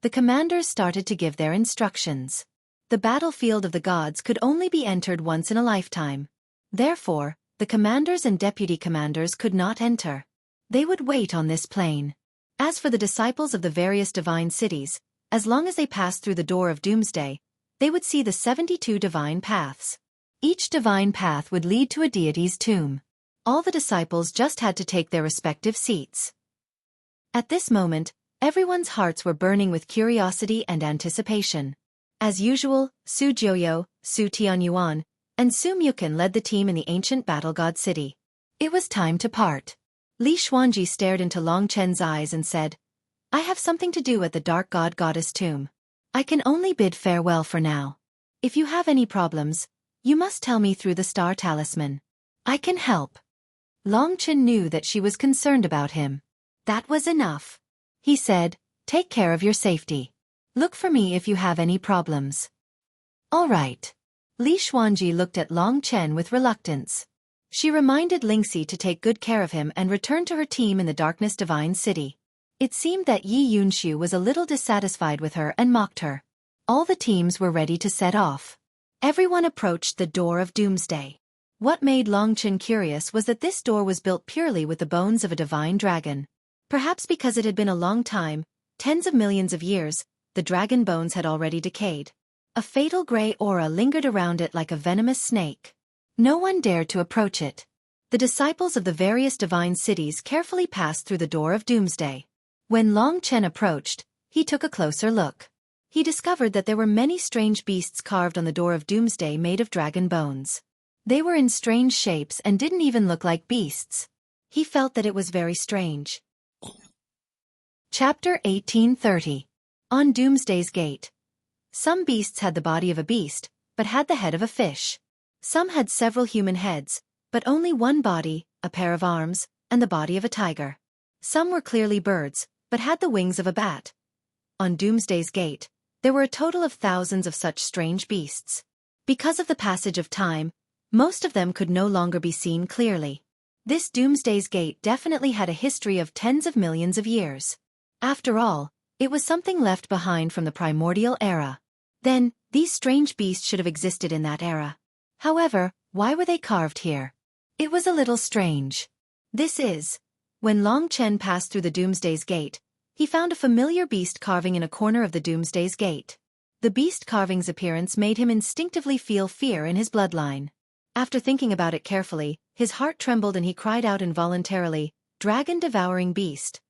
The commanders started to give their instructions. The battlefield of the gods could only be entered once in a lifetime. Therefore, the commanders and deputy commanders could not enter. They would wait on this plain. As for the disciples of the various divine cities, as long as they passed through the door of doomsday, they would see the 72 divine paths. Each divine path would lead to a deity's tomb. All the disciples just had to take their respective seats. At this moment, everyone's hearts were burning with curiosity and anticipation. As usual, Su Jiuyo, Su Tianyuan, and Su Mukan led the team in the ancient battle god city. It was time to part. Li Xuanji stared into Long Chen's eyes and said, I have something to do at the dark god goddess tomb. I can only bid farewell for now. If you have any problems, you must tell me through the star talisman. I can help. Long Chen knew that she was concerned about him. That was enough. He said, take care of your safety. Look for me if you have any problems. All right. Li Xuanji looked at Long Chen with reluctance. She reminded Lingxi to take good care of him and return to her team in the Darkness Divine City. It seemed that Yi Yunshu was a little dissatisfied with her and mocked her. All the teams were ready to set off. Everyone approached the door of doomsday. What made Long Chen curious was that this door was built purely with the bones of a divine dragon. Perhaps because it had been a long time, tens of millions of years, the dragon bones had already decayed. A fatal gray aura lingered around it like a venomous snake. No one dared to approach it. The disciples of the various divine cities carefully passed through the door of doomsday. When Long Chen approached, he took a closer look. He discovered that there were many strange beasts carved on the door of doomsday made of dragon bones. They were in strange shapes and didn't even look like beasts. He felt that it was very strange. Chapter 1830. On Doomsday's Gate. Some beasts had the body of a beast, but had the head of a fish. Some had several human heads, but only one body, a pair of arms, and the body of a tiger. Some were clearly birds, but had the wings of a bat. On Doomsday's Gate, there were a total of thousands of such strange beasts. Because of the passage of time, most of them could no longer be seen clearly. This Doomsday's Gate definitely had a history of tens of millions of years. After all, it was something left behind from the primordial era. Then, these strange beasts should have existed in that era. However, why were they carved here? It was a little strange. When Long Chen passed through the Doomsday's Gate, He found a familiar beast carving in a corner of the Doomsday's Gate. The beast carving's appearance made him instinctively feel fear in his bloodline. After thinking about it carefully, his heart trembled and he cried out involuntarily, "Dragon-devouring beast."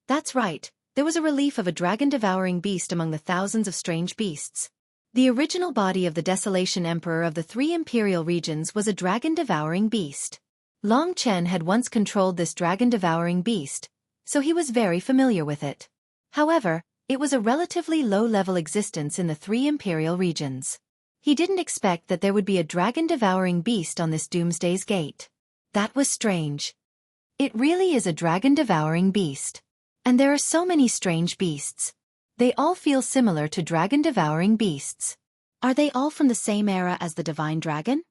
That's right, there was a relief of a dragon-devouring beast among the thousands of strange beasts. The original body of the Desolation Emperor of the 3 imperial regions was a dragon-devouring beast. Long Chen had once controlled this dragon-devouring beast, so he was very familiar with it. However, it was a relatively low-level existence in the 3 imperial regions. He didn't expect that there would be a dragon-devouring beast on this Doomsday's Gate. That was strange. It really is a dragon-devouring beast. And there are so many strange beasts. They all feel similar to dragon-devouring beasts. Are they all from the same era as the divine dragon?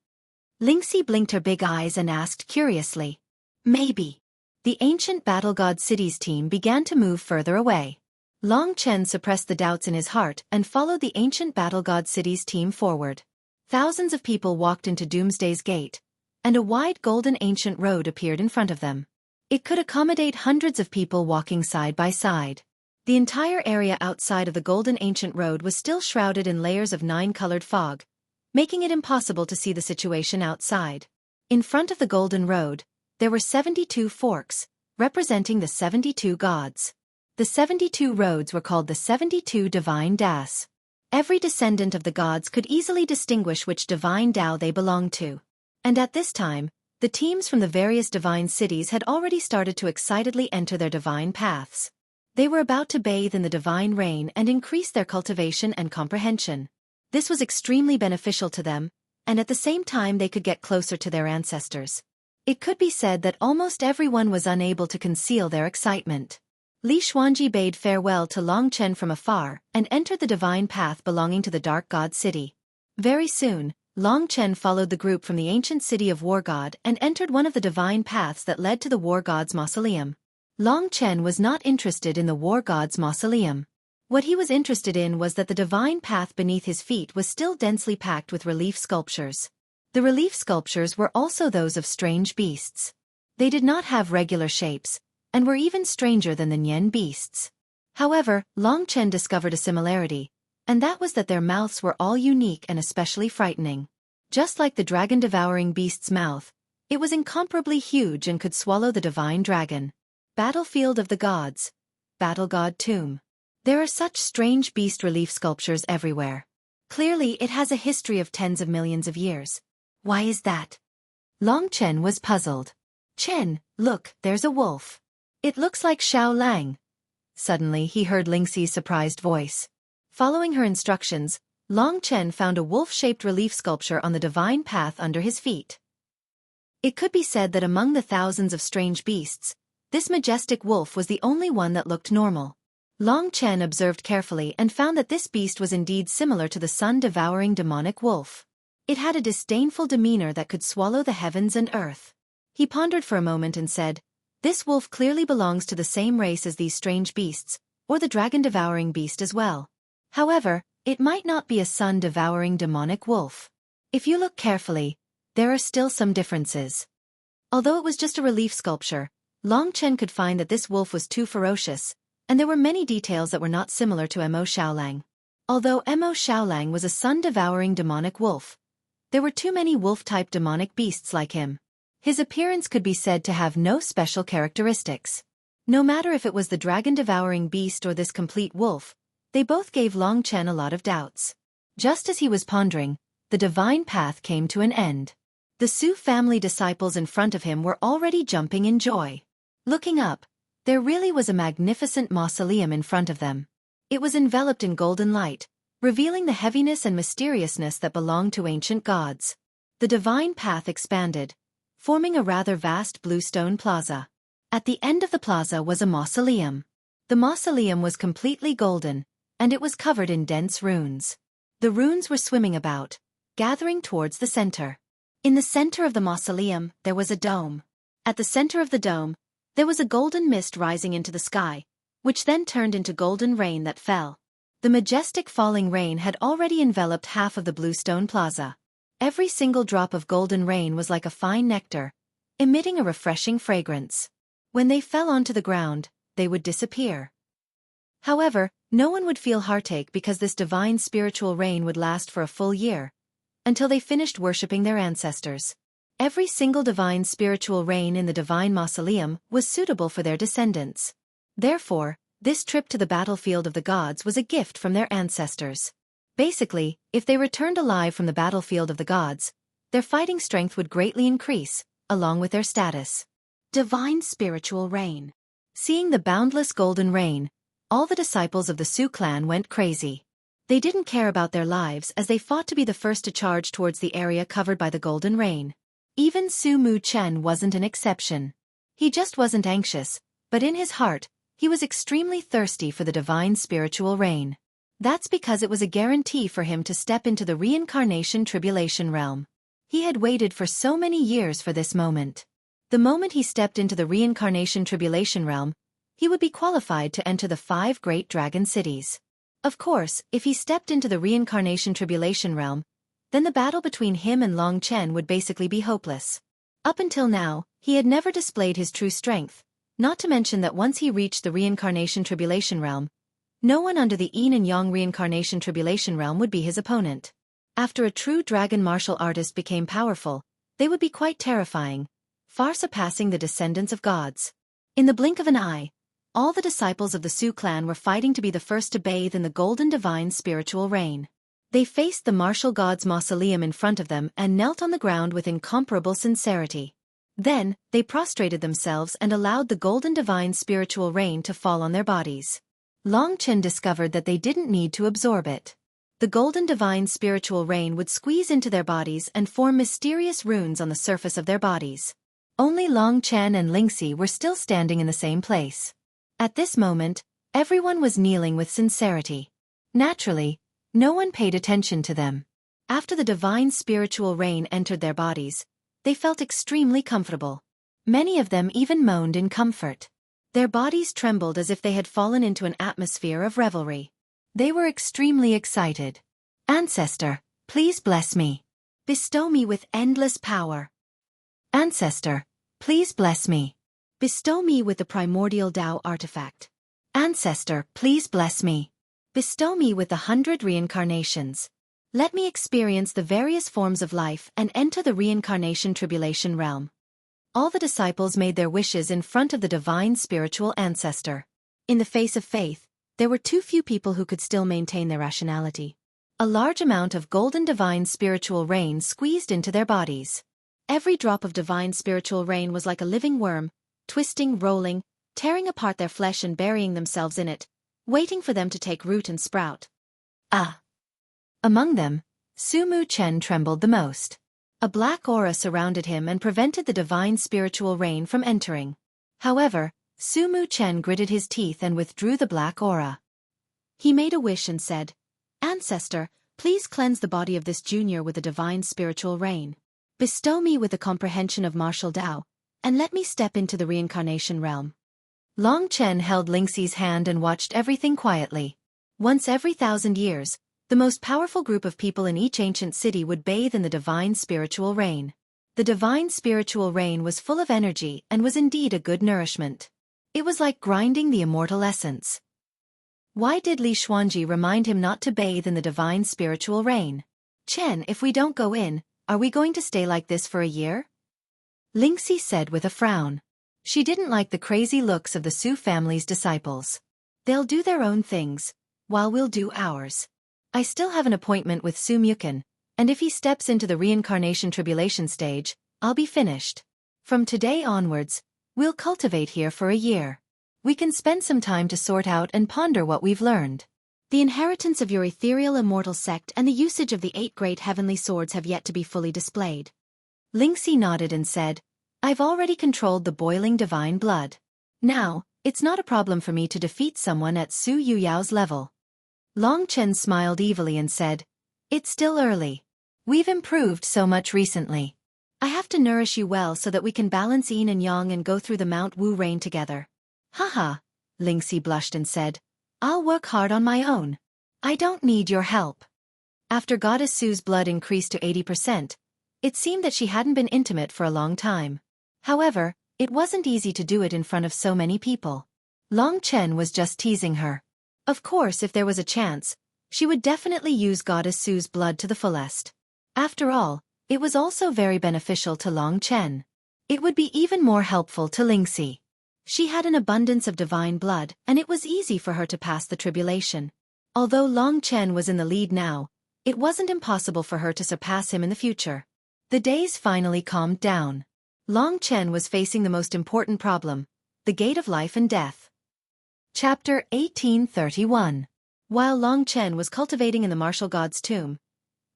Lingxi blinked her big eyes and asked curiously. Maybe. The ancient battle god cities team began to move further away. Long Chen suppressed the doubts in his heart and followed the ancient battle god cities team forward. Thousands of people walked into Doomsday's Gate, and a wide golden ancient road appeared in front of them. It could accommodate hundreds of people walking side by side. The entire area outside of the golden ancient road was still shrouded in layers of 9-colored fog, making it impossible to see the situation outside. In front of the golden road, there were 72 forks, representing the 72 gods. The 72 roads were called the 72 divine das. Every descendant of the gods could easily distinguish which divine Tao they belonged to. And at this time, the teams from the various divine cities had already started to excitedly enter their divine paths. They were about to bathe in the divine rain and increase their cultivation and comprehension. This was extremely beneficial to them, and at the same time they could get closer to their ancestors. It could be said that almost everyone was unable to conceal their excitement. Li Xuanji bade farewell to Long Chen from afar and entered the divine path belonging to the Dark God City. Very soon, Long Chen followed the group from the ancient city of War God and entered one of the divine paths that led to the War God's mausoleum. Long Chen was not interested in the War God's mausoleum. What he was interested in was that the divine path beneath his feet was still densely packed with relief sculptures. The relief sculptures were also those of strange beasts. They did not have regular shapes, and were even stranger than the Nian beasts. However, Long Chen discovered a similarity, and that was that their mouths were all unique and especially frightening. Just like the dragon-devouring beast's mouth, it was incomparably huge and could swallow the divine dragon. Battlefield of the Gods. Battle God Tomb. There are such strange beast relief sculptures everywhere. Clearly it has a history of tens of millions of years. Why is that? Long Chen was puzzled. Chen, look, there's a wolf. It looks like Xiao Lang. Suddenly he heard Lingxi's surprised voice. Following her instructions, Long Chen found a wolf-shaped relief sculpture on the divine path under his feet. It could be said that among the thousands of strange beasts, this majestic wolf was the only one that looked normal. Long Chen observed carefully and found that this beast was indeed similar to the sun-devouring demonic wolf. It had a disdainful demeanor that could swallow the heavens and earth. He pondered for a moment and said, "This wolf clearly belongs to the same race as these strange beasts, or the dragon-devouring beast as well. However, it might not be a sun-devouring demonic wolf. If you look carefully, there are still some differences." Although it was just a relief sculpture, Long Chen could find that this wolf was too ferocious, and there were many details that were not similar to Mo Xiaolang. Although Mo Xiaolang was a sun-devouring demonic wolf, there were too many wolf-type demonic beasts like him. His appearance could be said to have no special characteristics. No matter if it was the dragon-devouring beast or this complete wolf, they both gave Long Chen a lot of doubts. Just as he was pondering, the divine path came to an end. The Su family disciples in front of him were already jumping in joy. Looking up, there really was a magnificent mausoleum in front of them. It was enveloped in golden light, revealing the heaviness and mysteriousness that belonged to ancient gods. The divine path expanded, forming a rather vast blue stone plaza. At the end of the plaza was a mausoleum. The mausoleum was completely golden, and it was covered in dense runes. The runes were swimming about, gathering towards the center. In the center of the mausoleum, there was a dome. At the center of the dome, there was a golden mist rising into the sky, which then turned into golden rain that fell. The majestic falling rain had already enveloped half of the blue stone plaza. Every single drop of golden rain was like a fine nectar, emitting a refreshing fragrance. When they fell onto the ground, they would disappear. However, no one would feel heartache because this divine spiritual reign would last for a full year, until they finished worshipping their ancestors. Every single divine spiritual reign in the divine mausoleum was suitable for their descendants. Therefore, this trip to the battlefield of the gods was a gift from their ancestors. Basically, if they returned alive from the battlefield of the gods, their fighting strength would greatly increase, along with their status. Divine spiritual reign. Seeing the boundless golden reign, all the disciples of the Su clan went crazy. They didn't care about their lives as they fought to be the first to charge towards the area covered by the golden reign. Even Su Mu Chen wasn't an exception. He just wasn't anxious, but in his heart, he was extremely thirsty for the divine spiritual reign. That's because it was a guarantee for him to step into the reincarnation tribulation realm. He had waited for so many years for this moment. The moment he stepped into the reincarnation tribulation realm, he would be qualified to enter the 5 great dragon cities. Of course, if he stepped into the reincarnation tribulation realm, then the battle between him and Long Chen would basically be hopeless. Up until now, he had never displayed his true strength, not to mention that once he reached the reincarnation tribulation realm, no one under the Yin and Yang reincarnation tribulation realm would be his opponent. After a true dragon martial artist became powerful, they would be quite terrifying, far surpassing the descendants of gods. In the blink of an eye, all the disciples of the Su clan were fighting to be the first to bathe in the golden divine spiritual reign. They faced the martial god's mausoleum in front of them and knelt on the ground with incomparable sincerity. Then, they prostrated themselves and allowed the golden divine spiritual reign to fall on their bodies. Long Chen discovered that they didn't need to absorb it. The golden divine spiritual reign would squeeze into their bodies and form mysterious runes on the surface of their bodies. Only Long Chen and Lingxi were still standing in the same place. At this moment, everyone was kneeling with sincerity. Naturally, no one paid attention to them. After the divine spiritual reign entered their bodies, they felt extremely comfortable. Many of them even moaned in comfort. Their bodies trembled as if they had fallen into an atmosphere of revelry. They were extremely excited. Ancestor, please bless me. Bestow me with endless power. Ancestor, please bless me. Bestow me with the primordial Tao artifact. Ancestor, please bless me. Bestow me with the 100 reincarnations. Let me experience the various forms of life and enter the reincarnation tribulation realm. All the disciples made their wishes in front of the divine spiritual ancestor. In the face of faith, there were too few people who could still maintain their rationality. A large amount of golden divine spiritual rain squeezed into their bodies. Every drop of divine spiritual rain was like a living worm, twisting, rolling, tearing apart their flesh and burying themselves in it, waiting for them to take root and sprout. Among them, Su Mu Chen trembled the most. A black aura surrounded him and prevented the divine spiritual rain from entering. However, Su Mu Chen gritted his teeth and withdrew the black aura. He made a wish and said, "Ancestor, please cleanse the body of this junior with the divine spiritual rain. Bestow me with the comprehension of martial Tao, and let me step into the reincarnation realm." Long Chen held Lingxi's hand and watched everything quietly. Once every 1,000 years, the most powerful group of people in each ancient city would bathe in the divine spiritual rain. The divine spiritual rain was full of energy and was indeed a good nourishment. It was like grinding the immortal essence. Why did Li Xuanji remind him not to bathe in the divine spiritual rain? "Chen, if we don't go in, are we going to stay like this for a year?" Lingxi said with a frown. She didn't like the crazy looks of the Su family's disciples. "They'll do their own things, while we'll do ours. I still have an appointment with Su Mukin, and if he steps into the reincarnation tribulation stage, I'll be finished. From today onwards, we'll cultivate here for a year. We can spend some time to sort out and ponder what we've learned. The inheritance of your ethereal immortal sect and the usage of the 8 great heavenly swords have yet to be fully displayed." Lingxi nodded and said, "I've already controlled the boiling divine blood. Now, it's not a problem for me to defeat someone at Su Yuyao's level." Long Chen smiled evilly and said, "It's still early. We've improved so much recently. I have to nourish you well so that we can balance Yin and Yang and go through the Mount Wu rain together." "Haha," Lingxi blushed and said, "I'll work hard on my own. I don't need your help." After Goddess Su's blood increased to 80%, it seemed that she hadn't been intimate for a long time. However, it wasn't easy to do it in front of so many people. Long Chen was just teasing her. Of course, if there was a chance, she would definitely use Goddess Su's blood to the fullest. After all, it was also very beneficial to Long Chen. It would be even more helpful to Lingxi. She had an abundance of divine blood, and it was easy for her to pass the tribulation. Although Long Chen was in the lead now, it wasn't impossible for her to surpass him in the future. The days finally calmed down. Long Chen was facing the most important problem, the gate of life and death. Chapter 1831. While Long Chen was cultivating in the martial god's tomb,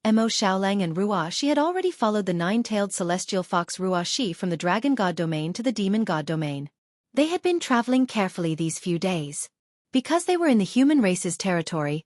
Mo Xiaolang and Ruo Shi had already followed the nine-tailed celestial fox Ruo Shi from the dragon god domain to the demon god domain. They had been traveling carefully these few days. Because they were in the human race's territory,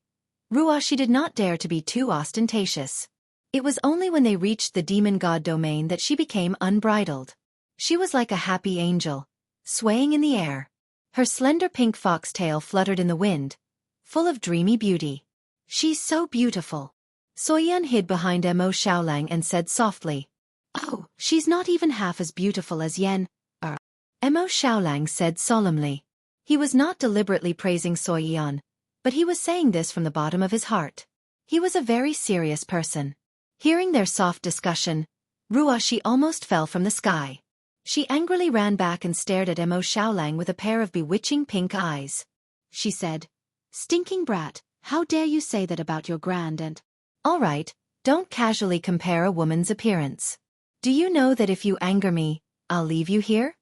Ruo Shi did not dare to be too ostentatious. It was only when they reached the demon god domain that she became unbridled. She was like a happy angel, swaying in the air. Her slender pink foxtail fluttered in the wind, full of dreamy beauty. "She's so beautiful." Xueqi hid behind Mo Xiaolang and said softly, "Oh, she's not even half as beautiful as Yan." Mo Xiaolang said solemnly. He was not deliberately praising Xueqi, but he was saying this from the bottom of his heart. He was a very serious person. Hearing their soft discussion, Ruo Shi almost fell from the sky. She angrily ran back and stared at Mo Xiaolang with a pair of bewitching pink eyes. She said, "Stinking brat, how dare you say that about your grand aunt? All right, don't casually compare a woman's appearance. Do you know that if you anger me, I'll leave you here?"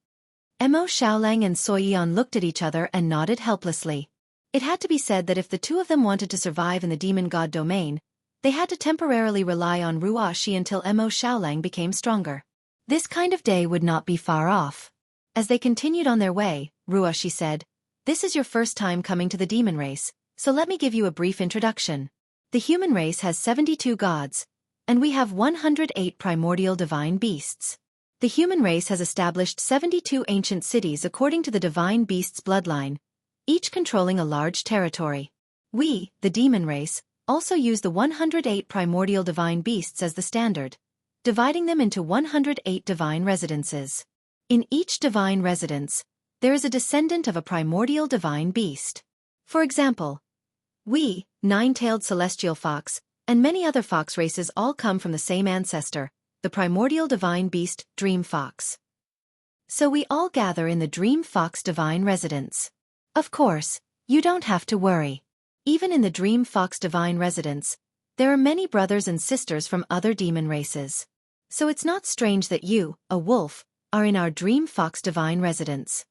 Mo Xiaolang and Xueqi looked at each other and nodded helplessly. It had to be said that if the two of them wanted to survive in the demon god domain, they had to temporarily rely on Ruo Shi until Mo Xiaolang became stronger. This kind of day would not be far off. As they continued on their way, Ruo Shi said, "This is your first time coming to the demon race, so let me give you a brief introduction. The human race has 72 gods, and we have 108 primordial divine beasts. The human race has established 72 ancient cities according to the divine beast's bloodline, each controlling a large territory. We, the demon race, also use the 108 primordial divine beasts as the standard, dividing them into 108 divine residences. In each divine residence, there is a descendant of a primordial divine beast. For example, we, nine-tailed celestial fox, and many other fox races all come from the same ancestor, the primordial divine beast, Dream Fox. So we all gather in the Dream Fox divine residence. Of course, you don't have to worry. Even in the Dream Fox divine residence, there are many brothers and sisters from other demon races. So it's not strange that you, a wolf, are in our Dream Fox divine residence."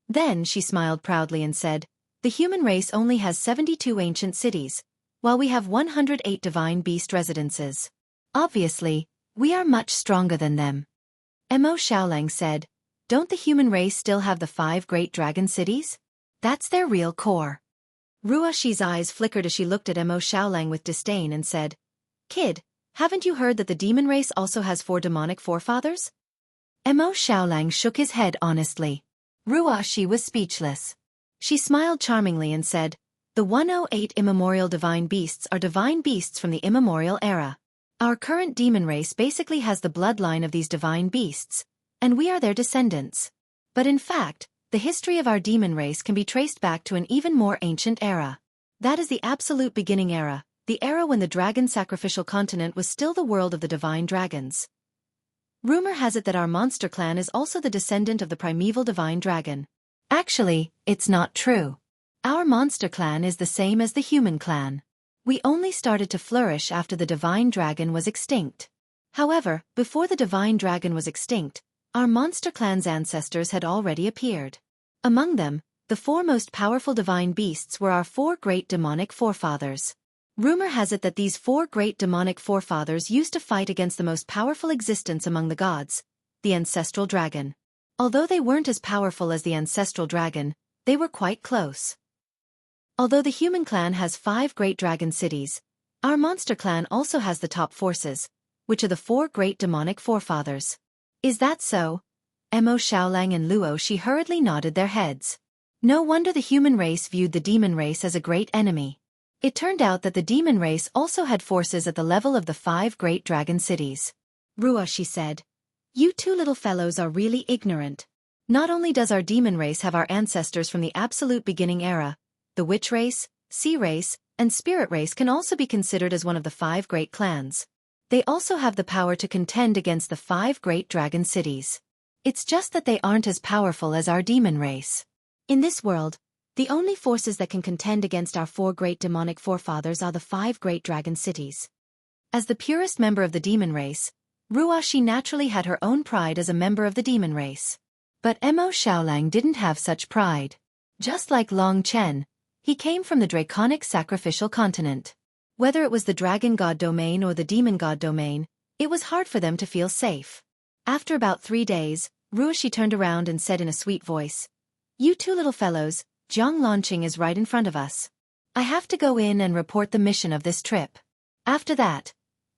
Then she smiled proudly and said, "The human race only has 72 ancient cities, while we have 108 divine beast residences. Obviously, we are much stronger than them." Mo Xiaolang said, "Don't the human race still have the 5 great dragon cities? That's their real core." Ruo Shi's eyes flickered as she looked at Mo Xiaolang with disdain and said, "Kid, haven't you heard that the demon race also has 4 demonic forefathers?" Mo Xiaolang shook his head honestly. Ruo Shi was speechless. She smiled charmingly and said, "The 108 immemorial divine beasts are divine beasts from the immemorial era. Our current demon race basically has the bloodline of these divine beasts, and we are their descendants. But in fact, the history of our demon race can be traced back to an even more ancient era. That is the absolute beginning era, the era when the dragon sacrificial continent was still the world of the divine dragons. Rumor has it that our monster clan is also the descendant of the primeval divine dragon. Actually, it's not true. Our monster clan is the same as the human clan. We only started to flourish after the divine dragon was extinct. However, before the divine dragon was extinct, our monster clan's ancestors had already appeared. Among them, the 4 most powerful divine beasts were our 4 great demonic forefathers. Rumor has it that these 4 great demonic forefathers used to fight against the most powerful existence among the gods, the ancestral dragon. Although they weren't as powerful as the ancestral dragon, they were quite close. Although the human clan has 5 great dragon cities, our monster clan also has the top forces, which are the 4 great demonic forefathers. Is that so? Mo Xiaolang and Luo Shi hurriedly nodded their heads. No wonder the human race viewed the demon race as a great enemy. It turned out that the demon race also had forces at the level of the 5 great dragon cities. Ruo Shi said, "You 2 little fellows are really ignorant. Not only does our demon race have our ancestors from the absolute beginning era, the witch race, Sea race, and spirit race can also be considered as one of the 5 great clans. They also have the power to contend against the 5 great dragon cities. It's just that they aren't as powerful as our demon race. In this world, the only forces that can contend against our 4 great demonic forefathers are the 5 great dragon cities. As the purest member of the demon race, Xueqi naturally had her own pride as a member of the demon race. But Mo Xiaolang didn't have such pride. Just like Long Chen, he came from the draconic sacrificial continent. Whether it was the dragon god domain or the demon god domain, it was hard for them to feel safe. After about 3 days, Xueqi turned around and said in a sweet voice, "You 2 little fellows, Jiang Lanqing is right in front of us. I have to go in and report the mission of this trip. After that,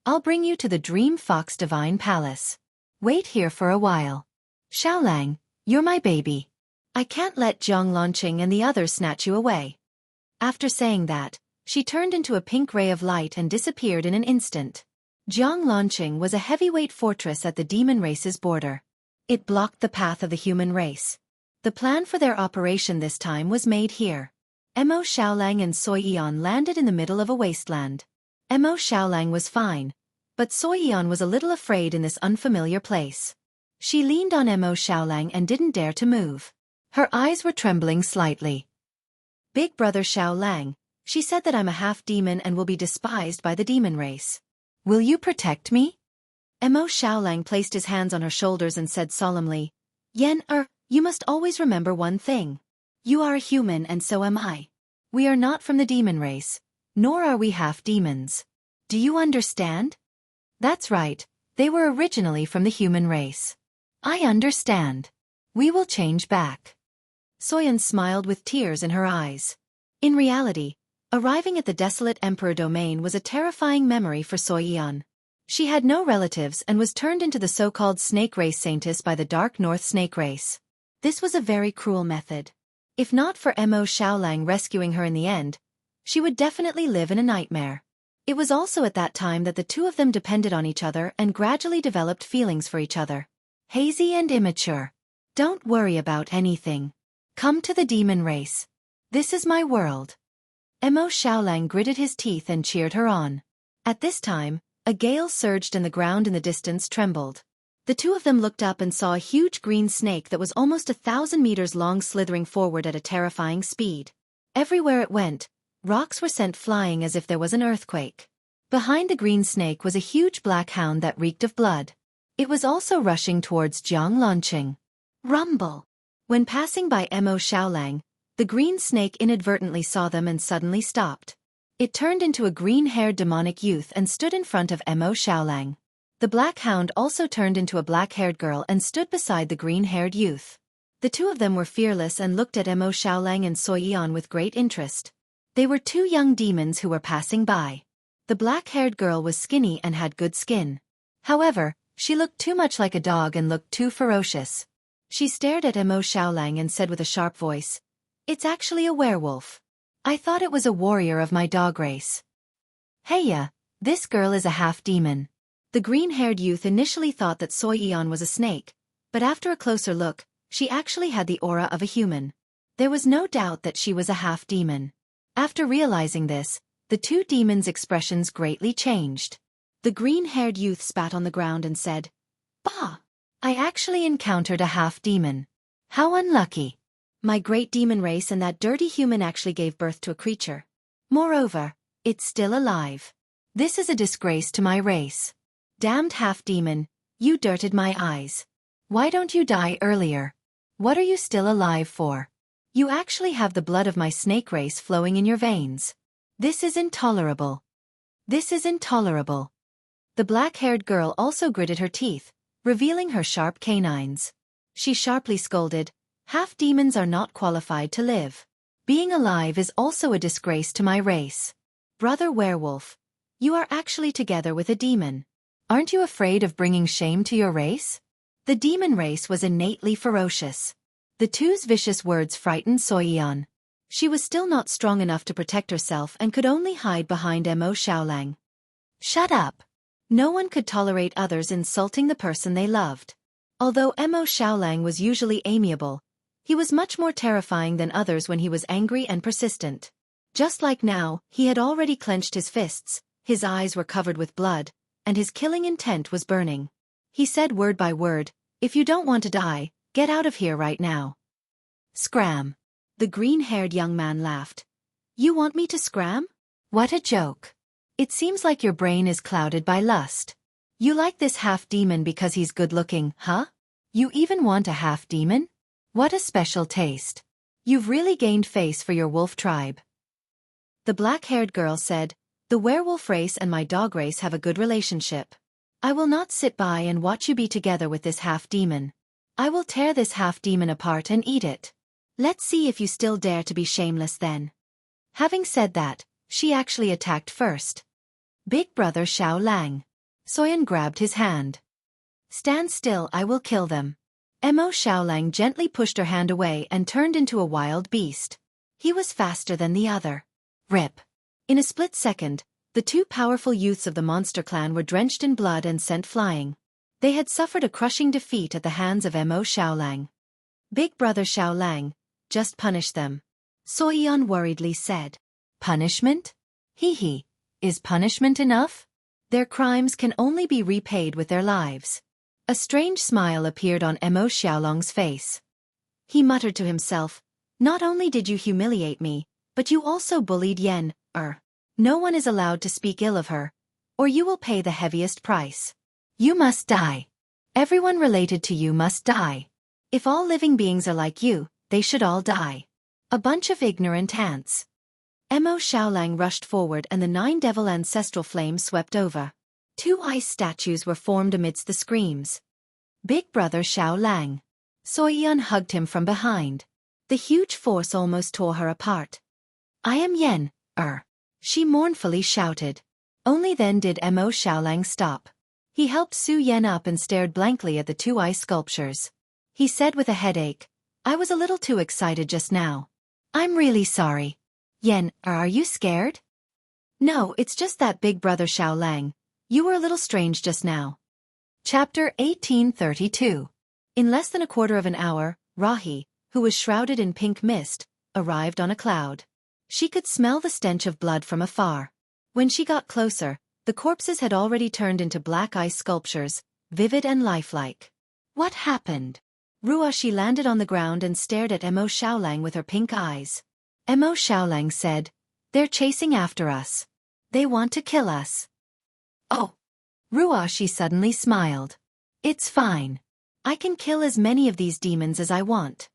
I'll bring you to the Dream Fox Divine Palace. Wait here for a while. Xiaolang, you're my baby. I can't let Jiang Lanqing and the others snatch you away." After saying that, she turned into a pink ray of light and disappeared in an instant. Jiang Lanqing was a heavyweight fortress at the demon race's border. It blocked the path of the human race. The plan for their operation this time was made here. Mo Xiaolang and Xueqi landed in the middle of a wasteland. Mo Xiaolang was fine, but Xueqi was a little afraid in this unfamiliar place. She leaned on Mo Xiaolang and didn't dare to move. Her eyes were trembling slightly. "Big brother Xiaolang," she said, "that I'm a half-demon and will be despised by the demon race. Will you protect me?" Mo Xiaolang placed his hands on her shoulders and said solemnly, You must always remember one thing. You are a human and so am I. We are not from the demon race, nor are we half-demons. Do you understand?" "That's right, they were originally from the human race." "I understand. We will change back." Soyan smiled with tears in her eyes. In reality, arriving at the desolate Emperor domain was a terrifying memory for Xueqi. She had no relatives and was turned into the so-called snake race saintess by the Dark North snake race. This was a very cruel method. If not for Mo Xiaolang rescuing her in the end, she would definitely live in a nightmare. It was also at that time that the 2 of them depended on each other and gradually developed feelings for each other. Hazy and immature. "Don't worry about anything. Come to the demon race. This is my world." Mo Xiaolang gritted his teeth and cheered her on. At this time, a gale surged and the ground in the distance trembled. The 2 of them looked up and saw a huge green snake that was almost 1,000 meters long slithering forward at a terrifying speed. Everywhere it went, rocks were sent flying as if there was an earthquake. Behind the green snake was a huge black hound that reeked of blood. It was also rushing towards Jiang Lanqing. Rumble! When passing by Mo Xiaolang, the green snake inadvertently saw them and suddenly stopped. It turned into a green-haired demonic youth and stood in front of Mo Xiaolang. The black hound also turned into a black-haired girl and stood beside the green-haired youth. The 2 of them were fearless and looked at Mo Xiaolang and Xueqi with great interest. They were 2 young demons who were passing by. The black-haired girl was skinny and had good skin. However, she looked too much like a dog and looked too ferocious. She stared at Mo Xiaolang and said with a sharp voice, "It's actually a werewolf. I thought it was a warrior of my dog race." "Heya, this girl is a half-demon." The green-haired youth initially thought that Xueqi was a snake, but after a closer look, she actually had the aura of a human. There was no doubt that she was a half-demon. After realizing this, the 2 demons' expressions greatly changed. The green-haired youth spat on the ground and said, "Bah! I actually encountered a half-demon. How unlucky. My great demon race and that dirty human actually gave birth to a creature. Moreover, it's still alive. This is a disgrace to my race. Damned half-demon, you dirted my eyes. Why don't you die earlier? What are you still alive for? You actually have the blood of my snake race flowing in your veins. This is intolerable. This is intolerable." The black-haired girl also gritted her teeth, revealing her sharp canines. She sharply scolded, "Half-demons are not qualified to live. Being alive is also a disgrace to my race. Brother werewolf, you are actually together with a demon. Aren't you afraid of bringing shame to your race?" The demon race was innately ferocious. The 2's vicious words frightened Xueqi. She was still not strong enough to protect herself and could only hide behind Mo Xiaolang. "Shut up. No one could tolerate others insulting the person they loved." Although Mo Xiaolang was usually amiable, he was much more terrifying than others when he was angry and persistent. Just like now, he had already clenched his fists, his eyes were covered with blood, and his killing intent was burning. He said word by word, "If you don't want to die, get out of here right now." Scram. The green-haired young man laughed. "You want me to scram? What a joke. It seems like your brain is clouded by lust. You like this half-demon because he's good-looking, huh? You even want a half-demon? What a special taste. You've really gained face for your wolf tribe." The black-haired girl said, "The werewolf race and my dog race have a good relationship. I will not sit by and watch you be together with this half-demon. I will tear this half-demon apart and eat it. Let's see if you still dare to be shameless then." Having said that, she actually attacked first. Big Brother Xiao Lang. Soyan grabbed his hand. "Stand still, I will kill them." Mo Xiaolang gently pushed her hand away and turned into a wild beast. He was faster than the other. Rip. In a split second, the two powerful youths of the monster clan were drenched in blood and sent flying. They had suffered a crushing defeat at the hands of Mo Xiaolang. Big Brother Xiaolang, just punish them. Soyan worriedly said. Punishment? Hee. Is punishment enough? Their crimes can only be repaid with their lives. A strange smile appeared on Mo Xiaolang's face. He muttered to himself, "Not only did you humiliate me, but you also bullied Yen. No one is allowed to speak ill of her, or you will pay the heaviest price. You must die. Everyone related to you must die. If all living beings are like you, they should all die. A bunch of ignorant ants." Mo Xiaolang rushed forward and the 9 devil ancestral flames swept over. 2 ice statues were formed amidst the screams. Big Brother Xiaolang. Soyan hugged him from behind. The huge force almost tore her apart. "I am Yen, she mournfully shouted. Only then did Mo Xiaolang stop. He helped Su Yen up and stared blankly at the 2 ice sculptures. He said with a headache, "I was a little too excited just now. I'm really sorry. Yen, are you scared?" "No, it's just that, Big Brother Xiaolang. You were a little strange just now." Chapter 1832. In less than a quarter of an hour, Rahi, who was shrouded in pink mist, arrived on a cloud. She could smell the stench of blood from afar. When she got closer, the corpses had already turned into black ice sculptures, vivid and lifelike. What happened? She landed on the ground and stared at Mo Xiaolang with her pink eyes. Mo Xiaolang said, "They're chasing after us. They want to kill us." "Oh." She suddenly smiled. "It's fine. I can kill as many of these demons as I want."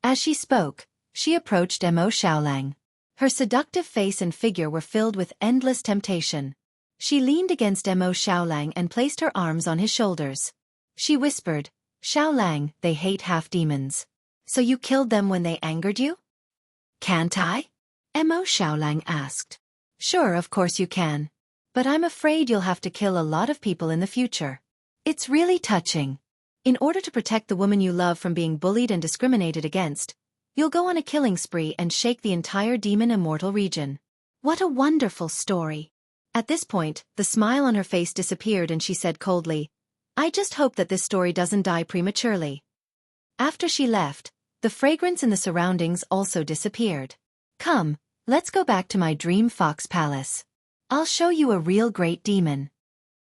As she spoke, she approached Mo Xiaolang. Her seductive face and figure were filled with endless temptation. She leaned against Mo Xiaolang and placed her arms on his shoulders. She whispered, "Xiaolang, they hate half-demons. So you killed them when they angered you?" "Can't I?" Mo Xiaolang asked. "Sure, of course you can. But I'm afraid you'll have to kill a lot of people in the future. It's really touching. In order to protect the woman you love from being bullied and discriminated against, you'll go on a killing spree and shake the entire demon immortal region." What a wonderful story. At this point, the smile on her face disappeared and she said coldly, "I just hope that this story doesn't die prematurely." After she left, the fragrance in the surroundings also disappeared. "Come, let's go back to my dream fox palace. I'll show you a real great demon."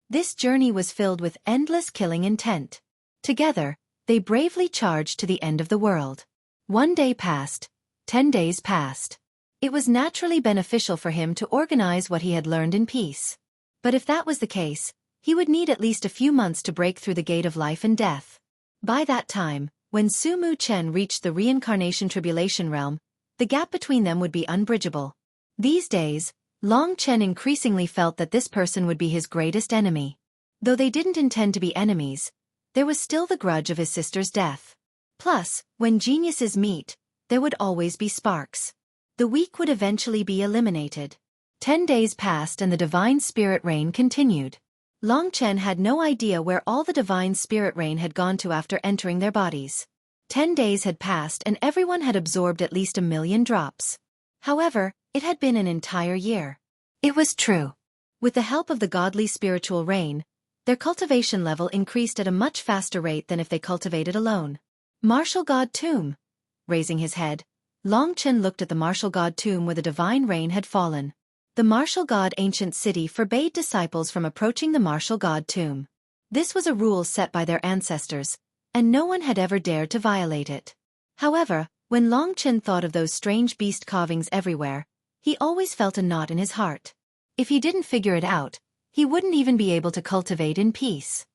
This journey was filled with endless killing intent. Together, they bravely charged to the end of the world. 1 day passed, 10 days passed. It was naturally beneficial for him to organize what he had learned in peace. But if that was the case, he would need at least a few months to break through the gate of life and death. By that time, when Su Mu Chen reached the reincarnation tribulation realm, the gap between them would be unbridgeable. These days, Long Chen increasingly felt that this person would be his greatest enemy. Though they didn't intend to be enemies, there was still the grudge of his sister's death. Plus, when geniuses meet, there would always be sparks. The weak would eventually be eliminated. 10 days passed and the divine spirit rain continued. Long Chen had no idea where all the divine spirit rain had gone to after entering their bodies. 10 days had passed and everyone had absorbed at least 1,000,000 drops. However, it had been an entire year. It was true. With the help of the godly spiritual rain, their cultivation level increased at a much faster rate than if they cultivated alone. Martial God Tomb. Raising his head, Long Chen looked at the martial god tomb where the divine rain had fallen. The martial god ancient city forbade disciples from approaching the martial god tomb. This was a rule set by their ancestors, and no one had ever dared to violate it. However, when Long Chen thought of those strange beast carvings everywhere, he always felt a knot in his heart. If he didn't figure it out, he wouldn't even be able to cultivate in peace.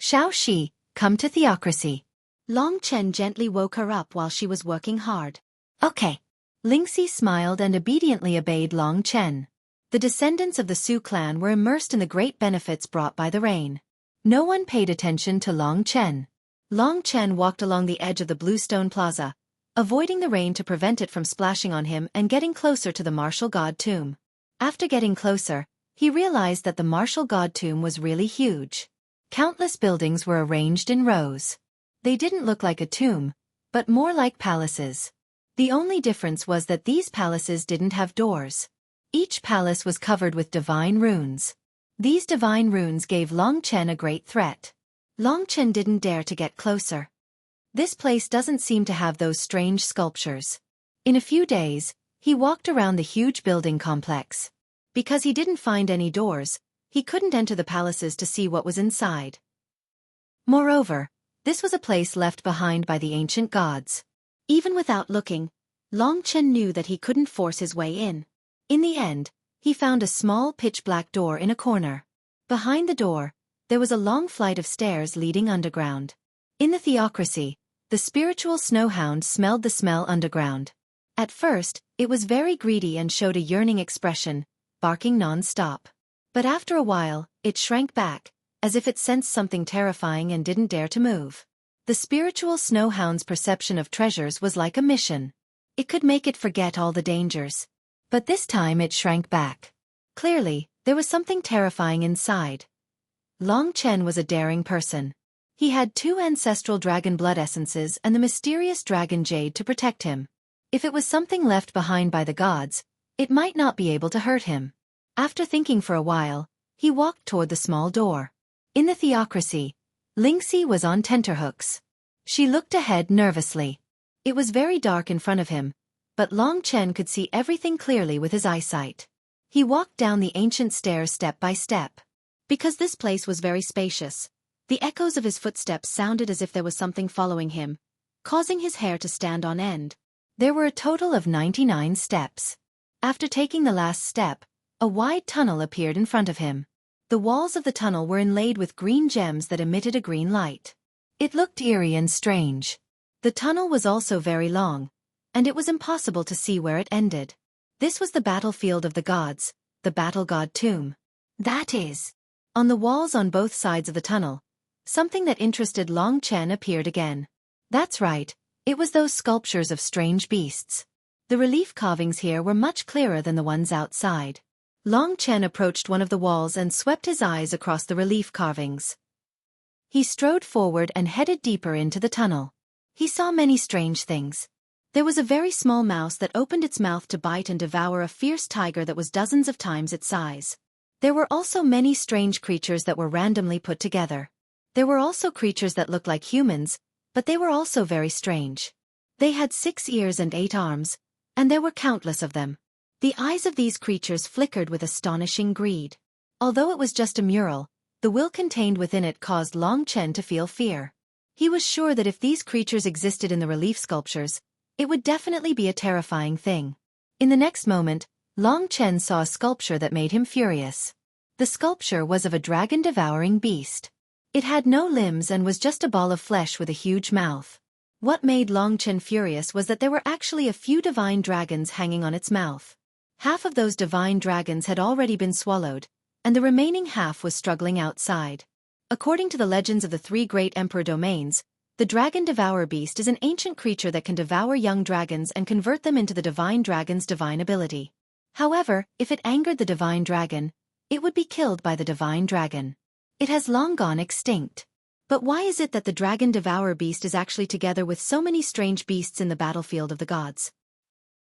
Xueqi, come to theocracy. Long Chen gently woke her up while she was working hard. Okay. Lingxi smiled and obediently obeyed Long Chen. The descendants of the Su clan were immersed in the great benefits brought by the rain. No one paid attention to Long Chen. Long Chen walked along the edge of the Bluestone Plaza, avoiding the rain to prevent it from splashing on him and getting closer to the martial god tomb. After getting closer, he realized that the martial god tomb was really huge. Countless buildings were arranged in rows. They didn't look like a tomb, but more like palaces. The only difference was that these palaces didn't have doors. Each palace was covered with divine runes. These divine runes gave Long Chen a great threat. Long Chen didn't dare to get closer. This place doesn't seem to have those strange sculptures. In a few days, he walked around the huge building complex. Because he didn't find any doors, he couldn't enter the palaces to see what was inside. Moreover, this was a place left behind by the ancient gods. Even without looking, Long Chen knew that he couldn't force his way in. In the end, he found a small pitch-black door in a corner. Behind the door, there was a long flight of stairs leading underground. In the theocracy, the spiritual snowhound smelled the smell underground. At first, it was very greedy and showed a yearning expression, barking non-stop. But after a while, it shrank back, as if it sensed something terrifying and didn't dare to move. The spiritual snowhound's perception of treasures was like a mission. It could make it forget all the dangers. But this time it shrank back. Clearly, there was something terrifying inside. Long Chen was a daring person. He had 2 ancestral dragon blood essences and the mysterious dragon jade to protect him. If it was something left behind by the gods, it might not be able to hurt him. After thinking for a while, he walked toward the small door. In the theocracy, Lingxi was on tenterhooks. She looked ahead nervously. It was very dark in front of him, but Long Chen could see everything clearly with his eyesight. He walked down the ancient stairs step by step. Because this place was very spacious, the echoes of his footsteps sounded as if there was something following him, causing his hair to stand on end. There were a total of 99 steps. After taking the last step, a wide tunnel appeared in front of him. The walls of the tunnel were inlaid with green gems that emitted a green light. It looked eerie and strange. The tunnel was also very long, and it was impossible to see where it ended. This was the battlefield of the gods, the battle god tomb. That is, on the walls on both sides of the tunnel, something that interested Long Chen appeared again. That's right, it was those sculptures of strange beasts. The relief carvings here were much clearer than the ones outside. Long Chen approached one of the walls and swept his eyes across the relief carvings. He strode forward and headed deeper into the tunnel. He saw many strange things. There was a very small mouse that opened its mouth to bite and devour a fierce tiger that was dozens of times its size. There were also many strange creatures that were randomly put together. There were also creatures that looked like humans, but they were also very strange. They had 6 ears and 8 arms, and there were countless of them. The eyes of these creatures flickered with astonishing greed. Although it was just a mural, the will contained within it caused Long Chen to feel fear. He was sure that if these creatures existed in the relief sculptures, it would definitely be a terrifying thing. In the next moment, Long Chen saw a sculpture that made him furious. The sculpture was of a dragon-devouring beast. It had no limbs and was just a ball of flesh with a huge mouth. What made Long Chen furious was that there were actually a few divine dragons hanging on its mouth. Half of those divine dragons had already been swallowed, and the remaining half was struggling outside. According to the legends of the 3 great emperor domains, the dragon devourer beast is an ancient creature that can devour young dragons and convert them into the divine dragon's divine ability. However, if it angered the divine dragon, it would be killed by the divine dragon. It has long gone extinct. But why is it that the dragon devourer beast is actually together with so many strange beasts in the battlefield of the gods?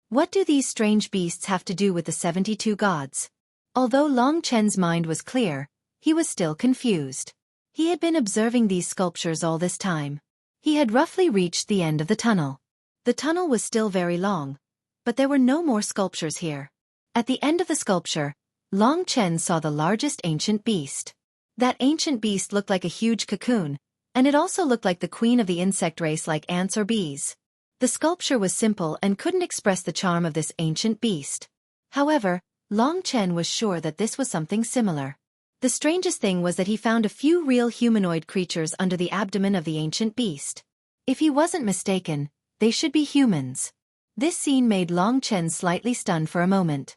What do these strange beasts have to do with the 72 gods? Although Long Chen's mind was clear, he was still confused. He had been observing these sculptures all this time. He had roughly reached the end of the tunnel. The tunnel was still very long, but there were no more sculptures here. At the end of the sculpture, Long Chen saw the largest ancient beast. That ancient beast looked like a huge cocoon, and it also looked like the queen of the insect race like ants or bees. The sculpture was simple and couldn't express the charm of this ancient beast. However, Long Chen was sure that this was something similar. The strangest thing was that he found a few real humanoid creatures under the abdomen of the ancient beast. If he wasn't mistaken, they should be humans. This scene made Long Chen slightly stunned for a moment.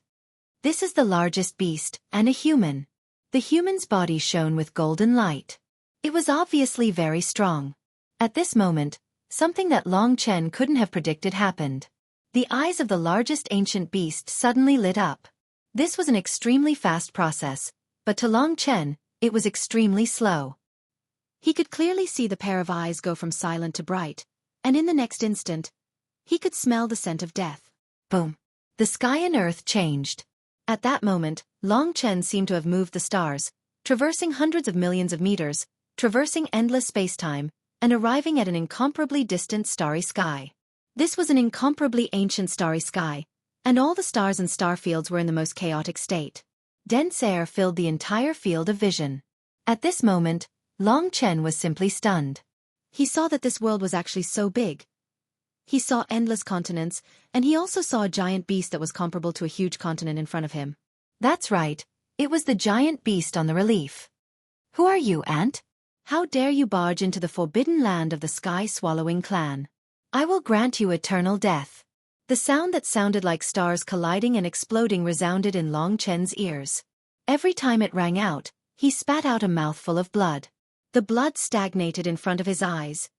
This is the largest beast, and a human. The human's body shone with golden light. It was obviously very strong. At this moment, something that Long Chen couldn't have predicted happened. The eyes of the largest ancient beast suddenly lit up. This was an extremely fast process, but to Long Chen, it was extremely slow. He could clearly see the pair of eyes go from silent to bright, and in the next instant, he could smell the scent of death. Boom! The sky and earth changed. At that moment, Long Chen seemed to have moved the stars, traversing hundreds of millions of meters, traversing endless space-time, and arriving at an incomparably distant starry sky. This was an incomparably ancient starry sky, and all the stars and star fields were in the most chaotic state. Dense air filled the entire field of vision. At this moment, Long Chen was simply stunned. He saw that this world was actually so big. He saw endless continents, and he also saw a giant beast that was comparable to a huge continent in front of him. That's right, it was the giant beast on the relief. Who are you, Ant? How dare you barge into the forbidden land of the sky-swallowing clan? I will grant you eternal death. The sound that sounded like stars colliding and exploding resounded in Long Chen's ears. Every time it rang out, he spat out a mouthful of blood. The blood stagnated in front of his eyes,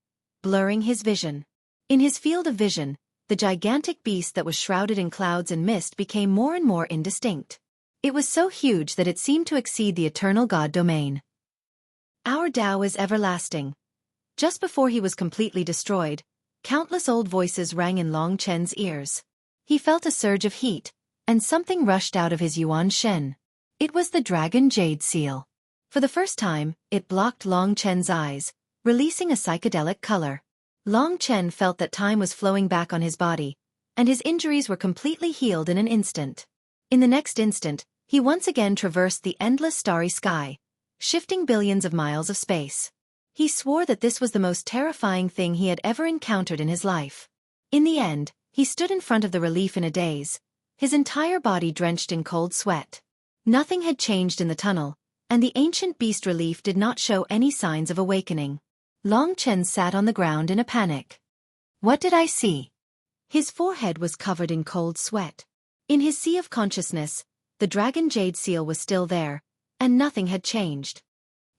blurring his vision. In his field of vision, the gigantic beast that was shrouded in clouds and mist became more and more indistinct. It was so huge that it seemed to exceed the eternal God domain. Our Tao is everlasting. Just before he was completely destroyed, countless old voices rang in Long Chen's ears. He felt a surge of heat, and something rushed out of his Yuan Shen. It was the dragon jade seal. For the first time, it blocked Long Chen's eyes, releasing a psychedelic color. Long Chen felt that time was flowing back on his body, and his injuries were completely healed in an instant. In the next instant, he once again traversed the endless starry sky, shifting billions of miles of space. He swore that this was the most terrifying thing he had ever encountered in his life. In the end, he stood in front of the relief in a daze, his entire body drenched in cold sweat. Nothing had changed in the tunnel, and the ancient beast relief did not show any signs of awakening. Long Chen sat on the ground in a panic. What did I see? His forehead was covered in cold sweat. In his sea of consciousness, the dragon jade seal was still there, and nothing had changed.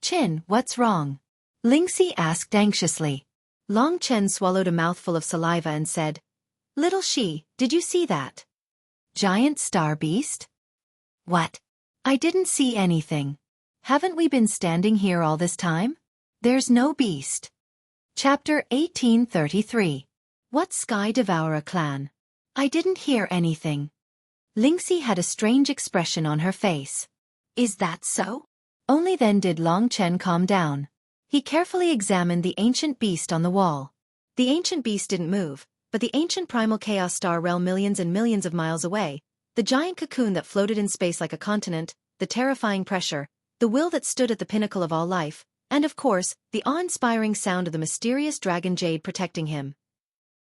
Chen, what's wrong? Lingxi asked anxiously. Long Chen swallowed a mouthful of saliva and said, Little Shi, did you see that? Giant star beast? What? I didn't see anything. Haven't we been standing here all this time? There's no beast. Chapter 1833. What Sky Devourer Clan? I didn't hear anything. Lingxi had a strange expression on her face. Is that so? Only then did Long Chen calm down. He carefully examined the ancient beast on the wall. The ancient beast didn't move, but the ancient primal chaos star realm millions and millions of miles away, the giant cocoon that floated in space like a continent, the terrifying pressure, the will that stood at the pinnacle of all life, and of course, the awe-inspiring sound of the mysterious dragon jade protecting him.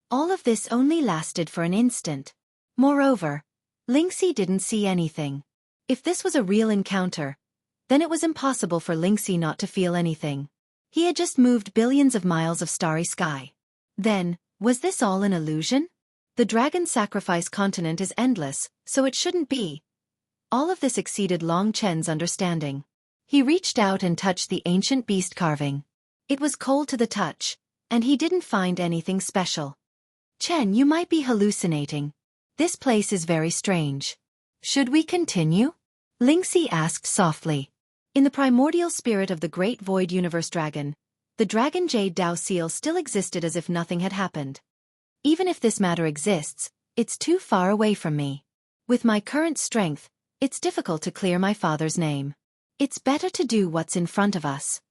All of this only lasted for an instant. Moreover, Lingxi didn't see anything. If this was a real encounter, then it was impossible for Lingxi not to feel anything. He had just moved billions of miles of starry sky. Then, was this all an illusion? The dragon sacrifice continent is endless, so it shouldn't be. All of this exceeded Long Chen's understanding. He reached out and touched the ancient beast carving. It was cold to the touch, and he didn't find anything special. Chen, you might be hallucinating. This place is very strange. Should we continue? Lingxi asked softly. In the primordial spirit of the great void universe dragon, the dragon jade Dao seal still existed as if nothing had happened. Even if this matter exists, it's too far away from me. With my current strength, it's difficult to clear my father's name. It's better to do what's in front of us.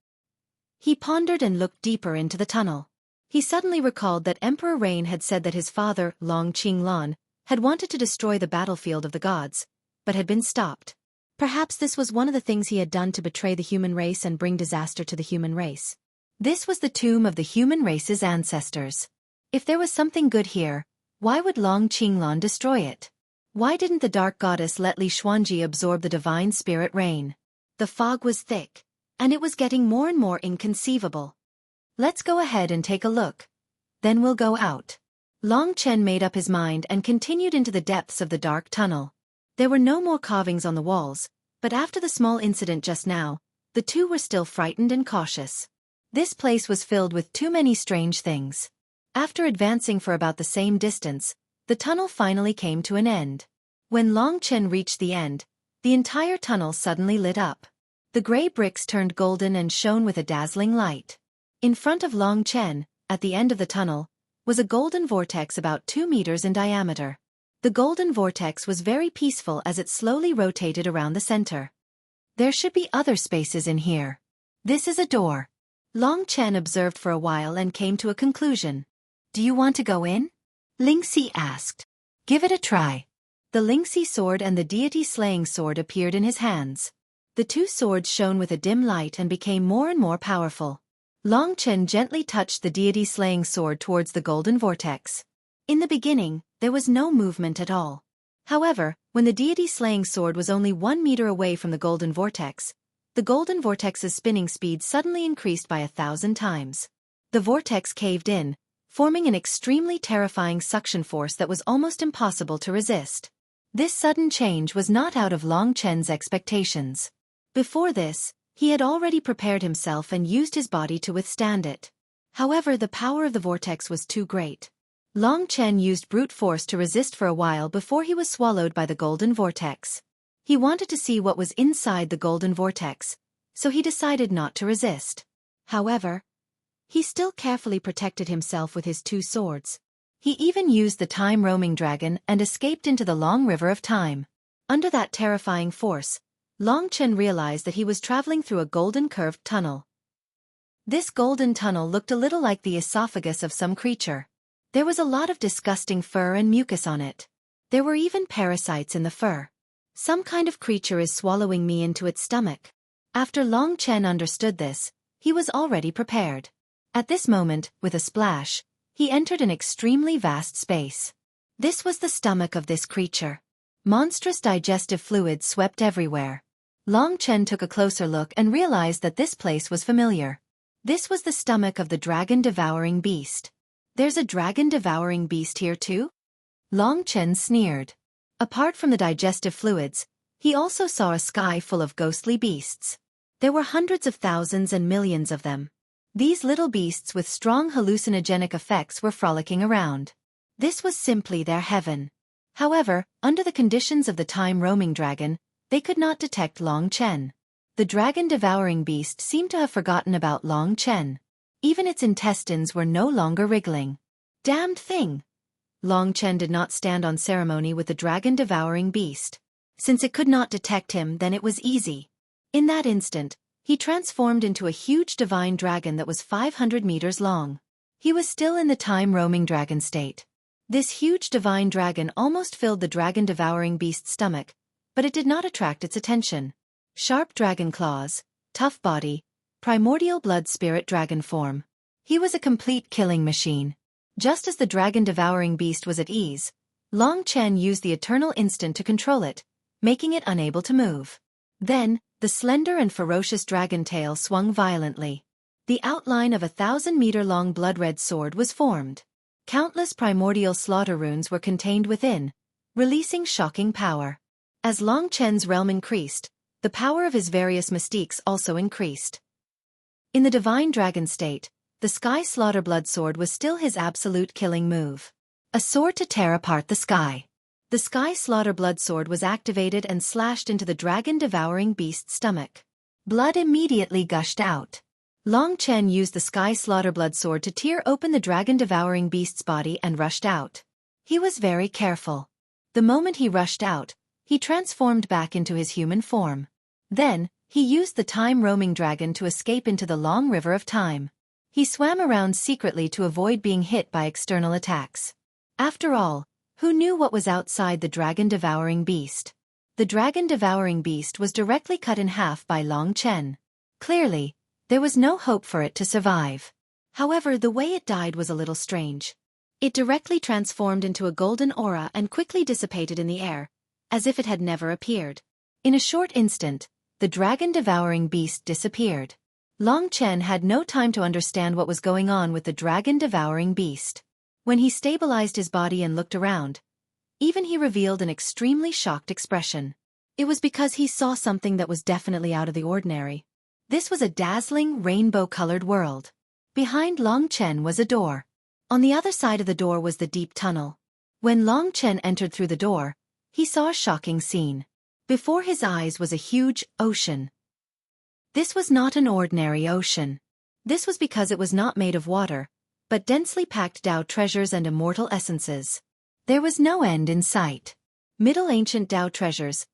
He pondered and looked deeper into the tunnel. He suddenly recalled that Emperor Rain had said that his father, Long Qinglan, had wanted to destroy the battlefield of the gods, but had been stopped. Perhaps this was one of the things he had done to betray the human race and bring disaster to the human race. This was the tomb of the human race's ancestors. If there was something good here, why would Long Qinglan destroy it? Why didn't the dark goddess let Li Xuanji absorb the divine spirit Rain? The fog was thick, and it was getting more and more inconceivable. Let's go ahead and take a look. Then we'll go out. Long Chen made up his mind and continued into the depths of the dark tunnel. There were no more carvings on the walls, but after the small incident just now, the two were still frightened and cautious. This place was filled with too many strange things. After advancing for about the same distance, the tunnel finally came to an end. When Long Chen reached the end, the entire tunnel suddenly lit up. The gray bricks turned golden and shone with a dazzling light. In front of Long Chen, at the end of the tunnel, was a golden vortex about 2 meters in diameter. The golden vortex was very peaceful as it slowly rotated around the center. There should be other spaces in here. This is a door. Long Chen observed for a while and came to a conclusion. Do you want to go in? Lingxi asked. Give it a try. The Lingxi sword and the deity slaying sword appeared in his hands. The two swords shone with a dim light and became more and more powerful. Long Chen gently touched the deity slaying sword towards the golden vortex. In the beginning, there was no movement at all. However, when the deity slaying sword was only 1 meter away from the golden vortex's spinning speed suddenly increased by 1,000 times. The vortex caved in, forming an extremely terrifying suction force that was almost impossible to resist. This sudden change was not out of Long Chen's expectations. Before this, he had already prepared himself and used his body to withstand it. However, the power of the vortex was too great. Long Chen used brute force to resist for a while before he was swallowed by the golden vortex. He wanted to see what was inside the golden vortex, so he decided not to resist. However, he still carefully protected himself with his 2 swords. He even used the time-roaming dragon and escaped into the long river of time. Under that terrifying force, Long Chen realized that he was traveling through a golden curved tunnel. This golden tunnel looked a little like the esophagus of some creature. There was a lot of disgusting fur and mucus on it. There were even parasites in the fur. Some kind of creature is swallowing me into its stomach. After Long Chen understood this, he was already prepared. At this moment, with a splash, he entered an extremely vast space. This was the stomach of this creature. Monstrous digestive fluids swept everywhere. Long Chen took a closer look and realized that this place was familiar. This was the stomach of the dragon-devouring beast. There's a dragon-devouring beast here too? Long Chen sneered. Apart from the digestive fluids, he also saw a sky full of ghostly beasts. There were hundreds of thousands and millions of them. These little beasts with strong hallucinogenic effects were frolicking around. This was simply their heaven. However, under the conditions of the time-roaming dragon, they could not detect Long Chen. The dragon-devouring beast seemed to have forgotten about Long Chen. Even its intestines were no longer wriggling. Damned thing! Long Chen did not stand on ceremony with the dragon-devouring beast. Since it could not detect him, then it was easy. In that instant, he transformed into a huge divine dragon that was 500 meters long. He was still in the time-roaming dragon state. This huge divine dragon almost filled the dragon-devouring beast's stomach, but it did not attract its attention. Sharp dragon claws, tough body, primordial blood spirit dragon form. He was a complete killing machine. Just as the dragon-devouring beast was at ease, Long Chen used the eternal instant to control it, making it unable to move. Then, the slender and ferocious dragon tail swung violently. The outline of a 1,000-meter-long blood-red sword was formed. Countless primordial slaughter runes were contained within, releasing shocking power. As Long Chen's realm increased, the power of his various mystiques also increased. In the divine dragon state, the sky slaughter blood sword was still his absolute killing move. A sword to tear apart the sky. The sky slaughter blood sword was activated and slashed into the dragon-devouring beast's stomach. Blood immediately gushed out. Long Chen used the sky slaughter blood sword to tear open the dragon-devouring beast's body and rushed out. He was very careful. The moment he rushed out, he transformed back into his human form. Then, he used the time-roaming dragon to escape into the long river of time. He swam around secretly to avoid being hit by external attacks. After all, who knew what was outside the dragon-devouring beast? The dragon-devouring beast was directly cut in half by Long Chen. Clearly, there was no hope for it to survive. However, the way it died was a little strange. It directly transformed into a golden aura and quickly dissipated in the air, as if it had never appeared. In a short instant, the dragon-devouring beast disappeared. Long Chen had no time to understand what was going on with the dragon-devouring beast. When he stabilized his body and looked around, even he revealed an extremely shocked expression. It was because he saw something that was definitely out of the ordinary. This was a dazzling, rainbow-colored world. Behind Long Chen was a door. On the other side of the door was the deep tunnel. When Long Chen entered through the door, he saw a shocking scene. Before his eyes was a huge ocean. This was not an ordinary ocean. This was because it was not made of water, but densely packed Tao treasures and immortal essences. There was no end in sight. Middle ancient Tao treasures,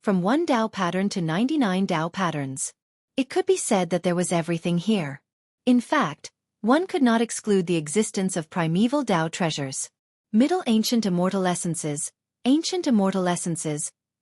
from 1 Tao pattern to 99 Tao patterns. It could be said that there was everything here. In fact, one could not exclude the existence of primeval Tao treasures. Middle ancient immortal essences,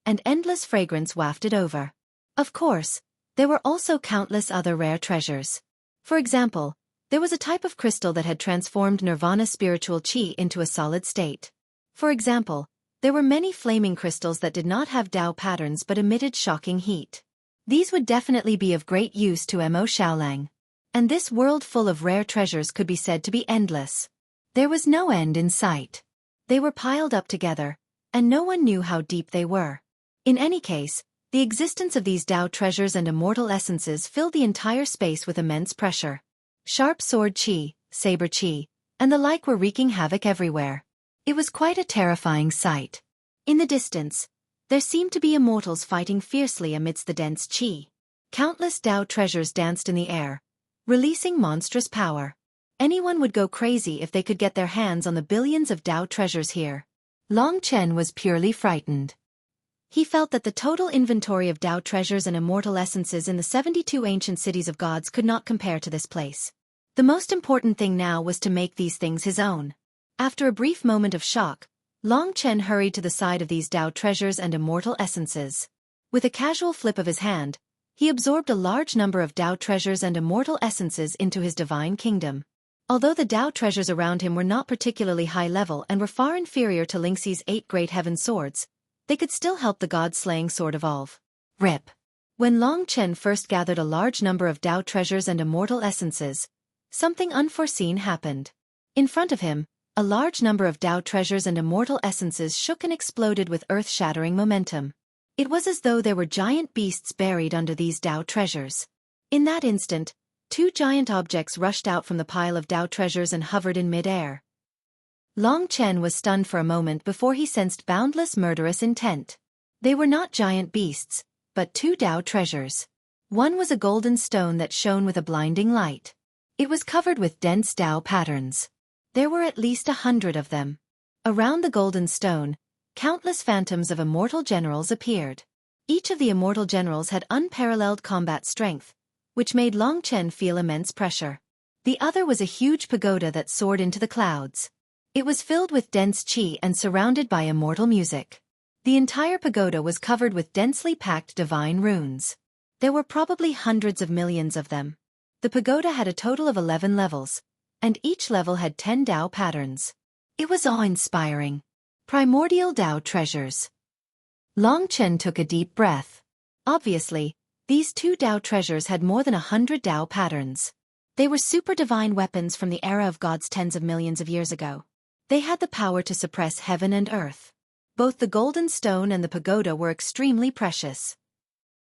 and endless fragrance wafted over. Of course, there were also countless other rare treasures. For example, there was a type of crystal that had transformed nirvana spiritual chi into a solid state. For example, there were many flaming crystals that did not have Tao patterns but emitted shocking heat. These would definitely be of great use to Mo Xiaolang. And this world full of rare treasures could be said to be endless. There was no end in sight. They were piled up together, and no one knew how deep they were. In any case, the existence of these Tao treasures and immortal essences filled the entire space with immense pressure. Sharp sword chi, saber chi, and the like were wreaking havoc everywhere. It was quite a terrifying sight. In the distance, there seemed to be immortals fighting fiercely amidst the dense chi. Countless Tao treasures danced in the air, releasing monstrous power. Anyone would go crazy if they could get their hands on the billions of Tao treasures here. Long Chen was purely frightened. He felt that the total inventory of Tao treasures and immortal essences in the 72 ancient cities of gods could not compare to this place. The most important thing now was to make these things his own. After a brief moment of shock, Long Chen hurried to the side of these Tao treasures and immortal essences. With a casual flip of his hand, he absorbed a large number of Tao treasures and immortal essences into his divine kingdom. Although the Tao treasures around him were not particularly high level and were far inferior to Lingxi's 8 great heaven swords, they could still help the god-slaying sword evolve. RIP. When Long Chen first gathered a large number of Tao treasures and immortal essences, something unforeseen happened. In front of him, a large number of Tao treasures and immortal essences shook and exploded with earth-shattering momentum. It was as though there were giant beasts buried under these Tao treasures. In that instant, 2 giant objects rushed out from the pile of Tao treasures and hovered in mid-air. Long Chen was stunned for a moment before he sensed boundless murderous intent. They were not giant beasts, but 2 Tao treasures. One was a golden stone that shone with a blinding light. It was covered with dense Tao patterns. There were at least 100 of them. Around the golden stone, countless phantoms of immortal generals appeared. Each of the immortal generals had unparalleled combat strength, which made Long Chen feel immense pressure. The other was a huge pagoda that soared into the clouds. It was filled with dense chi and surrounded by immortal music. The entire pagoda was covered with densely packed divine runes. There were probably hundreds of millions of them. The pagoda had a total of 11 levels, and each level had 10 Tao patterns. It was awe-inspiring. Primordial Tao treasures. Long Chen took a deep breath. Obviously, these 2 Tao treasures had more than 100 Tao patterns. They were super divine weapons from the era of gods tens of millions of years ago. They had the power to suppress heaven and earth. Both the golden stone and the pagoda were extremely precious.